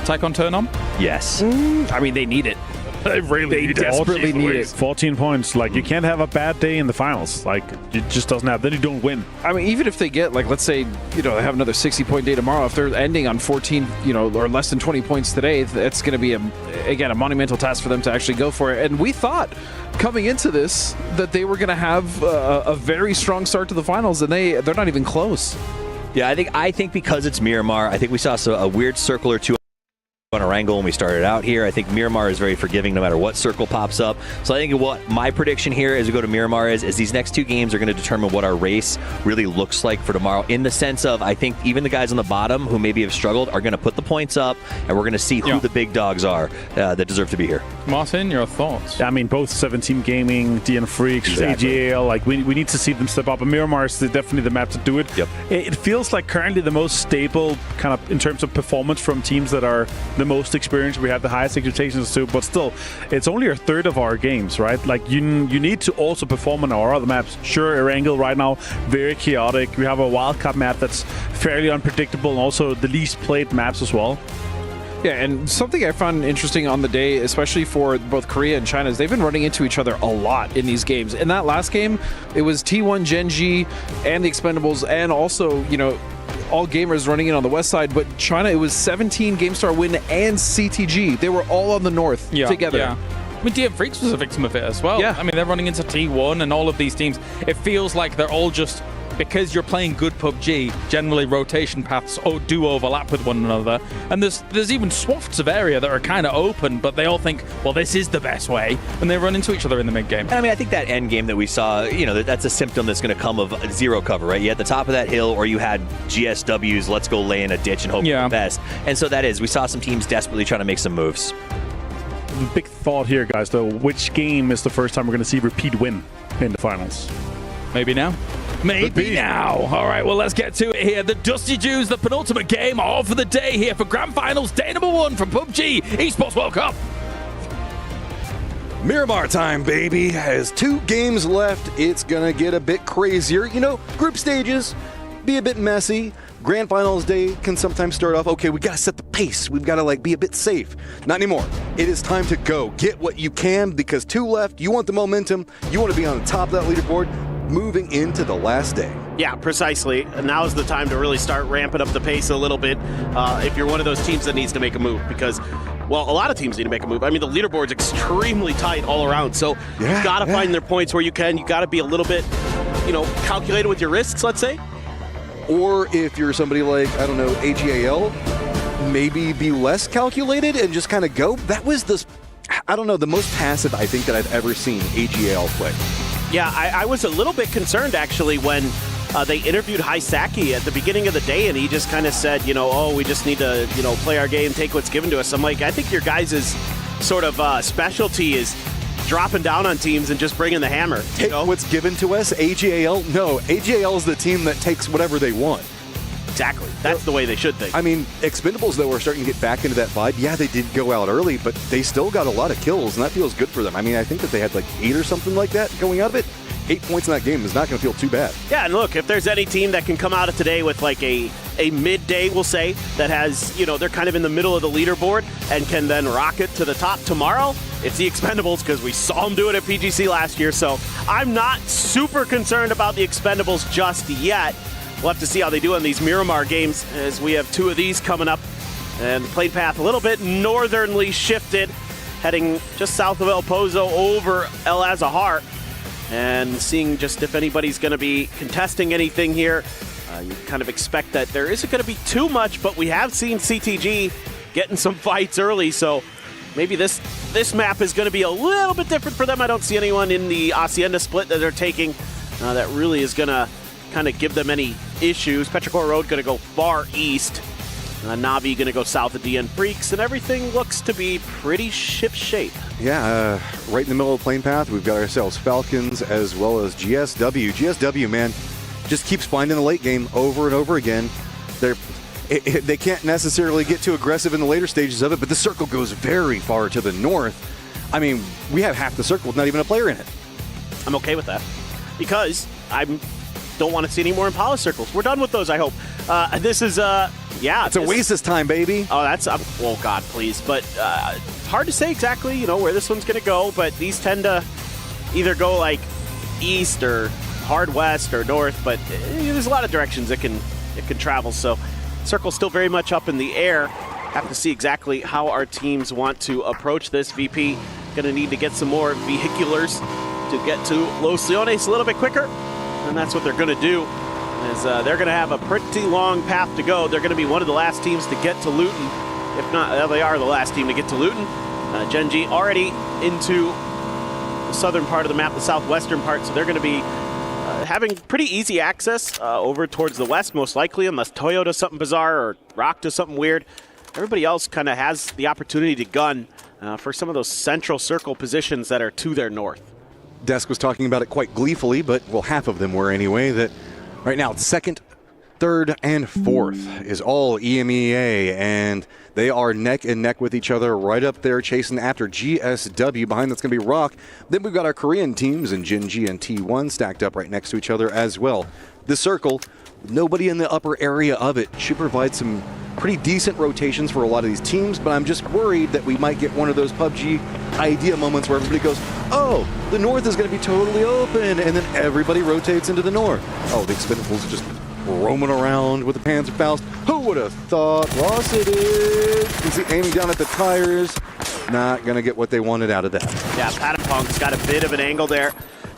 Tycon turn on? Yes. I mean, they need it. They desperately need it. 14 points. Like, you can't have a bad day in the finals. Like, it just doesn't happen. Then you don't win. I mean, even if they get, like, let's say, they have another 60-point day tomorrow, if they're ending on 14, or less than 20 points today, that's going to be, a monumental task for them to actually go for it. And we thought, coming into this, that they were going to have a very strong start to the finals, and they're not even close. Yeah, I think because it's Miramar, I think we saw a weird circle or 2 on Erangel when we started out here. I think Miramar is very forgiving no matter what circle pops up. So I think what my prediction here as we go to Miramar is these next 2 games are going to determine what our race really looks like for tomorrow, in the sense of I think even the guys on the bottom who maybe have struggled are going to put the points up, and we're going to see who the big dogs are that deserve to be here. Martin, your thoughts? I mean, both 17 Gaming, DN Freaks, AGAL, like we need to see them step up. And Miramar is definitely the map to do it. Yep. It feels like currently the most stable kind of in terms of performance from teams that are the most experienced. We have the highest expectations too, but still, it's only a third of our games, right? Like you need to also perform on our other maps. Sure, Erangel right now, very chaotic. We have a wildcard map that's fairly unpredictable, and also the least played maps as well. Yeah, and something I found interesting on the day, especially for both Korea and China, is they've been running into each other a lot in these games. In that last game, it was T1 Genji and the Expendables, and also, all gamers running in on the west side, but China, it was 17 GameStar Win and CTG. They were all on the north together. Yeah. I mean, DM Freaks was a victim of it as well. Yeah. I mean, they're running into T1 and all of these teams. It feels like they're all just, because you're playing good PUBG, generally rotation paths do overlap with one another. And there's even swaths of area that are kind of open, but they all think, well, this is the best way, and they run into each other in the mid-game. And I mean, I think that end game that we saw, that's a symptom that's going to come of zero cover, right? You at the top of that hill, or you had GSWs, let's go lay in a ditch and hope for the best. And so we saw some teams desperately trying to make some moves. The big thought here, guys, though, which game is the first time we're going to see repeat win in the finals? Maybe now. Maybe now. All right, well, let's get to it here. The Dusty Jews, the penultimate game of the day here for Grand Finals, day number 1 from PUBG Esports World Cup. Miramar time, baby. Has 2 games left. It's going to get a bit crazier. Group stages, be a bit messy. Grand Finals day can sometimes start off, okay, we got to set the pace. We've got to, be a bit safe. Not anymore. It is time to go. Get what you can, because 2 left. You want the momentum. You want to be on the top of that leaderboard moving into the last day. Yeah, precisely. Now's the time to really start ramping up the pace a little bit if you're one of those teams that needs to make a move, because, well, a lot of teams need to make a move. I mean, the leaderboard's extremely tight all around, so you've got to find their points where you can. You got to be a little bit, calculated with your risks, let's say. Or if you're somebody like, I don't know, AGAL, maybe be less calculated and just kind of go. That was the most passive I think that I've ever seen AGAL play. Yeah, I was a little bit concerned, actually, when they interviewed Hisaki at the beginning of the day, and he just kind of said, we just need to, play our game, take what's given to us. I'm like, I think your guys' sort of specialty is dropping down on teams and just bringing the hammer. Take what's given to us? AGAL? No, AGAL is the team that takes whatever they want. Exactly. That's the way they should think. I mean, Expendables, though, are starting to get back into that vibe. Yeah, they did go out early, but they still got a lot of kills, and that feels good for them. I mean, I think that they had 8 or something like that going out of it. 8 points in that game is not going to feel too bad. Yeah, and look, if there's any team that can come out of today with a midday, we'll say, that has, they're kind of in the middle of the leaderboard and can then rocket to the top tomorrow, it's the Expendables, because we saw them do it at PGC last year. So I'm not super concerned about the Expendables just yet. We'll have to see how they do in these Miramar games, as we have 2 of these coming up. And the plane path a little bit northernly shifted, heading just south of El Pozo over El Azahar. And seeing just if anybody's going to be contesting anything here. You kind of expect that there isn't going to be too much, but we have seen CTG getting some fights early, so maybe this map is going to be a little bit different for them. I don't see anyone in the Hacienda split that they're taking that really is going to kind of give them any issues. Petrichor Road going to go far east. Navi going to go south of DN Freaks, and everything looks to be pretty ship-shape. Yeah, right in the middle of the plane path, we've got ourselves Falcons as well as GSW. GSW, man, just keeps finding the late game over and over again. They can't necessarily get too aggressive in the later stages of it, but the circle goes very far to the north. I mean, we have half the circle with not even a player in it. I'm okay with that because I don't want to see any more Impala circles. We're done with those, I hope. This is, yeah. It's Oasis time, baby. Oh, that's, oh God, please. But hard to say exactly, you know, where this one's going to go, but these tend to either go like east or hard west or north, but there's a lot of directions it can travel. So circle's still very much up in the air. Have to see exactly how our teams want to approach this. VP going to need to get some more vehiculars to get to Los Leones a little bit quicker, and that's what they're going to do. Is they're going to have a pretty long path to go. They're going to be one of the last teams to get to Luton. If not, they are the last team to get to Luton. Genji already into the southern part of the map, the southwestern part, so they're going to be having pretty easy access over towards the west, most likely, unless Toyo does something bizarre or Rock does something weird. Everybody else kind of has the opportunity to gun for some of those central circle positions that are to their north. Desk was talking about it quite gleefully, but, well, half of them were anyway, that right now, second, third, and fourth is all EMEA, and they are neck and neck with each other right up there chasing after GSW. Behind that's going to be Rock. Then we've got our Korean teams and Jinji and T1 stacked up right next to each other as well. The circle, nobody in the upper area of it, should provide some pretty decent rotations for a lot of these teams, but I'm just worried that we might get one of those PUBG idea moments where everybody goes, oh, the north is going to be totally open, and then everybody rotates into the north. Oh, the Expendables are just roaming around with the Panzerfaust. Who would have thought? Lost it is. You can see aiming down at the tires. Not going to get what they wanted out of that. Yeah, Patapunk's got a bit of an angle there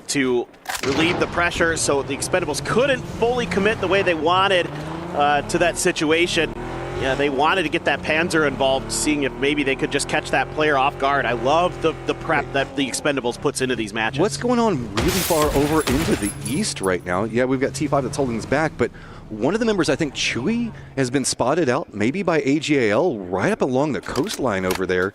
to relieve the pressure, so the Expendables couldn't fully commit the way they wanted to that situation. Yeah, they wanted to get that Panzer involved, seeing if maybe they could just catch that player off guard. I love the prep that the Expendables puts into these matches. What's going on really far over into the east right now? Yeah, we've got T5 that's holding us back, but one of the members, I think Chewy, has been spotted out, maybe by AGAL, right up along the coastline over there.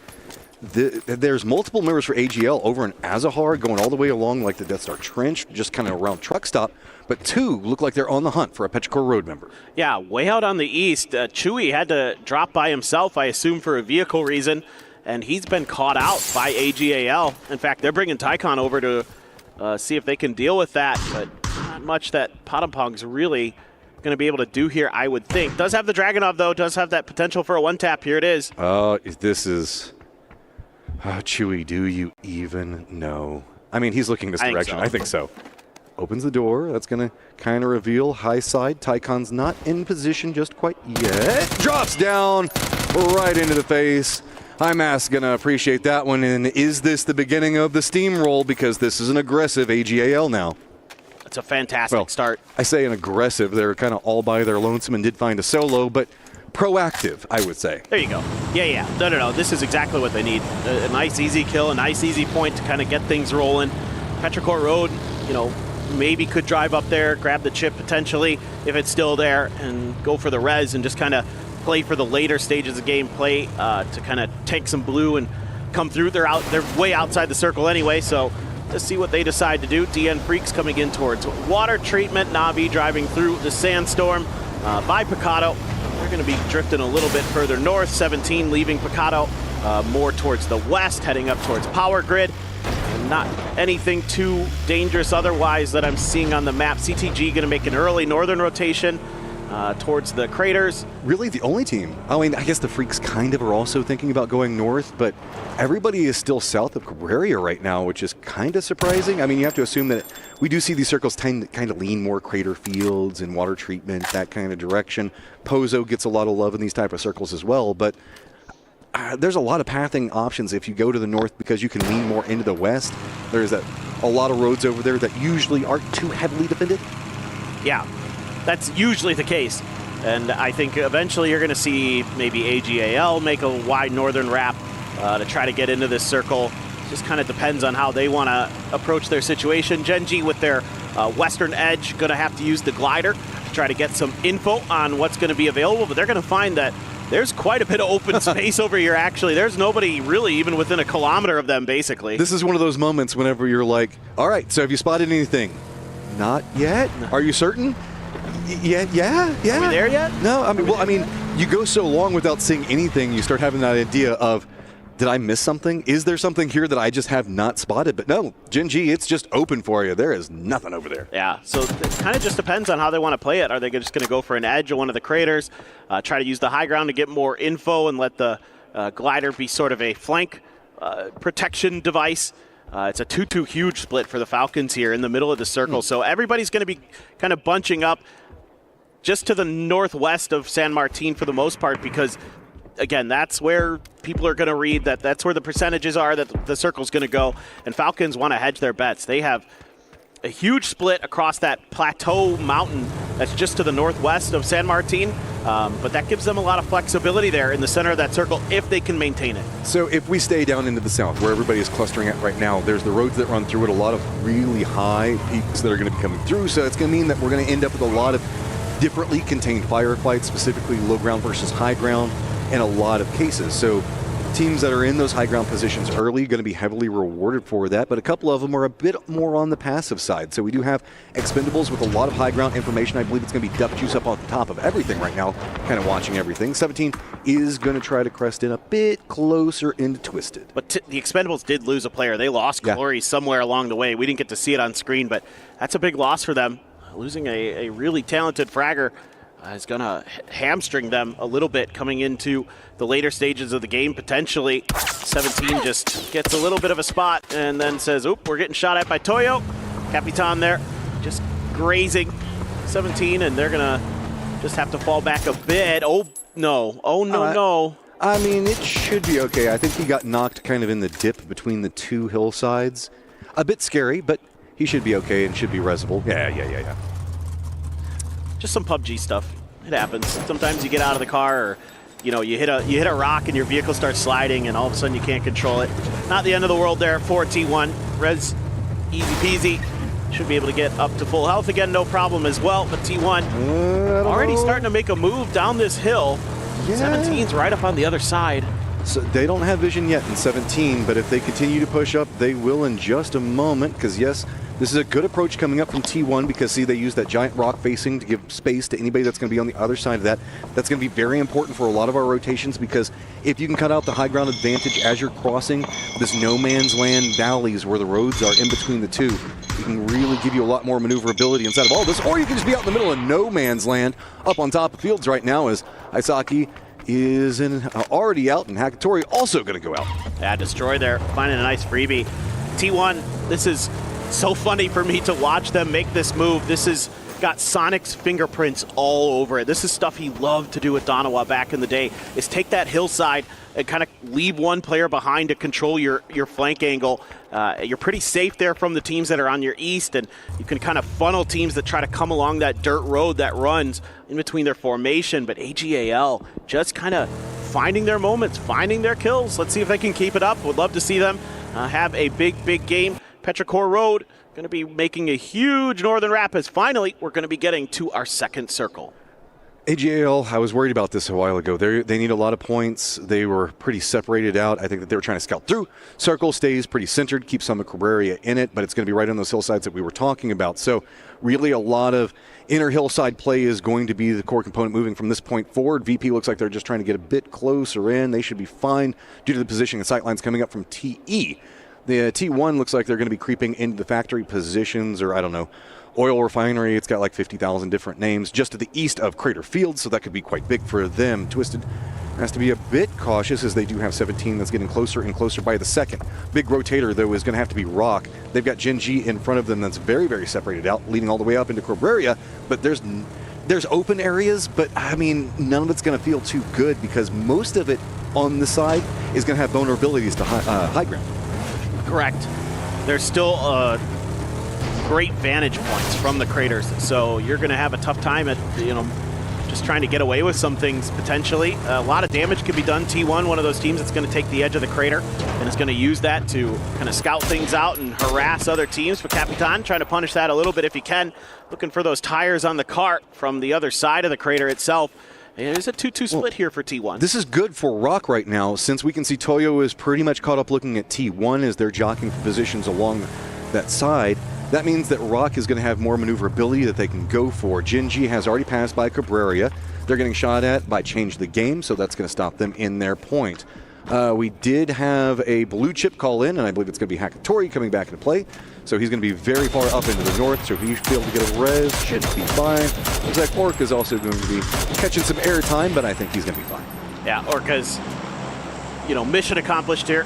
There's multiple members for AGL over in Azahar going all the way along like the Death Star Trench, just kind of around truck stop. But two look like they're on the hunt for a Petrichor Road member. Yeah, way out on the east, Chewy had to drop by himself, I assume for a vehicle reason, and he's been caught out by AGAL. In fact, they're bringing Tycon over to see if they can deal with that, but not much that Patapunk's really going to be able to do here, I would think. Does have the Dragunov, though, does have that potential for a one-tap. Here it is. This is... Chewy, do you even know? I mean, he's looking this direction. I think so. Opens the door. That's going to kind of reveal high side. Tycon's not in position just quite yet. Drops down right into the face. IMAS going to appreciate that one. And is this the beginning of the steamroll? Because this is an aggressive AGAL now. It's a fantastic start. I say an aggressive. They're kind of all by their lonesome and did find a solo, but proactive, I would say. There you go. Yeah. No. This is exactly what they need. A nice, easy kill, a nice, easy point to kind of get things rolling. Petrichor Road, you know, maybe could drive up there, grab the chip potentially if it's still there, and go for the res and just kind of play for the later stages of gameplay to kind of take some blue and come through. They're way outside the circle anyway, so to see what they decide to do. DN Freaks coming in towards water treatment. Navi driving through the sandstorm by Picado. They're going to be drifting a little bit further north. 17 leaving Picado more towards the west, heading up towards Power Grid. Not anything too dangerous otherwise that I'm seeing on the map. CTG going to make an early northern rotation towards the craters. Really the only team. I mean, I guess the Freaks kind of are also thinking about going north, but everybody is still south of Cabrera right now, which is kind of surprising. I mean, you have to assume that we do see these circles kind of lean more crater fields and water treatment, that kind of direction. Pozo gets a lot of love in these type of circles as well, but there's a lot of pathing options if you go to the north because you can lean more into the west. There's a lot of roads over there that usually aren't too heavily defended. Yeah, that's usually the case. And I think eventually you're going to see maybe AGAL make a wide northern wrap. to try to get into this circle. Just kind of depends on how they want to approach their situation. Gen G with their western edge going to have to use the glider to try to get some info on what's going to be available, but they're going to find that there's quite a bit of open space over here, actually. There's nobody really even within a kilometer of them, basically. This is one of those moments whenever you're like, all right, so have you spotted anything? Not yet. No. Are you certain? Yeah. Are we there yet? No, I mean, you go so long without seeing anything, you start having that idea of, did I miss something? Is there something here that I just have not spotted? But no, Gen G, it's just open for you. There is nothing over there. Yeah, so it kind of just depends on how they want to play it. Are they just going to go for an edge of one of the craters, try to use the high ground to get more info and let the glider be sort of a flank protection device? It's a 2-2 huge split for the Falcons here in the middle of the circle. So everybody's going to be kind of bunching up just to the northwest of San Martin for the most part, because again, that's where people are going to read that. That's where the percentages are that the circle's going to go. And Falcons want to hedge their bets. They have a huge split across that plateau mountain that's just to the northwest of San Martin. But that gives them a lot of flexibility there in the center of that circle if they can maintain it. So if we stay down into the south, where everybody is clustering at right now, there's the roads that run through it, a lot of really high peaks that are going to be coming through. So it's going to mean that we're going to end up with a lot of differently contained firefights, specifically low ground versus high ground, in a lot of cases. So teams that are in those high ground positions early going to be heavily rewarded for that, but a couple of them are a bit more on the passive side. So we do have expendables with a lot of high ground information. I believe it's going to be Duck Juice up on top of everything right now, kind of watching everything. 17 is going to try to crest in a bit closer into Twisted. But the expendables did lose a player. They lost Glory somewhere along the way. We didn't get to see it on screen, but that's a big loss for them. Losing a really talented fragger is going to hamstring them a little bit coming into the later stages of the game, potentially. 17 just gets a little bit of a spot and then says, oop, we're getting shot at by Toyo. Capitan there just grazing 17, and they're going to just have to fall back a bit. Oh, no. Oh, no, no. I mean, it should be okay. I think he got knocked kind of in the dip between the two hillsides. A bit scary, but he should be okay and should be resable. Yeah. Just some PUBG stuff. It happens. Sometimes you get out of the car, or you hit a rock and your vehicle starts sliding, and all of a sudden you can't control it. Not the end of the world there for T1. Res, easy peasy. Should be able to get up to full health again, no problem as well. But T1 already starting to make a move down this hill. Yeah. 17's right up on the other side. So they don't have vision yet in 17, but if they continue to push up, they will in just a moment, because yes, this is a good approach coming up from T1, because see, they use that giant rock facing to give space to anybody that's going to be on the other side of that. That's going to be very important for a lot of our rotations, because if you can cut out the high ground advantage as you're crossing this no man's land valleys where the roads are in between the two, it can really give you a lot more maneuverability inside of all this. Or you can just be out in the middle of no man's land up on top of fields right now, as Isaki is already out, and Hakatori also going to go out. Yeah, Destroy there, finding a nice freebie. T1, this is so funny for me to watch them make this move. This has got Sonic's fingerprints all over it. This is stuff he loved to do with Donawa back in the day, is take that hillside and kind of leave one player behind to control your flank angle. You're pretty safe there from the teams that are on your east, and you can kind of funnel teams that try to come along that dirt road that runs in between their formation. But AGAL just kind of finding their moments, finding their kills. Let's see if they can keep it up. Would love to see them have a big game. Petrichor Road going to be making a huge Northern Rapids. Finally, we're going to be getting to our second circle. AGL, I was worried about this a while ago. They need a lot of points. They were pretty separated out. I think that they were trying to scout through. Circle stays pretty centered, keeps some of Cabrera in it, but it's going to be right on those hillsides that we were talking about. So really a lot of inner hillside play is going to be the core component moving from this point forward. VP looks like they're just trying to get a bit closer in. They should be fine due to the positioning and sightlines coming up from TE. The T1 looks like they're going to be creeping into the factory positions, or I don't know, oil refinery. It's got like 50,000 different names just to the east of Crater Field, so that could be quite big for them. Twisted has to be a bit cautious, as they do have 17 that's getting closer and closer by the second. Big rotator, though, is going to have to be Rock. They've got Gen G in front of them that's very separated out, leading all the way up into Cabrera, but there's open areas, but I mean, none of it's going to feel too good, because most of it on the side is going to have vulnerabilities to high ground. Correct. There's still great vantage points from the craters, so you're going to have a tough time at just trying to get away with some things potentially. A lot of damage could be done. T1, one of those teams that's going to take the edge of the crater and is going to use that to kind of scout things out and harass other teams. But Capitan trying to punish that a little bit if he can. Looking for those tires on the cart from the other side of the crater itself. There's a 2-2 split here for T1. This is good for Rock right now, since we can see Toyo is pretty much caught up looking at T1 as they're jockeying for positions along that side. That means that Rock is going to have more maneuverability that they can go for. Jinji has already passed by Cabrera. They're getting shot at by Change the Game, so that's going to stop them in their point. We did have a blue chip call in, and I believe it's going to be Hakatori coming back into play. So he's going to be very far up into the north, so if he should be able to get a res, should be fine. Looks like Orc is also going to be catching some air time, but I think he's going to be fine. Yeah, Orca's, mission accomplished here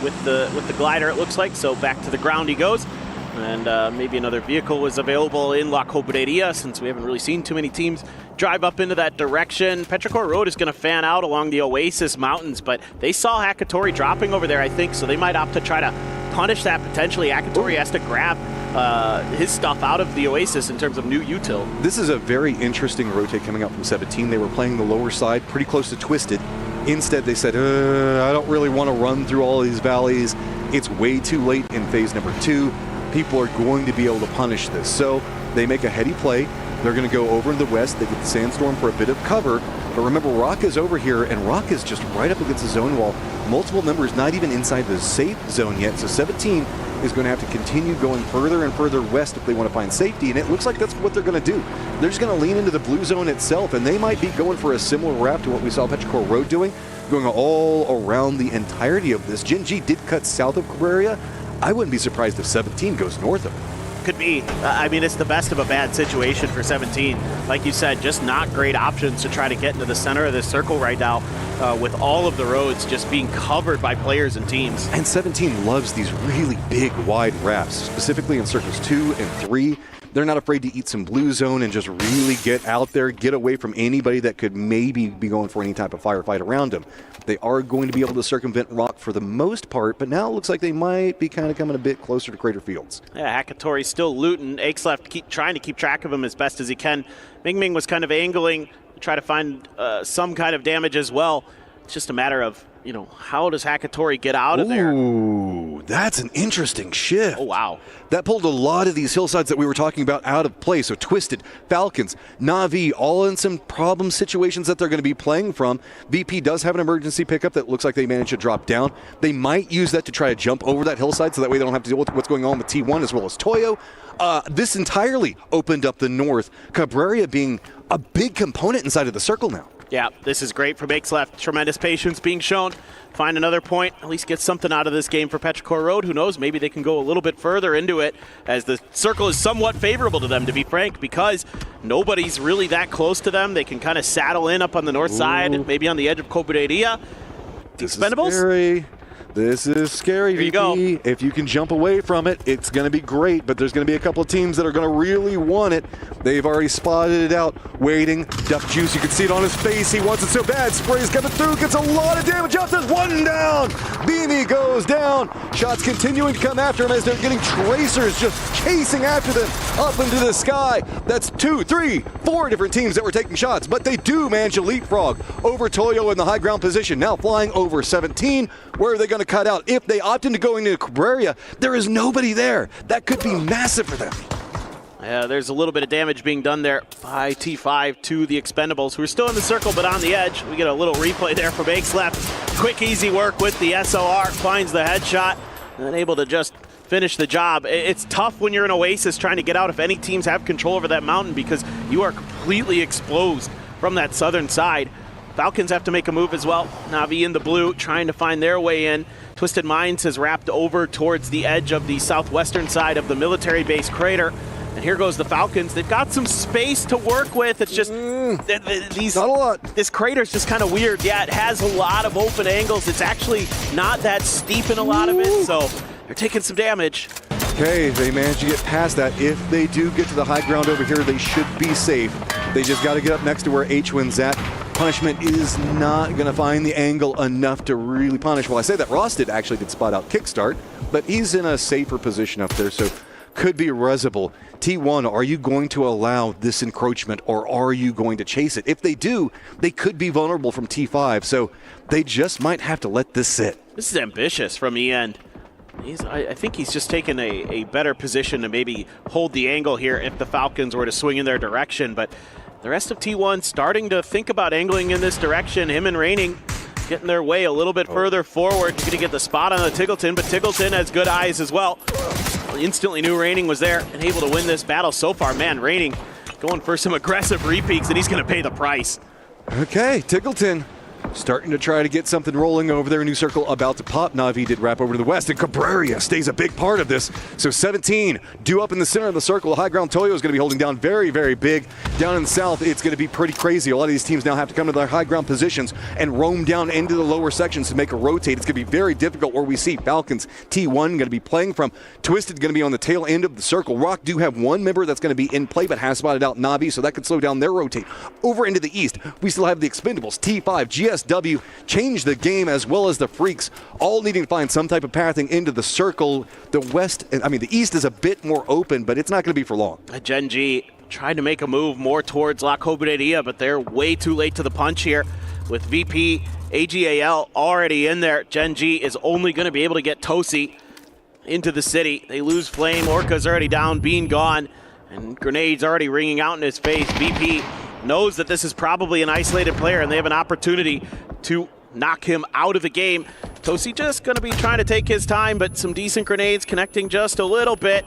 with the glider, it looks like. So back to the ground he goes. And maybe another vehicle was available in La Cobreria, since we haven't really seen too many teams drive up into that direction. Petrichor Road is going to fan out along the Oasis Mountains, but they saw Hakatori dropping over there, I think, so they might opt to try to punish that potentially. Hakatori has to grab his stuff out of the Oasis in terms of new util. This is a very interesting rotate coming out from 17. They were playing the lower side, pretty close to Twisted. Instead, they said, I don't really want to run through all these valleys. It's way too late in phase number 2. People are going to be able to punish this. So they make a heady play. They're going to go over in the west. They get the Sandstorm for a bit of cover. But remember, Rock is over here, and Rock is just right up against the zone wall. Multiple members not even inside the safe zone yet. So 17 is going to have to continue going further and further west if they want to find safety. And it looks like that's what they're going to do. They're just going to lean into the blue zone itself, and they might be going for a similar route to what we saw Petrichor Road doing, going all around the entirety of this. Jinji did cut south of Cabrera. I wouldn't be surprised if 17 goes north of it. Could be. I mean, it's the best of a bad situation for 17. Like you said, just not great options to try to get into the center of this circle right now, with all of the roads just being covered by players and teams. And 17 loves these really big, wide wraps, specifically in circles 2 and 3. They're not afraid to eat some blue zone and just really get out there, get away from anybody that could maybe be going for any type of firefight around them. They are going to be able to circumvent Rock for the most part, but now it looks like they might be kind of coming a bit closer to Crater Fields. Yeah, Hakatori's still looting. Ake's left trying to keep track of him as best as he can. Ming Ming was kind of angling to try to find some kind of damage as well. It's just a matter of, how does Hakatori get out of there? Ooh, that's an interesting shift. Oh, wow. That pulled a lot of these hillsides that we were talking about out of play. So Twisted, Falcons, Na'Vi, all in some problem situations that they're going to be playing from. VP does have an emergency pickup that looks like they managed to drop down. They might use that to try to jump over that hillside so that way they don't have to deal with what's going on with T1 as well as Toyo. This entirely opened up the north. Cabrera being a big component inside of the circle now. Yeah, this is great for Bake's left. Tremendous patience being shown. Find another point, at least get something out of this game for Petrichor Road. Who knows, maybe they can go a little bit further into it, as the circle is somewhat favorable to them, to be frank, because nobody's really that close to them. They can kind of saddle in up on the north side, maybe on the edge of Cobreria. Expendables? This is scary, Here you VP. go. If you can jump away from it, it's going to be great, but there's going to be a couple of teams that are going to really want it. They've already spotted it out, waiting. Duck Juice, you can see it on his face. He wants it so bad. Spray's coming through, gets a lot of damage out. There's one down. Beamy goes down. Shots continuing to come after him as they're getting tracers just chasing after them up into the sky. That's 2, 3, 4 different teams that were taking shots, but they do manage to leapfrog over Toyo in the high ground position. Now flying over 17. Where are they going to cut out? If they opt into going into Cabrera, there is nobody there. That could be massive for them. Yeah, there's a little bit of damage being done there by T5 to the Expendables, who are still in the circle but on the edge. We get a little replay there for Bakes left. Quick, easy work with the SOR, finds the headshot, and able to just finish the job. It's tough when you're in Oasis trying to get out if any teams have control over that mountain, because you are completely exposed from that southern side. Falcons have to make a move as well. Na'Vi in the blue trying to find their way in. Twisted Minds has wrapped over towards the edge of the southwestern side of the military base crater. And here goes the Falcons. They've got some space to work with. It's just not a lot. This crater's just kind of weird. Yeah, it has a lot of open angles. It's actually not that steep in a lot of it, so they're taking some damage. Okay, they managed to get past that. If they do get to the high ground over here, they should be safe. They just got to get up next to where H-Win's at. Punishment is not going to find the angle enough to really punish. Well, I say that Ross did spot out Kickstart, but he's in a safer position up there, so could be risible. T1, are you going to allow this encroachment, or are you going to chase it? If they do, they could be vulnerable from T5, so they just might have to let this sit. This is ambitious from Ian. I think he's just taken a better position to maybe hold the angle here if the Falcons were to swing in their direction, but the rest of T1 starting to think about angling in this direction. Him and Raining getting their way a little bit further forward. He's going to get the spot on the Tiggleton, but Tiggleton has good eyes as well. Instantly knew Raining was there and able to win this battle so far. Man, Raining going for some aggressive repeats, and he's going to pay the price. Okay, Tiggleton starting to try to get something rolling over there. New circle about to pop. Na'Vi did wrap over to the west, and Cabrera stays a big part of this. So 17 due up in the center of the circle. High ground Toyo is going to be holding down very, very big. Down in the south, it's going to be pretty crazy. A lot of these teams now have to come to their high ground positions and roam down into the lower sections to make a rotate. It's going to be very difficult where we see Falcons T1 going to be playing from. Twisted going to be on the tail end of the circle. Rock do have one member that's going to be in play, but has spotted out Na'Vi, so that could slow down their rotate. Over into the east, we still have the Expendables, T5, GSW, change the game, as well as the Freaks, all needing to find some type of pathing into the circle. The the east is a bit more open, but it's not going to be for long. Gen G trying to make a move more towards La Cobraderia, but they're way too late to the punch here. With VP, AGAL already in there, Gen G is only going to be able to get Tosi into the city. They lose Flame, Orca's already down, Bean gone, and Grenades already ringing out in his face. VP knows that this is probably an isolated player, and they have an opportunity to knock him out of the game. Tosi just going to be trying to take his time, but some decent grenades connecting just a little bit.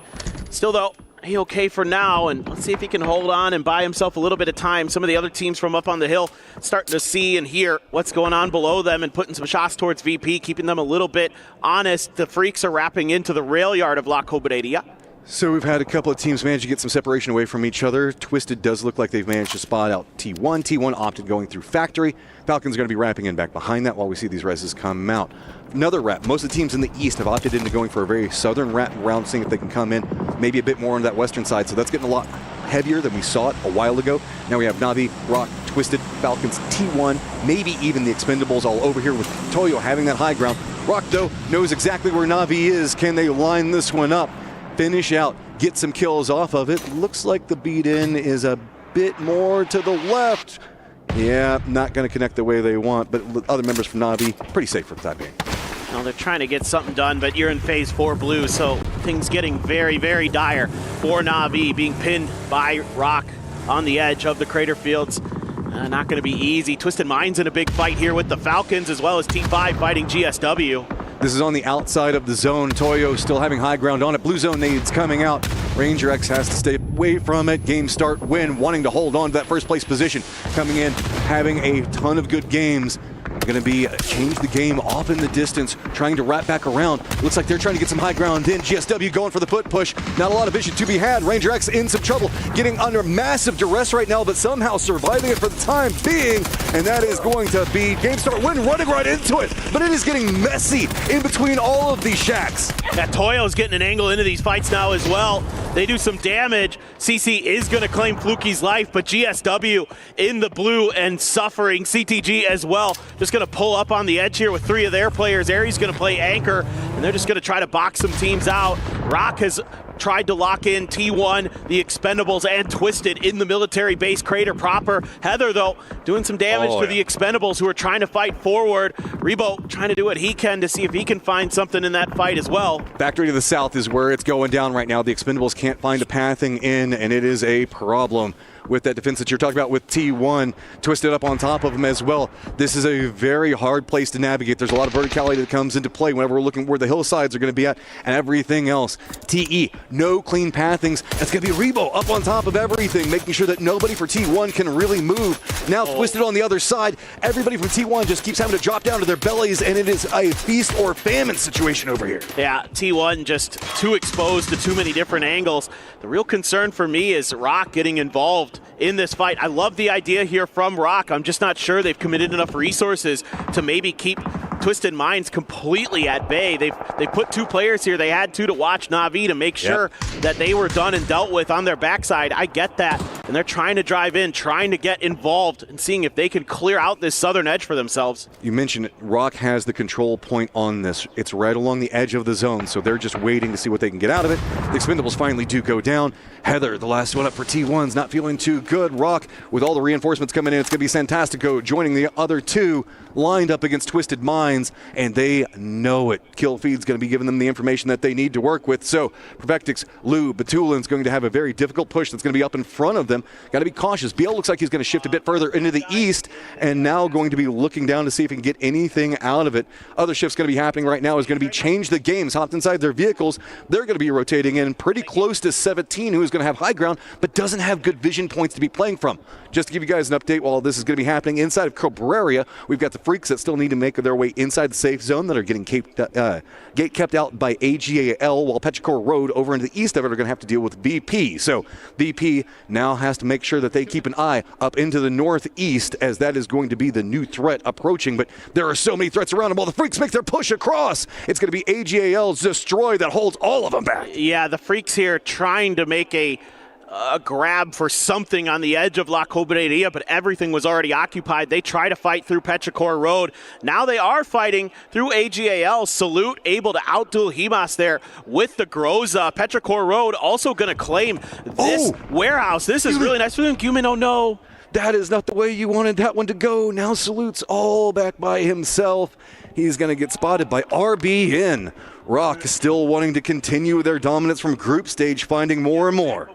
Still, though, A-okay for now, and let's see if he can hold on and buy himself a little bit of time. Some of the other teams from up on the hill starting to see and hear what's going on below them and putting some shots towards VP, keeping them a little bit honest. The Freaks are wrapping into the rail yard of La Cobraderia. So we've had a couple of teams manage to get some separation away from each other. Twisted does look like they've managed to spot out T1. T1 opted going through Factory. Falcons are going to be wrapping in back behind that while we see these reses come out. Another wrap. Most of the teams in the east have opted into going for a very southern wrap round, seeing if they can come in maybe a bit more on that western side. So that's getting a lot heavier than we saw it a while ago. Now we have Na'Vi, Rock, Twisted, Falcons, T1, maybe even the Expendables all over here with Toyo having that high ground. Rock, though, knows exactly where Na'Vi is. Can they line this one up? Finish out, get some kills off of it. Looks like the beat in is a bit more to the left. Yeah, not going to connect the way they want, but other members from Na'Vi, pretty safe for the time being. Well, they're trying to get something done, but you're in phase 4 blue, so things getting very, very dire for Na'Vi, being pinned by Rock on the edge of the crater fields. Not going to be easy. Twisted Minds in a big fight here with the Falcons, as well as T5 fighting GSW. This is on the outside of the zone. Toyo still having high ground on it. Blue zone nades coming out. Ranger X has to stay away from it. Game start win, wanting to hold on to that first place position. Coming in, having a ton of good games. Going to be change the game off in the distance, trying to wrap back around. Looks like they're trying to get some high ground in. GSW going for the foot push. Not a lot of vision to be had. Ranger X in some trouble, getting under massive duress right now, but somehow surviving it for the time being. And that is going to be game start win, running right into it. But it is getting messy in between all of these shacks. Yeah, Toyo's getting an angle into these fights now as well. They do some damage. CC is going to claim Fluky's life, but GSW in the blue and suffering. CTG as well. Just going to pull up on the edge here with 3 of their players. Aries going to play anchor, and they're just going to try to box some teams out. Rock has tried to lock in T1, the Expendables, and Twisted in the military base crater proper. Heather, though, doing some damage to the Expendables, who are trying to fight forward. Rebo trying to do what he can to see if he can find something in that fight as well. Factory to the south is where it's going down right now. The Expendables can't find a pathing in, and it is a problem with that defense that you're talking about with T1 Twisted up on top of them as well. This is a very hard place to navigate. There's a lot of verticality that comes into play whenever we're looking where the hillsides are going to be at and everything else. TE, no clean pathings. That's going to be Rebo up on top of everything, making sure that nobody for T1 can really move. Now Twisted on the other side. Everybody from T1 just keeps having to drop down to their bellies, and it is a feast or famine situation over here. Yeah, T1 just too exposed to too many different angles. The real concern for me is Rock getting involved in this fight. I love the idea here from Rock. I'm just not sure they've committed enough resources to maybe keep Twisted Minds completely at bay. They put 2 players here. They had to watch Na'Vi to make sure that they were done and dealt with on their backside. I get that. and they're trying to drive in, trying to get involved, and seeing if they can clear out this southern edge for themselves. You mentioned it. Rock has the control point on this. It's right along the edge of the zone, so they're just waiting to see what they can get out of it. The Expendables finally do go down. Heather, the last one up for T1's, not feeling too good. Rock, with all the reinforcements coming in, it's going to be Santastico joining the other two, lined up against Twisted Minds, and they know it. Kill Feed's going to be giving them the information that they need to work with. So Perfectix, Lou, Batulin's going to have a very difficult push that's going to be up in front of them. Got to be cautious. BL looks like he's going to shift a bit further into the east, and now going to be looking down to see if he can get anything out of it. Other shifts going to be happening right now is going to be change the games. Hopped inside their vehicles. They're going to be rotating in pretty close to 17, who is going to have high ground, but doesn't have good vision points to be playing from. Just to give you guys an update while this is going to be happening inside of Cabrera, we've got the Freaks that still need to make their way inside the safe zone that are getting gate kept out by AGAL, while Petrichor Road over into the east of it are going to have to deal with VP. So VP now has to make sure that they keep an eye up into the northeast, as that is going to be the new threat approaching. But there are so many threats around them while the Freaks make their push across. It's going to be AGAL's Destroy that holds all of them back. Yeah, the Freaks here trying to make a grab for something on the edge of La Cobreria, but everything was already occupied. They try to fight through Petrichor Road. Now they are fighting through AGAL. Salute able to outduel Himas there with the Groza. Petrichor Road also going to claim this warehouse. This is really nice for them. Gumin, oh no. That is not the way you wanted that one to go. Now Salute's all back by himself. He's going to get spotted by RBN. Rock still wanting to continue their dominance from group stage, finding more and more.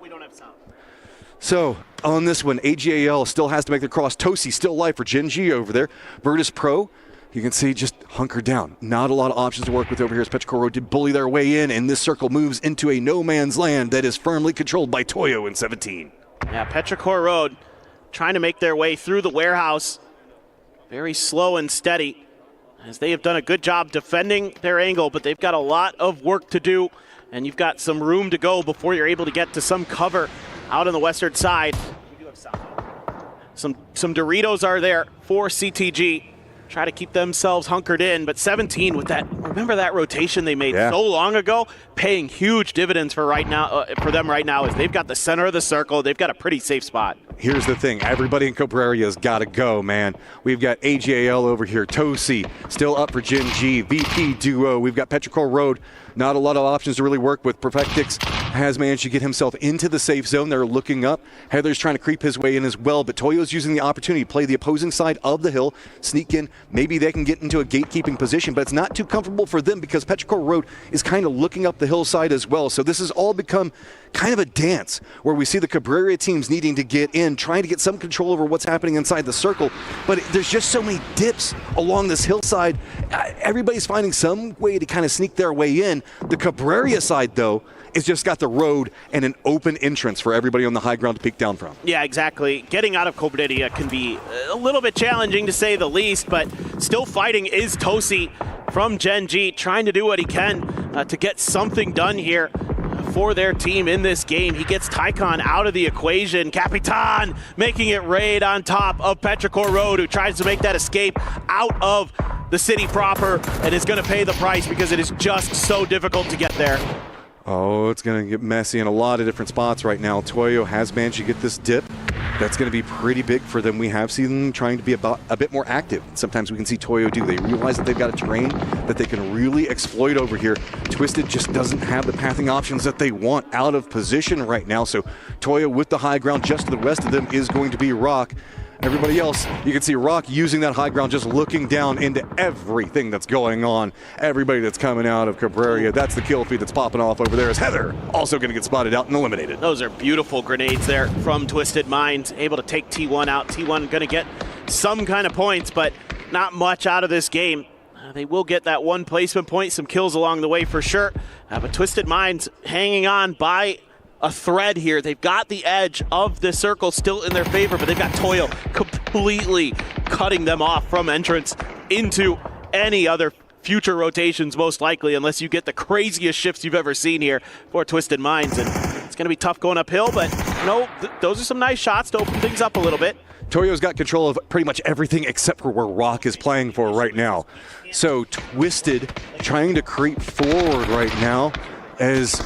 So, on this one, AGAL still has to make the cross. Tosi still alive for Gen G over there. Virtus Pro, you can see, just hunkered down. Not a lot of options to work with over here as Petrichor Road did bully their way in, and this circle moves into a no man's land that is firmly controlled by Toyo in 17. Yeah, Petrichor Road trying to make their way through the warehouse. Very slow and steady, as they have done a good job defending their angle, but they've got a lot of work to do, and you've got some room to go before you're able to get to some cover out on the western side. Some Doritos are there for CTG. Try to keep themselves hunkered in, but 17 with that, remember that rotation they made so long ago, paying huge dividends for them right now, as they've got the center of the circle. They've got a pretty safe spot. Here's the thing, everybody in Cabrera's got to go, man. We've got AGAL over here, Tosi still up for Gen G, VP duo. We've got Petrichor Road, not a lot of options to really work with. Perfectix has managed to get himself into the safe zone. They're looking up. Heather's trying to creep his way in as well, but Toyo's using the opportunity to play the opposing side of the hill, sneak in. Maybe they can get into a gatekeeping position, but it's not too comfortable for them because Petrichor Road is kind of looking up the hillside as well. So this has all become kind of a dance where we see the Cabrera teams needing to get in, trying to get some control over what's happening inside the circle, but there's just so many dips along this hillside. Everybody's finding some way to kind of sneak their way in. The Cabrera side, though, it's just got the road and an open entrance for everybody on the high ground to peek down from. Yeah, exactly. Getting out of Cobreria can be a little bit challenging to say the least, but still fighting is Tosi from Gen G, trying to do what he can to get something done here for their team in this game. He gets Tycon out of the equation. Capitan making it raid on top of Petrichor Road, who tries to make that escape out of the city proper and is going to pay the price because it is just so difficult to get there. Oh, it's going to get messy in a lot of different spots right now. Toyo has managed to get this dip. That's going to be pretty big for them. We have seen them trying to be a bit more active. Sometimes we can see Toyo do. They realize that they've got a terrain that they can really exploit over here. Twisted just doesn't have the pathing options that they want out of position right now. So Toyo with the high ground just to the west of them is going to be Rock. Everybody else, you can see Rock using that high ground, just looking down into everything that's going on. Everybody that's coming out of Cabrera, that's the kill feed that's popping off over there. Is Heather also going to get spotted out and eliminated. Those are beautiful grenades there from Twisted Minds, able to take T1 out. T1 going to get some kind of points, but not much out of this game. They will get that one placement point, some kills along the way for sure. But Twisted Minds hanging on by a thread here. They've got the edge of the circle still in their favor, but they've got Toyo completely cutting them off from entrance into any other future rotations, most likely, unless you get the craziest shifts you've ever seen here for Twisted Minds. And it's going to be tough going uphill, but no, those are some nice shots to open things up a little bit. Toyo's got control of pretty much everything except for where Rock is playing for right now. So Twisted trying to creep forward right now as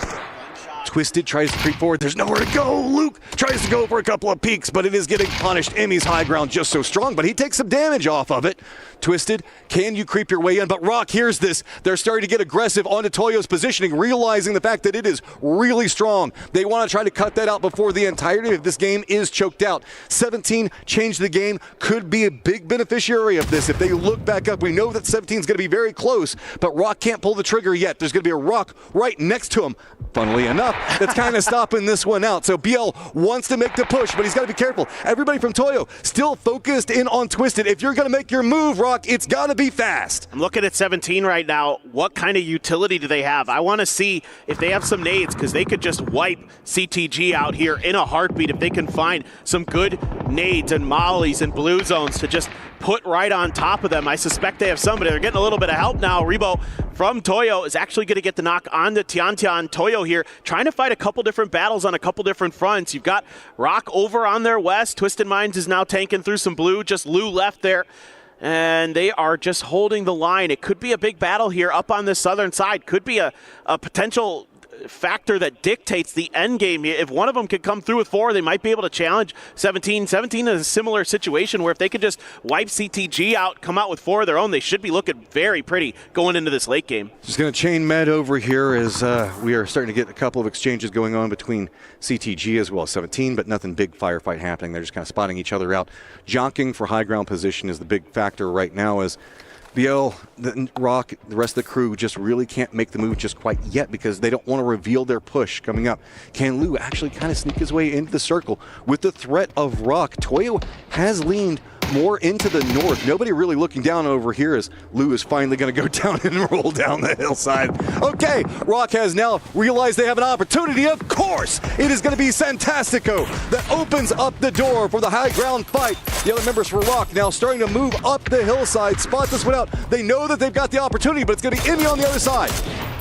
Twisted tries to creep forward. There's nowhere to go. Luke tries to go for a couple of peeks, but it is getting punished. Emmy's high ground just so strong, but he takes some damage off of it. Twisted, can you creep your way in? But Rock hears this. They're starting to get aggressive onto Toyo's positioning, realizing the fact that it is really strong. They want to try to cut that out before the entirety of this game is choked out. 17 changed the game, could be a big beneficiary of this. If they look back up, we know that 17 is going to be very close, but Rock can't pull the trigger yet. There's going to be a Rock right next to him, funnily enough, that's kind of stopping this one out. So BL wants to make the push, but he's got to be careful. Everybody from Toyo still focused in on Twisted. If you're going to make your move, Rock, it's got to be fast. I'm looking at 17 right now. What kind of utility do they have? I want to see if they have some nades, because they could just wipe CTG out here in a heartbeat if they can find some good nades and mollies and blue zones to just put right on top of them. I suspect they have somebody. They're getting a little bit of help now. Rebo from Toyo is actually going to get the knock on the Tiantian. Toyo here trying to fight a couple different battles on a couple different fronts. You've got Rock over on their west. Twisted Minds is now tanking through some blue. Just Lou left there. And they are just holding the line. It could be a big battle here up on the southern side. Could be a potential factor that dictates the end game. If one of them could come through with 4, they might be able to challenge 17. 17 is a similar situation where if they could just wipe CTG out, come out with 4 of their own, they should be looking very pretty going into this late game. Just going to chain med over here as we are starting to get a couple of exchanges going on between CTG as well as 17, but nothing big firefight happening. They're just kind of spotting each other out. Jonking for high ground position is the big factor right now, as BL, Rock, the rest of the crew just really can't make the move just quite yet because they don't want to reveal their push coming up. Can Lou actually kind of sneak his way into the circle with the threat of Rock? Toyo has leaned more into the north. Nobody really looking down over here as Lou is finally going to go down and roll down the hillside. Okay, Rock has now realized they have an opportunity. Of course, it is going to be Santastico that opens up the door for the high ground fight. The other members for Rock now starting to move up the hillside, spot this one out. They know that they've got the opportunity, but it's going to be Emmy on the other side.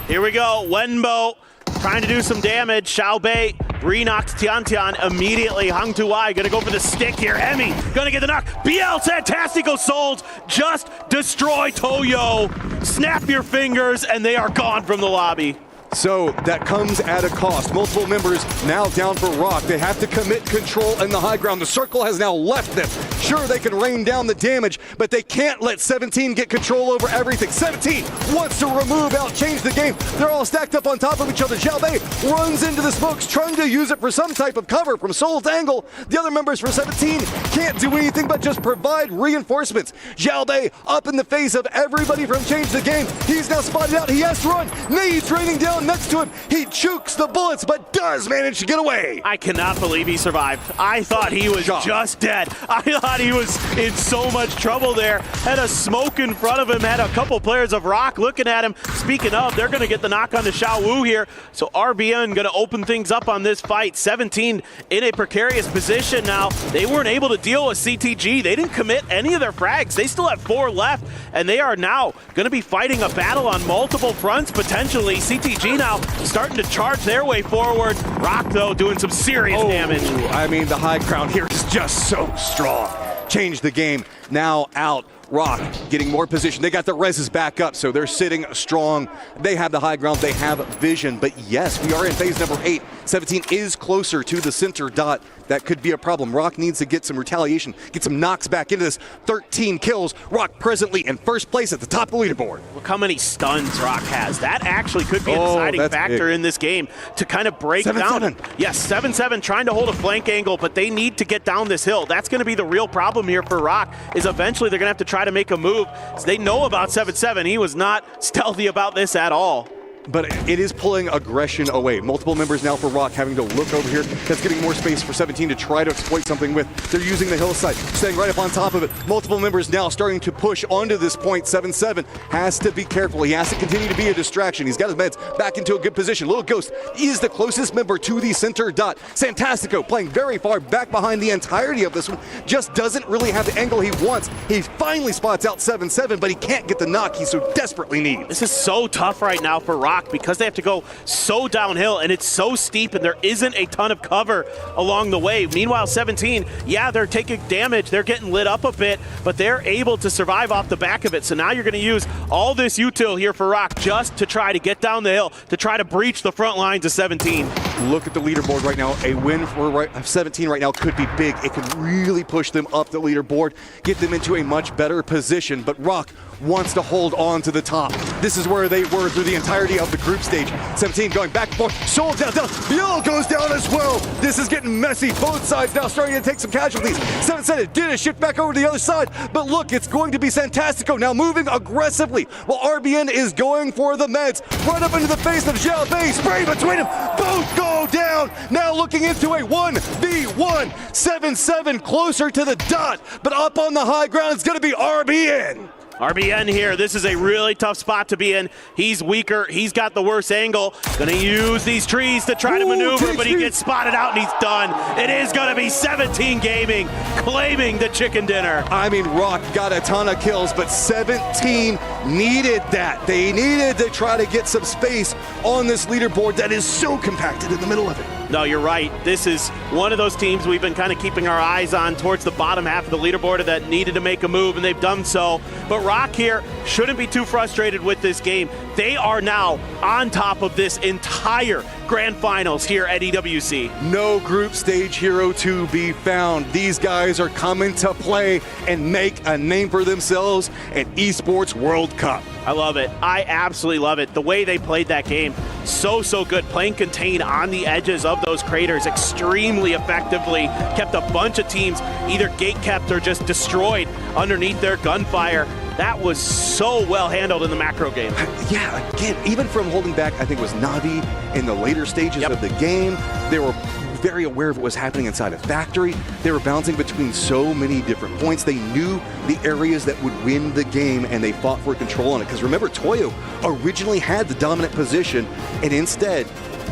Here we go. Wenbo trying to do some damage. Xiaobei re-knocks Tiantian immediately. Hung Tuai gonna go for the stick here. Emmy gonna get the knock. BL Santastico Souls just destroy Toyo. Snap your fingers and they are gone from the lobby. So that comes at a cost. Multiple members now down for Rock. They have to commit control in the high ground. The circle has now left them. Sure, they can rain down the damage, but they can't let 17 get control over everything. 17 wants to remove out, change the game. They're all stacked up on top of each other. Xiaobei runs into the smokes, trying to use it for some type of cover from Soul's angle. The other members for 17 can't do anything but just provide reinforcements. Xiaobei up in the face of everybody from Change the Game. He's now spotted out. He has to run. Nades raining down next to him. He chokes the bullets, but does manage to get away. I cannot believe he survived. I thought he was just dead. I thought he was in so much trouble there. Had a smoke in front of him, had a couple players of Rock looking at him. Speaking of, they're going to get the knock on to Xiao Wu here. So RBN going to open things up on this fight. 17 in a precarious position now. They weren't able to deal with CTG. They didn't commit any of their frags. They still have 4 left, and they are now going to be fighting a battle on multiple fronts, potentially. CTG now starting to charge their way forward. Rock, though, doing some serious damage. I mean, the high ground here is just so strong. Change the game now out. Rock getting more position. They got the reses back up, so they're sitting strong. They have the high ground. They have vision. But yes, we are in phase number 8. 17 is closer to the center dot. That could be a problem. Rock needs to get some retaliation, get some knocks back into this. 13 kills. Rock presently in first place at the top of the leaderboard. Look how many stuns Rock has. That actually could be a deciding factor in this game to kind of break down. Yes, 7-7 trying to hold a flank angle, but they need to get down this hill. That's going to be the real problem here for Rock, is eventually they're going to have to try to make a move. So they know about 7-7. He was not stealthy about this at all. But it is pulling aggression away. Multiple members now for Rock having to look over here. That's getting more space for 17 to try to exploit something with. They're using the hillside, staying right up on top of it. Multiple members now starting to push onto this point. 7-7 has to be careful. He has to continue to be a distraction. He's got his meds back into a good position. Little Ghost is the closest member to the center dot. Santastico playing very far back behind the entirety of this one. Just doesn't really have the angle he wants. He finally spots out 7-7, but he can't get the knock he so desperately needs. This is so tough right now for Rock, because they have to go so downhill and it's so steep and there isn't a ton of cover along the way. Meanwhile, 17, yeah, they're taking damage. They're getting lit up a bit, but they're able to survive off the back of it. So now you're going to use all this util here for Rock just to try to get down the hill, to try to breach the front lines of 17. Look at the leaderboard right now. A win for 17 right now could be big. It could really push them up the leaderboard, get them into a much better position. But Rock wants to hold on to the top. This is where they were through the entirety of the group stage. 17 going back and forth. Soul down. Biel goes down as well. This is getting messy. Both sides now starting to take some casualties. 7 did a shift back over to the other side. But look, it's going to be Santastico now moving aggressively while RBN is going for the meds. Right up into the face of Xiaobei. Spray between them. Both go down. Now looking into a 1v1. 7-7 closer to the dot. But up on the high ground, it's going to be RBN. RBN here, this is a really tough spot to be in. He's weaker, he's got the worst angle. Gonna use these trees to try to maneuver, but he gets spotted out and he's done. It is gonna be 17 Gaming claiming the chicken dinner. I mean, Rock got a ton of kills, but 17 needed that. They needed to try to get some space on this leaderboard that is so compacted in the middle of it. No, you're right. This is one of those teams we've been kind of keeping our eyes on towards the bottom half of the leaderboard that needed to make a move, and they've done so. But Rock here shouldn't be too frustrated with this game. They are now on top of this entire Grand Finals here at EWC. No group stage hero to be found. These guys are coming to play and make a name for themselves at Esports World Cup. I love it. I absolutely love it. The way they played that game, so good. Playing contain on the edges of those craters extremely effectively. Kept a bunch of teams either gate-kept or just destroyed underneath their gunfire. That was so well handled in the macro game. Yeah, again, even from holding back, I think it was Navi in the later stages of the game. They were very aware of what was happening inside a factory. They were bouncing between so many different points. They knew the areas that would win the game, and they fought for control on it. Because remember, Toyo originally had the dominant position, and instead,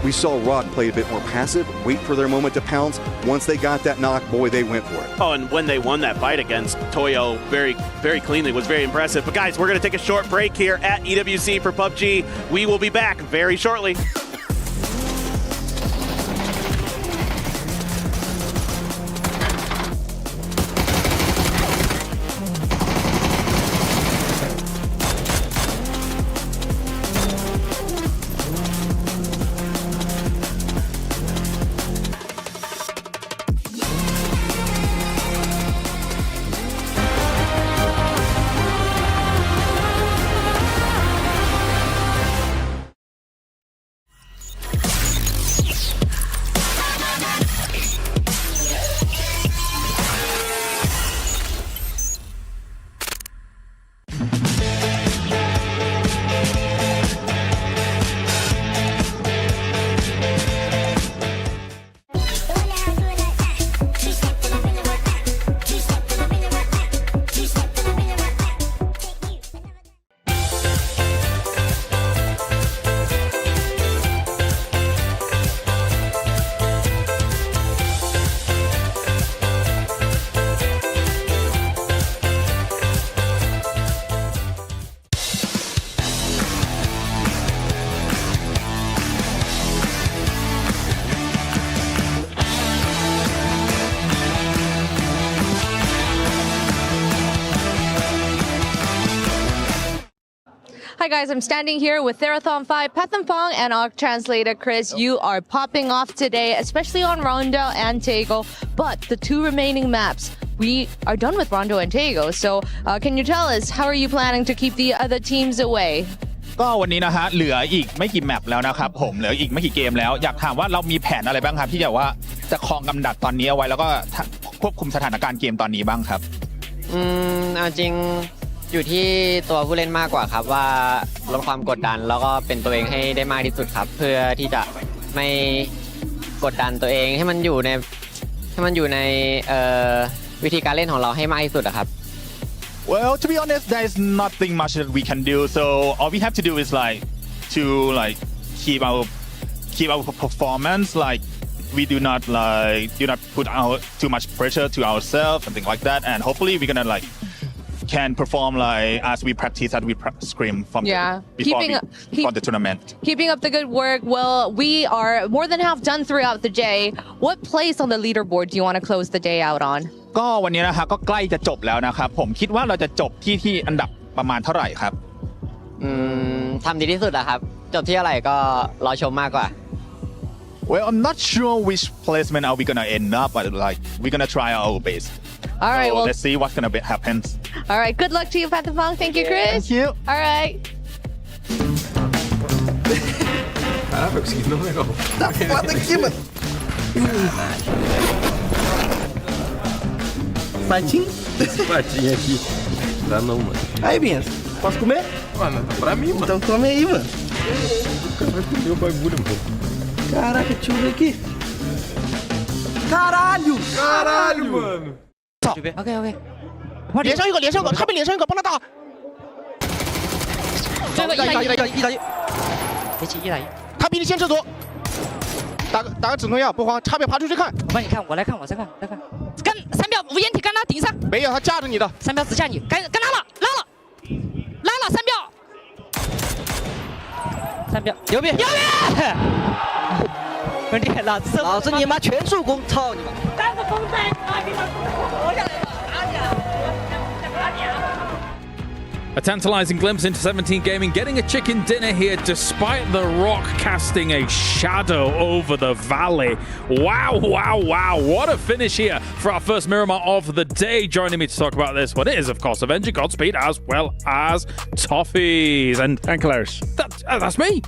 we saw Rock play a bit more passive, wait for their moment to pounce. Once they got that knock, boy, they went for it. Oh, and when they won that fight against Toyo very cleanly, was very impressive. But guys, we're going to take a short break here at EWC for PUBG. We will be back very shortly. Hi guys, I'm standing here with Therathon 5, Pathampong, and our translator Chris. You are popping off today, especially on Rondo and Tego, but the two remaining maps, we are done with Rondo and Tego. So can you tell us, how are you planning to keep the other teams away? ก็วันนี้นะฮะเหลืออีกไม่กี่แมปแล้วนะครับผมเหลืออีกไม่กี่เกมแล้วอยากถามว่าเรามีแผนอะไรบ้างครับที่จะครองกำดักตอนนี้เอาไว้แล้วก็ควบคุมสถานการณ์เกมตอนนี้บ้างครับเอาจริงอยู่ที่ตัวผู้เล่นมากกว่าครับว่าลดความกดดันแล้วก็เป็นตัวเองให้ได้มากที่สุดครับเพื่อที่จะไม่กดดันตัวเองให้มันอยู่ในวิธีการเล่นของเราให้มากที่สุดครับ Well, to be honest, there is nothing much that we can do. So all we have to do is keep our performance. We do not put out too much pressure to ourselves, something like that. And hopefully we're gonna can perform as we practice as we scrim from before the tournament. Keeping up the good work. Well, we are more than half done throughout the day. What place on the leaderboard do you want to close the day out on? ก็วันนี้นะคะก็ใกล้จะจบแล้วนะครับผมคิดว่าเราจะจบที่อันดับประมาณเท่าไหร่ครับทำดีที่สุดอะครับจบที่อะไรก็รอชมมากกว่า Well, I'm not sure which placement are we gonna end up, but like we're gonna try our best. All right, so well, let's see what's gonna happen. All right, good luck to you, Panther Fong. Thank you, Chris. Thank you. All right. Caraca, eu consegui não legal. Tá foda aqui, mano. Patinho? Esse patinho aqui. Dá não, mano. Aí, Binhas, posso comer? Mano, pra mim, mano. Então come aí, mano. O cara vai comer o bagulho, mano. Caraca, deixa eu ver aqui. Caralho! Caralho, mano. OK。连上一个，他被连上一个，帮他打。这个1打1，别急，1打1。他比你先撤走。打个止痛药，不慌，差别爬出去看。我帮你看，我来看，我再看。干3秒无掩体，干他顶上。没有，他架着你的。3秒只架你，干拉了3秒。3秒，牛逼！兄弟，老子你妈全助攻，操你妈！但是风在啊，你们活下来吧，打起来，打起来。 A tantalizing glimpse into 17 Gaming getting a chicken dinner here despite the rock casting a shadow over the valley. Wow, wow, wow. What a finish here for our first Miramar of the day. Joining me to talk about this one is, of course, Avenger Godspeed as well as Toffees. And Claire's. That's me.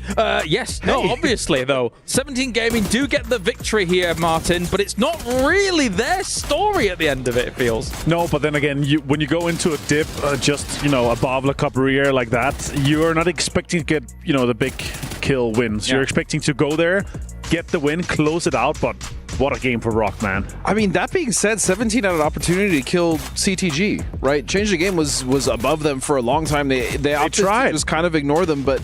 Yes, no, obviously, though. 17 Gaming do get the victory here, Martin, but it's not really their story at the end of it, it feels. No, but then again, when you go into a dip, just, above the career like that, you're not expecting to get, the big kill wins. Yeah. You're expecting to go there, get the win, close it out, but what a game for Rock, man. I mean, that being said, 17 had an opportunity to kill CTG, right? Change the Game was above them for a long time. They opted to just kind of ignore them, but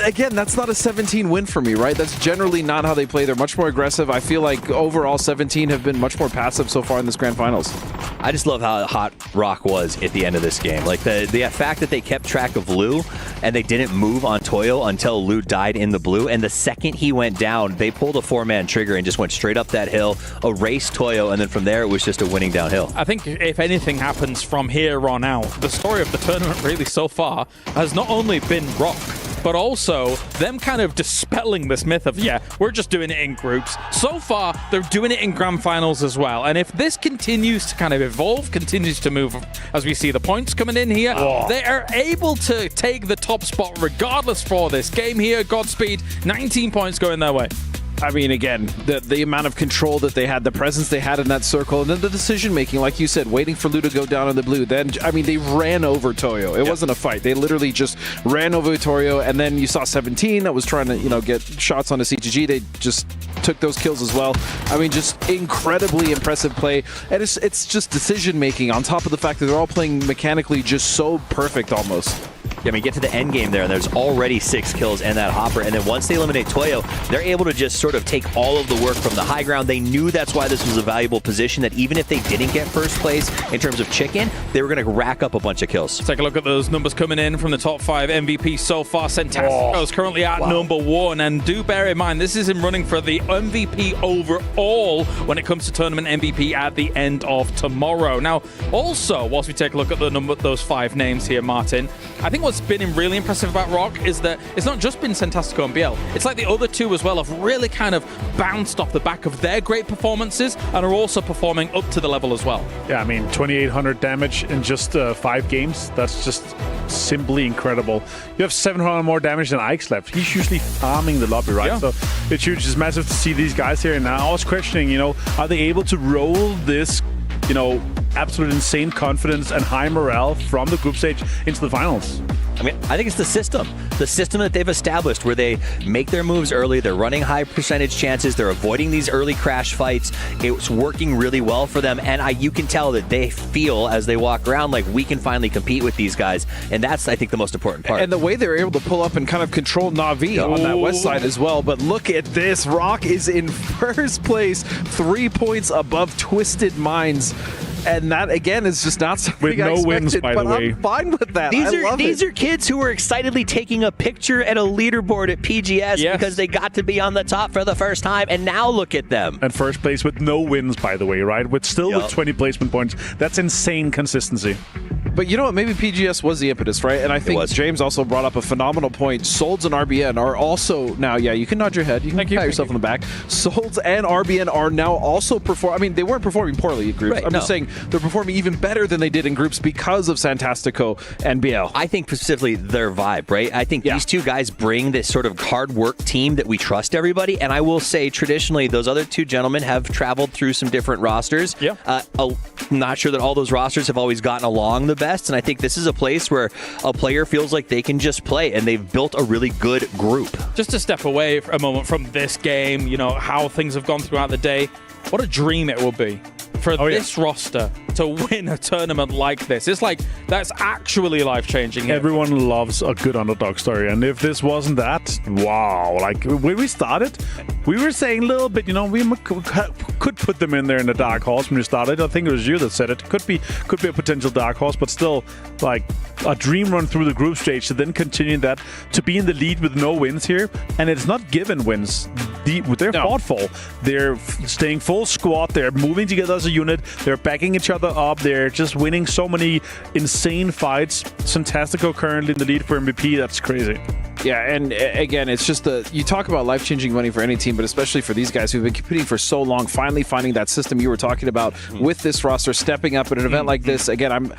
again, that's not a 17 win for me, right? That's generally not how they play. They're much more aggressive. I feel like overall 17 have been much more passive so far in this grand finals. I just love how hot Rock was at the end of this game. Like the fact that they kept track of Lou and they didn't move on Toyo until Lou died in the blue. And the second he went down, they pulled a 4-man trigger and just went straight up that hill, erased Toyo, and then from there it was just a winning downhill. I think if anything happens from here on out, the story of the tournament really so far has not only been Rock, but also them kind of dispelling this myth of, yeah, we're just doing it in groups. So far, they're doing it in grand finals as well. And if this continues to kind of evolve, continues to move as we see the points coming in here, they are able to take the top spot regardless for this game here. Godspeed, 19 points going their way. I mean, again, the amount of control that they had, the presence they had in that circle, and then the decision-making, like you said, waiting for Lou to go down in the blue. Then, I mean, they ran over Toyo. It wasn't a fight. They literally just ran over Toyo, and then you saw 17 that was trying to, get shots on the CTG. They just took those kills as well. I mean, just incredibly impressive play. And it's just decision-making on top of the fact that they're all playing mechanically just so perfect almost. Yeah, I mean, get to the end game there, and there's already 6 kills in that hopper. And then once they eliminate Toyo, they're able to just sort of take all of the work from the high ground. They knew that's why this was a valuable position, that even if they didn't get first place in terms of chicken, they were going to rack up a bunch of kills. Let's take a look at those numbers coming in from the top 5 MVPs so far. Sentastico is currently at number 1. And do bear in mind, this is him running for the MVP overall when it comes to tournament MVP at the end of tomorrow. Now, also, whilst we take a look at those 5 names here, Martin, I think what's been really impressive about Rock is that it's not just been Sentastico and BL. It's like the other 2 as well have really kind of bounced off the back of their great performances and are also performing up to the level as well. Yeah, I mean, 2,800 damage in just 5 games. That's just simply incredible. You have 700 more damage than Ike's left. He's usually farming the lobby, right? Yeah. So it's huge. It's massive to see these guys here. And now I was questioning, are they able to roll this, absolute insane confidence and high morale from the group stage into the finals? I mean, I think it's the system that they've established where they make their moves early, they're running high percentage chances, they're avoiding these early crash fights. It's working really well for them, and you can tell that they feel as they walk around like we can finally compete with these guys, and that's, I think, the most important part. And the way they're able to pull up and kind of control Na'Vi on that west side as well, but look at this. Rock is in first place, 3 points above Twisted Minds. And that, again, is just not something with no wins, by the way. I'm fine with that. These are kids who were excitedly taking a picture at a leaderboard at PGS because they got to be on the top for the first time, and now look at them. And first place with no wins, by the way, right? With 20 placement points. That's insane consistency. But you know what? Maybe PGS was the impetus, right? And I think James also brought up a phenomenal point. Solds and RBN are also now, yeah, you can nod your head. You can pat yourself on the back. Solds and RBN are now also performing. I mean, they weren't performing poorly in groups. I'm just saying they're performing even better than they did in groups because of Santastico and BL. I think specifically their vibe, right? I think these two guys bring this sort of hard work team that we trust everybody. And I will say, traditionally, those other two gentlemen have traveled through some different rosters. Yeah. I'm not sure that all those rosters have always gotten along the best. And I think this is a place where a player feels like they can just play, and they've built a really good group. Just to step away for a moment from this game, you know, how things have gone throughout the day, what a dream it will be for this roster to win a tournament like this. It's like, that's actually life-changing. Everyone loves a good underdog story, and if this wasn't that, wow. Like, when we started, we were saying a little bit, you know, we could put them in there in the dark horse when we started. I think it was you that said it. Could be a potential dark horse, but still, like, a dream run through the group stage to then continue that, to be in the lead with no wins here. And it's not given wins. They're thoughtful. They're staying full squad. They're moving together as a unit. They're backing each other up. They're just winning so many insane fights. Santastico currently in the lead for MVP. That's crazy. Yeah, and again, it's just you talk about life-changing money for any team, but especially for these guys who've been competing for so long, finally finding that system you were talking about with this roster, stepping up at an event like this. Again,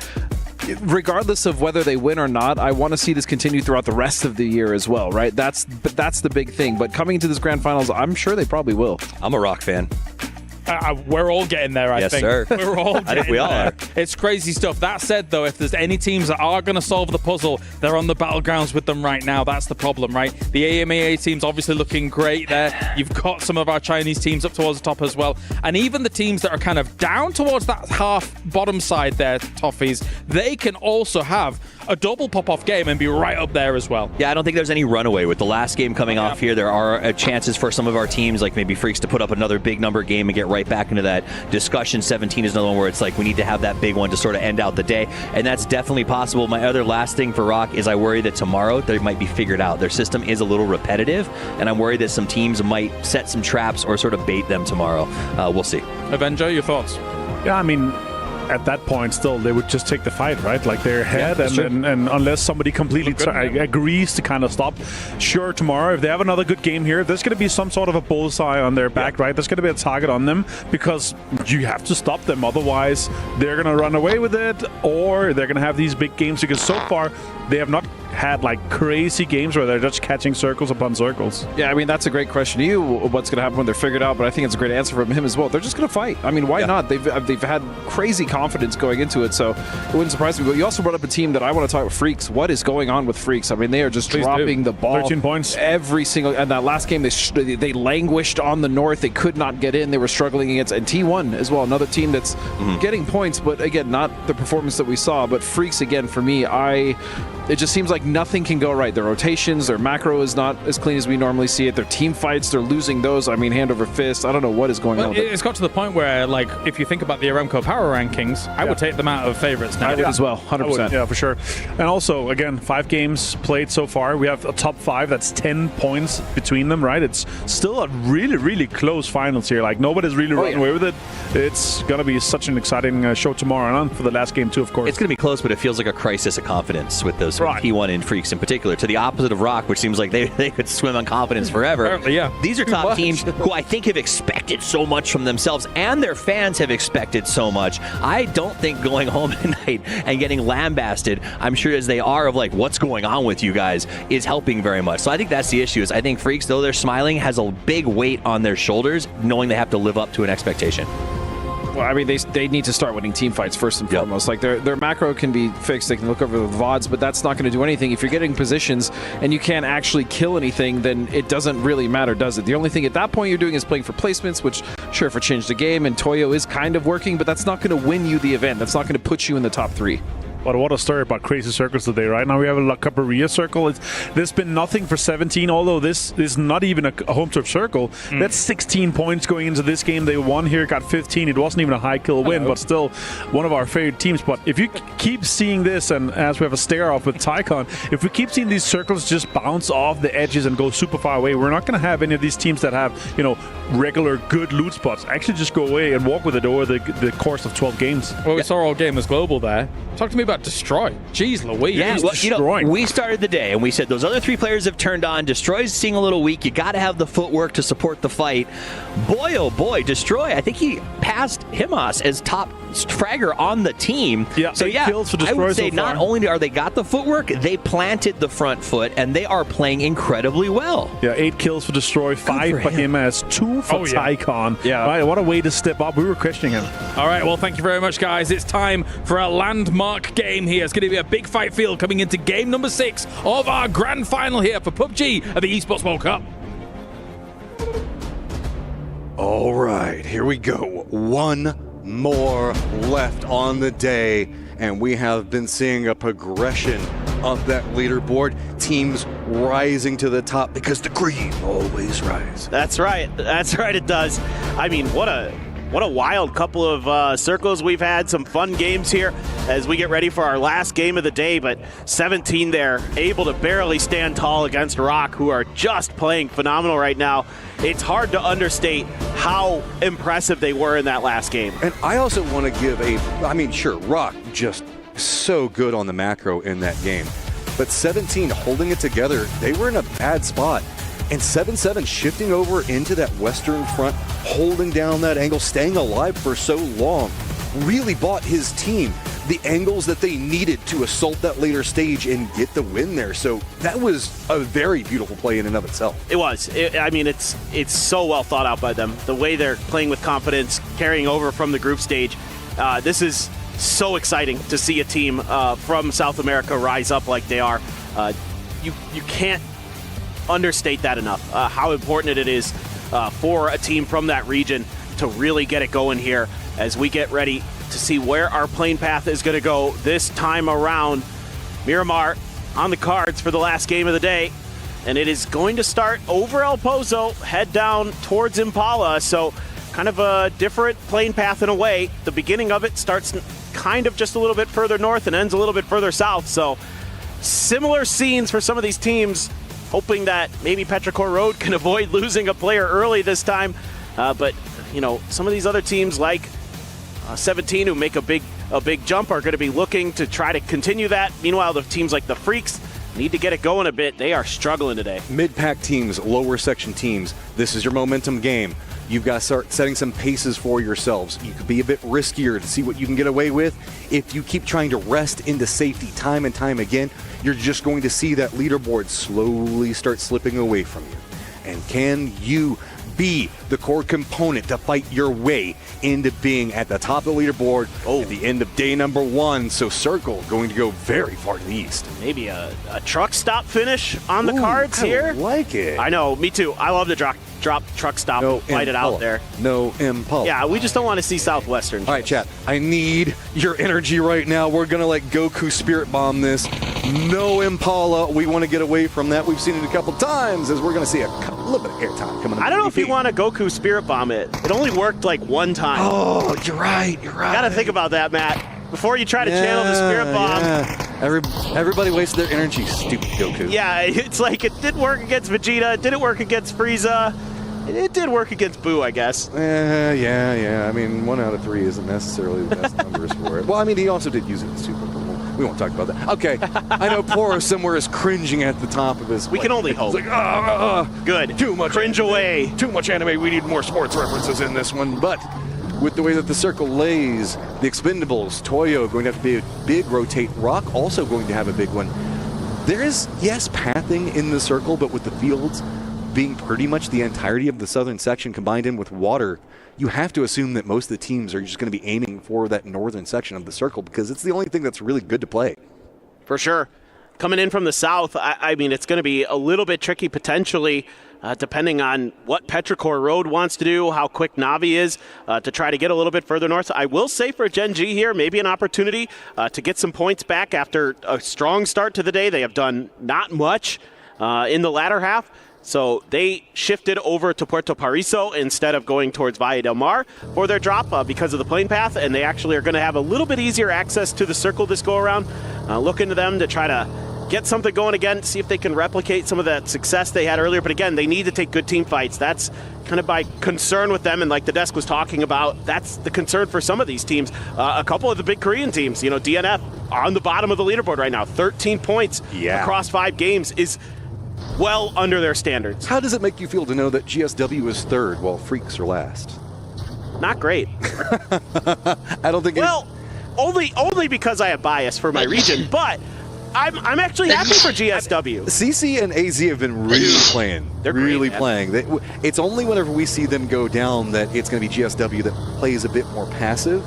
regardless of whether they win or not, I want to see this continue throughout the rest of the year as well, right? That's the big thing. But coming into this grand finals, I'm sure they probably will. I'm a Rock fan. We're all getting there, I think. Yes, sir. We're all getting I think we all there. are. It's crazy stuff. That said, though, if there's any teams that are going to solve the puzzle, they're on the battlegrounds with them right now. That's the problem, right? The AMAA team's obviously looking great there. You've got some of our Chinese teams up towards the top as well. And even the teams that are kind of down towards that half bottom side there, Toffees, they can also have a double pop-off game and be right up there as well. Yeah, I don't think there's any runaway. With the last game coming off here, there are chances for some of our teams, like maybe Freaks, to put up another big number game and get right back into that discussion. 17 is another one where it's like we need to have that big one to sort of end out the day, and that's definitely possible. My other last thing for Rock is I worry that tomorrow they might be figured out. Their system is a little repetitive, and I'm worried that some teams might set some traps or sort of bait them tomorrow. We'll see. Avenger, your thoughts? Yeah, I mean, at that point, still, they would just take the fight, right? Like, they're ahead, and unless somebody completely agrees to kind of stop. Sure, tomorrow, if they have another good game here, there's going to be some sort of a bullseye on their back, right? There's going to be a target on them because you have to stop them. Otherwise, they're going to run away with it, or they're going to have these big games, because so far, they have not had like crazy games where they're just catching circles upon circles. Yeah, I mean, that's a great question to you, what's going to happen when they're figured out, but I think it's a great answer from him as well. They're just going to fight. I mean, why not? They've had crazy confidence going into it, so it wouldn't surprise me. But you also brought up a team that I want to talk about, Freaks. What is going on with Freaks? I mean, they are just dropping the ball. 13 points. Every single, and that last game, they languished on the north. They could not get in. They were struggling against, and T1 as well, another team that's getting points, but again, not the performance that we saw. But Freaks, again, for me, it just seems like nothing can go right. Their rotations, their macro is not as clean as we normally see it. Their team fights, they're losing those. I mean, hand over fist. I don't know what is going on with it. It's got to the point where, like, if you think about the Aramco power rankings, I would take them out of favorites now. I would as well, 100%. Yeah, for sure. And also, again, 5 games played so far. We have a top 5. That's 10 points between them, right? It's still a really, really close finals here. Like, nobody's really running away with it. It's going to be such an exciting show tomorrow on for the last game, too, of course. It's going to be close, but it feels like a crisis of confidence with those T1 and Freaks in particular, to the opposite of Rock, which seems like they could swim on confidence forever. Apparently, yeah. These are top teams who I think have expected so much from themselves, and their fans have expected so much. I don't think going home tonight and getting lambasted, I'm sure as they are, of like, what's going on with you guys, is helping very much. So I think that's the issue. Is I think Freaks, though they're smiling, has a big weight on their shoulders, knowing they have to live up to an expectation. Well, I mean, they need to start winning team fights first and foremost. Like, their macro can be fixed. They can look over the VODs, but that's not going to do anything. If you're getting positions and you can't actually kill anything, then it doesn't really matter, does it? The only thing at that point you're doing is playing for placements, which, sure, for Change the Game and Toyo is kind of working, but that's not going to win you the event. That's not going to put you in the top 3. But what a story about crazy circles today, right? Now we have a La Caparia circle. There's been nothing for 17, although this is not even a home turf circle. That's 16 points going into this game. They won here, got 15. It wasn't even a high kill win, but still one of our favorite teams. But if you keep seeing this, and as we have a stare off with Tycon, if we keep seeing these circles just bounce off the edges and go super far away, we're not going to have any of these teams that have, you know, regular good loot spots actually just go away and walk with it over the course of 12 games. Well, we saw all game as global there. Talk to me about about Destroy? Jeez Louise. Yeah, well, we started the day and we said those other 3 players have turned on. Destroy's seeing a little weak. You got to have the footwork to support the fight. Boy, oh boy, Destroy. I think he passed Himas as top fragger on the team. Yeah, so yeah, kills for Destroy I would say so not far. only are they got the footwork, they planted the front foot and they are playing incredibly well. Yeah, 8 kills for Destroy, 5 for him as 2 for Tycon. Yeah. Right, what a way to step up. We were questioning him. All right, well, thank you very much, guys. It's time for a landmark game here. It's going to be a big fight field coming into game number 6 of our grand final here for PUBG at the Esports World Cup. All right, here we go. One more left on the day, and we have been seeing a progression of that leaderboard. Teams rising to the top because the green always rise. That's right. That's right, it does. I mean, what a wild couple of circles we've had. Some fun games here as we get ready for our last game of the day, but 17 there, able to barely stand tall against Rock, who are just playing phenomenal right now. It's hard to understate how impressive they were in that last game. And I also want to give sure, Rock just so good on the macro in that game, but 17 holding it together, they were in a bad spot. And 7-7 shifting over into that western front, holding down that angle, staying alive for so long, really bought his team the angles that they needed to assault that later stage and get the win there. So that was a very beautiful play in and of itself. It was. It's so well thought out by them. The way they're playing with confidence, carrying over from the group stage. This is so exciting to see a team from South America rise up like they are. You can't understate that enough, how important it is for a team from that region to really get it going here as we get ready to see where our plane path is going to go this time around. Miramar on the cards for the last game of the day, and it is going to start over El Pozo, head down towards Impala, so kind of a different plane path in a way. The beginning of it starts kind of just a little bit further north and ends a little bit further south, so similar scenes for some of these teams, hoping that maybe Petrichor Road can avoid losing a player early this time. But, you know, some of these other teams like 17 who make a big jump are going to be looking to try to continue that. Meanwhile, the teams like the Freaks need to get it going a bit. They are struggling today. Mid-pack teams, lower section teams, this is your momentum game. You've got to start setting some paces for yourselves. You could be a bit riskier to see what you can get away with. If you keep trying to rest into safety time and time again, you're just going to see that leaderboard slowly start slipping away from you. And can you be the core component to fight your way into being at the top of the leaderboard at the end of day number 1? So Circle going to go very far to the east. Maybe a truck stop finish on the cards here. I like it. I know, me too. I love to drop truck stop and fight it out there. No Impala. Yeah, we just don't want to see Southwestern. All right, chat. I need your energy right now. We're going to let Goku Spirit Bomb this. No Impala. We want to get away from that. We've seen it a couple times as we're going to see a little bit of airtime coming up. I don't know if you want to Goku Spirit Bomb it. It only worked like one time. Oh, you're right. You're right. Got to think about that, Matt. Before you try to channel the Spirit Bomb. Yeah. Everybody wasted their energy, stupid Goku. Yeah, it's like it did work against Vegeta. It didn't work against Frieza. It did work against Boo, I guess. Yeah. I mean, 1 out of 3 isn't necessarily the best numbers for it. Well, I mean, he also did use it in Super Bowl. We won't talk about that. Okay, I know Poro somewhere is cringing at the top of his. We can only hope. It's like, good. Too much cringe anime. away. Too much anime. We need more sports references in this one. But with the way that the circle lays, the Expendables, Toyo going to have to be a big rotate. Rock also going to have a big one. There is, yes, pathing in the circle, but with the fields being pretty much the entirety of the southern section combined in with water, you have to assume that most of the teams are just going to be aiming for that northern section of the circle because it's the only thing that's really good to play. For sure. Coming in from the south, I mean, it's going to be a little bit tricky potentially, depending on what Petrichor Road wants to do, how quick Navi is to try to get a little bit further north. I will say for Gen G here, maybe an opportunity to get some points back after a strong start to the day. They have done not much in the latter half. So they shifted over to Puerto Pariso instead of going towards Valle del Mar for their drop because of the plane path, and they actually are going to have a little bit easier access to the circle this go around. Look into them to try to get something going again, see if they can replicate some of that success they had earlier. But again, they need to take good team fights. That's kind of my concern with them, and like the desk was talking about, that's the concern for some of these teams. A couple of the big Korean teams, you know, DNF on the bottom of the leaderboard right now. 13 points across 5 games is well under their standards. How does it make you feel to know that GSW is 3rd while Freaks are last? Not great. I don't think. Well, only because I have bias for my region, but I'm actually happy for GSW. CC and AZ have been really playing. They're really playing. It's only whenever we see them go down that it's going to be GSW that plays a bit more passive.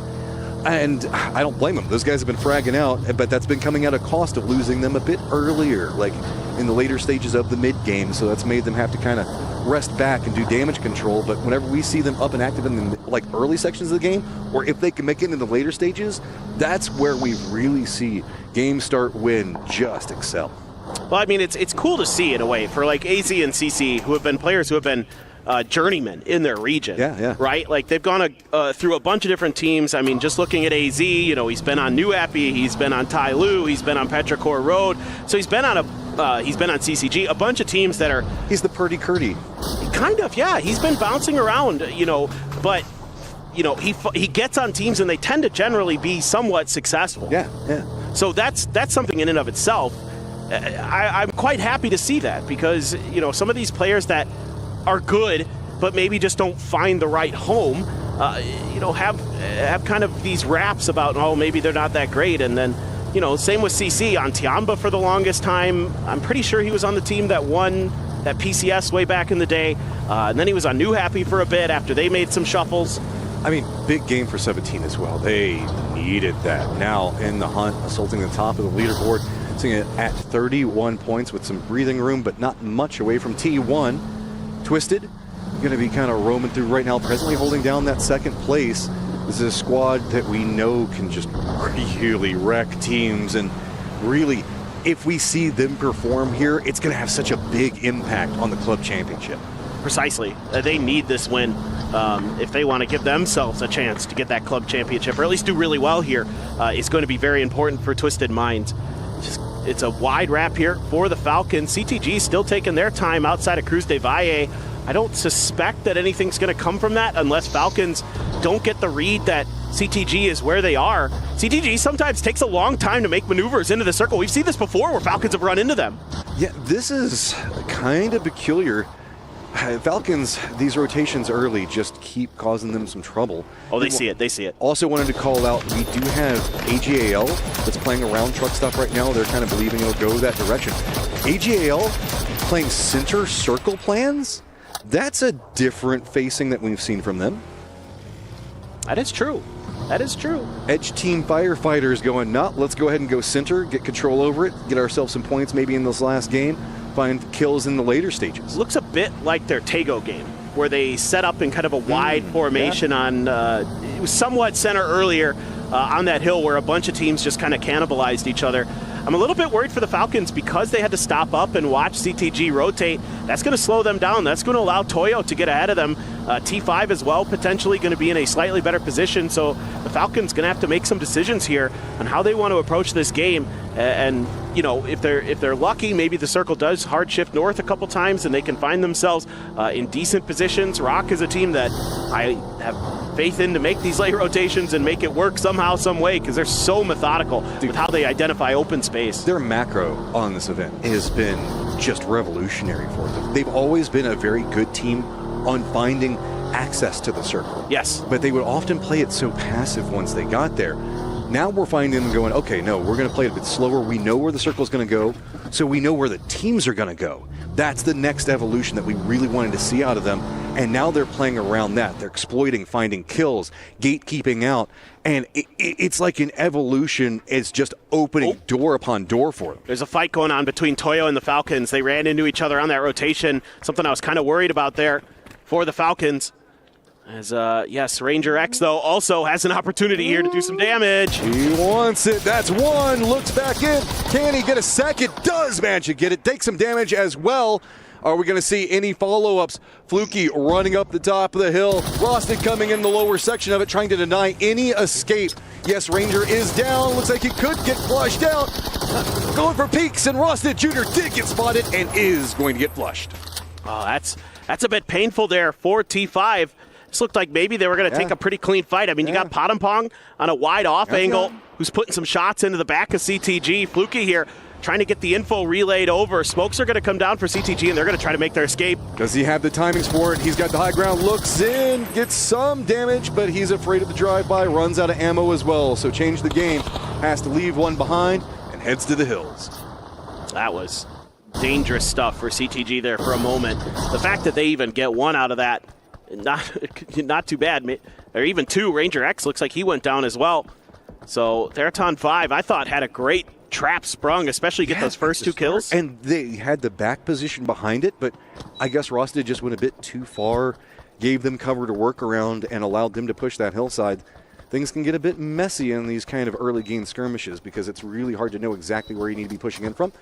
And I don't blame them. Those guys have been fragging out, but that's been coming at a cost of losing them a bit earlier, like in the later stages of the mid-game. So that's made them have to kind of rest back and do damage control. But whenever we see them up and active in the early sections of the game, or if they can make it in the later stages, that's where we really see Game Start Win just excel. Well, I mean, it's cool to see in a way for like AZ and CC, who have been players who have been journeymen in their region. Right? Like they've gone through a bunch of different teams. I mean, just looking at AZ, you know, he's been on New Happy, he's been on Tai Lu, he's been on Petrichor Road. So he's been on CCG, a bunch of teams that are. He's the Purdy Curdy. Kind of, yeah. He's been bouncing around, you know, but you know, he gets on teams and they tend to generally be somewhat successful. Yeah. So that's something in and of itself. I'm quite happy to see that because, you know, some of these players that are good but maybe just don't find the right home, you know, have kind of these raps about, oh, maybe they're not that great. And then, you know, same with CC on Tiamba for the longest time. I'm pretty sure he was on the team that won that PCS way back in the day. And then he was on New Happy for a bit after they made some shuffles. I mean, big game for 17 as well. They needed that. Now in the hunt, assaulting the top of the leaderboard, sitting at 31 points with some breathing room, but not much away from T1. Twisted, going to be kind of roaming through right now, presently holding down that 2nd place. This is a squad that we know can just really wreck teams, and really, if we see them perform here, it's going to have such a big impact on the club championship. Precisely. They need this win if they want to give themselves a chance to get that club championship, or at least do really well here. It's going to be very important for Twisted Minds. It's a wide wrap here for the Falcons. CTG still taking their time outside of Cruz de Valle. I don't suspect that anything's going to come from that unless Falcons don't get the read that CTG is where they are. CTG sometimes takes a long time to make maneuvers into the circle. We've seen this before where Falcons have run into them. Yeah, this is kind of peculiar. Falcons, these rotations early just keep causing them some trouble. Oh, they see it. They see it. Also wanted to call out, we do have AGAL that's playing around truck stop right now. They're kind of believing it'll go that direction. AGAL playing center circle plans? That's a different facing that we've seen from them. That is true. That is true. Edge team firefighters going, let's go ahead and go center, get control over it, get ourselves some points maybe in this last game. Find kills in the later stages. Looks a bit like their Tego game, where they set up in kind of a wide formation on, it was somewhat center earlier on that hill where a bunch of teams just kind of cannibalized each other. I'm a little bit worried for the Falcons because they had to stop up and watch CTG rotate. That's going to slow them down. That's going to allow Toyo to get ahead of them. T5 as well, potentially going to be in a slightly better position. So the Falcons going to have to make some decisions here on how they want to approach this game. And you know, if they're lucky, maybe the circle does hard shift north a couple times and they can find themselves in decent positions. Rock is a team that I have faith in to make these late rotations and make it work somehow, some way, because they're so methodical with how they identify open space. Their macro on this event has been just revolutionary for them. They've always been a very good team on finding access to the circle. Yes. But they would often play it so passive once they got there. Now we're finding them going, okay, no, we're going to play it a bit slower. We know where the circle is going to go, so we know where the teams are going to go. That's the next evolution that we really wanted to see out of them. And now they're playing around that. They're exploiting, finding kills, gatekeeping out. And it's like an evolution. It's just opening door upon door for them. There's a fight going on between Toyo and the Falcons. They ran into each other on that rotation. Something I was kind of worried about there for the Falcons. As, yes, Ranger X, though, also has an opportunity here to do some damage. He wants it. That's one. Looks back in. Can he get a second? Does manage to get it. Take some damage as well. Are we going to see any follow-ups? Fluky running up the top of the hill. Rosted coming in the lower section of it, trying to deny any escape. Yes, Ranger is down. Looks like he could get flushed out. Going for peaks, and Rosted Jr. did get spotted and is going to get flushed. Oh, that's a bit painful there for T5. This looked like maybe they were going to take a pretty clean fight. I mean, you got Potampong on a wide off angle. who's putting some shots into the back of CTG. Fluky here trying to get the info relayed over. Smokes are going to come down for CTG, and they're going to try to make their escape. Does he have the timings for it? He's got the high ground, looks in, gets some damage, but he's afraid of the drive-by, runs out of ammo as well. So change the game, has to leave one behind, and heads to the hills. That was dangerous stuff for CTG there for a moment. The fact that they even get one out of that, not too bad. Or even two. Ranger X looks like he went down as well. So Theraton 5, I thought, had a great trap sprung, especially get those first two kills. And they had the back position behind it, but I guess Rosted just went a bit too far, gave them cover to work around, and allowed them to push that hillside. Things can get a bit messy in these kind of early game skirmishes because it's really hard to know exactly where you need to be pushing in from.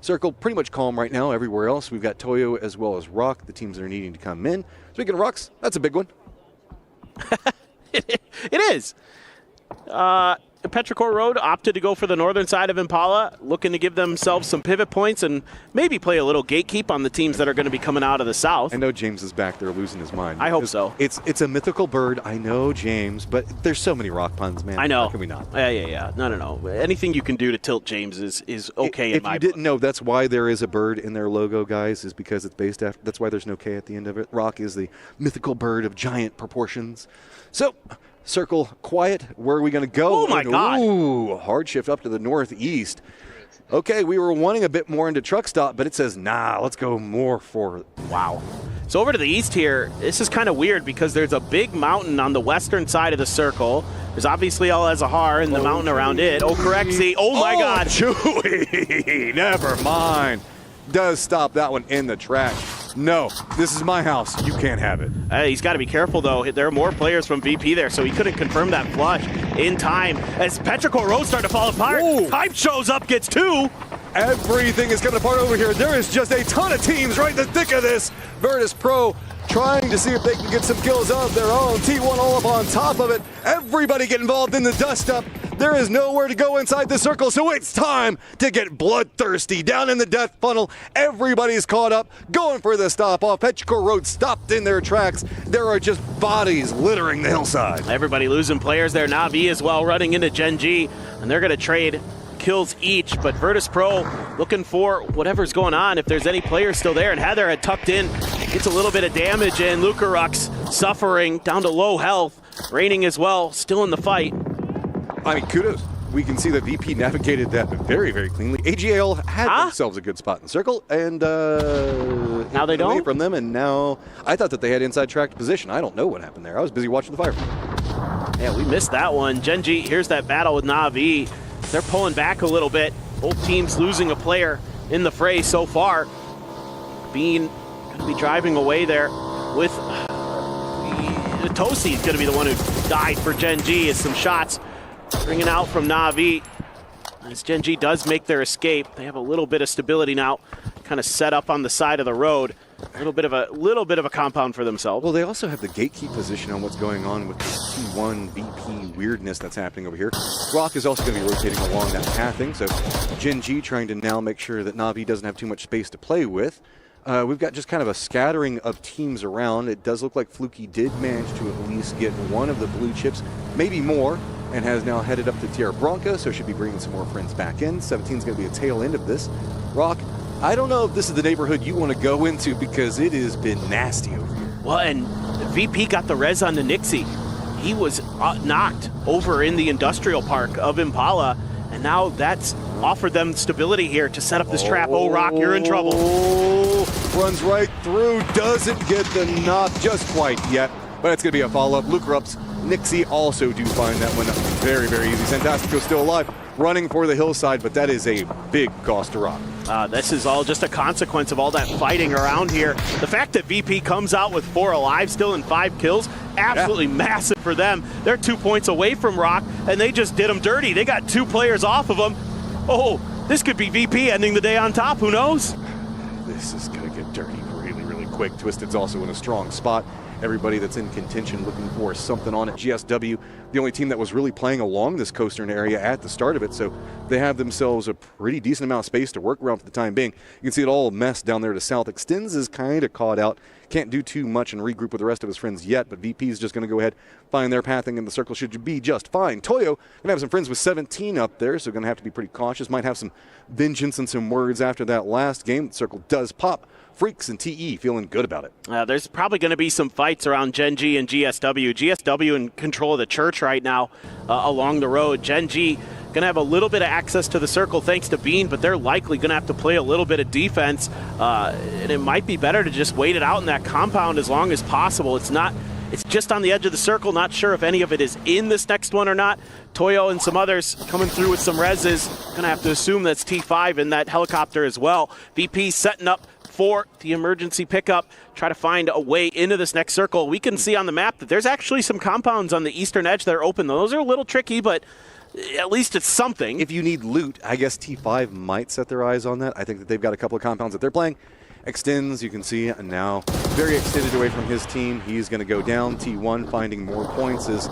Circle pretty much calm right now everywhere else. We've got Toyo as well as Rock, the teams that are needing to come in. Speaking of Rocks, that's a big one. It is. Petrichor Road opted to go for the northern side of Impala, looking to give themselves some pivot points and maybe play a little gatekeep on the teams that are going to be coming out of the south. I know James is back there losing his mind. I hope so. It's a mythical bird. I know, James, but there's so many rock puns, man. I know. How can we not? Yeah. No. Anything you can do to tilt James is okay in my book. If you didn't know, that's why there is a bird in their logo, guys, is because it's based after. That's why there's no K at the end of it. Rock is the mythical bird of giant proportions. So, Circle quiet. Where are we going to go? Oh, my God. Ooh, hard shift up to the northeast. Okay, we were wanting a bit more into truck stop, but it says, nah, let's go more for... Wow. So over to the east here, this is kind of weird because there's a big mountain on the western side of the circle. There's obviously Al Azahar and the mountain around it. Oh, correct. See, oh my God. Chewy. Never mind. Does stop that one in the track. No, this is my house. You can't have it. He's got to be careful, though. There are more players from VP there, so he couldn't confirm that flush in time. As Petrichor Road started to fall apart, Hype shows up, gets two. Everything is coming apart over here. There is just a ton of teams right in the thick of this. Virtus Pro trying to see if they can get some kills of their own. T1 all up on top of it. Everybody get involved in the dust-up. There is nowhere to go inside the circle, so it's time to get bloodthirsty. Down in the death funnel, everybody's caught up, going for the stop-off. Petrichor Road stopped in their tracks. There are just bodies littering the hillside. Everybody losing players there. Navi as well running into Gen G, and they're going to trade kills each, but Virtus Pro looking for whatever's going on, if there's any players still there, and Heather had tucked in, gets a little bit of damage, and Lucarux suffering down to low health. Raining as well, still in the fight. I mean, kudos. We can see that VP navigated that very, very cleanly. AGL had themselves a good spot in the circle, and now they don't? Away from them, and now I thought that they had inside tracked position. I don't know what happened there. I was busy watching the fire. Yeah, we missed that one. Gen G, here's that battle with Na'Vi. They're pulling back a little bit. Both teams losing a player in the fray so far. Bean going to be driving away there with Tosi is going to be the one who died for Gen G as some shots bringing out from Na'Vi. As Gen G does make their escape, they have a little bit of stability now, kind of set up on the side of the road. A little bit of a compound for themselves. Well, they also have the gatekeep position on what's going on with the T1 VP weirdness that's happening over here. Rock is also going to be rotating along that pathing, so Gen G trying to now make sure that Na'Vi doesn't have too much space to play with. We've got just kind of a scattering of teams around. It does look like Fluky did manage to at least get one of the blue chips, maybe more, and has now headed up to Tierra Bronca, so should be bringing some more friends back in. 17 is going to be a tail end of this. Rock, I don't know if this is the neighborhood you want to go into because it has been nasty over here. Well, and VP got the res on the Nixie. He was knocked over in the industrial park of Impala, and now that's offered them stability here to set up this trap. Oh, Rock, you're in trouble. Runs right through, doesn't get the knock just quite yet, but it's going to be a follow-up. Lucarux, Nixie also do find that one very, very easy. Fantastico still alive, running for the hillside, but that is a big cost to Rock. This is all just a consequence of all that fighting around here. The fact that VP comes out with 4 alive still and 5 kills, absolutely massive for them. They're 2 points away from Rock, and they just did them dirty. They got 2 players off of them. Oh, this could be VP ending the day on top. Who knows? This is going to get dirty really, really quick. Twisted's also in a strong spot. everybody that's in contention looking for something on it. GSW, the only team that was really playing along this coastern area at the start of it, so they have themselves a pretty decent amount of space to work around for the time being. You can see it all messed down there to south. Extends is kind of caught out. Can't do too much and regroup with the rest of his friends yet, but VP is just going to go ahead, find their pathing, and the circle should be just fine. Toyo going to have some friends with 17 up there, so going to have to be pretty cautious. Might have some vengeance and some words after that last game. The circle does pop. Freaks and TE feeling good about it. There's probably going to be some fights around Gen G and GSW. GSW in control of the church right now along the road. Gen G going to have a little bit of access to the circle thanks to Bean, but they're likely going to have to play a little bit of defense. And it might be better to just wait it out in that compound as long as possible. It's just on the edge of the circle. Not sure if any of it is in this next one or not. Toyo and some others coming through with some reses. Going to have to assume that's T5 in that helicopter as well. VP setting up for the emergency pickup, try to find a way into this next circle. We can see on the map that there's actually some compounds on the eastern edge that are open. Those are a little tricky, but at least it's something. If you need loot, I guess T5 might set their eyes on that. I think that they've got a couple of compounds that they're playing. Extends, you can see, and now very extended away from his team. He's going to go down. T1 finding more points as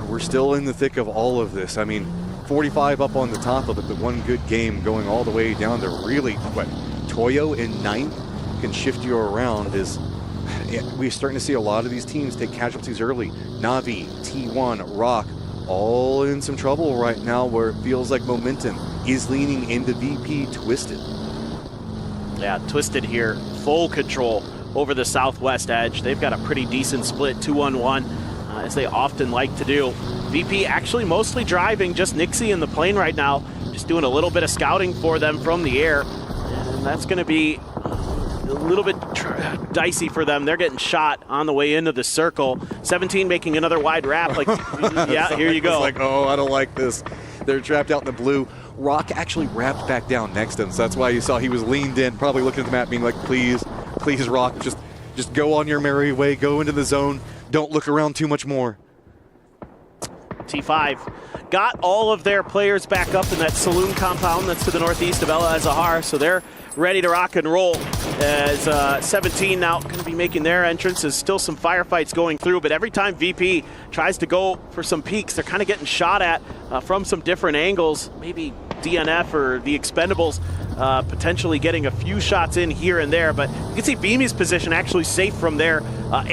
we're still in the thick of all of this. I mean, 45 up on the top of it, but one good game going all the way down to really what? Toyo in 9th can shift you around. We're starting to see a lot of these teams take casualties early. Navi, T1, Rock, all in some trouble right now where it feels like momentum is leaning into VP. Twisted. Yeah, Twisted here, full control over the southwest edge. They've got a pretty decent split, 2-on-1, as they often like to do. VP actually mostly driving, just Nixie in the plane right now, just doing a little bit of scouting for them from the air. And that's going to be a little bit dicey for them. They're getting shot on the way into the circle. 17 making another wide wrap. Like, yeah, here you go. It's like, oh, I don't like this. They're trapped out in the blue. Rock actually wrapped back down next to him, so that's why you saw he was leaned in, probably looking at the map, being like, please, please, Rock, just go on your merry way, go into the zone, don't look around too much more. T5 got all of their players back up in that saloon compound that's to the northeast of El Azahar, so they're ready to rock and roll as 17 now going to be making their entrance. There's still some firefights going through, but every time VP tries to go for some peaks, they're kind of getting shot at from some different angles. Maybe DNF or the Expendables potentially getting a few shots in here and there, but you can see Beamy's position actually safe from their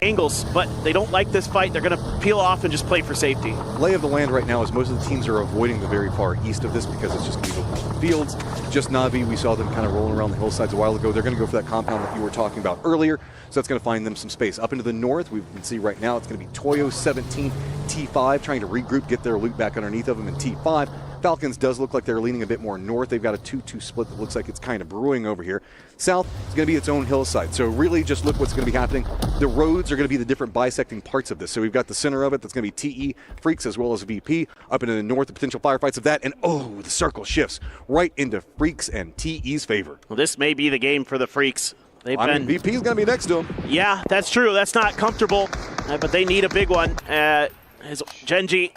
angles, but they don't like this fight. They're going to peel off and just play for safety. Lay of the land right now is most of the teams are avoiding the very far east of this because it's just going to be open fields. Just Navi, we saw them kind of rolling around the hillsides a while ago. They're going to go for that compound that you were talking about earlier, so that's going to find them some space. Up into the north, we can see right now it's going to be Toyo 17, T5 trying to regroup, get their loot back underneath of them, and T5. Falcons does look like they're leaning a bit more north. They've got a 2-2 split that looks like it's kind of brewing over here. South is going to be its own hillside. So really just look what's going to be happening. The roads are going to be the different bisecting parts of this. So we've got the center of it that's going to be TE, Freaks, as well as VP. Up into the north, the potential firefights of that. And oh, the circle shifts right into Freaks and TE's favor. Well, this may be the game for the Freaks. VP's going to be next to him. Yeah, that's true. That's not comfortable, but they need a big one. As Genji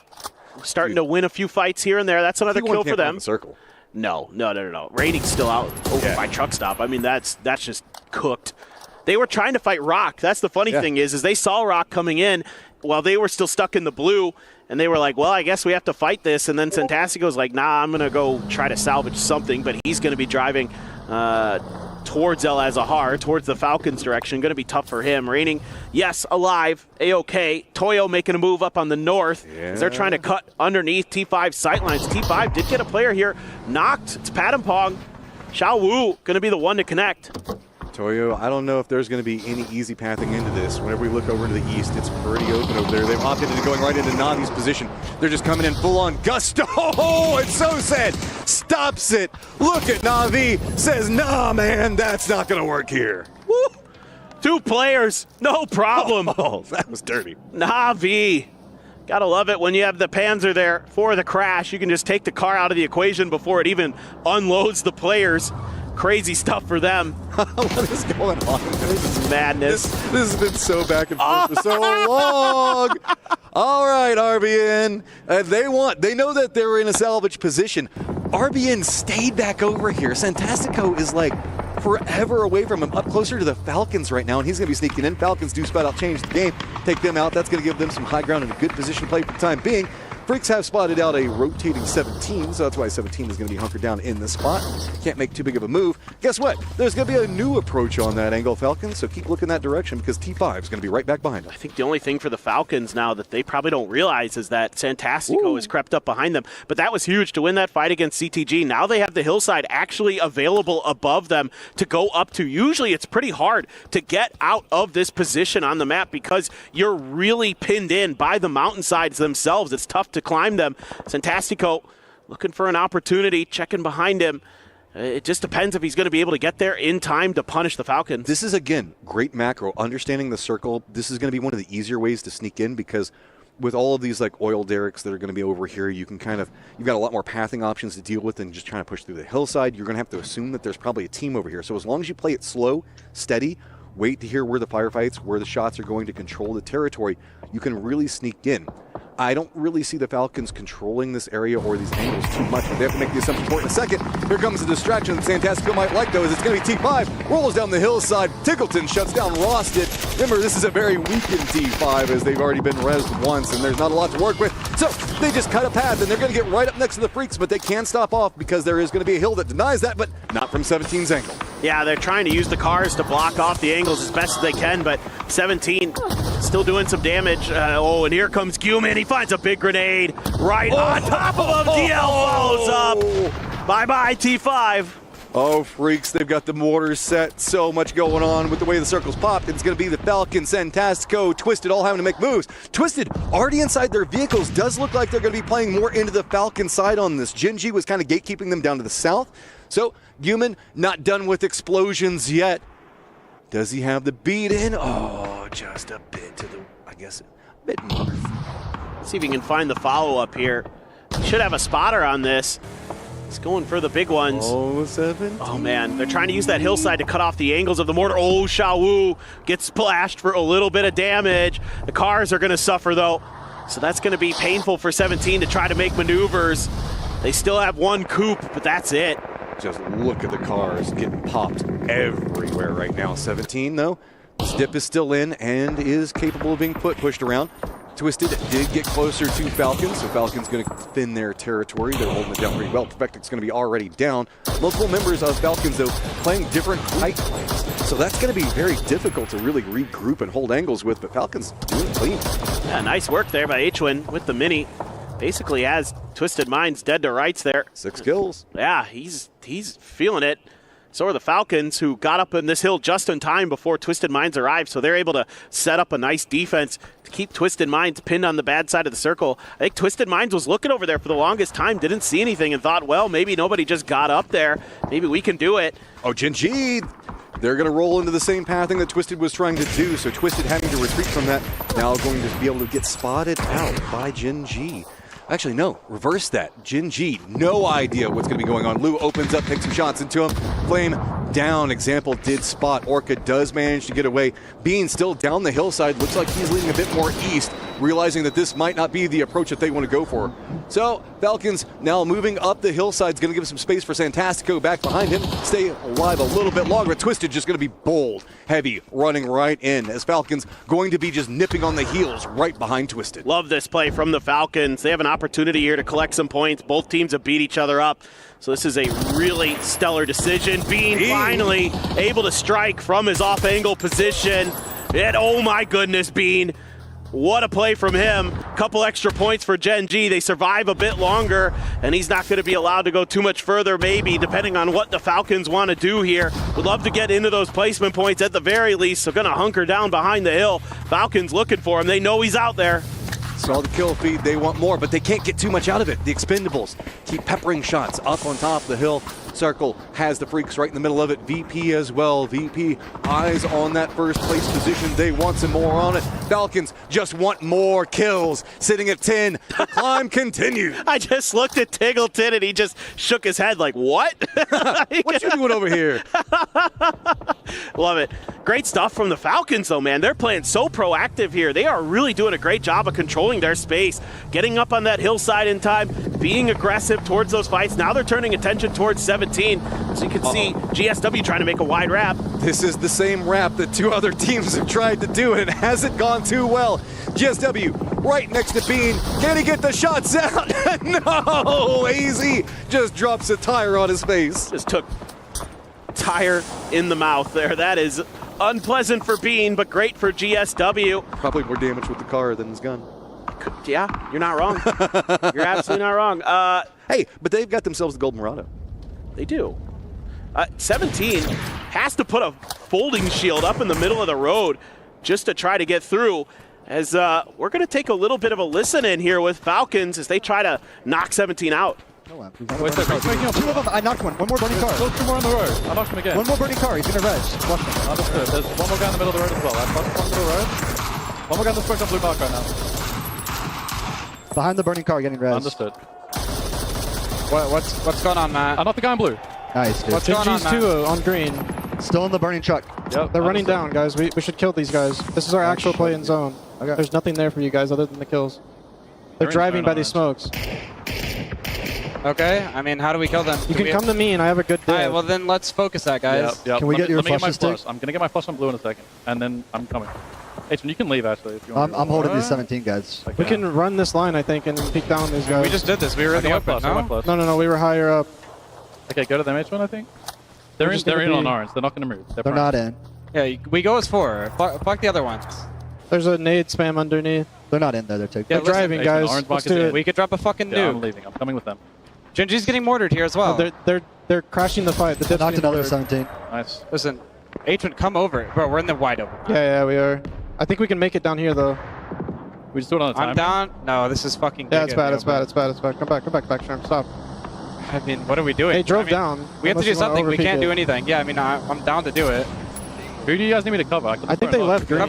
starting to win a few fights here and there. That's another kill for them. The circle. No. Raining's still out over by truck stop. I mean, that's just cooked. They were trying to fight Rock. That's the funny thing is they saw Rock coming in while they were still stuck in the blue, and they were like, well, I guess we have to fight this. And then Santastico's like, nah, I'm going to go try to salvage something, but he's going to be driving towards El Azahar, towards the Falcons direction. Going to be tough for him. Raining, yes, alive, A-OK. Toyo making a move up on the north as they're trying to cut underneath T5 sightlines. T5 did get a player here knocked. It's Padampong. Xiao Wu going to be the one to connect. Toyo, I don't know if there's going to be any easy pathing into this. Whenever we look over to the east, it's pretty open over there. They've opted into going right into Navi's position. They're just coming in full-on gusto. Oh, it's so sad. Stops it. Look at Navi. Says, nah, man, that's not going to work here. Woo. 2 players, no problem. Oh, that was dirty. Navi. Gotta love it when you have the Panzer there for the crash. You can just take the car out of the equation before it even unloads the players. Crazy stuff for them. What is going on? This is madness. This has been so back and forth for so long. All right, RBN. They know that they're in a salvage position. RBN stayed back over here. Santastico is like forever away from him, up closer to the Falcons right now, and he's going to be sneaking in. Falcons do spot out, change the game, take them out. That's going to give them some high ground and a good position play for the time being. Freaks have spotted out a rotating 17, so that's why 17 is going to be hunkered down in the spot. Can't make too big of a move. Guess what? There's going to be a new approach on that angle, Falcons, so keep looking that direction because T5 is going to be right back behind them. I think the only thing for the Falcons now that they probably don't realize is that Santastico has crept up behind them. But that was huge to win that fight against CTG. Now they have the hillside actually available above them to go up to. Usually it's pretty hard to get out of this position on the map because you're really pinned in by the mountainsides themselves. It's tough to climb them. Santastico looking for an opportunity, checking behind him. It just depends if he's going to be able to get there in time to punish the Falcons. This is, again, great macro. Understanding the circle, this is going to be one of the easier ways to sneak in because with all of these like oil derricks that are going to be over here, you can you've got a lot more pathing options to deal with than just trying to push through the hillside. You're going to have to assume that there's probably a team over here. So as long as you play it slow, steady, wait to hear where the firefights, where the shots are going to control the territory, you can really sneak in. I don't really see the Falcons controlling this area or these angles too much, but they have to make the assumption for it in a second. Here comes the distraction that Santastico might like, though, as it's going to be T5, rolls down the hillside. Tickleton shuts down Rosted. Remember, this is a very weakened T5 as they've already been rezzed once, and there's not a lot to work with. So they just cut a path, and they're going to get right up next to the Freaks, but they can't stop off because there is going to be a hill that denies that, but not from 17's angle. Yeah, they're trying to use the cars to block off the angles as best as they can, but 17 still doing some damage. And here comes Guman. He finds a big grenade right on top of him. DL follows up. Bye-bye, T5. Oh, Freaks, they've got the mortars set. So much going on with the way the circle's popped. It's going to be the Falcons, Santastico, Twisted all having to make moves. Twisted already inside their vehicles. Does look like they're going to be playing more into the Falcon side on this. Jinji was kind of gatekeeping them down to the south. So, Guman not done with explosions yet. Does he have the beat in? Oh, just a bit to the, I guess, a bit north. Let's see if he can find the follow-up here. He should have a spotter on this. He's going for the big ones. Oh, 17. Oh, man. They're trying to use that hillside to cut off the angles of the mortar. Oh, Xiaowu gets splashed for a little bit of damage. The cars are going to suffer, though. So that's going to be painful for 17 to try to make maneuvers. They still have one coupe, but that's it. Just look at the cars getting popped everywhere right now. 17, though, this dip is still in and is capable of being pushed around. Twisted did get closer to Falcons, so Falcons going to thin their territory. They're holding it down pretty well. Perfectic's going to be already down. Multiple members of Falcons, though, playing different height plays. So that's going to be very difficult to really regroup and hold angles with, but Falcons doing it clean. Yeah, nice work there by Hwin with the mini. Basically has Twisted Minds dead to rights there. 6 kills. Yeah, he's feeling it. So are the Falcons, who got up in this hill just in time before Twisted Minds arrived, so they're able to set up a nice defense to keep Twisted Minds pinned on the bad side of the circle. I think Twisted Minds was looking over there for the longest time, didn't see anything, and thought, well, maybe nobody just got up there. Maybe we can do it. Oh, Jinji, they're going to roll into the same pathing that Twisted was trying to do, so Twisted having to retreat from that, now going to be able to get spotted out by Jinji. Actually, no, reverse that. Jinji, no idea what's going to be going on. Lu opens up, takes some shots into him. Flame down. Example did spot. Orca does manage to get away. Bean still down the hillside. Looks like he's leaning a bit more east, realizing that this might not be the approach that they want to go for. So, Falcons now moving up the hillside is going to give some space for Santastico back behind him. Stay alive a little bit longer. Twisted just going to be bold, heavy, running right in as Falcons going to be just nipping on the heels right behind Twisted. Love this play from the Falcons. They have an opportunity here to collect some points. Both teams have beat each other up. So this is a really stellar decision. Bean finally able to strike from his off-angle position. And oh my goodness, Bean. What a play from him. Couple extra points for Gen G. They survive a bit longer, and he's not going to be allowed to go too much further, maybe, depending on what the Falcons want to do here. Would love to get into those placement points at the very least, so going to hunker down behind the hill. Falcons looking for him. They know he's out there. Saw the kill feed, they want more, but they can't get too much out of it. The Expendables keep peppering shots up on top of the hill. Circle has the Freaks right in the middle of it. VP as well. VP eyes on that first place position. They want some more on it. Falcons just want more kills. Sitting at 10. The climb continues. I just looked at Tiggleton and he just shook his head like, what? What you doing over here? Love it. Great stuff from the Falcons, though, man. They're playing so proactive here. They are really doing a great job of controlling their space, getting up on that hillside in time, being aggressive towards those fights. Now they're turning attention towards 17. So you can see GSW trying to make a wide wrap. This is the same wrap that two other teams have tried to do, and it hasn't gone too well. GSW right next to Bean. Can he get the shots out? No! AZ just drops a tire on his face. Just took tire in the mouth there. That is unpleasant for Bean, but great for GSW. Probably more damage with the car than his gun. Yeah, you're not wrong. You're absolutely not wrong. Hey, but they've got themselves the Gold Murado. They do. 17 has to put a folding shield up in the middle of the road just to try to get through. As we're going to take a little bit of a listen in here with Falcons as they try to knock 17 out. Two of them. I knocked one. One more burning car. Two more on the road. I knocked him again. One more burning car. He's gonna res. Watch him. Understood. There's one more guy in the middle of the road as well. I knocked one middle road. One more guy in the square on blue mark right now. Behind the burning car, getting res. Understood. What's going on, Matt? I knocked the guy in blue. Nice, dude. What's going on, Matt? on green. Still in the burning truck. Yep, They're running down, guys. We should kill these guys. This is our actual play in zone. Okay. There's nothing there for you guys other than the kills. They're driving by these smokes. Okay, I mean, how do we kill them? You can come to me and I have a good day. All right, well then let's focus that, guys. Yep. Can we get your flushes stick? I'm going to get my flush on blue in a second, and then I'm coming. Aiden, you can leave, actually, if you want. I'm holding these 17 guys. Okay. We can run this line, I think, and peek down these guys. We just did this. We were in the open, no? No, we were higher up. Okay, go to them H1, I think. They're in on orange. They're not going to move. They're not in. Yeah, we go as 4. Fuck the other ones. There's a nade spam underneath. They're not in there. They're taking. Yeah, They're driving, H1, guys. orange Let's mark is do in. it. We could drop a fucking Yeah, nuke. I'm leaving. I'm coming with them. Gingy's getting mortared here as well. They're crashing the fight. The knocked another 17. Nice. Listen, H1, come over. Bro, we're in the wide open. Yeah, we are. I think we can make it down here, though. We just do it on a time. I'm down. No, this is fucking. Yeah, it's bad. It's bad. Come back, Sherm. Stop. I mean, what are we doing? They drove down. We have to do Unless you wanna something. We can't overpeak do it. anything. Yeah, I mean, I'm down to do it. Who do you guys need me to cover? I think they left green.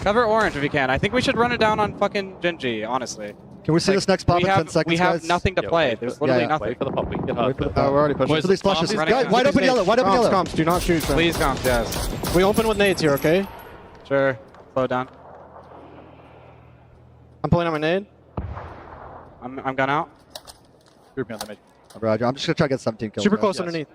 Cover orange if you can. I think we should run it down on fucking Gingy, honestly. Can we see this next pop in 10 seconds, We have guys? nothing to play. There's literally nothing. Wait for the pop. We can get hard. We're already pushing. Boys, So these flushes. comms, Guys, wide open yellow. Comms, do not shoot them. Please come, yes. We open with nades here, okay? Sure. Slow down. I'm pulling out my nade. I'm gone out. Group me on the mid. Roger. I'm just gonna try to get 17 kills. Super guys. close underneath.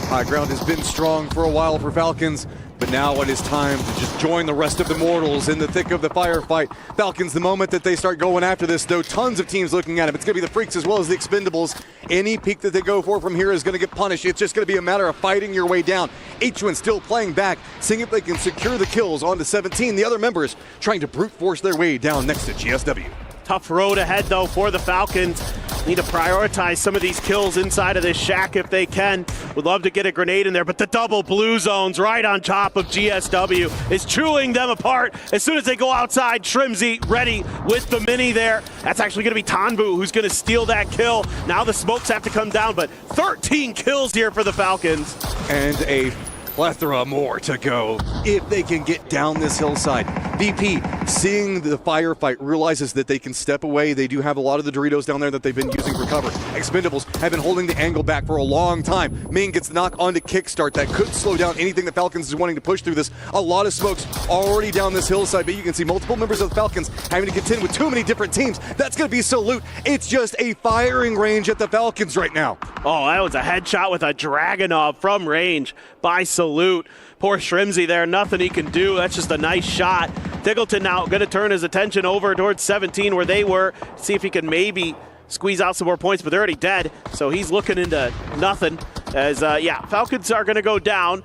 High ground has been strong for a while for Falcons, but now it is time to just join the rest of the mortals in the thick of the firefight. Falcons, the moment that they start going after this, though, tons of teams looking at them. It's going to be the Freaks as well as the Expendables. Any peak that they go for from here is going to get punished. It's just going to be a matter of fighting your way down. H1 still playing back, seeing if they can secure the kills onto 17. The other members trying to brute force their way down next to GSW. Tough road ahead, though, for the Falcons. Need to prioritize some of these kills inside of this shack if they can. Would love to get a grenade in there, but the double blue zones right on top of GSW is chewing them apart. As soon as they go outside, Shrimzy ready with the mini there. That's actually going to be Tanbu who's going to steal that kill. Now the smokes have to come down, but 13 kills here for the Falcons. And a plethora more to go if they can get down this hillside. VP, seeing the firefight, realizes that they can step away. They do have a lot of the Doritos down there that they've been using for cover. Expendables have been holding the angle back for a long time. Main gets knocked onto kickstart. That could slow down anything the Falcons is wanting to push through this. A lot of smokes already down this hillside, but you can see multiple members of the Falcons having to contend with too many different teams. That's going to be Salute. It's just a firing range at the Falcons right now. Oh, that was a headshot with a Dragunov from range by Salute. Poor Shrimzy there, nothing he can do. That's just a nice shot. Tiggleton now going to turn his attention over towards 17 where they were. See if he can maybe squeeze out some more points, but they're already dead. So he's looking into nothing. As, Falcons are going to go down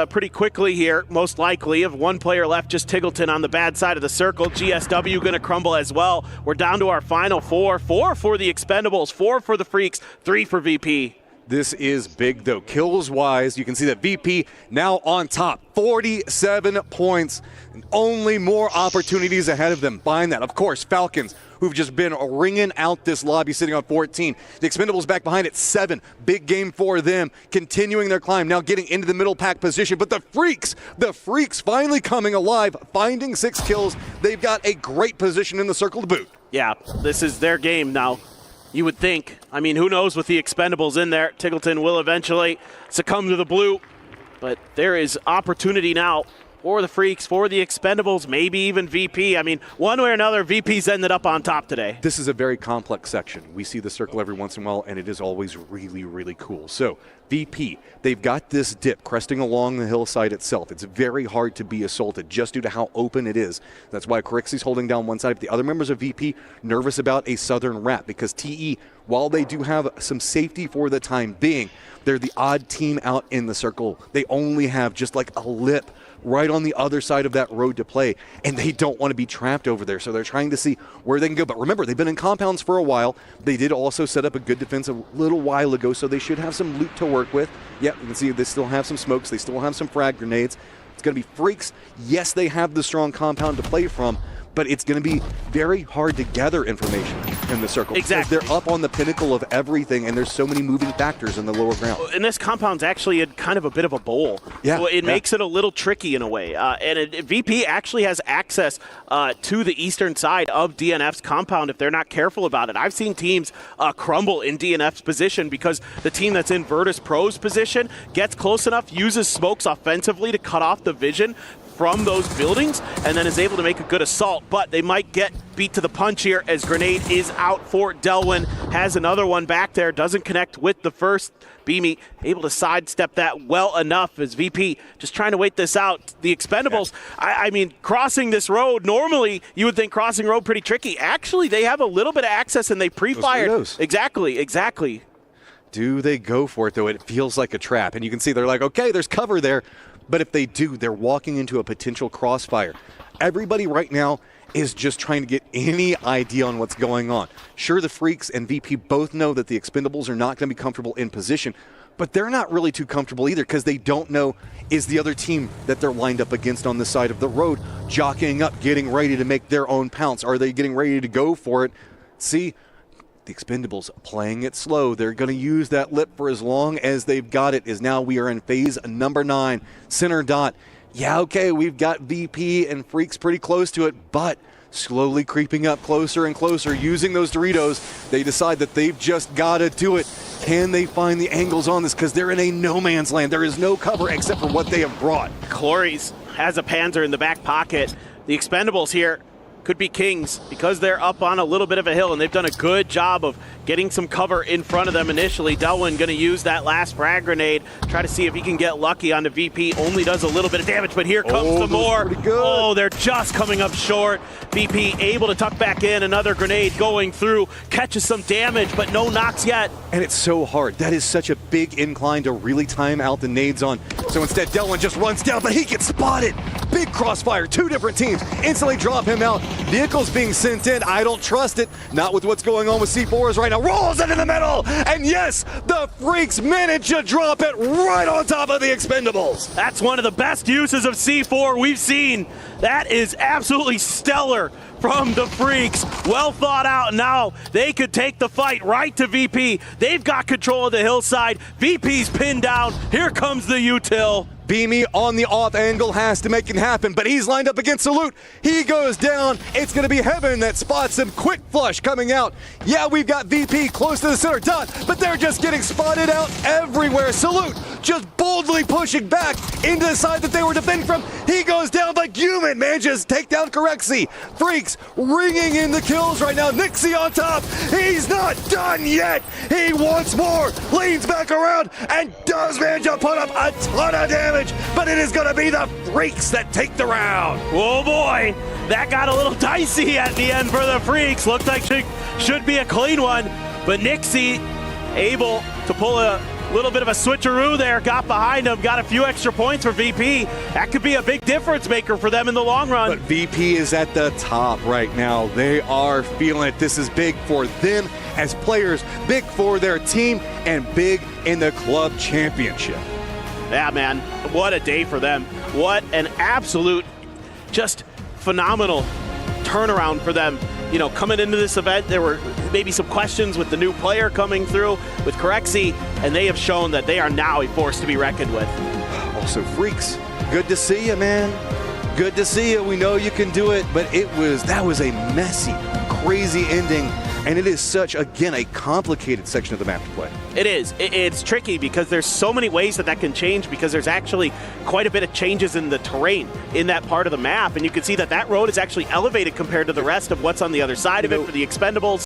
pretty quickly here, most likely. Of one player left, just Tiggleton on the bad side of the circle. GSW going to crumble as well. We're down to our final 4. 4 for the Expendables, 4 for the Freaks, 3 for VP. This is big, though. Kills-wise, you can see that VP now on top. 47 points. And only more opportunities ahead of them. Behind that, of course, Falcons, who've just been ringing out this lobby, sitting on 14. The Expendables back behind at 7. Big game for them, continuing their climb, now getting into the middle pack position. But the Freaks finally coming alive, finding 6 kills. They've got a great position in the circle to boot. Yeah, this is their game now. You would think. I mean, who knows with the Expendables in there. Tiggleton will eventually succumb to the blue. But there is opportunity now for the Freaks, for the Expendables, maybe even VP. I mean, one way or another, VP's ended up on top today. This is a very complex section. We see the circle every once in a while, and it is always really, really cool. So, VP, they've got this dip cresting along the hillside itself. It's very hard to be assaulted just due to how open it is. That's why Corixi's holding down one side. But the other members of VP nervous about a southern wrap because TE, while they do have some safety for the time being, they're the odd team out in the circle. They only have just like a lip right on the other side of that road to play, and they don't want to be trapped over there, so they're trying to see where they can go. But remember, they've been in compounds for a while. They did also set up a good defense a little while ago, so they should have some loot to work with. Yep, you can see they still have some smokes. They still have some frag grenades. It's going to be Freaks. Yes, they have the strong compound to play from, but it's going to be very hard to gather information in the circle. Exactly. Because they're up on the pinnacle of everything, and there's so many moving factors in the lower ground. And this compound's actually kind of a bit of a bowl. Yeah, so it makes it a little tricky in a way. VP actually has access to the eastern side of DNF's compound if they're not careful about it. I've seen teams crumble in DNF's position because the team that's in Virtus Pro's position gets close enough, uses smokes offensively to cut off the vision from those buildings, and then is able to make a good assault. But they might get beat to the punch here as grenade is out for Delwyn. Has another one back there, doesn't connect with the first. Beamy able to sidestep that well enough as VP just trying to wait this out. The Expendables, I mean, crossing this road, normally you would think crossing road pretty tricky. Actually, they have a little bit of access and they pre-fired. Exactly. Do they go for it, though? It feels like a trap. And you can see they're like, okay, there's cover there. But if they do, they're walking into a potential crossfire. Everybody right now is just trying to get any idea on what's going on. Sure, the Freaks and VP both know that the Expendables are not going to be comfortable in position, but they're not really too comfortable either because they don't know is the other team that they're lined up against on the side of the road jockeying up, getting ready to make their own pounce. Are they getting ready to go for it? See, the Expendables playing it slow. They're going to use that lip for as long as they've got it. Is now we are in phase number 9. Center dot. Yeah, okay, we've got VP and Freaks pretty close to it, but slowly creeping up closer and closer, using those Doritos. They decide that they've just got to do it. Can they find the angles on this? Because they're in a no man's land. There is no cover except for what they have brought. Clories has a Panzer in the back pocket. The Expendables here could be kings because they're up on a little bit of a hill, and they've done a good job of getting some cover in front of them initially. Delwyn going to use that last frag grenade, try to see if he can get lucky on the VP. Only does a little bit of damage, but here comes the more. Oh, they're just coming up short. VP able to tuck back in. Another grenade going through, catches some damage, but no knocks yet. And it's so hard. That is such a big incline to really time out the nades on. So instead, Delwyn just runs down, but he gets spotted. Big crossfire, 2 different teams instantly drop him out. Vehicles being sent in. I don't trust it. Not with what's going on with C4s right now. Rolls it in the middle. And yes, the Freaks manage to drop it right on top of the Expendables. That's one of the best uses of C4 we've seen. That is absolutely stellar from the Freaks. Well thought out. Now they could take the fight right to VP. They've got control of the hillside. VP's pinned down. Here comes the util. Beamy on the off angle has to make it happen, but he's lined up against Salute. He goes down. It's going to be Heaven that spots him. Quick flush coming out. Yeah, we've got VP close to the center dot, but they're just getting spotted out everywhere. Salute just boldly pushing back into the side that they were defending from. He goes down like human, manages to take down Corexi. Freaks ringing in the kills right now. Nixie on top. He's not done yet. He wants more. Leans back around and does manage to put up a ton of damage. But it is going to be the Freaks that take the round. Oh boy, that got a little dicey at the end for the Freaks. Looked like should be a clean one, but Nixie able to pull a little bit of a switcheroo there, got behind him, got a few extra points for VP. That could be a big difference maker for them in the long run. But VP is at the top right now. They are feeling it. This is big for them as players, big for their team, and big in the club championship. Yeah, man, what a day for them. What an absolute, just phenomenal turnaround for them. You know, coming into this event, there were maybe some questions with the new player coming through with Corexi, and they have shown that they are now a force to be reckoned with. Also, Freaks, good to see you, man. Good to see you. We know you can do it, but that was a messy, crazy ending And it is such, again, a complicated section of the map to play. It is. It's tricky because there's so many ways that can change, because there's actually quite a bit of changes in the terrain in that part of the map. And you can see that road is actually elevated compared to the rest of what's on the other side of it for the expendables.